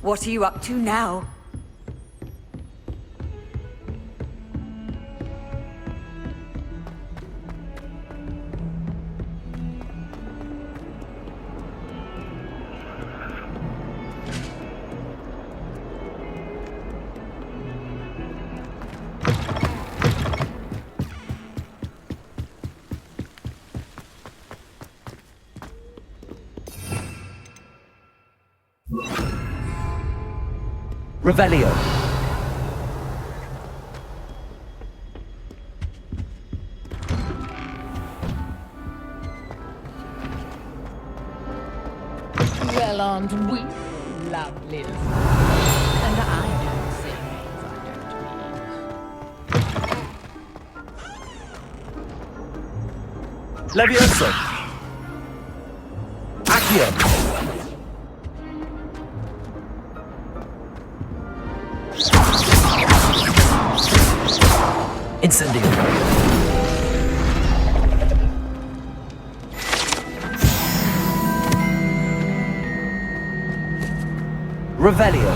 S23: What are you up to now?
S2: Revelio.
S3: Well, aren't we lovely? And I don't say things I don't mean.
S2: Levioso. Accio. Incendio. Revelio.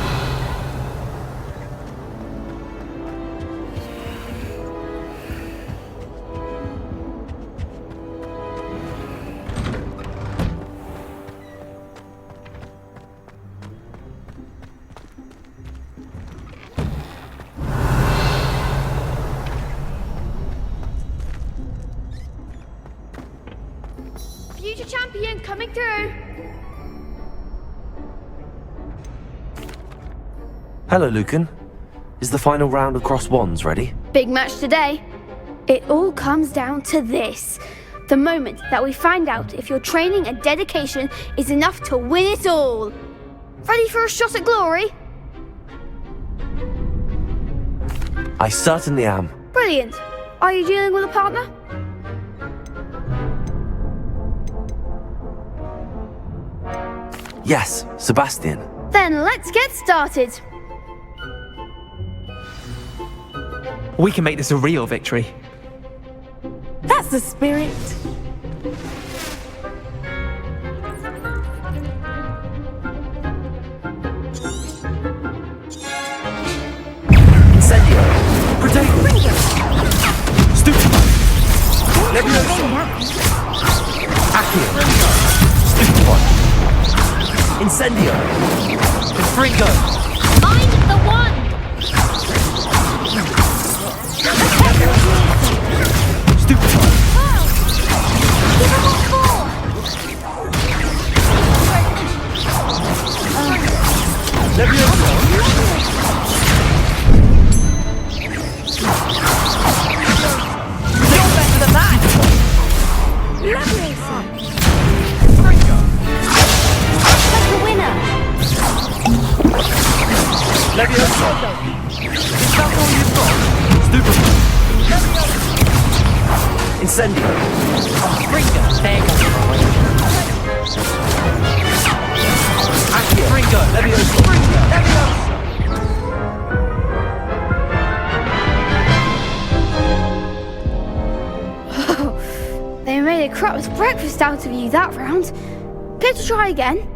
S11: Future champion coming through.
S2: Hello, Lucan. Is the final round of Cross Wands ready?
S11: Big match today. It all comes down to this. The moment that we find out if your training and dedication is enough to win it all. Ready for a shot at glory?
S2: I certainly am.
S11: Brilliant. Are you dealing with a partner?
S2: Yes, Sebastian.
S11: Then let's get started.
S12: We can make this a real victory.
S16: That's the spirit.
S2: Incendio. Protego. Stupefy. Levioso. Accio. Stupefy. Incendio. Confringo.
S22: Mind the wand!
S2: Stupefy.
S22: Give him a call!
S2: Levioso.
S22: You're better than that!
S11: Levioso.
S22: Take the winner!
S2: Levioso. Is that all you've got? Stupefy. Incendio.
S12: Ringo. There you go.
S2: Accio.
S12: Ringo.
S2: Levioso.
S11: They made a crap's breakfast out of you that round. Care to try again?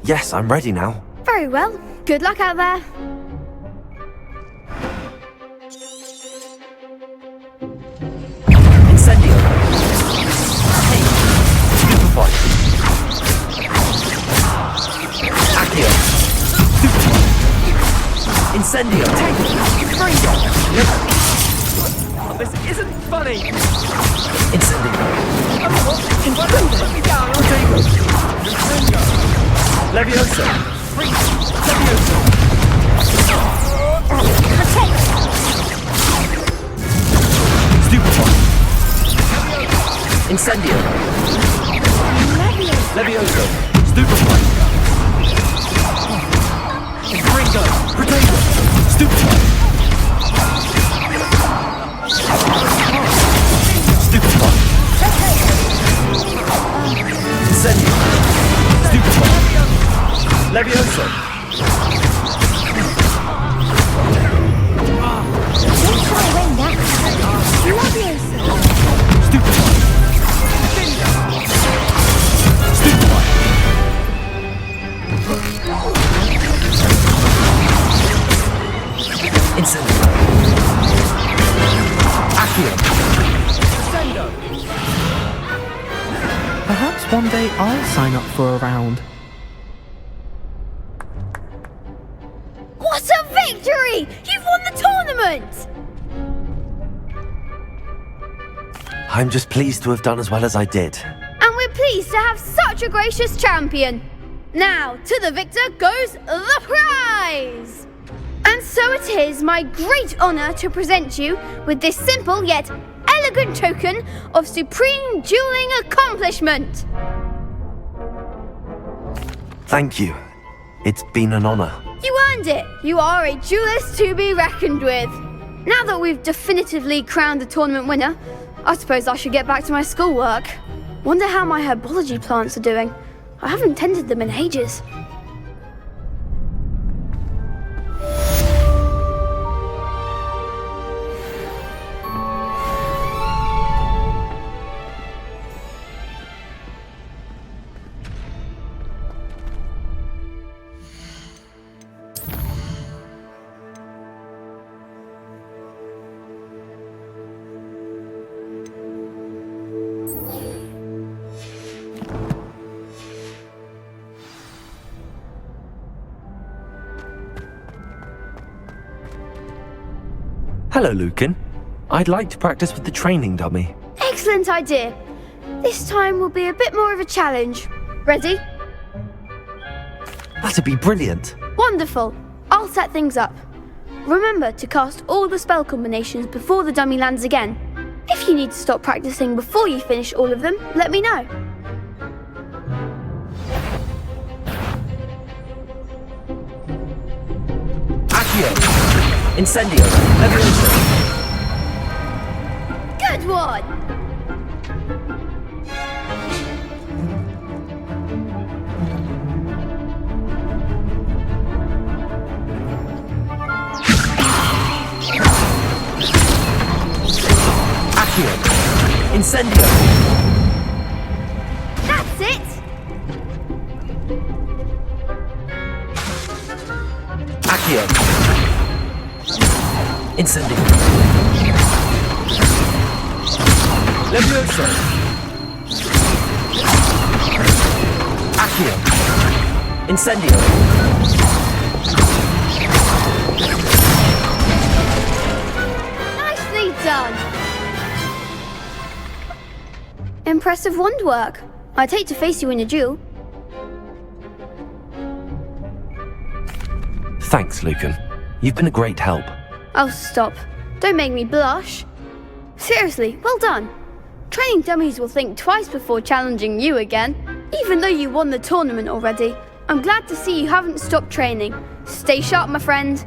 S2: Yes, I'm ready now.
S11: Very well. Good luck out there.
S2: Incendio. Stupefy. Accio. Stupefy. Incendio.
S12: Ringo. Oh, this isn't funny.
S2: Incendio.
S12: Let me down. I'll take it.
S2: Levioso.
S12: Levioso.
S2: Stupefy. Incendio. Levioso. Stupefy.
S12: Ringo.
S2: Protego. Stupefy. Stupefy. Incendio. Stupefy. Levioso. Stupefy. Stupefy. Incendio. Accio.
S12: Perhaps one day I'll sign up for a round.
S11: What a victory! You've won the tournament!
S2: I'm just pleased to have done as well as I did.
S11: And we're pleased to have such a gracious champion. Now, to the victor goes the prize! And so it is my great honour to present you with this simple yet elegant token of supreme dueling accomplishment.
S2: Thank you. It's been an honor.
S11: You earned it. You are a duelist to be reckoned with. Now that we've definitively crowned the tournament winner, I suppose I should get back to my schoolwork. Wonder how my herbology plants are doing. I haven't tended them in ages.
S2: Hello, Lucan. I'd like to practice with the training dummy.
S11: Excellent idea. This time will be a bit more of a challenge. Ready?
S2: That'd be brilliant.
S11: Wonderful. I'll set things up. Remember to cast all the spell combinations before the dummy lands again. If you need to stop practicing before you finish all of them, let me know.
S2: Accio! Incendio! Levioso!
S11: Good one!
S2: Accio! Incendio!
S11: That's it!
S2: Accio! Incendio! Levioso! Accio! Incendio!
S11: Nicely done! Impressive wand work. I'd hate to face you in a duel.
S2: Thanks, Lucan. You've been a great help.
S11: Oh, stop. Don't make me blush. Seriously, well done. Training dummies will think twice before challenging you again. Even though you won the tournament already, I'm glad to see you haven't stopped training. Stay sharp, my friend.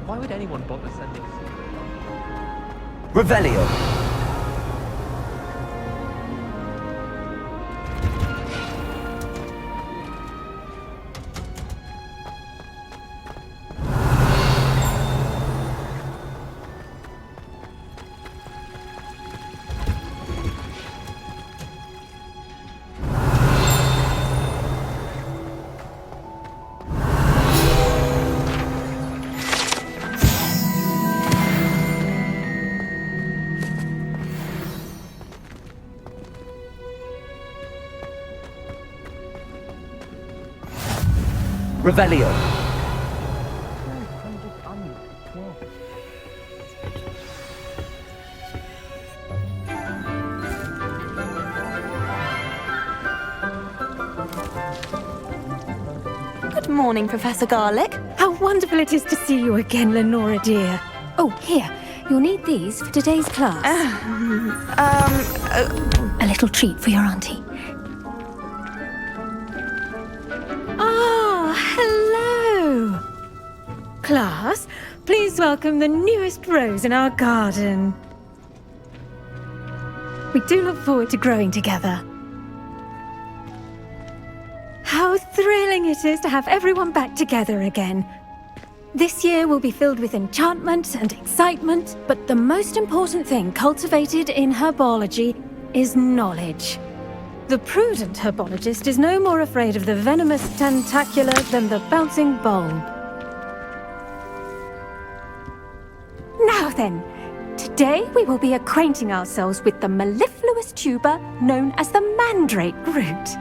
S6: Why would anyone bother sending...
S2: Revelio. Revelio.
S13: Good morning, Professor Garlick.
S17: How wonderful it is to see you again, Lenora dear. Oh, here. You'll need these for today's class. A little treat for your auntie. Hello! Class, please welcome the newest rose in our garden. We do look forward to growing together. How thrilling it is to have everyone back together again. This year will be filled with enchantment and excitement, but the most important thing cultivated in herbology is knowledge. The prudent herbologist is no more afraid of the venomous tentacular than the bouncing bulb. Now then, today we will be acquainting ourselves with the mellifluous tuber known as the mandrake root.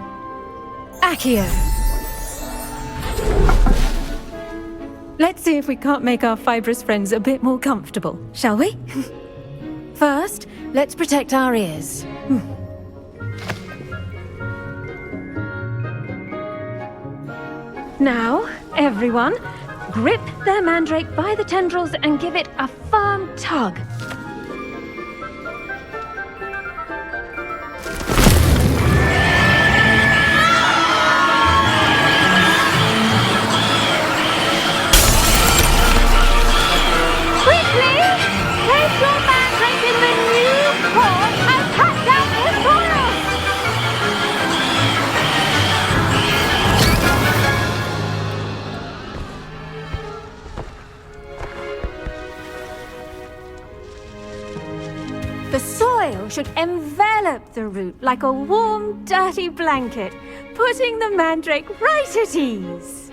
S17: Accio. Let's see if we can't make our fibrous friends a bit more comfortable, shall we? First, let's protect our ears. Now, everyone, grip their mandrake by the tendrils and give it a firm tug.
S22: Quickly! Place your mandrake in the new pot and cut down the soil!
S17: The soil should envelop the root like a warm, dirty blanket, putting the mandrake right at ease.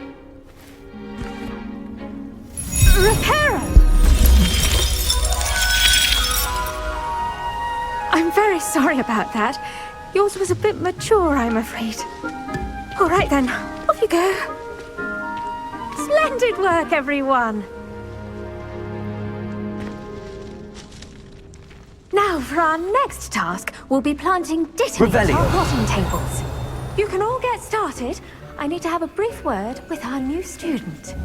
S17: Reparo! I'm very sorry about that. Yours was a bit mature, I'm afraid. All right then, off you go. Splendid work, everyone. Now, for our next task, we'll be planting dittany on potting tables. You can all get started. I need to have a brief word with our new student.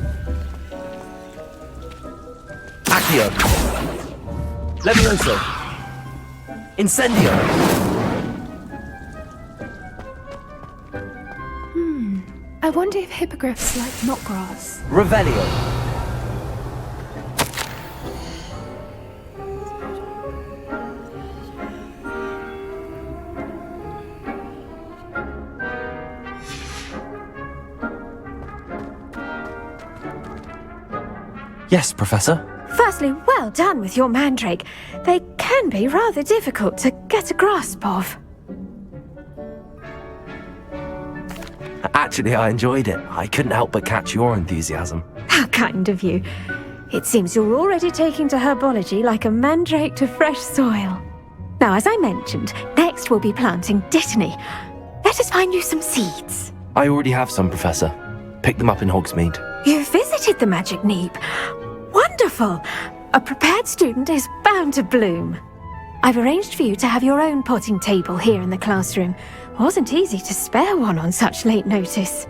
S2: Accio. Levioso. Incendio.
S24: I wonder if hippogriffs like knotgrass.
S2: Revelio. Yes, Professor.
S17: Firstly, well done with your mandrake. They can be rather difficult to get a grasp of.
S2: Actually, I enjoyed it. I couldn't help but catch your enthusiasm.
S17: How kind of you. It seems you're already taking to herbology like a mandrake to fresh soil. Now, as I mentioned, next we'll be planting dittany. Let us find you some seeds.
S2: I already have some, Professor. Picked them up in Hogsmeade.
S17: You visited the Magic Neep. Wonderful! A prepared student is bound to bloom. I've arranged for you to have your own potting table here in the classroom. Wasn't easy to spare one on such late notice.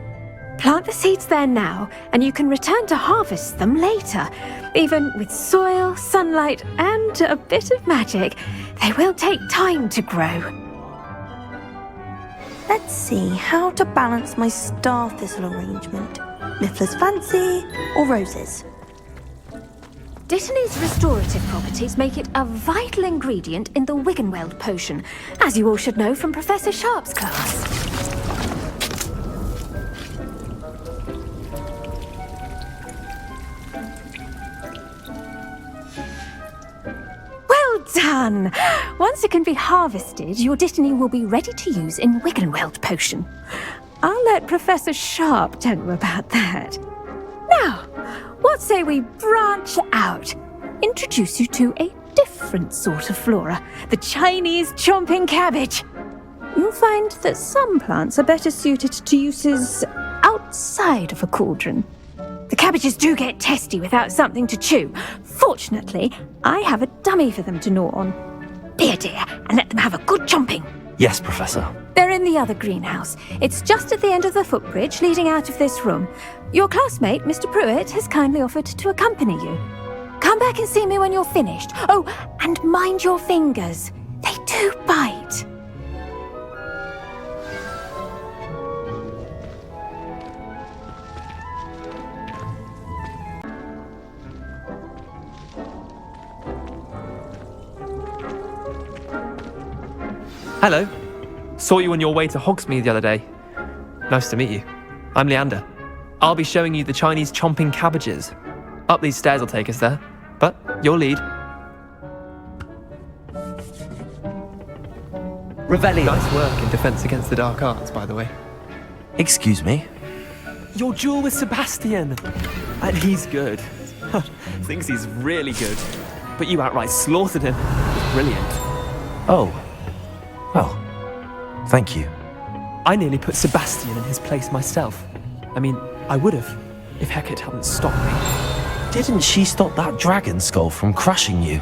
S17: Plant the seeds there now, and you can return to harvest them later. Even with soil, sunlight, and a bit of magic, they will take time to grow.
S13: Let's see how to balance my star thistle arrangement. Miffler's fancy or roses?
S17: Dittany's restorative properties make it a vital ingredient in the Wiggenweld potion, as you all should know from Professor Sharp's class. Well done! Once it can be harvested, your Dittany will be ready to use in Wiggenweld potion. I'll let Professor Sharp tell you about that. Now, what say we branch out? Introduce you to a different sort of flora, the Chinese chomping cabbage. You'll find that some plants are better suited to uses outside of a cauldron. The cabbages do get testy without something to chew. Fortunately, I have a dummy for them to gnaw on. Be a dear and let them have a good chomping.
S2: Yes, Professor.
S17: They're in the other greenhouse. It's just at the end of the footbridge leading out of this room. Your classmate, Mr. Pruitt, has kindly offered to accompany you. Come back and see me when you're finished. Oh, and mind your fingers. They do bite.
S6: Hello. Saw you on your way to Hogsmeade the other day. Nice to meet you. I'm Leander. I'll be showing you the Chinese chomping cabbages. Up these stairs will take us there, but your lead.
S2: Revelio.
S6: Nice work in Defense Against the Dark Arts, by the way.
S2: Excuse me?
S6: Your duel with Sebastian! And he's good. Thinks he's really good. But you outright slaughtered him. Brilliant.
S2: Oh. Well, thank you.
S6: I nearly put Sebastian in his place myself. I mean, I would have, if Hecate hadn't stopped me.
S2: Didn't she stop that dragon skull from crushing you?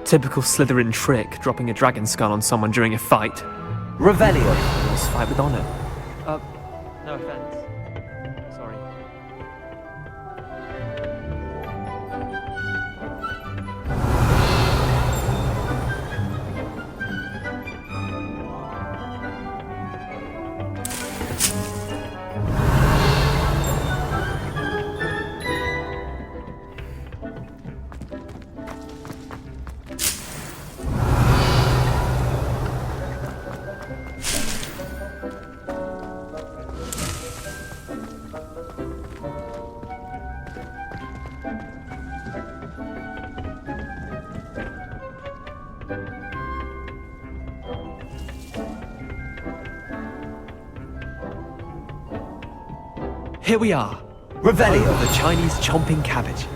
S6: Typical Slytherin trick, dropping a dragon skull on someone during a fight.
S2: Revelio.
S6: Let's fight with honor. No offense. Sorry. Here we are.
S2: Revelio.
S6: The Chinese chomping cabbage.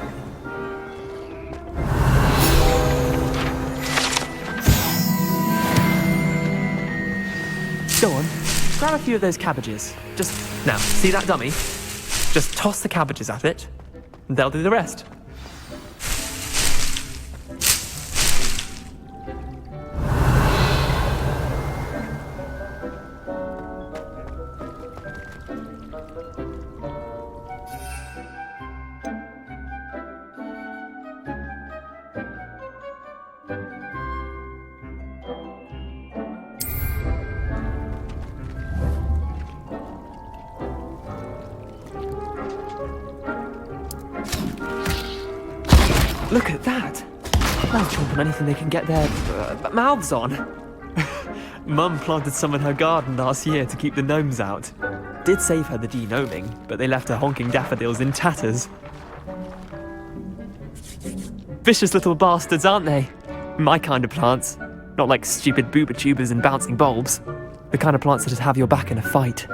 S6: Go on, grab a few of those cabbages. Just, now, see that dummy? Just toss the cabbages at it, and they'll do the rest. Look at that! They'll chomp on anything they can get their mouths on. Mum planted some in her garden last year to keep the gnomes out. Did save her the de-gnoming, but they left her honking daffodils in tatters. Vicious little bastards, aren't they? My kind of plants. Not like stupid booba tubers and bouncing bulbs. The kind of plants that'd have your back in a fight.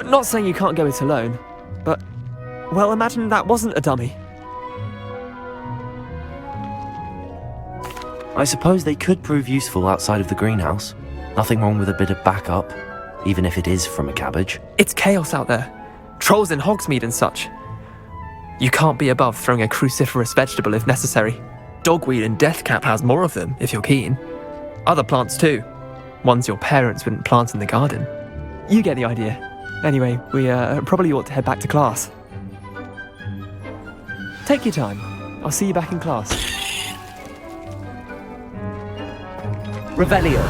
S6: Not saying you can't go it alone, but, well, imagine that wasn't a dummy.
S2: I suppose they could prove useful outside of the greenhouse. Nothing wrong with a bit of backup, even if it is from a cabbage.
S6: It's chaos out there. Trolls in Hogsmeade and such. You can't be above throwing a cruciferous vegetable if necessary. Dogweed and deathcap has more of them, if you're keen. Other plants too. Ones your parents wouldn't plant in the garden. You get the idea. Anyway, we probably ought to head back to class. Take your time. I'll see you back in class.
S2: Revelio.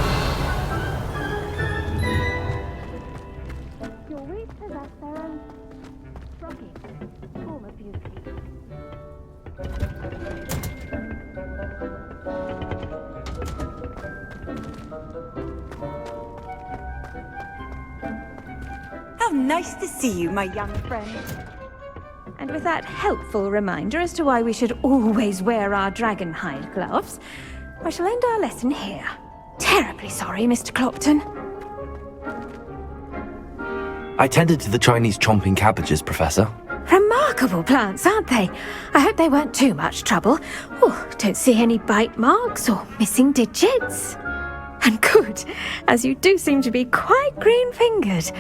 S17: Your read possess their own struggle, form of beauty.
S23: Nice to see you, my young friend.
S17: And with that helpful reminder as to why we should always wear our dragon hide gloves, I shall end our lesson here. Terribly sorry, Mr. Clopton.
S2: I tended to the Chinese chomping cabbages, Professor.
S17: Remarkable plants, aren't they? I hope they weren't too much trouble. Oh, don't see any bite marks or missing digits. And good, as you do seem to be quite green-fingered.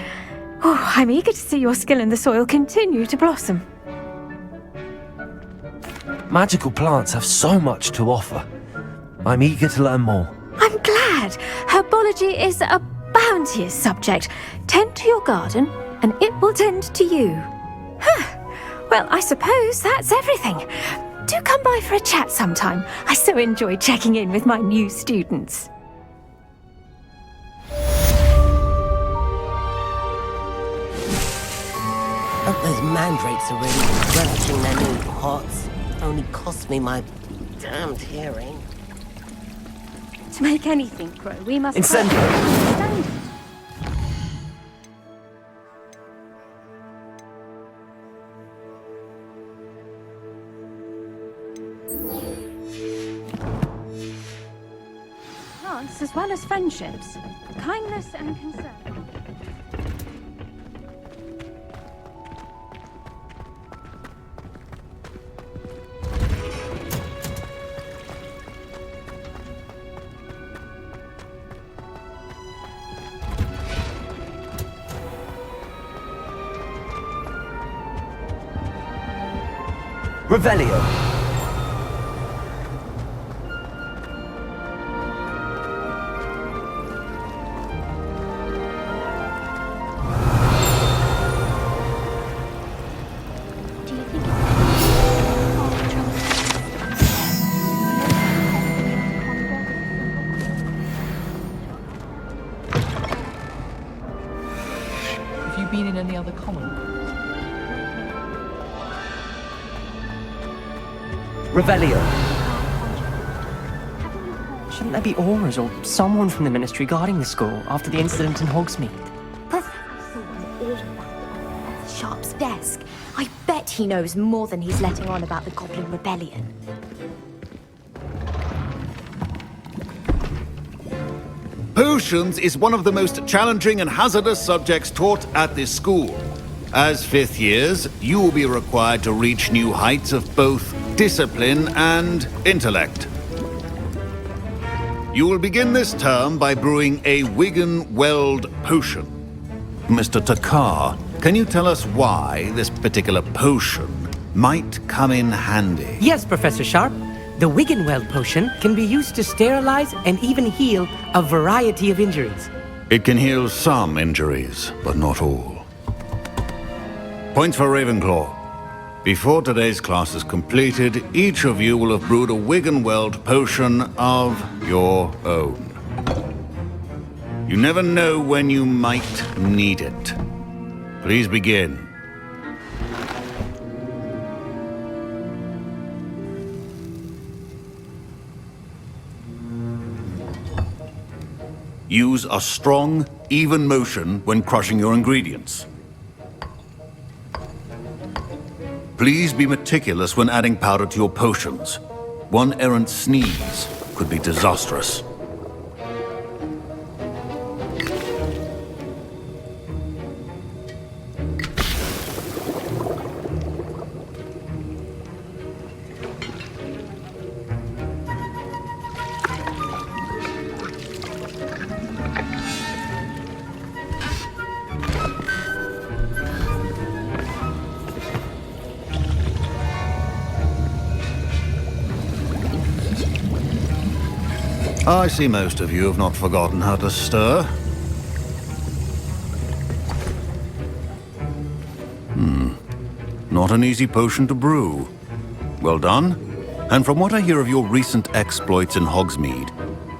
S17: Oh, I'm eager to see your skill in the soil continue to blossom.
S2: Magical plants have so much to offer. I'm eager to learn more.
S17: I'm glad. Herbology is a bounteous subject. Tend to your garden, and it will tend to you. Huh. Well, I suppose that's everything. Do come by for a chat sometime. I so enjoy checking in with my new students.
S9: Oh, those mandrakes are really relishing their new pots. Only cost me my damned hearing.
S17: To make anything grow, we must...
S2: Incendio!
S17: Plants as well as friendships. Kindness and concern.
S2: Revelio.
S1: Have you been in any other common?
S2: Revelio.
S7: Shouldn't there be auras or someone from the ministry guarding the school after the incident in Hogsmeade?
S15: Sharp's desk. I bet he knows more than he's letting on about the Goblin Rebellion.
S19: Potions is one of the most challenging and hazardous subjects taught at this school. As fifth years, you will be required to reach new heights of both discipline and intellect. You will begin this term by brewing a Wigan-Weld potion. Mr. Takar, can you tell us why this particular potion might come in handy?
S25: Yes, Professor Sharp. The Wigan-Weld potion can be used to sterilize and even heal a variety of injuries.
S19: It can heal some injuries, but not all. Points for Ravenclaw. Before today's class is completed, each of you will have brewed a Wigan-Weld potion of your own. You never know when you might need it. Please begin. Use a strong, even motion when crushing your ingredients. Please be meticulous when adding powder to your potions. One errant sneeze could be disastrous. I see most of you have not forgotten how to stir. Not an easy potion to brew. Well done. And from what I hear of your recent exploits in Hogsmeade,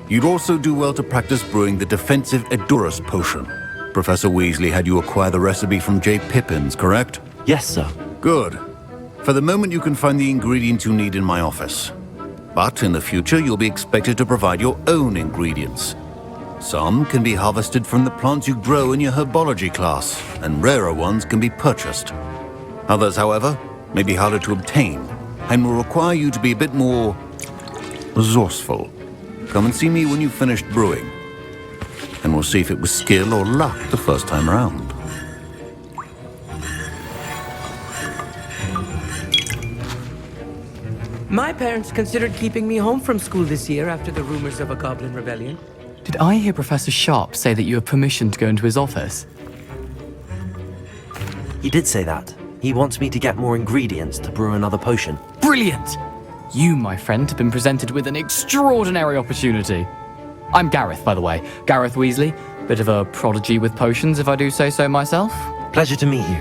S19: you'd also do well to practice brewing the defensive Edurus potion. Professor Weasley had you acquire the recipe from J. Pippins, correct?
S2: Yes, sir.
S19: Good. For the moment, you can find the ingredients you need in my office. But in the future, you'll be expected to provide your own ingredients. Some can be harvested from the plants you grow in your herbology class, and rarer ones can be purchased. Others, however, may be harder to obtain, and will require you to be a bit more resourceful. Come and see me when you've finished brewing, and we'll see if it was skill or luck the first time around.
S25: My parents considered keeping me home from school this year after the rumors of a goblin rebellion.
S1: Did I hear Professor Sharp say that you have permission to go into his office?
S2: He did say that. He wants me to get more ingredients to brew another potion.
S1: Brilliant! You, my friend, have been presented with an extraordinary opportunity. I'm Gareth, by the way. Gareth Weasley. Bit of a prodigy with potions, if I do say so myself.
S2: Pleasure to meet you.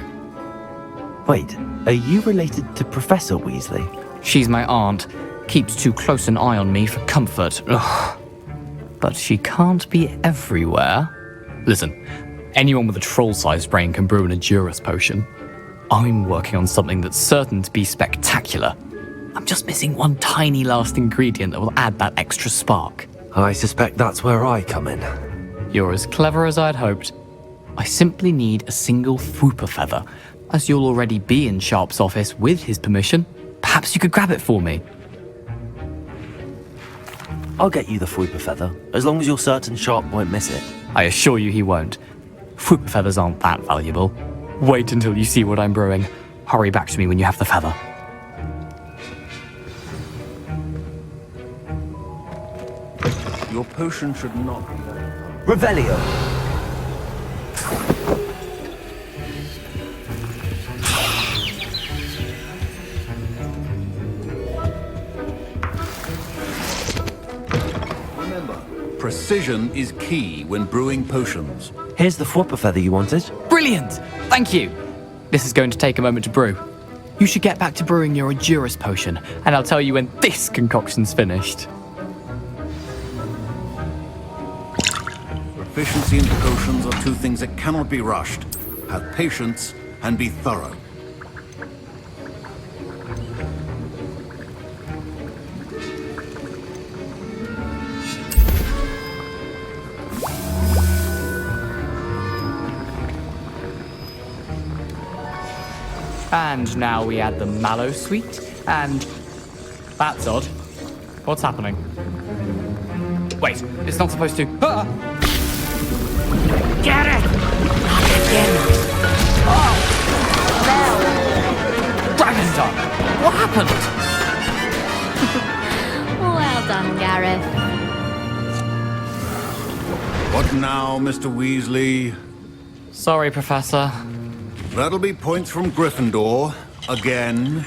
S2: Wait, are you related to Professor Weasley?
S1: She's my aunt. Keeps too close an eye on me for comfort. Ugh. But she can't be everywhere. Listen, anyone with a troll-sized brain can brew an Edurus potion. I'm working on something that's certain to be spectacular. I'm just missing one tiny last ingredient that will add that extra spark.
S2: I suspect that's where I come in.
S1: You're as clever as I'd hoped. I simply need a single Fwooper feather. As you'll already be in Sharp's office with his permission, perhaps you could grab it for me.
S2: I'll get you the Fwooper feather, as long as you're certain Sharp won't miss it.
S1: I assure you he won't. Fwooper feathers aren't that valuable. Wait until you see what I'm brewing. Hurry back to me when you have the feather.
S19: Your potion should not be...
S2: Revelio!
S19: Remember, precision is key when brewing potions.
S2: Here's the Fwooper feather you wanted.
S1: Brilliant! Thank you! This is going to take a moment to brew. You should get back to brewing your Edurus potion, and I'll tell you when this concoction's finished.
S19: Proficiency in potions are two things that cannot be rushed. Have patience and be thorough.
S1: And now we add the mallow sweet, and... That's odd. What's happening? Wait, it's not supposed to... Ah!
S22: Get it! Not again.
S1: Oh! Dragon Tongue! What happened?
S15: Well done, Gareth.
S19: What now, Mr. Weasley?
S1: Sorry, Professor.
S19: That'll be points from Gryffindor. Again.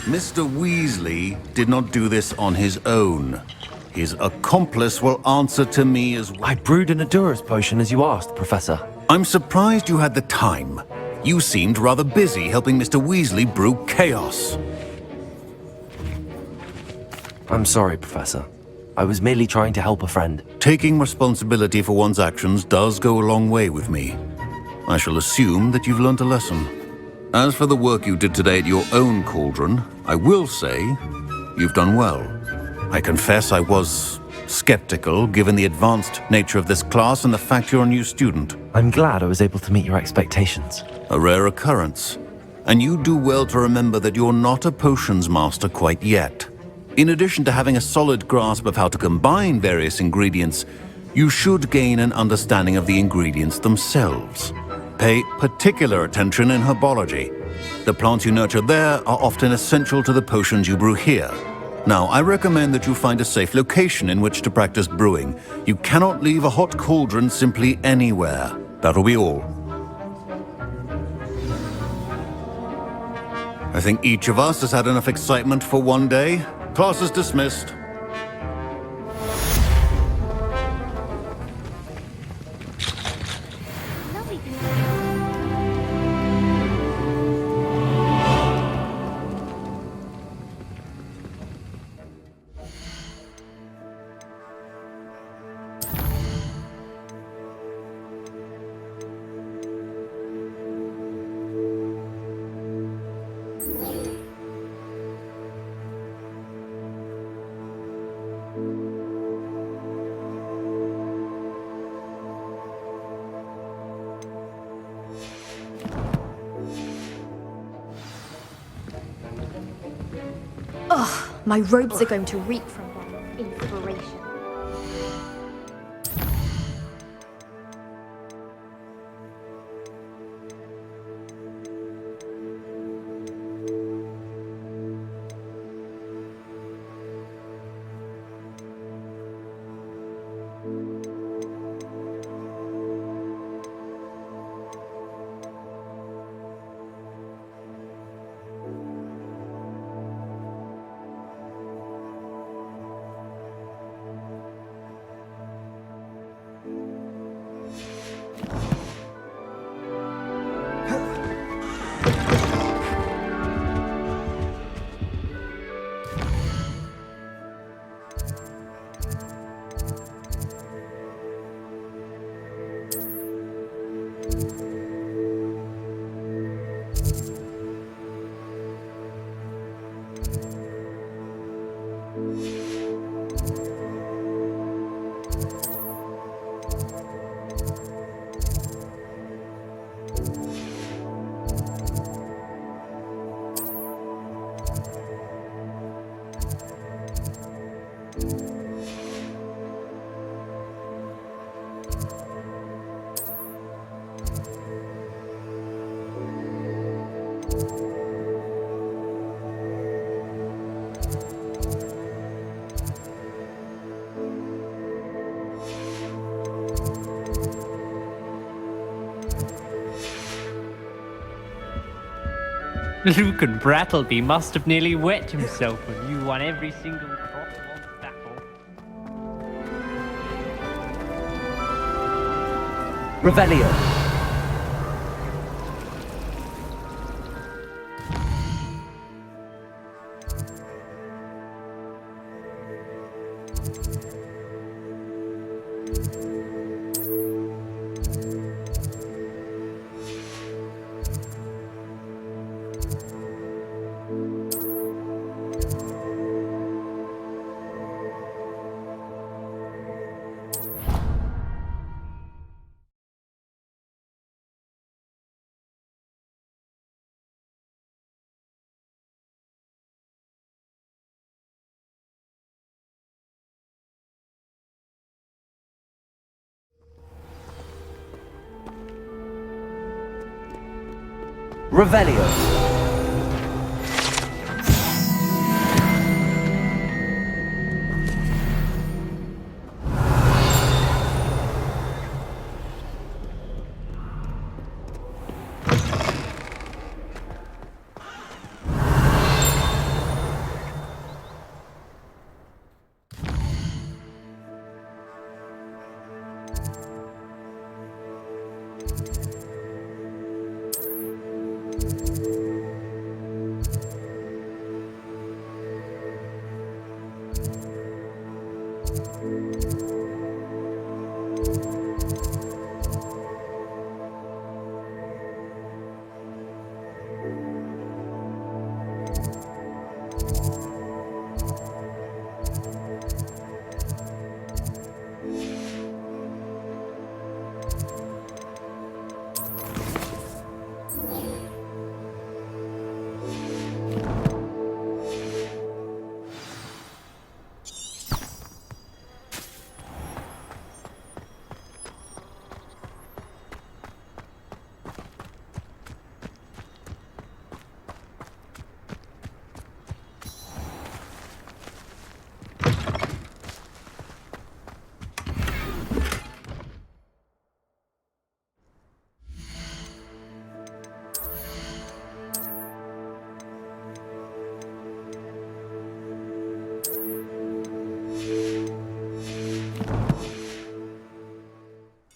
S19: Mr. Weasley did not do this on his own. His accomplice will answer to me as well.
S2: I brewed an Edurus potion as you asked, Professor.
S19: I'm surprised you had the time. You seemed rather busy helping Mr. Weasley brew chaos.
S2: I'm sorry, Professor. I was merely trying to help a friend.
S19: Taking responsibility for one's actions does go a long way with me. I shall assume that you've learnt a lesson. As for the work you did today at your own cauldron, I will say you've done well. I confess I was skeptical, given the advanced nature of this class and the fact you're a new student.
S2: I'm glad I was able to meet your expectations.
S19: A rare occurrence. And you do well to remember that you're not a potions master quite yet. In addition to having a solid grasp of how to combine various ingredients, you should gain an understanding of the ingredients themselves. Pay particular attention in herbology. The plants you nurture there are often essential to the potions you brew here. Now, I recommend that you find a safe location in which to practice brewing. You cannot leave a hot cauldron simply anywhere. That'll be all. I think each of us has had enough excitement for one day. Class is dismissed.
S15: My robes are going to reek from that inspiration.
S4: Luke and Brattleby must have nearly wet himself when you won every single Crossmont battle.
S25: Revelio. Revelio.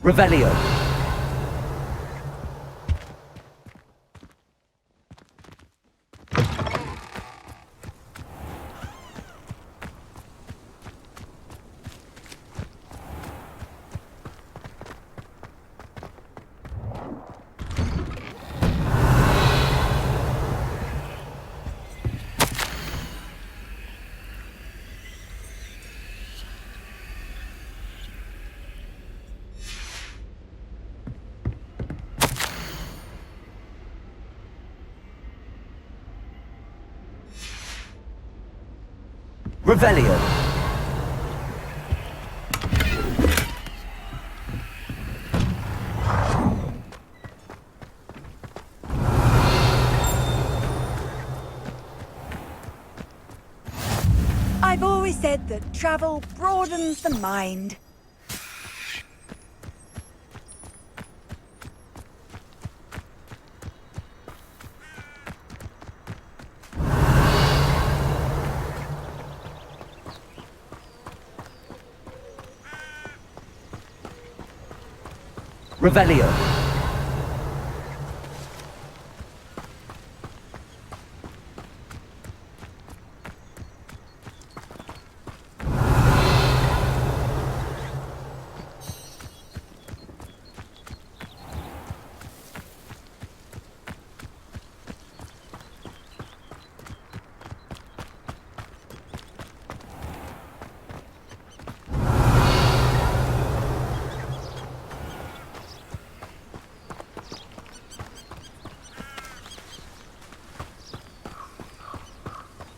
S25: Revelio.
S2: Revelio.
S23: I've always said that travel broadens the mind.
S2: Revelio.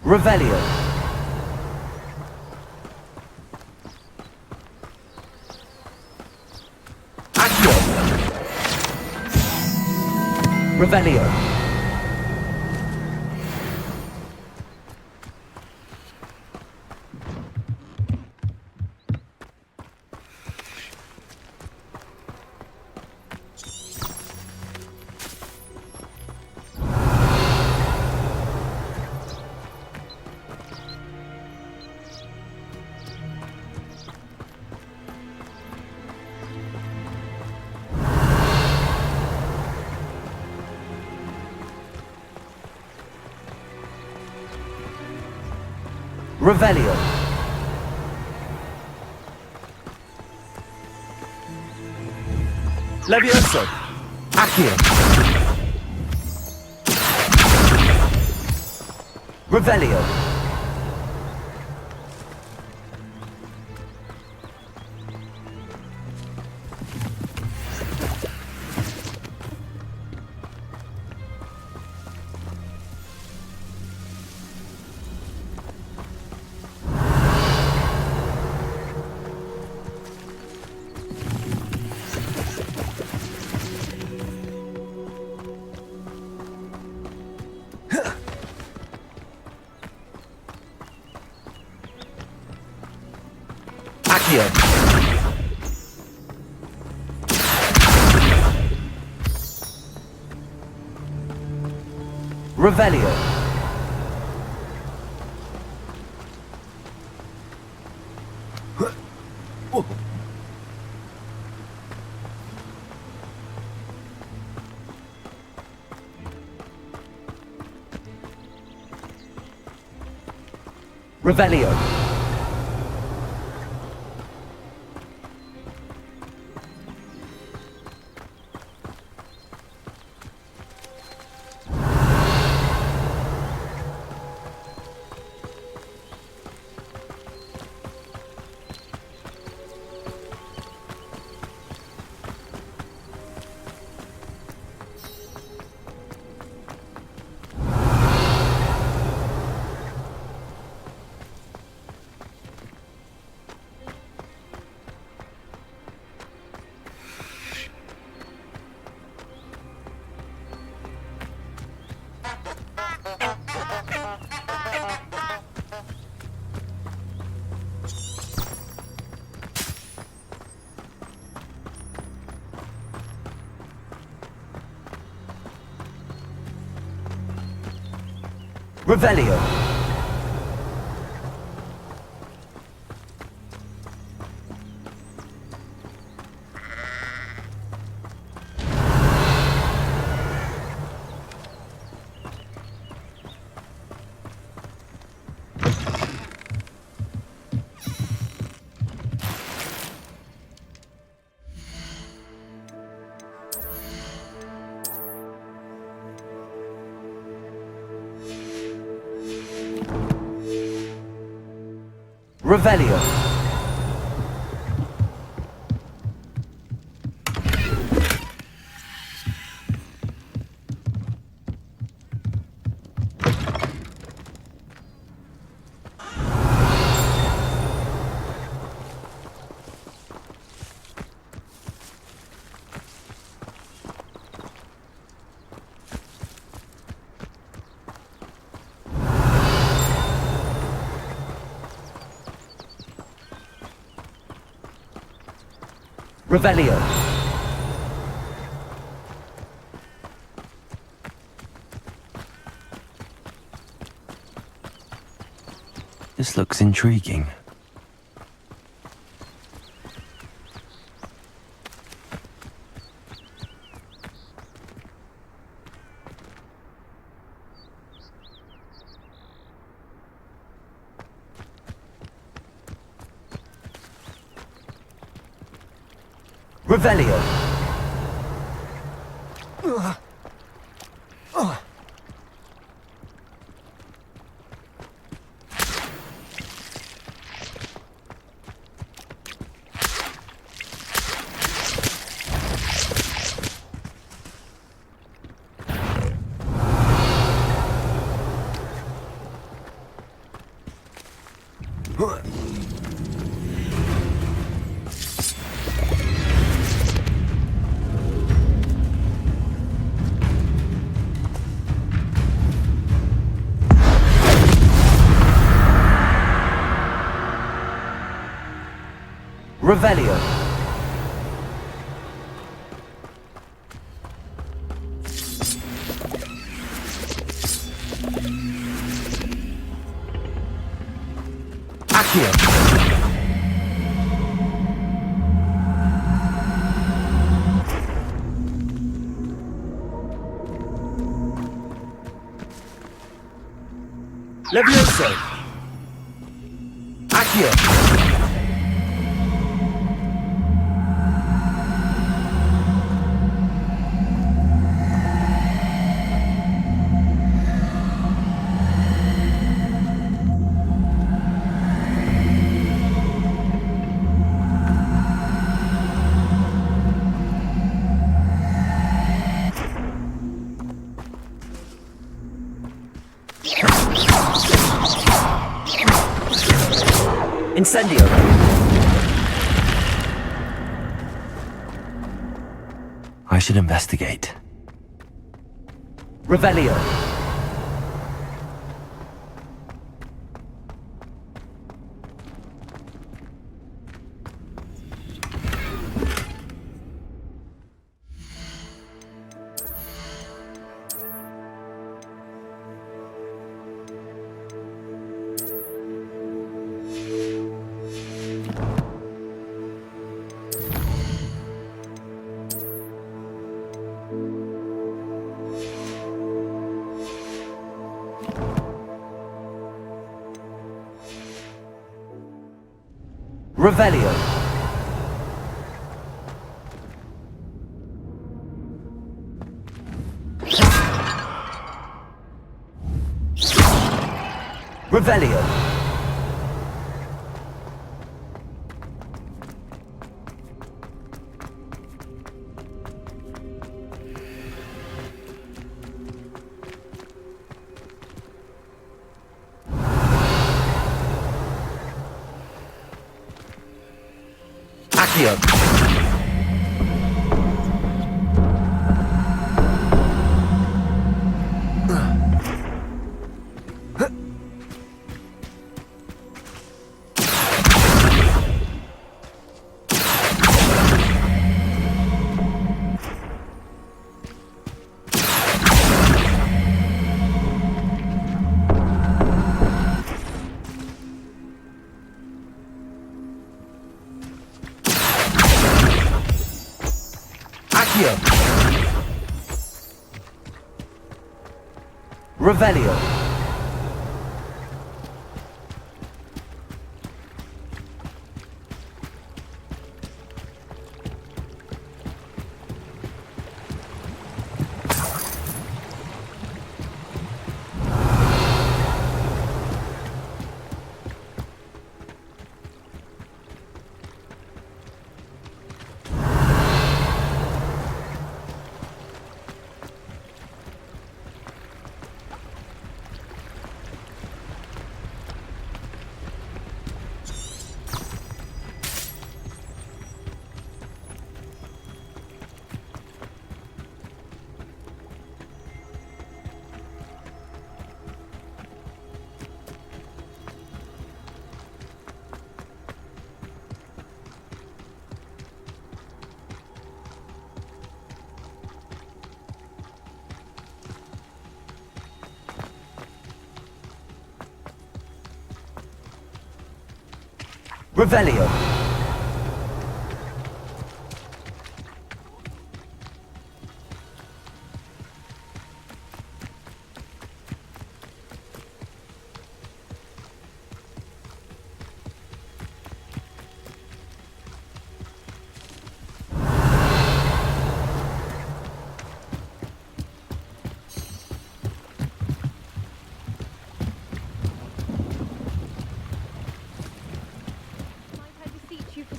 S2: Revelio. Accio. Revelio. Revelio. Levioso. Accio. Revelio. Accio. Revelio. Revelio. Revelio. Revelio.
S25: Revelio.
S2: This looks intriguing.
S25: Revelio. Revelio. Accio. Levioso. Accio. Incendio.
S2: I should investigate.
S25: Revelio. Revelio. Revelio. Accio. Revelio.
S2: Revelio.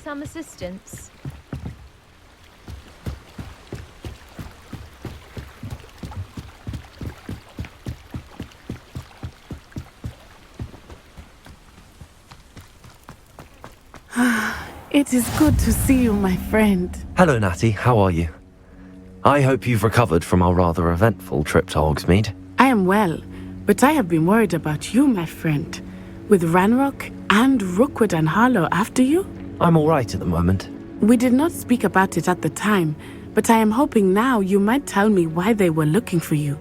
S15: Some assistance.
S16: It is good to see you, my friend.
S2: Hello, Natty. How are you? I hope you've recovered from our rather eventful trip to Hogsmeade.
S16: I am well, but I have been worried about you, my friend. With Ranrock and Rookwood and Harlow after you?
S2: I'm all right at the moment.
S16: We did not speak about it at the time, but I am hoping now you might tell me why they were looking for you.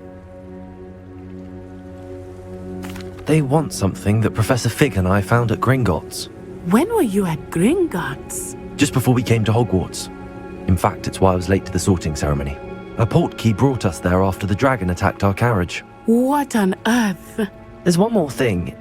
S2: They want something that Professor Fig and I found at Gringotts.
S16: When were you at Gringotts?
S2: Just before we came to Hogwarts. In fact, it's why I was late to the sorting ceremony. A portkey brought us there after the dragon attacked our carriage.
S16: What on earth?
S2: There's one more thing.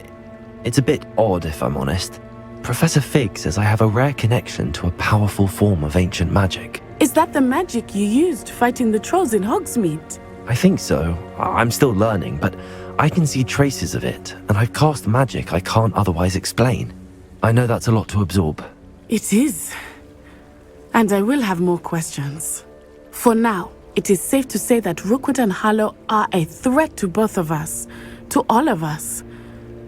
S2: It's a bit odd, if I'm honest. Professor Fig says I have a rare connection to a powerful form of ancient magic.
S16: Is that the magic you used fighting the trolls in Hogsmeade?
S2: I think so. I'm still learning, but I can see traces of it, and I've cast magic I can't otherwise explain. I know that's a lot to absorb.
S16: It is. And I will have more questions. For now, it is safe to say that Rookwood and Harlow are a threat to both of us, to all of us,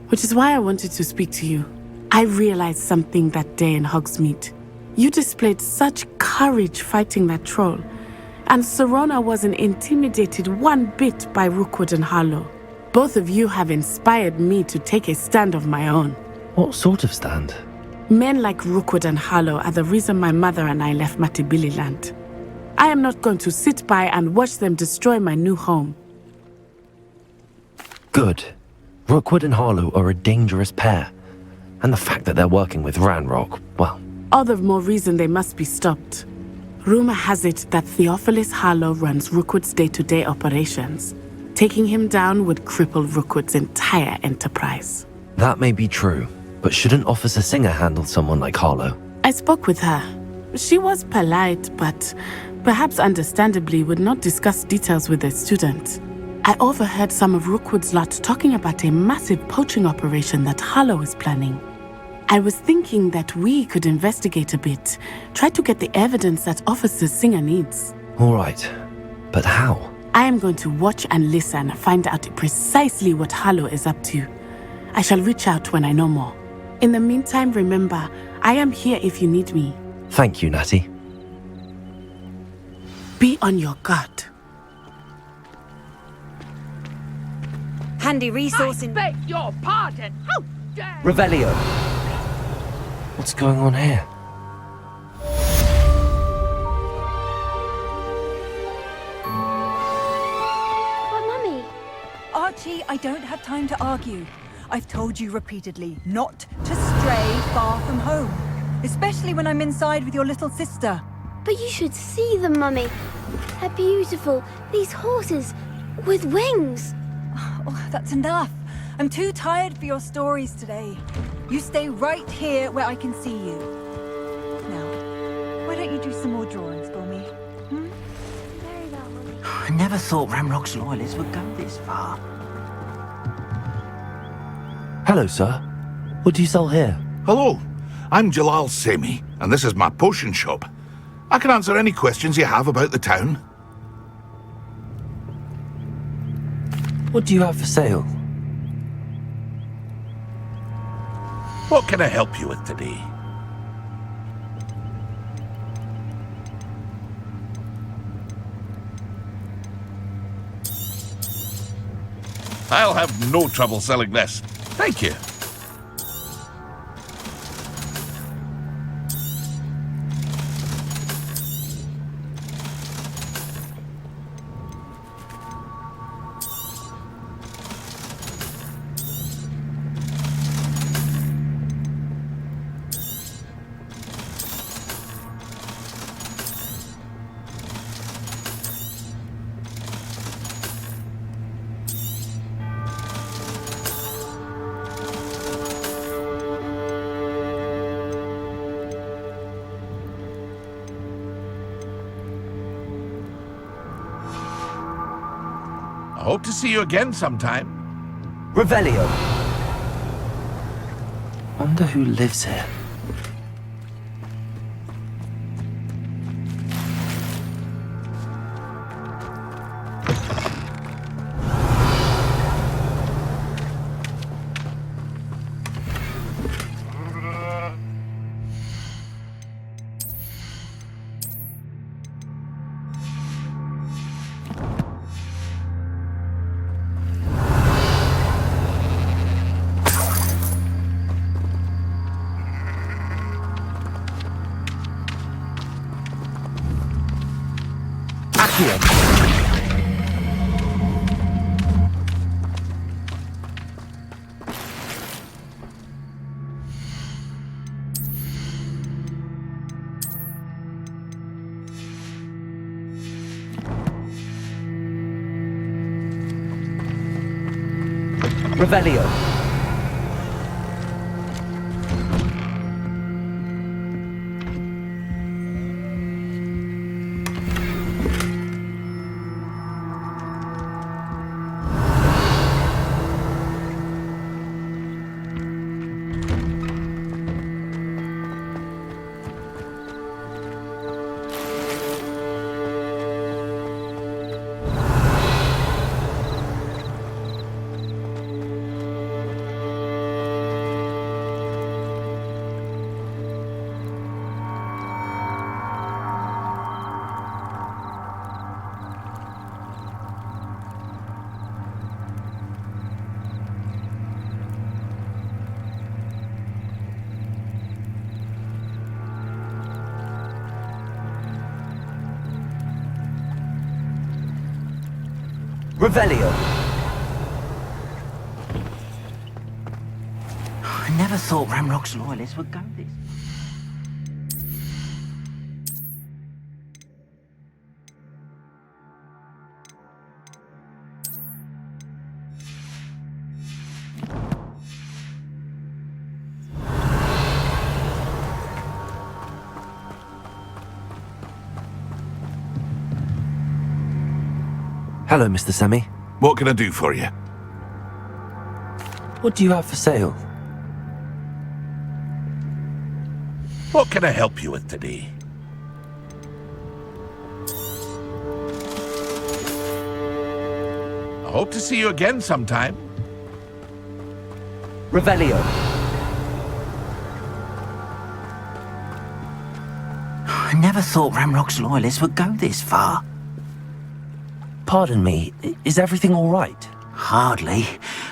S16: which is why I wanted to speak to you. I realized something that day in Hogsmeade. You displayed such courage fighting that troll, and Serona wasn't intimidated one bit by Rookwood and Harlow. Both of you have inspired me to take a stand of my own.
S2: What sort of stand?
S16: Men like Rookwood and Harlow are the reason my mother and I left Matibililand. I am not going to sit by and watch them destroy my new home.
S2: Good. Rookwood and Harlow are a dangerous pair. And the fact that they're working with Ranrock, well...
S16: All the more reason they must be stopped. Rumor has it that Theophilus Harlow runs Rookwood's day-to-day operations. Taking him down would cripple Rookwood's entire enterprise.
S2: That may be true, but shouldn't Officer Singer handle someone like Harlow?
S16: I spoke with her. She was polite, but perhaps understandably would not discuss details with a student. I overheard some of Rookwood's lot talking about a massive poaching operation that Harlow is planning. I was thinking that we could investigate a bit, try to get the evidence that Officer Singer needs.
S2: All right, but how?
S16: I am going to watch and listen, find out precisely what Harlow is up to. I shall reach out when I know more. In the meantime, remember, I am here if you need me.
S2: Thank you, Natty.
S16: Be on your guard.
S23: Handy resource in...
S12: Beg your pardon! How dare...
S2: Revelio! What's going on here?
S11: But Mummy...
S23: Archie, I don't have time to argue. I've told you repeatedly not to stray far from home. Especially when I'm inside with your little sister.
S11: But you should see them, Mummy. They're beautiful. These horses with wings.
S23: Oh, that's enough. I'm too tired for your stories today. You stay right here where I can see you. Now, why don't you do some more drawings for me?
S11: Very well, Mummy.
S9: I never thought Ranrock's loyalists would go this far.
S2: Hello, sir. What do you sell here?
S5: Hello. I'm Jalal Semi, and this is my potion shop. I can answer any questions you have about the town.
S2: What do you have for sale?
S5: What can I help you with today? I'll have no trouble selling this. Thank you. hope to see you again sometime.
S2: Revelio. Wonder who lives here. Revelio. Revelio.
S9: I never thought Ranrock's loyalists would go this.
S2: Hello, Mr. Semi.
S5: What can I do for you?
S2: What do you have for sale?
S5: What can I help you with today? I hope to see you again sometime.
S2: Revelio.
S9: I never thought Ranrock's loyalists would go this far.
S2: Pardon me, is everything all right?
S9: Hardly.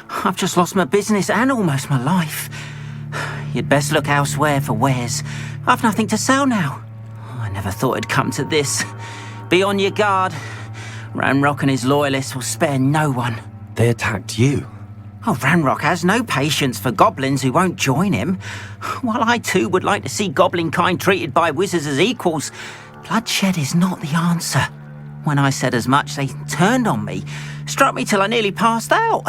S9: I've just lost my business and almost my life. You'd best look elsewhere for wares. I've nothing to sell now. I never thought it'd come to this. Be on your guard. Ranrock and his loyalists will spare no one.
S2: They attacked you?
S9: Oh, Ranrock has no patience for goblins who won't join him. While I too would like to see goblin kind treated by wizards as equals, bloodshed is not the answer. When I said as much, they turned on me, struck me till I nearly passed out.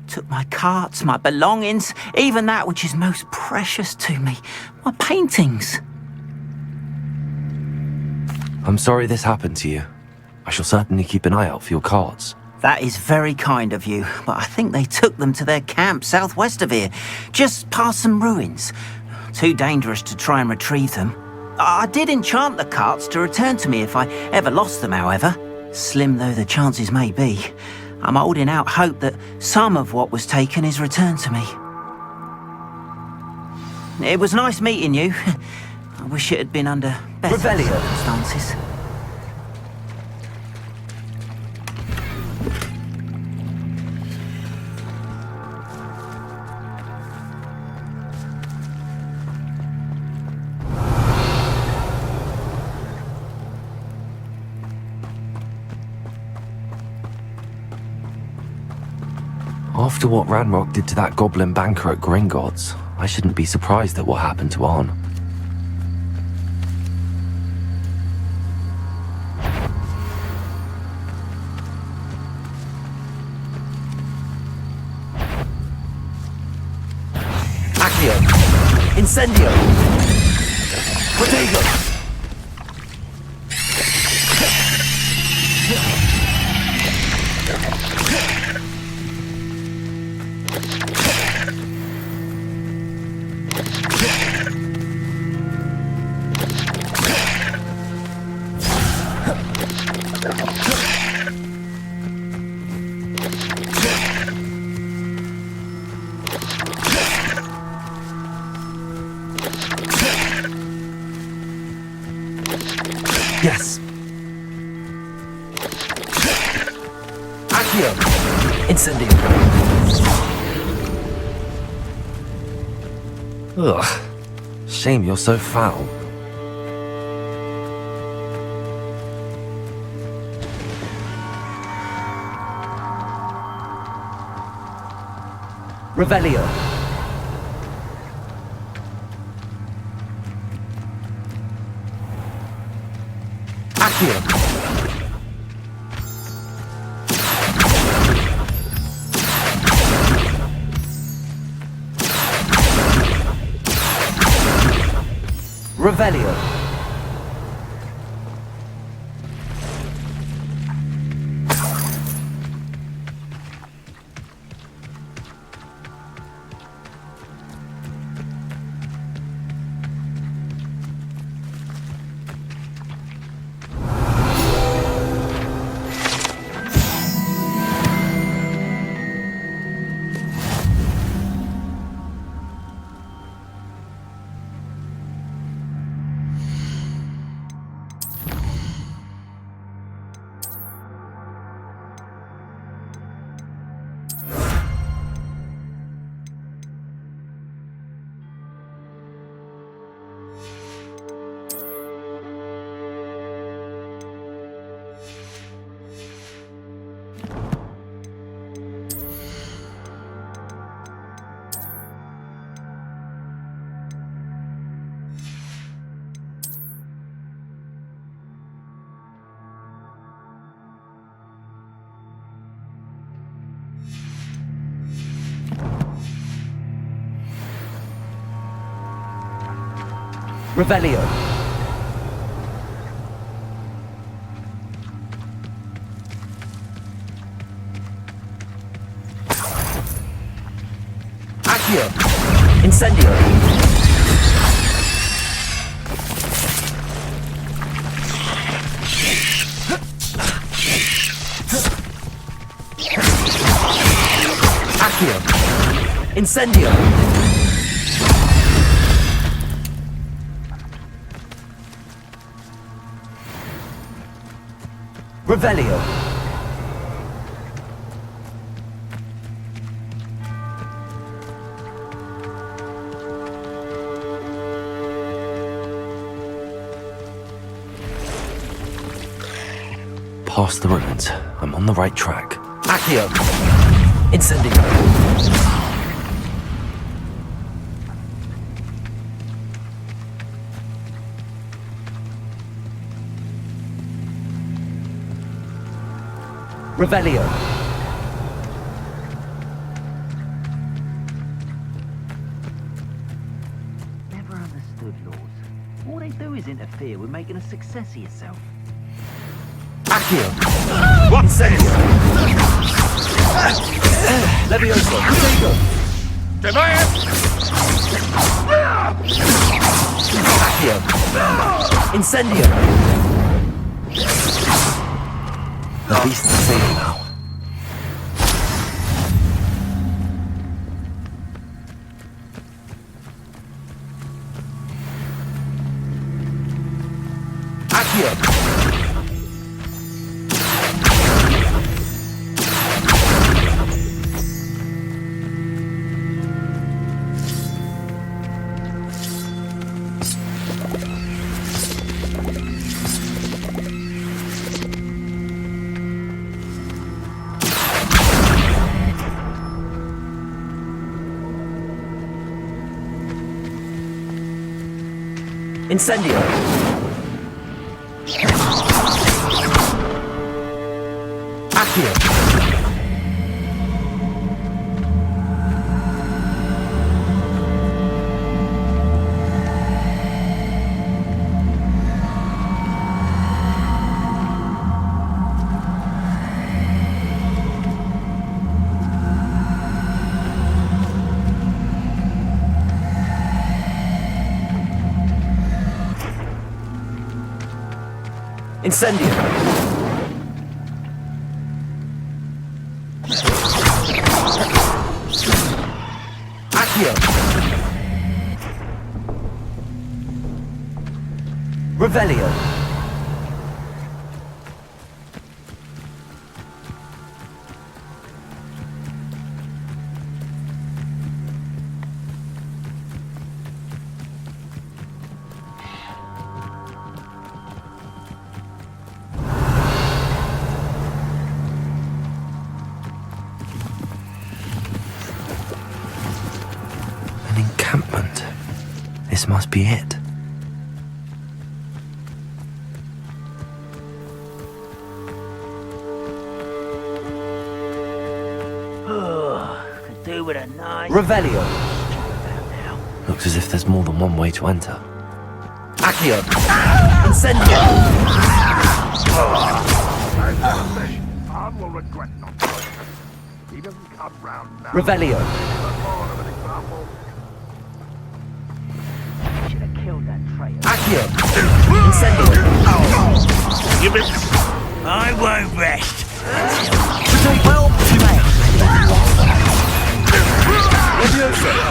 S9: Took my carts, my belongings, even that which is most precious to me, my paintings.
S2: I'm sorry this happened to you. I shall certainly keep an eye out for your carts.
S9: That is very kind of you, but I think they took them to their camp southwest of here, just past some ruins. Too dangerous to try and retrieve them. I did enchant the carts to return to me if I ever lost them, however. Slim though the chances may be, I'm holding out hope that some of what was taken is returned to me. It was nice meeting you. I wish it had been under better circumstances.
S2: After what Ranrock did to that goblin banker at Gringotts, I shouldn't be surprised at what happened to Arn. Accio! Incendio! Protego! Yes. Accio. Incendio. Ugh. Shame you're so foul. Revelio. Accio. Revelio. Revelio. Accio. Incendio. Accio. Incendio. Revelio. Past the ruins. I'm on the right track. Accio. Incendio. Revelio.
S8: Never understood, Lords. All they do is interfere with making a success of yourself.
S2: Accio. Incendio. Levioso. Protego. Accio. Incendio. The beast is safe now. Accio. Incendio. Accio. Incendio. Accio. Revelio. encampment. This must be it.
S8: Could do with a nice...
S2: Revelio. Looks as if there's more than one way to enter. Accio. Incendio.
S5: will regret not joining us. He doesn't come round now.
S2: Revelio.
S8: Should have killed that traitor.
S2: Accio. Incendio.
S8: You missed. I won't rest.
S2: Well played.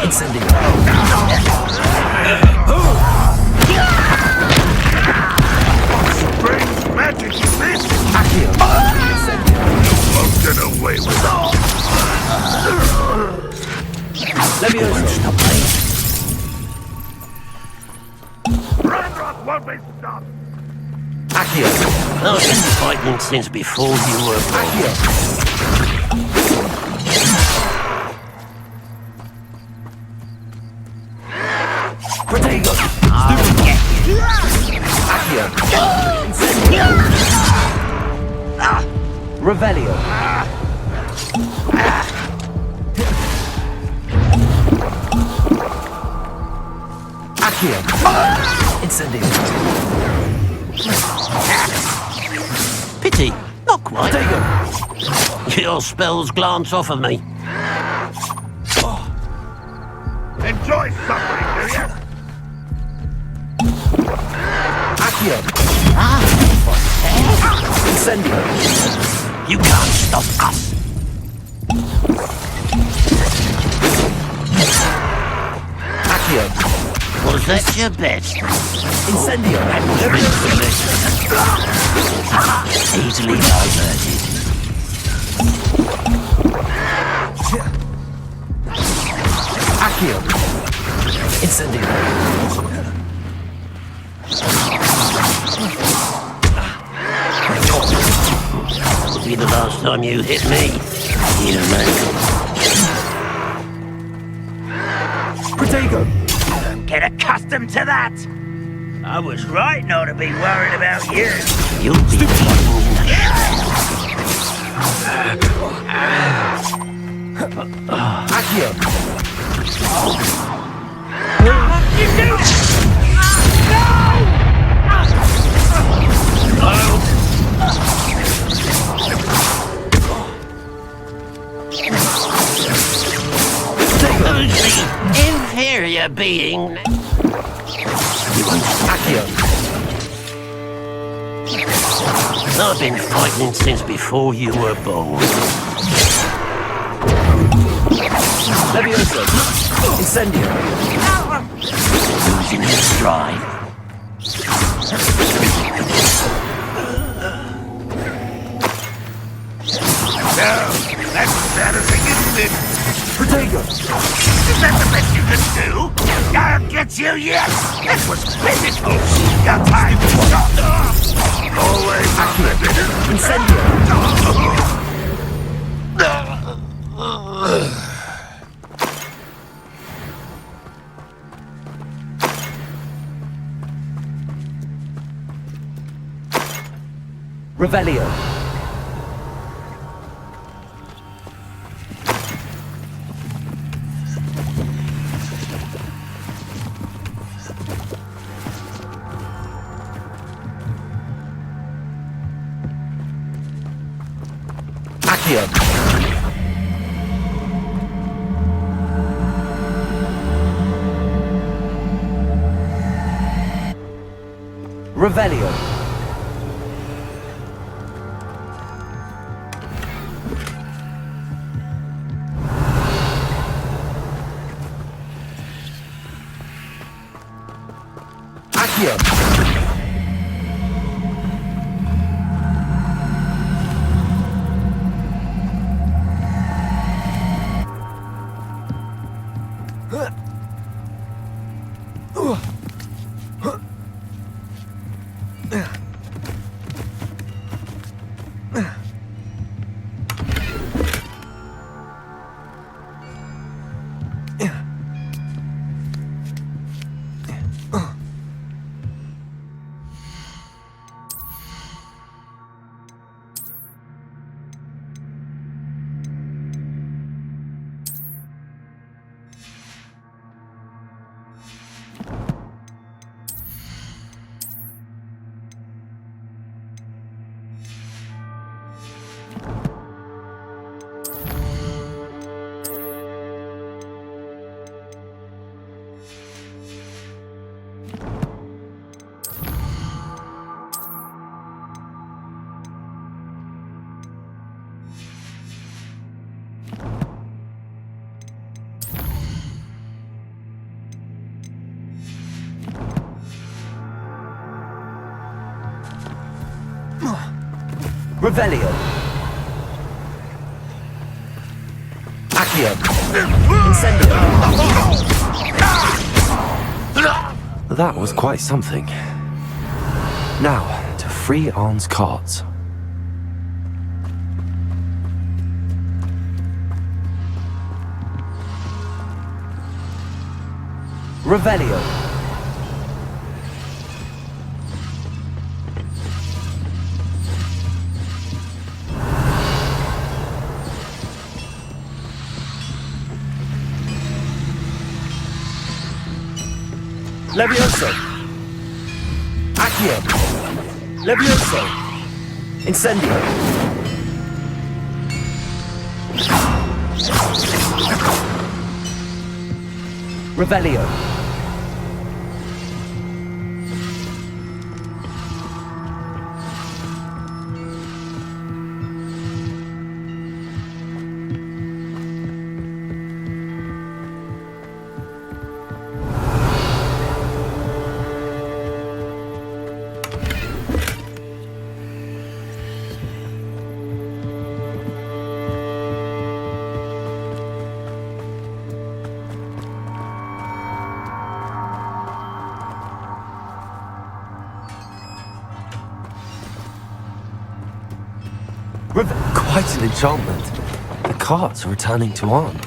S2: Incendio.
S5: Strange magic is this?
S2: Accio. Incendio.
S5: Won't get away with it.
S2: Levioso.
S5: Ranrock won't be stopped.
S2: Accio.
S8: I've been fighting since before you were born.
S2: Accio. Protego. Accio. Incendio. Revelio. Accio. Incendio.
S8: Pity, not quite.
S2: Protego.
S8: Your spells glance off of me.
S5: Enjoy suffering, do you?
S2: Accio. Incendio.
S8: You can't stop us.
S2: Accio.
S8: Was that your bet?
S2: Incendio.
S8: Easily diverted.
S2: Accio. Incendio.
S8: Will be the last time you hit me, human.
S2: Protego.
S8: Get accustomed to that. I was right not to be worried about you. You'll be floating in the
S2: Accio.
S8: Who's the inferior being?
S2: Accio.
S8: I've been fighting since before you were born.
S2: Levioso. Incendio.
S8: Losing his stride.
S5: No, that's embarrassing, isn't it?
S2: Protego.
S5: Is that the best you can do? I'll get you yet! That was pitiful! Your time is short! Always unlimited!
S2: Incendio. Revelio. Accio. Revelio. Accio. Revelio. Accio. Incendio. That was quite something. Now, to free Arn's cards. Revelio. Levioso. Accio. Levioso. Incendio. Revelio. Quite an enchantment. The cards are returning to Arn.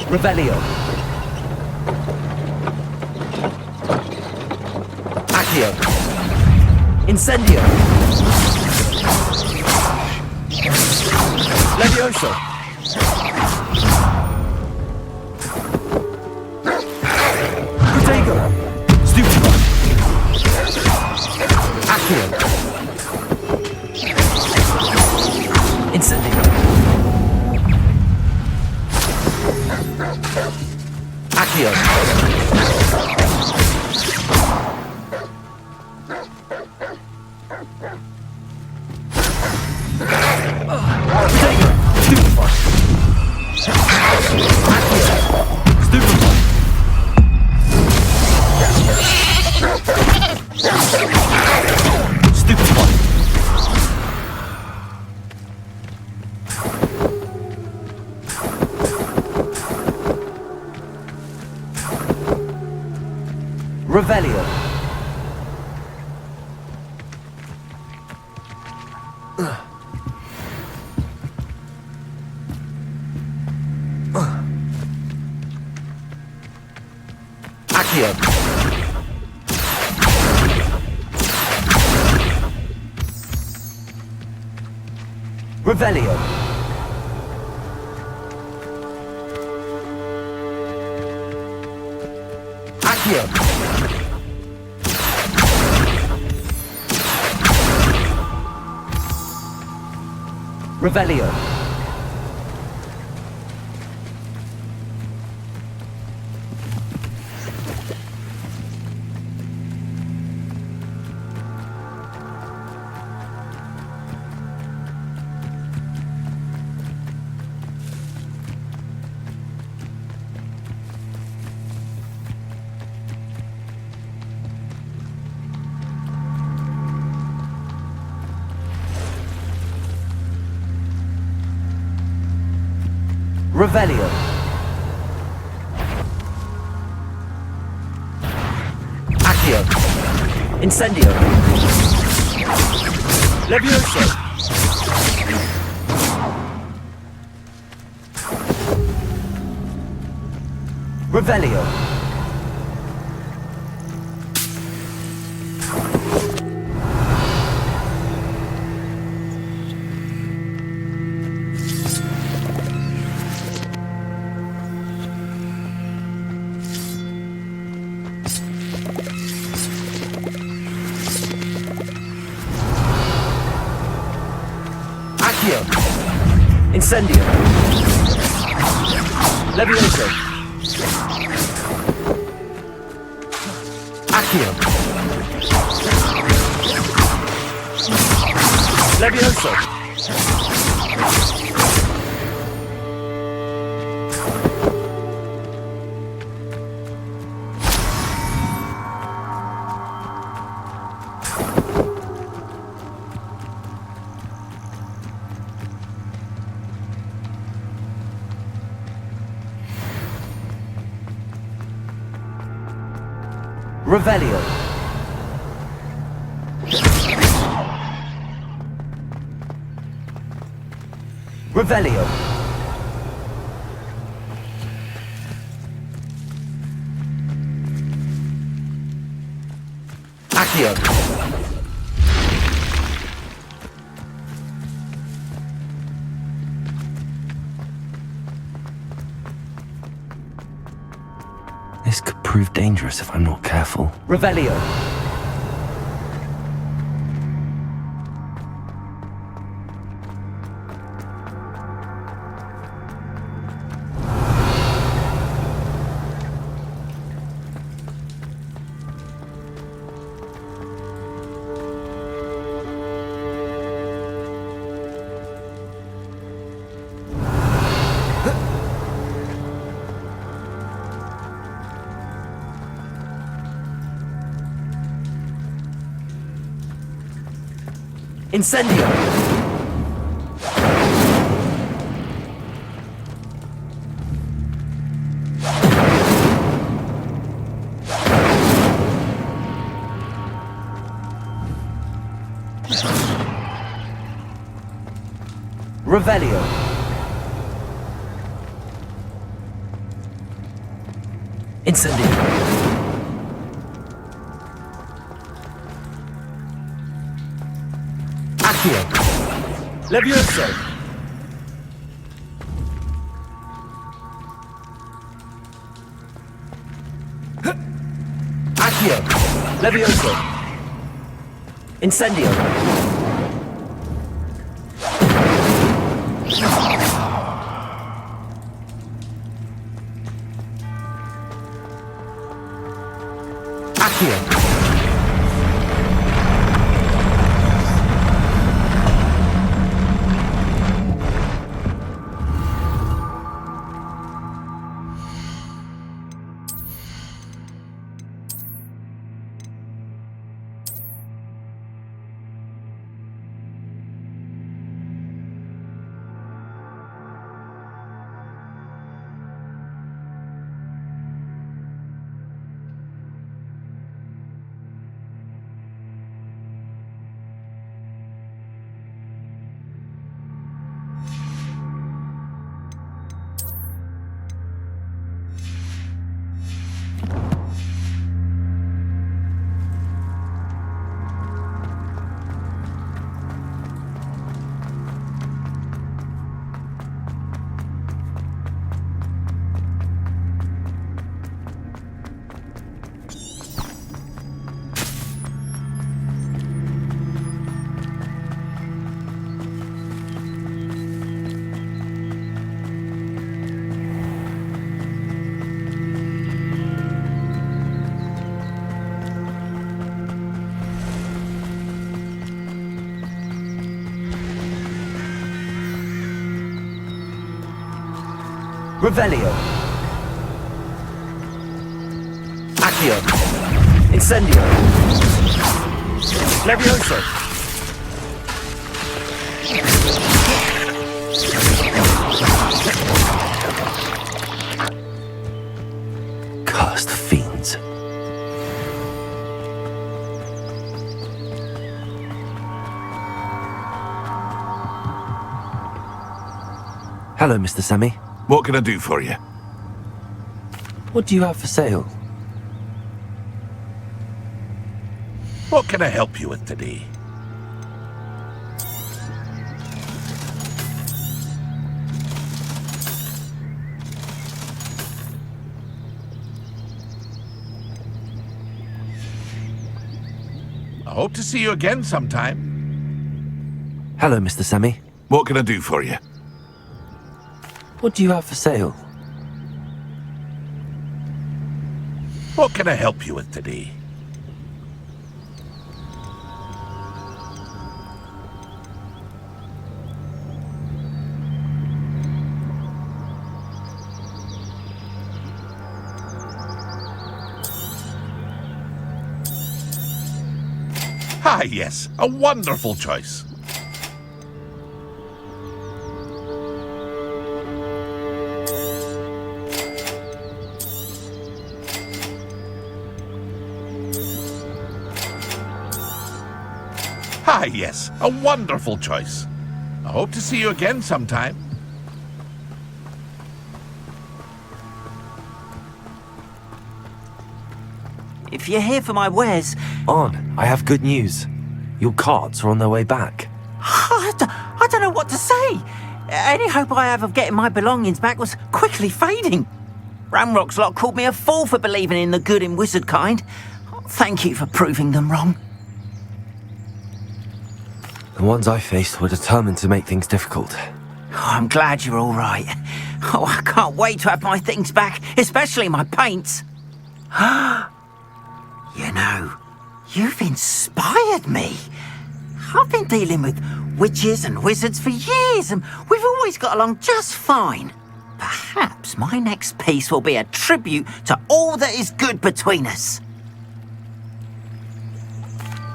S2: Revelio. Accio. Incendio. Levioso. Protego. Stupefy. Accio. Incendio. Accio. Protego. Stupefy. Accio. Stupefy. Stupefy. Revelio. Accio. Revelio. Accio. Revelio. Revelio. Accio. Incendio. Levioso. Revelio. Accio! Incendio! Levioso! Accio! Levioso! Revelio. Revelio. Accio. This could prove dangerous if I'm not careful. Revelio. Incendio! Revelio! Incendio! Accio! Levioso! Accio! Levioso! Incendio! Accio! Revelio. Accio. Incendio. Levioso. Cursed fiends. Hello, Mr. Sammy.
S5: What can I do for you?
S2: What do you have for sale?
S5: What can I help you with today? I hope to see you again sometime.
S2: Hello, Mr. Sammy.
S5: What can I do for you?
S2: What do you have for sale?
S5: What can I help you with today? Ah, yes, a wonderful choice. Ah, yes, a wonderful choice. I hope to see you again sometime.
S9: If you're here for my wares...
S2: On, I have good news. Your carts are on their way back.
S9: I don't know what to say. Any hope I have of getting my belongings back was quickly fading. Ramrock's lot called me a fool for believing in the good in wizard kind. Thank you for proving them wrong.
S2: The ones I faced were determined to make things difficult.
S9: Oh, I'm glad you're all right. Oh, I can't wait to have my things back, especially my paints. You know, you've inspired me. I've been dealing with witches and wizards for years, and we've always got along just fine. Perhaps my next piece will be a tribute to all that is good between us.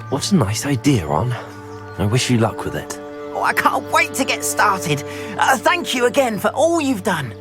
S2: What a nice idea, Ron. I wish you luck with it.
S9: Oh, I can't wait to get started. Thank you again for all you've done.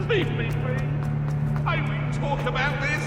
S5: Leave me free. I won't talk about this.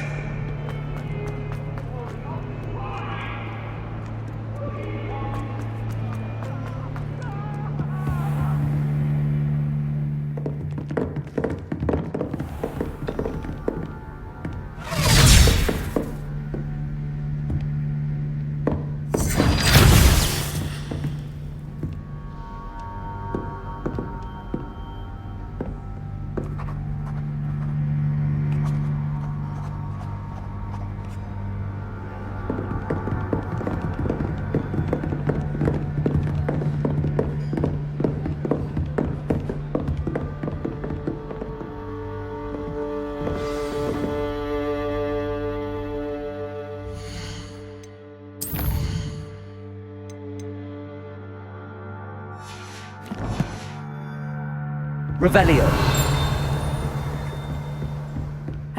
S9: Revelio.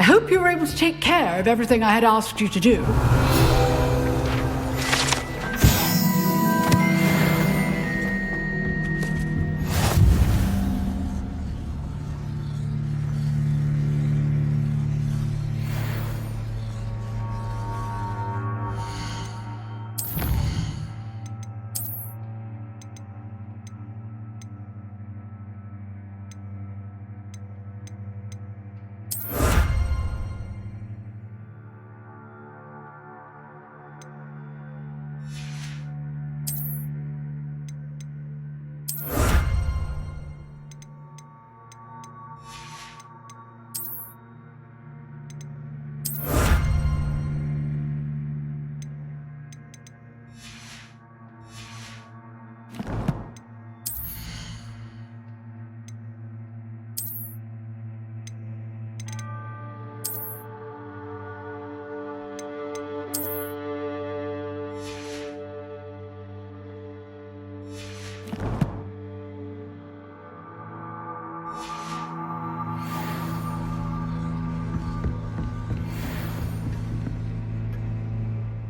S10: I hope you were able to take care of everything I had asked you to do.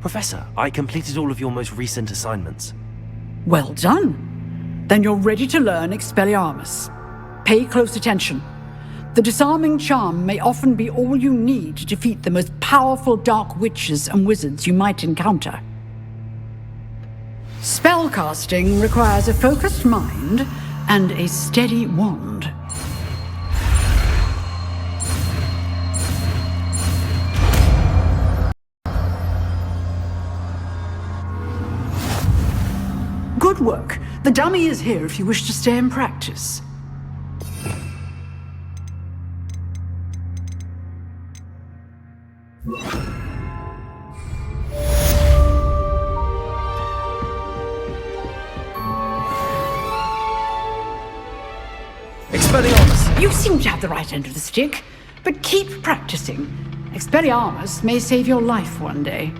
S2: Professor, I completed all of your most recent assignments.
S10: Well done. Then you're ready to learn Expelliarmus. Pay close attention. The disarming charm may often be all you need to defeat the most powerful dark witches and wizards you might encounter. Spellcasting requires a focused mind and a steady wand. Good work. The dummy is here if you wish to stay and practice.
S2: Expelliarmus!
S10: You seem to have the right end of the stick, but keep practicing. Expelliarmus may save your life one day.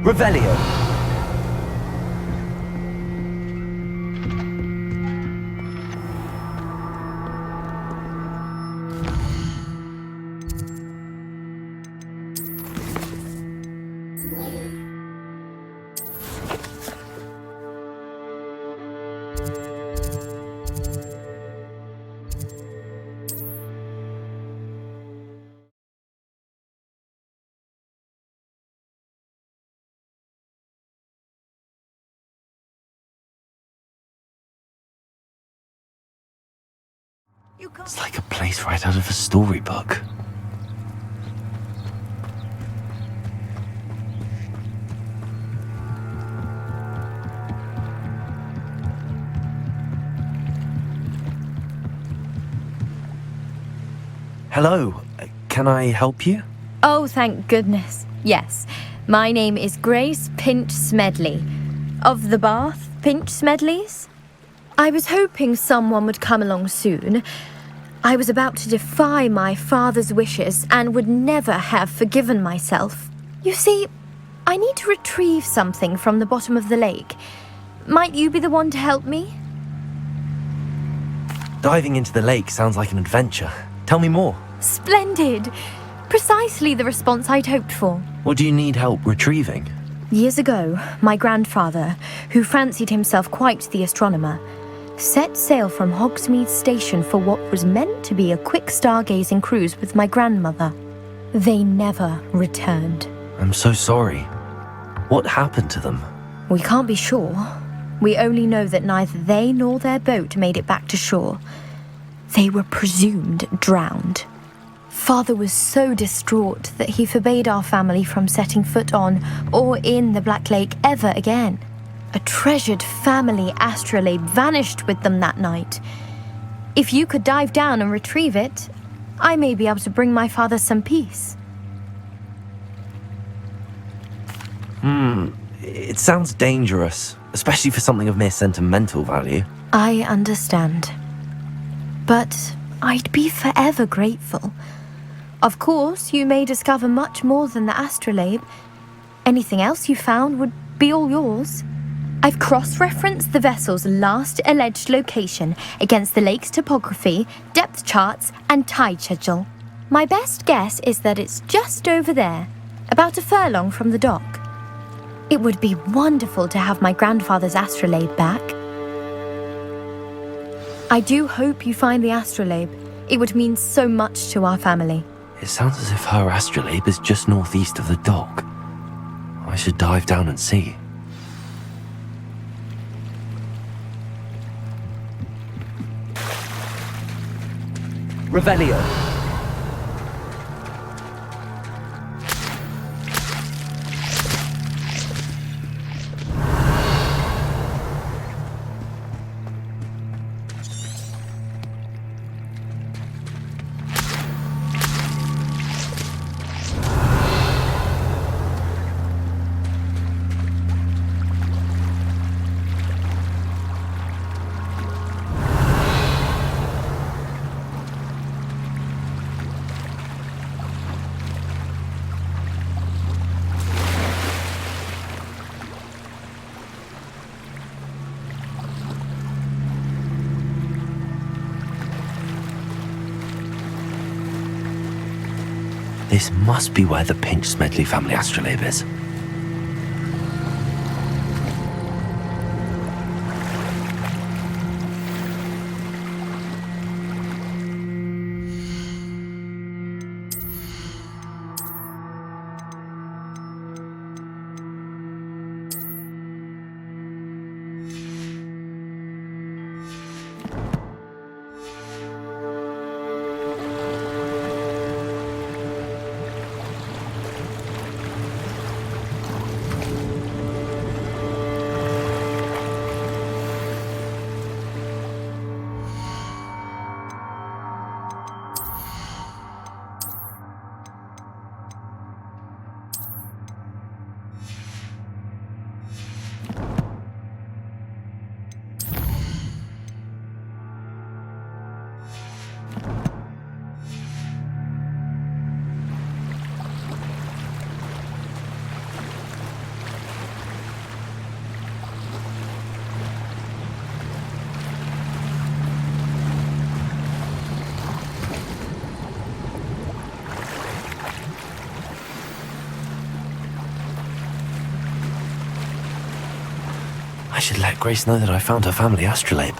S2: Revelio. It's like a place right out of a storybook. Hello, can I help you?
S15: Oh, thank goodness. Yes. My name is Grace Pinch Smedley. Of the Bath Pinch Smedleys? I was hoping someone would come along soon. I was about to defy my father's wishes and would never have forgiven myself. You see, I need to retrieve something from the bottom of the lake. Might you be the one to help me?
S2: Diving into the lake sounds like an adventure. Tell me more.
S15: Splendid! Precisely the response I'd hoped for.
S2: What do you need help retrieving?
S15: Years ago, my grandfather, who fancied himself quite the astronomer, set sail from Hogsmeade Station for what was meant to be a quick stargazing cruise with my grandmother. They never returned.
S2: I'm so sorry. What happened to them?
S15: We can't be sure. We only know that neither they nor their boat made it back to shore. They were presumed drowned. Father was so distraught that he forbade our family from setting foot on or in the Black Lake ever again. A treasured family astrolabe vanished with them that night. If you could dive down and retrieve it, I may be able to bring my father some peace.
S2: It sounds dangerous, especially for something of mere sentimental value.
S15: I understand. But I'd be forever grateful. Of course, you may discover much more than the astrolabe. Anything else you found would be all yours. I've cross-referenced the vessel's last alleged location against the lake's topography, depth charts, and tide schedule. My best guess is that it's just over there, about a furlong from the dock. It would be wonderful to have my grandfather's astrolabe back. I do hope you find the astrolabe. It would mean so much to our family.
S2: It sounds as if her astrolabe is just northeast of the dock. I should dive down and see.
S3: Revelio.
S2: This must be where the Pinch Smedley family astrolabe is. I should let Grace know that I found her family astrolabe.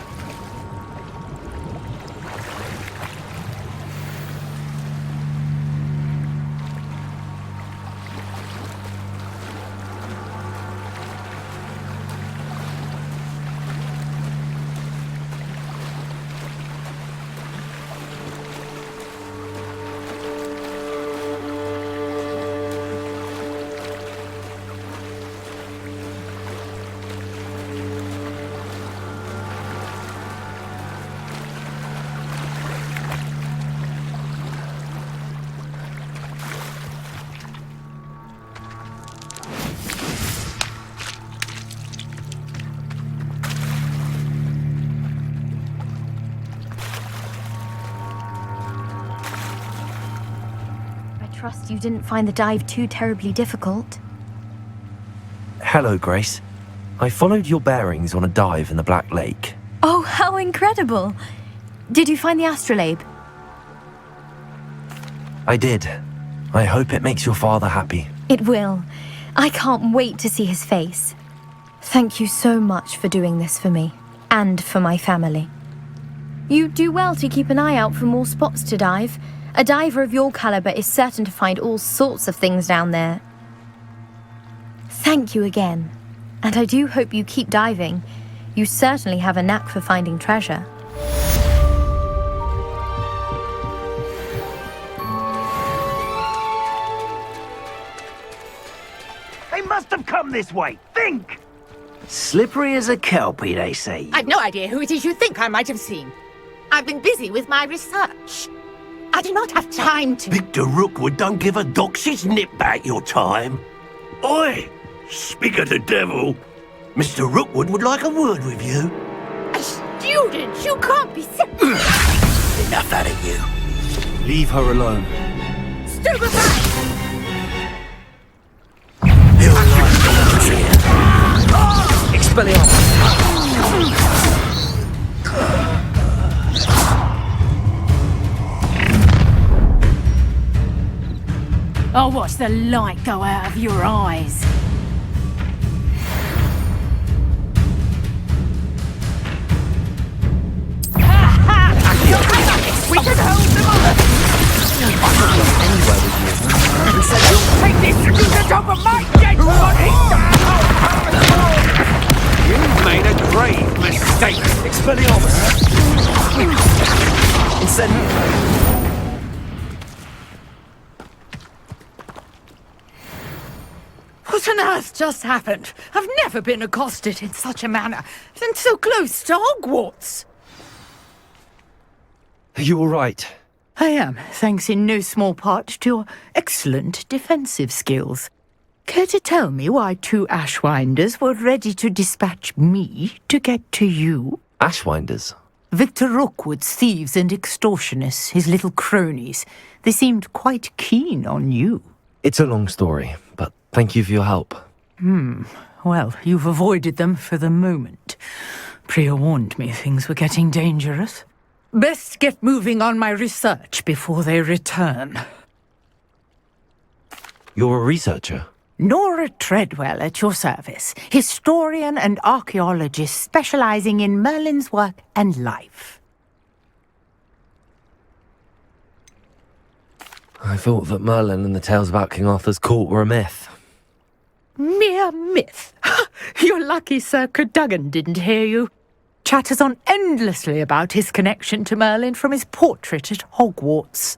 S15: Trust you didn't find the dive too terribly difficult.
S2: Hello, Grace. I followed your bearings on a dive in the Black Lake.
S15: Oh, how incredible! Did you find the astrolabe?
S2: I did. I hope it makes your father happy.
S15: It will. I can't wait to see his face. Thank you so much for doing this for me, and for my family. You do well to keep an eye out for more spots to dive. A diver of your caliber is certain to find all sorts of things down there. Thank you again. And I do hope you keep diving. You certainly have a knack for finding treasure.
S8: They must have come this way. Think! Slippery as a kelpie, they say.
S9: I've no idea who it is you think I might have seen. I've been busy with my research. I do not have time to...
S5: Victor Rookwood don't give a doxy's nip back your time. Oi! Speak of the devil. Mr. Rookwood would like a word with you.
S9: A student? You can't be...
S5: Enough out of you.
S2: Leave her alone.
S9: Stupefy!
S5: He'll
S6: Expelliarmus!
S22: I'll watch the light go out of your eyes.
S9: We can hold them up! He said you'll take this to the top of my dead body! You made a grave mistake!
S5: Expelliarmus!
S6: Incendio!
S10: What on earth just happened? I've never been accosted in such a manner, and so close to Hogwarts.
S2: Are you all right?
S3: I am, thanks in no small part to your excellent defensive skills. Care to tell me why 2 Ashwinders were ready to dispatch me to get to you?
S2: Ashwinders?
S3: Victor Rookwood's thieves and extortionists, his little cronies. They seemed quite keen on you.
S2: It's a long story, but thank you for your help.
S3: Well, you've avoided them for the moment. Priya warned me things were getting dangerous. Best get moving on my research before they return.
S2: You're a researcher?
S3: Nora Treadwell at your service, historian and archaeologist specializing in Merlin's work and life.
S2: I thought that Merlin and the tales about King Arthur's court were a myth.
S3: Mere myth. You're lucky Sir Cadogan didn't hear you. Chatters on endlessly about his connection to Merlin from his portrait at Hogwarts.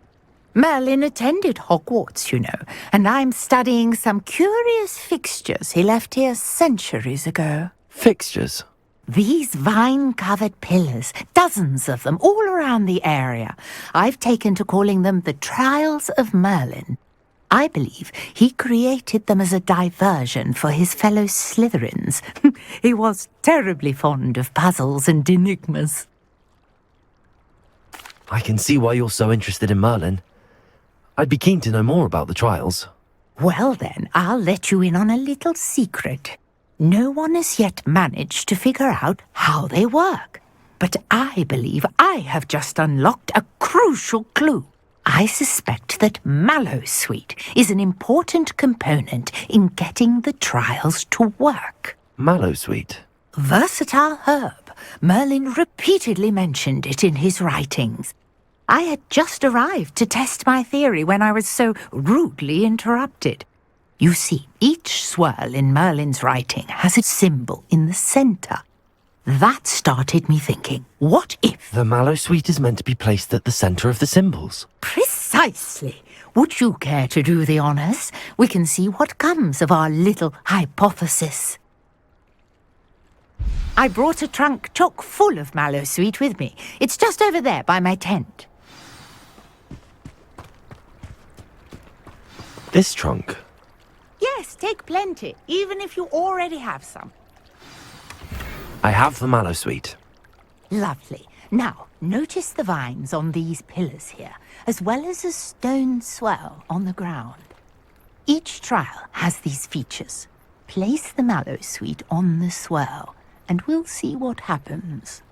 S3: Merlin attended Hogwarts, you know, and I'm studying some curious fixtures he left here centuries ago.
S2: Fixtures?
S3: These vine-covered pillars, dozens of them, all around the area. I've taken to calling them the Trials of Merlin. I believe he created them as a diversion for his fellow Slytherins. He was terribly fond of puzzles and enigmas.
S2: I can see why you're so interested in Merlin. I'd be keen to know more about the trials.
S3: Well then, I'll let you in on a little secret. No one has yet managed to figure out how they work. But I believe I have just unlocked a crucial clue. I suspect that Mallowsweet is an important component in getting the trials to work.
S2: Mallowsweet?
S3: Versatile herb. Merlin repeatedly mentioned it in his writings. I had just arrived to test my theory when I was so rudely interrupted. You see, each swirl in Merlin's writing has a symbol in the center. That started me thinking, what if...
S2: The Mallowsweet is meant to be placed at the center of the symbols.
S3: Precisely. Would you care to do the honors? We can see what comes of our little hypothesis. I brought a trunk chock full of Mallowsweet with me. It's just over there by my tent.
S2: This trunk?
S3: Yes, take plenty, even if you already have some.
S2: I have the Mallowsweet.
S3: Lovely. Now, notice the vines on these pillars here, as well as a stone swell on the ground. Each trial has these features. Place the Mallowsweet on the swell, and we'll see what happens.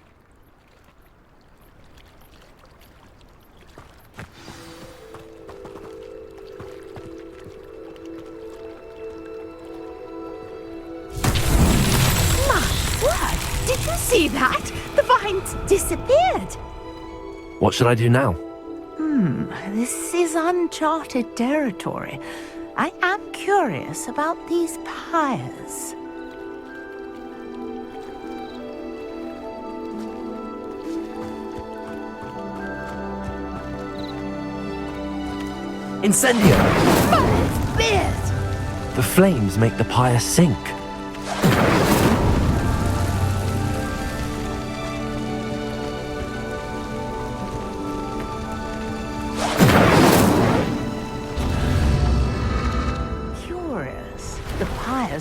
S3: Did you see that? The vines disappeared.
S2: What should I do now?
S3: This is uncharted territory. I am curious about these pyres.
S2: Incendio!
S3: Merlin's beard!
S2: The flames make the pyre sink.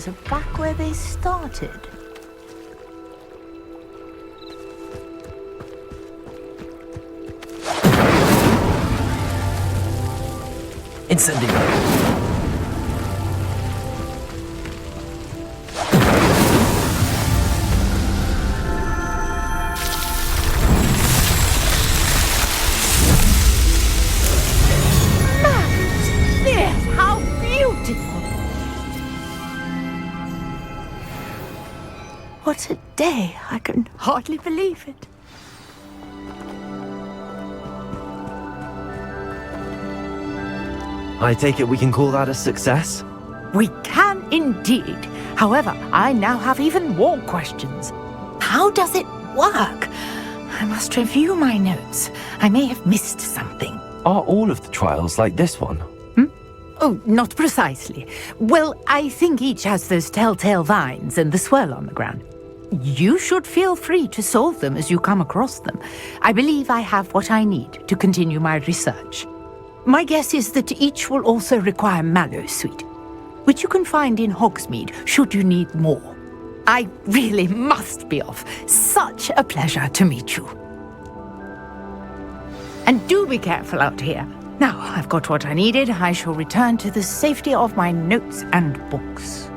S3: Are back where they started.
S2: Incendio!
S3: What a day. I can hardly believe it.
S2: I take it we can call that a success?
S3: We can indeed. However, I now have even more questions. How does it work? I must review my notes. I may have missed something.
S2: Are all of the trials like this one?
S3: Oh, not precisely. Well, I think each has those telltale vines and the swirl on the ground. You should feel free to solve them as you come across them. I believe I have what I need to continue my research. My guess is that each will also require mallow sweet, which you can find in Hogsmeade should you need more. I really must be off. Such a pleasure to meet you. And do be careful out here. Now I've got what I needed, I shall return to the safety of my notes and books.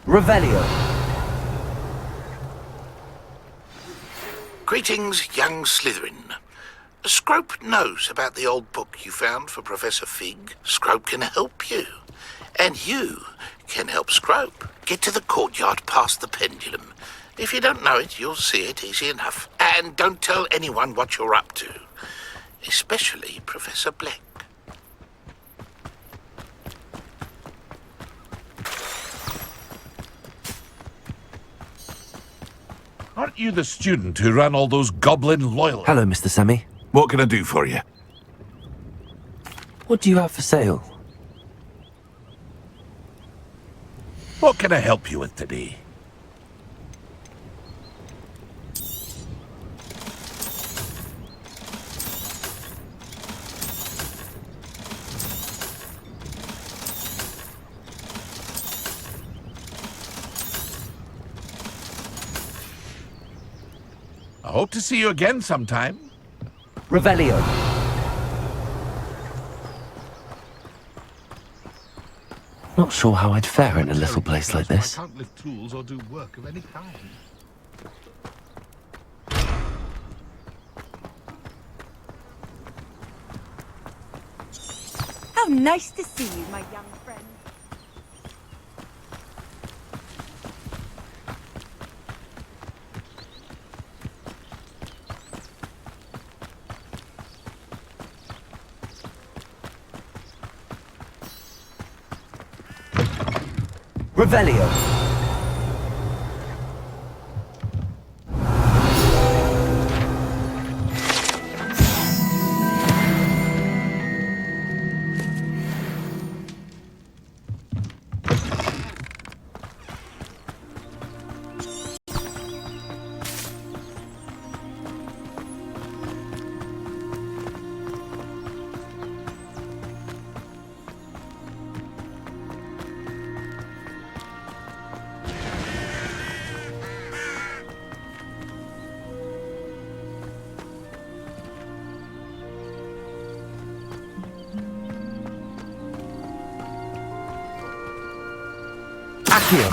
S2: Revelio.
S5: Greetings, young Slytherin. Scrope knows about the old book you found for Professor Fig. Scrope can help you. And you can help Scrope. Get to the courtyard past the pendulum. If you don't know it, you'll see it easy enough. And don't tell anyone what you're up to. Especially Professor Black.
S14: Aren't you the student who ran all those goblin loyal?
S2: Hello, Mr. Semi.
S14: What can I do for you?
S2: What do you have for sale?
S14: What can I help you with today? I hope to see you again sometime.
S2: Revelio. Not sure how I'd fare in a little place like this.
S14: I can't lift tools or do work of any kind.
S23: How nice to see you, my young friend.
S2: Revelio. Accio.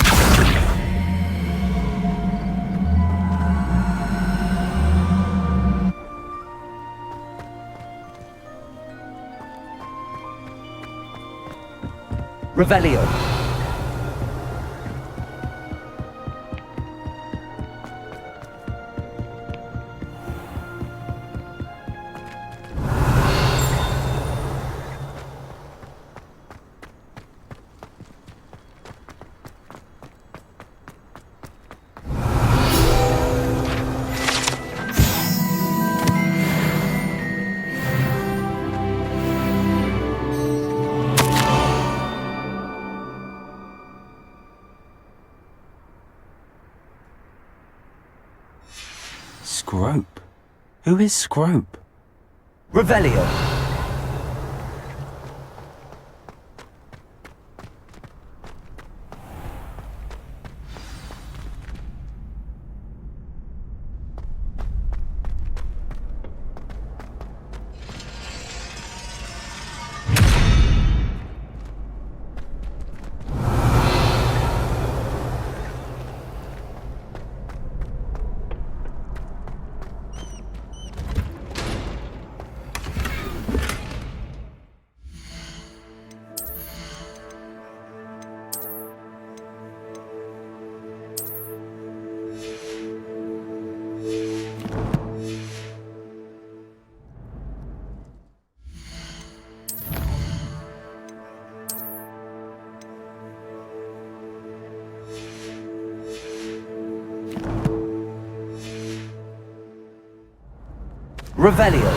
S2: Revelio. Scrope? Who is Scrope? Revelio. Revelio.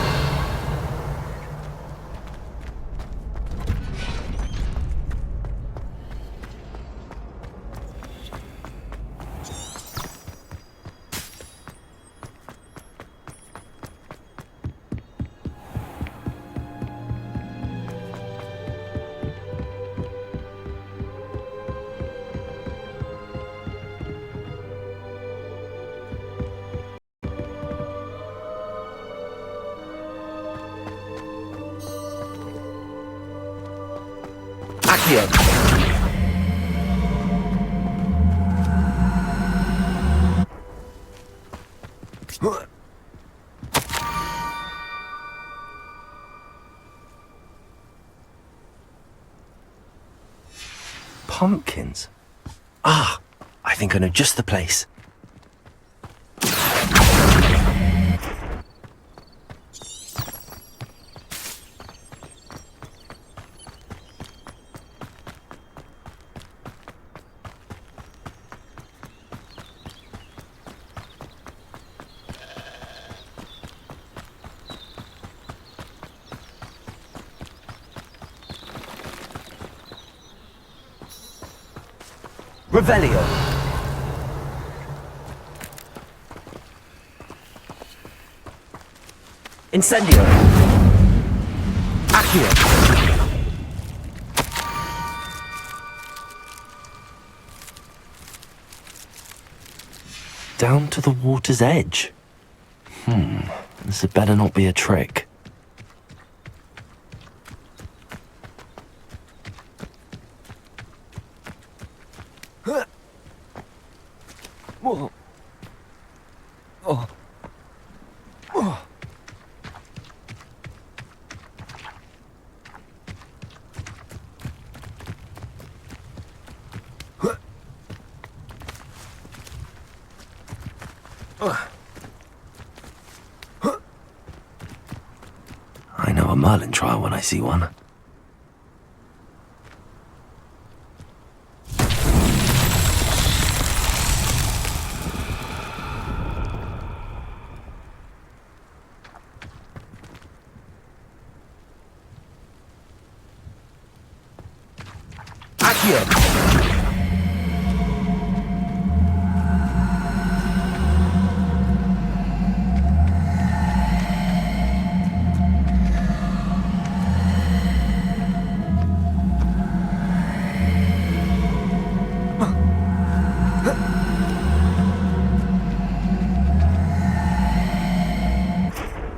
S2: Accio. Pumpkins? Ah, I think I know just the place. Revelio. Incendio. Accio. Down to the water's edge. This had better not be a trick. Whoa. Oh. Oh. I know a Merlin trial when I see one.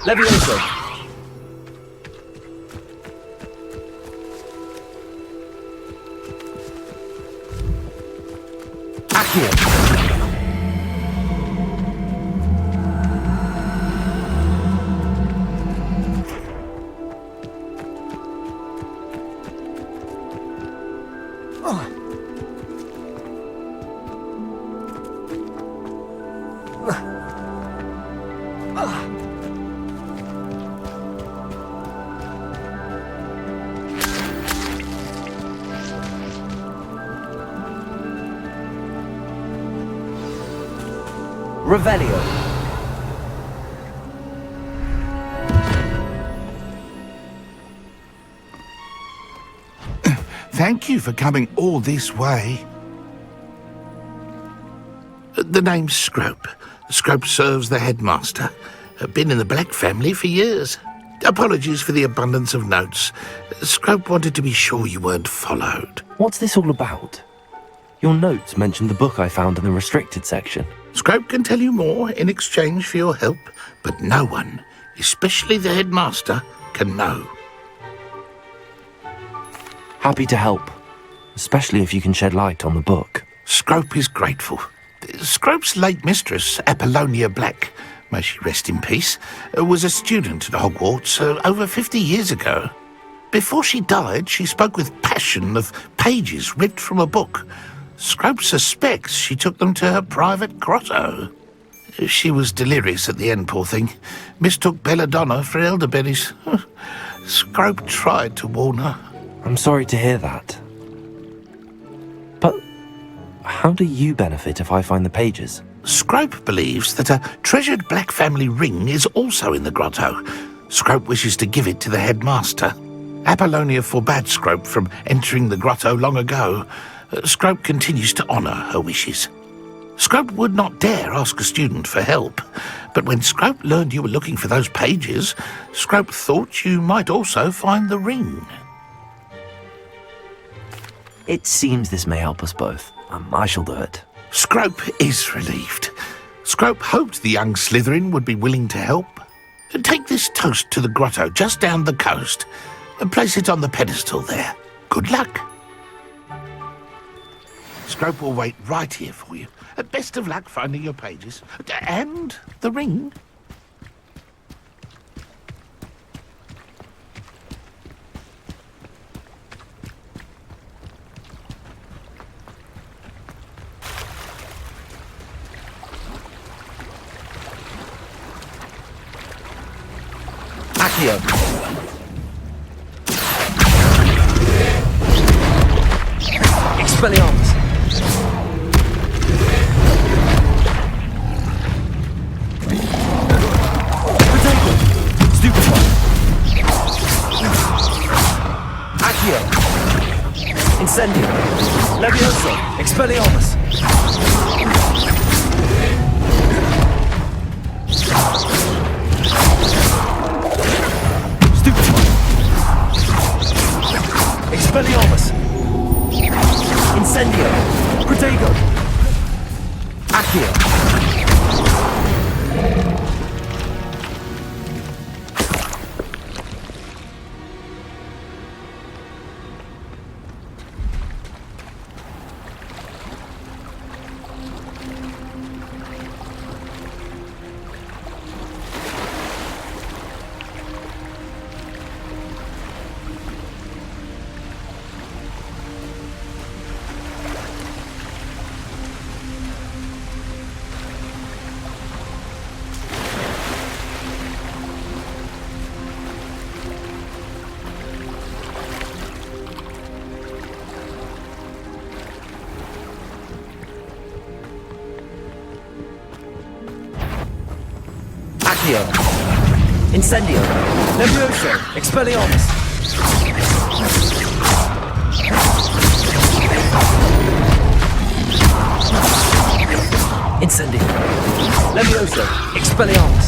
S2: Levioso. Accio. Revelio.
S5: Thank you for coming all this way. The name's Scrope. Scrope serves the headmaster. Been in the Black family for years. Apologies for the abundance of notes. Scrope wanted to be sure you weren't followed.
S2: What's this all about? Your notes mentioned the book I found in the restricted section.
S5: Scrope can tell you more in exchange for your help, but no one, especially the headmaster, can know.
S2: Happy to help, especially if you can shed light on the book.
S5: Scrope is grateful. Scrope's late mistress, Apollonia Black, may she rest in peace, was a student at Hogwarts over 50 years ago. Before she died, she spoke with passion of pages ripped from a book. Scrope suspects she took them to her private grotto. She was delirious at the end, poor thing. Mistook belladonna for elderberries. Scrope tried to warn her.
S2: I'm sorry to hear that. But how do you benefit if I find the pages?
S5: Scrope believes that a treasured black family ring is also in the grotto. Scrope wishes to give it to the headmaster. Apollonia forbade Scrope from entering the grotto long ago. Scrope continues to honour her wishes. Scrope would not dare ask a student for help, but when Scrope learned you were looking for those pages, Scrope thought you might also find the ring.
S2: It seems this may help us both. I shall do it.
S5: Scrope is relieved. Scrope hoped the young Slytherin would be willing to help. Take this toast to the grotto just down the coast and place it on the pedestal there. Good luck. Scrope will wait right here for you. Best of luck finding your pages. And the ring.
S2: Accio.
S6: Expelliarmus.
S2: Accio. Incendio. Levioso. Expelliarmus. Expelliarmus. Incendio. Protego. Accio. Incendio. Levioso. Expelliarmus. Incendio. Levioso. Expelliarmus.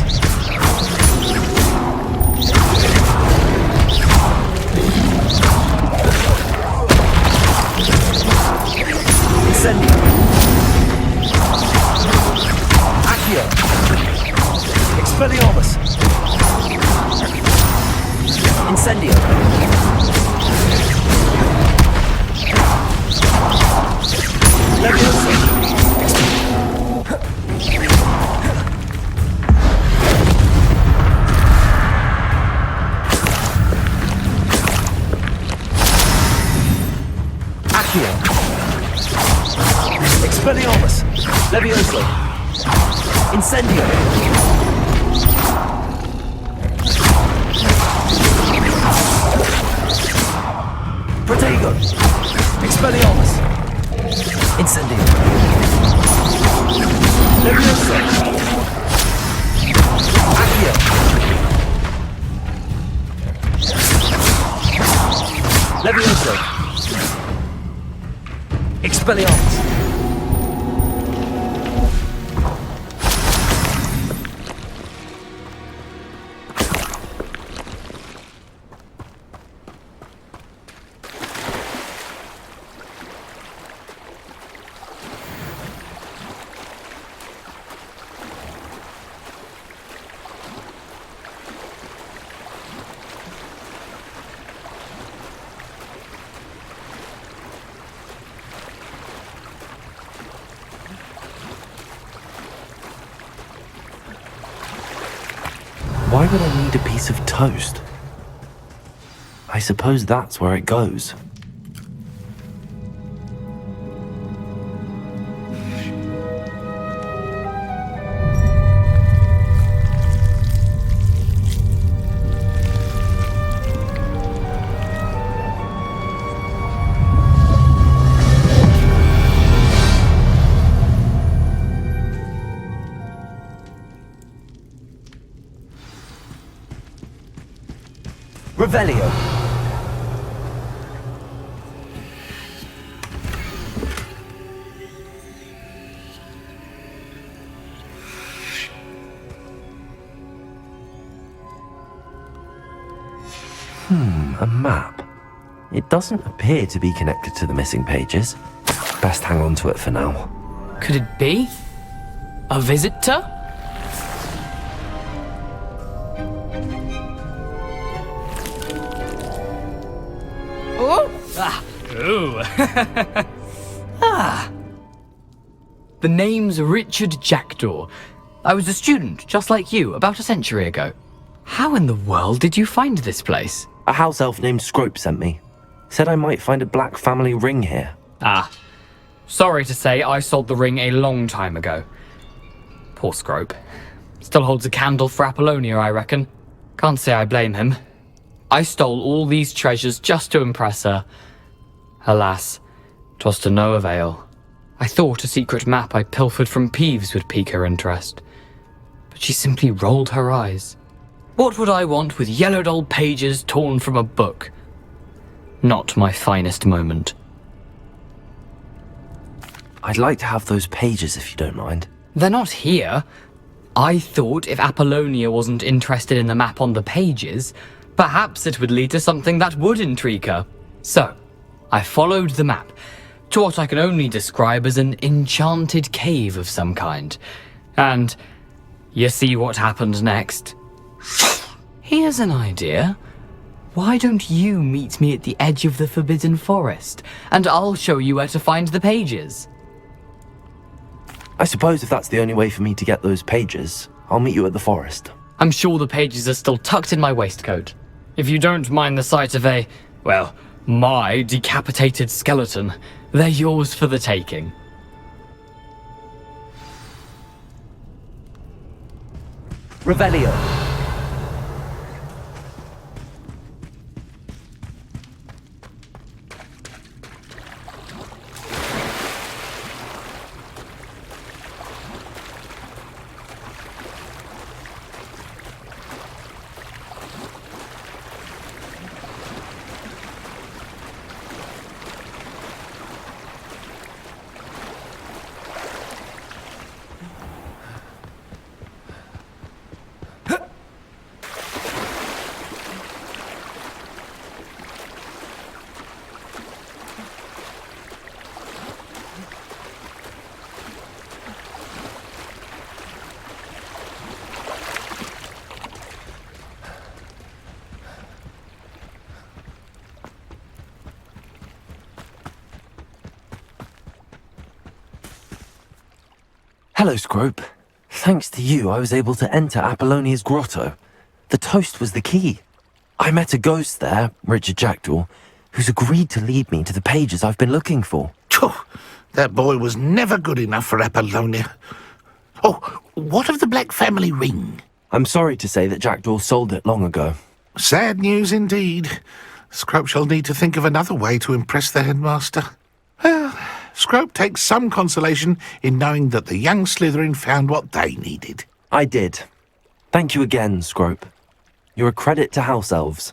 S2: Incendio. Accio. Expelliarmus. Incendio. Levioso. Accio. Expelliarmus. Levioso. Incendio. Protego. Expelliarmus. Incendio. Levioso. Accio. Levioso. Expelliarmus. Why would I need a piece of toast? I suppose that's where it goes. Revelio. A map. It doesn't appear to be connected to the missing pages. Best hang on to it for now.
S1: Could it be? A visitor? Oh! Ah! Ooh! Ah! The name's Richard Jackdaw. I was a student, just like you, about a century ago. How in the world did you find this place?
S2: A house elf named Scrope sent me. Said I might find a black family ring here.
S1: Ah. Sorry to say, I sold the ring a long time ago. Poor Scrope. Still holds a candle for Apollonia, I reckon. Can't say I blame him. I stole all these treasures just to impress her. Alas, 'twas to no avail. I thought a secret map I pilfered from Peeves would pique her interest. But she simply rolled her eyes. What would I want with yellowed old pages torn from a book? Not my finest moment.
S2: I'd like to have those pages if you don't mind.
S1: They're not here. I thought if Apollonia wasn't interested in the map on the pages, perhaps it would lead to something that would intrigue her. So, I followed the map to what I can only describe as an enchanted cave of some kind. And you see what happened next? Here's an idea. Why don't you meet me at the edge of the Forbidden Forest, and I'll show you where to find the pages?
S2: I suppose if that's the only way for me to get those pages, I'll meet you at the forest.
S1: I'm sure the pages are still tucked in my waistcoat. If you don't mind the sight of my decapitated skeleton, they're yours for the taking.
S2: Revelio. Hello, Scrope. Thanks to you, I was able to enter Apollonia's grotto. The toast was the key. I met a ghost there, Richard Jackdaw, who's agreed to lead me to the pages I've been looking for.
S5: That boy was never good enough for Apollonia. Oh, what of the Black family ring?
S2: I'm sorry to say that Jackdaw sold it long ago.
S5: Sad news indeed. Scrope shall need to think of another way to impress the headmaster. Well, Scrope takes some consolation in knowing that the young Slytherin found what they needed.
S2: I did. Thank you again, Scrope. You're a credit to house elves.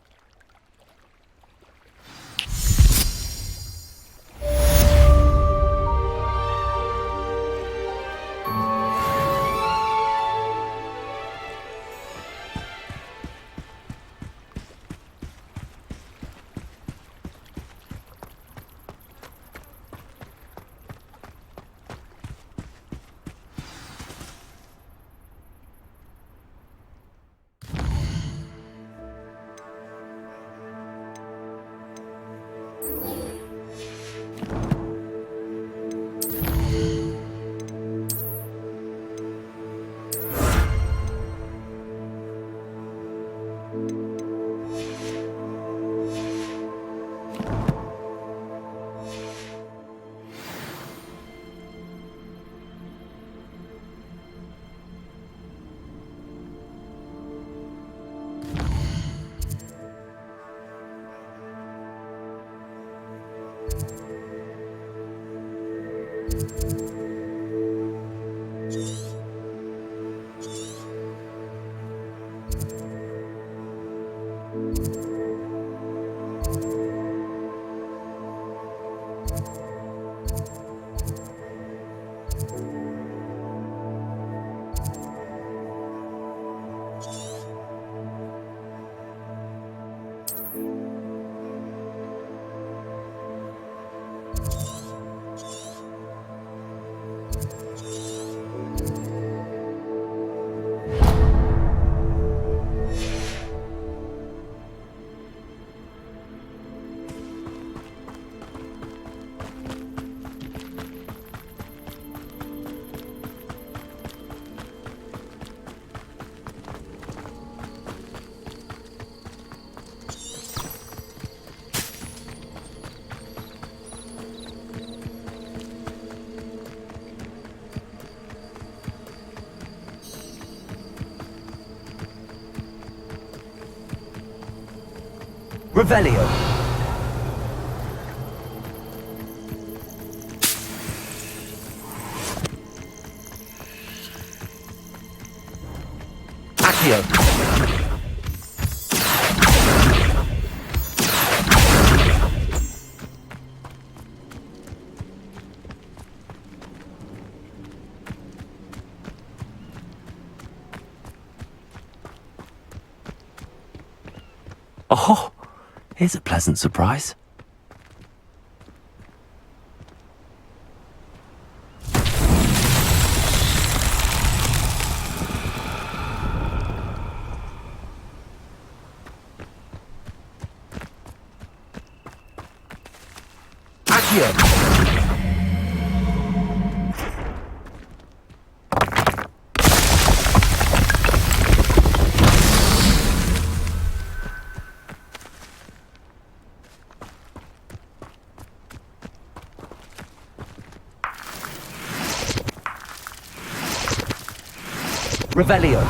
S2: Revelio. Accio. Oh, here's a pleasant surprise. Accio. Revelio.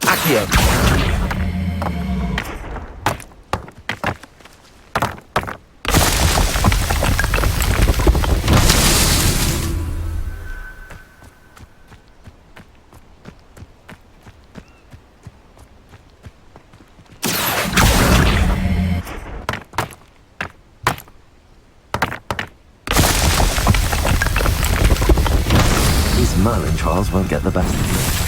S2: Accio. These Merlin trials won't get the best of you.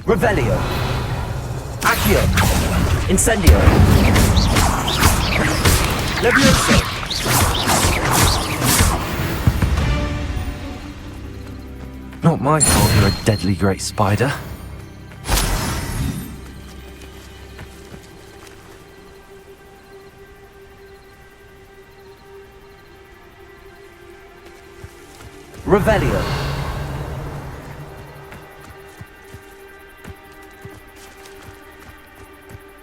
S2: Revelio. Accio! Incendio! Levioso! Not my fault you're a deadly great spider. Revelio.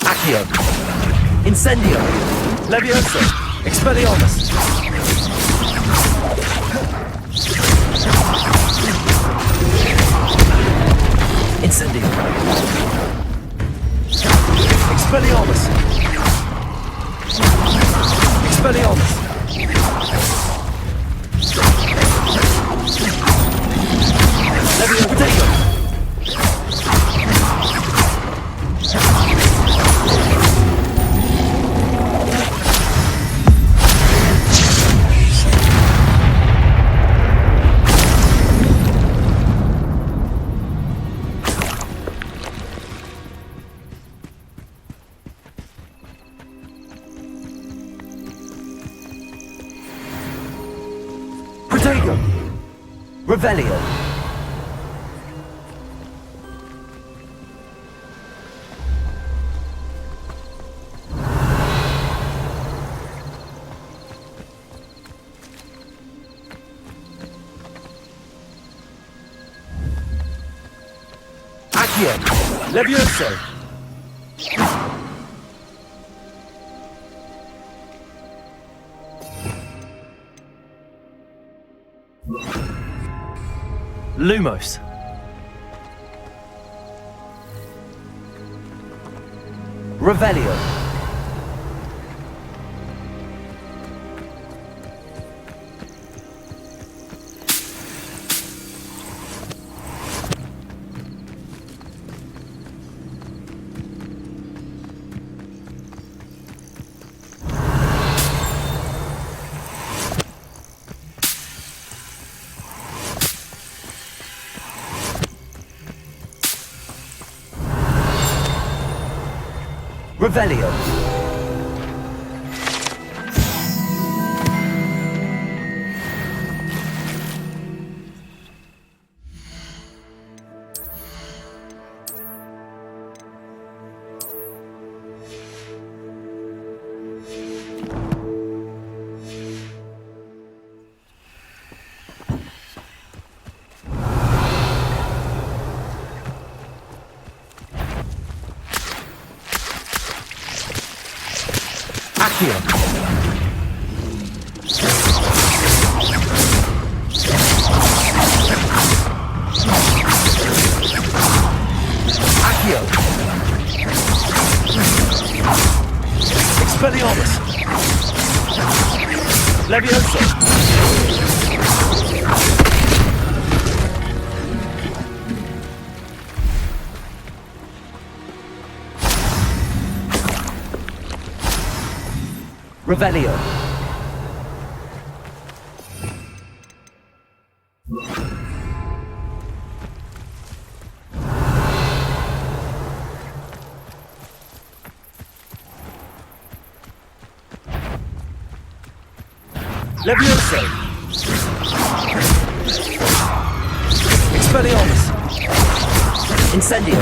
S2: Accio. Incendio. Levioso. Expelliarmus. Incendio. Expelliarmus. Expelliarmus. Levio potato. Protego. Revelio. Levioso! Lumos. Revelio. Revelio. Accio. Accio. Expelliarmus. Levioso. Revelio. Levioso. Expelliarmus. Incendio.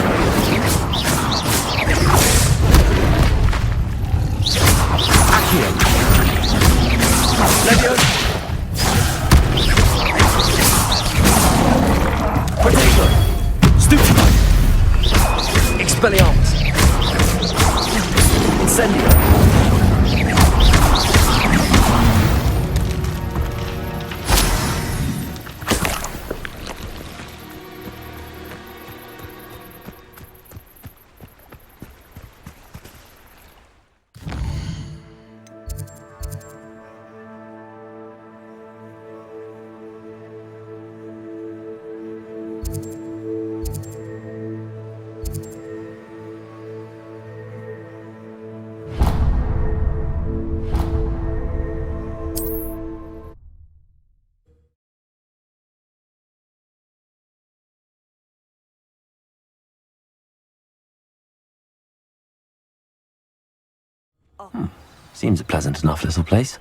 S2: Accio. Levioso. Potato. Stupefy. Expelliarmus. Incendio. Seems a pleasant enough little place.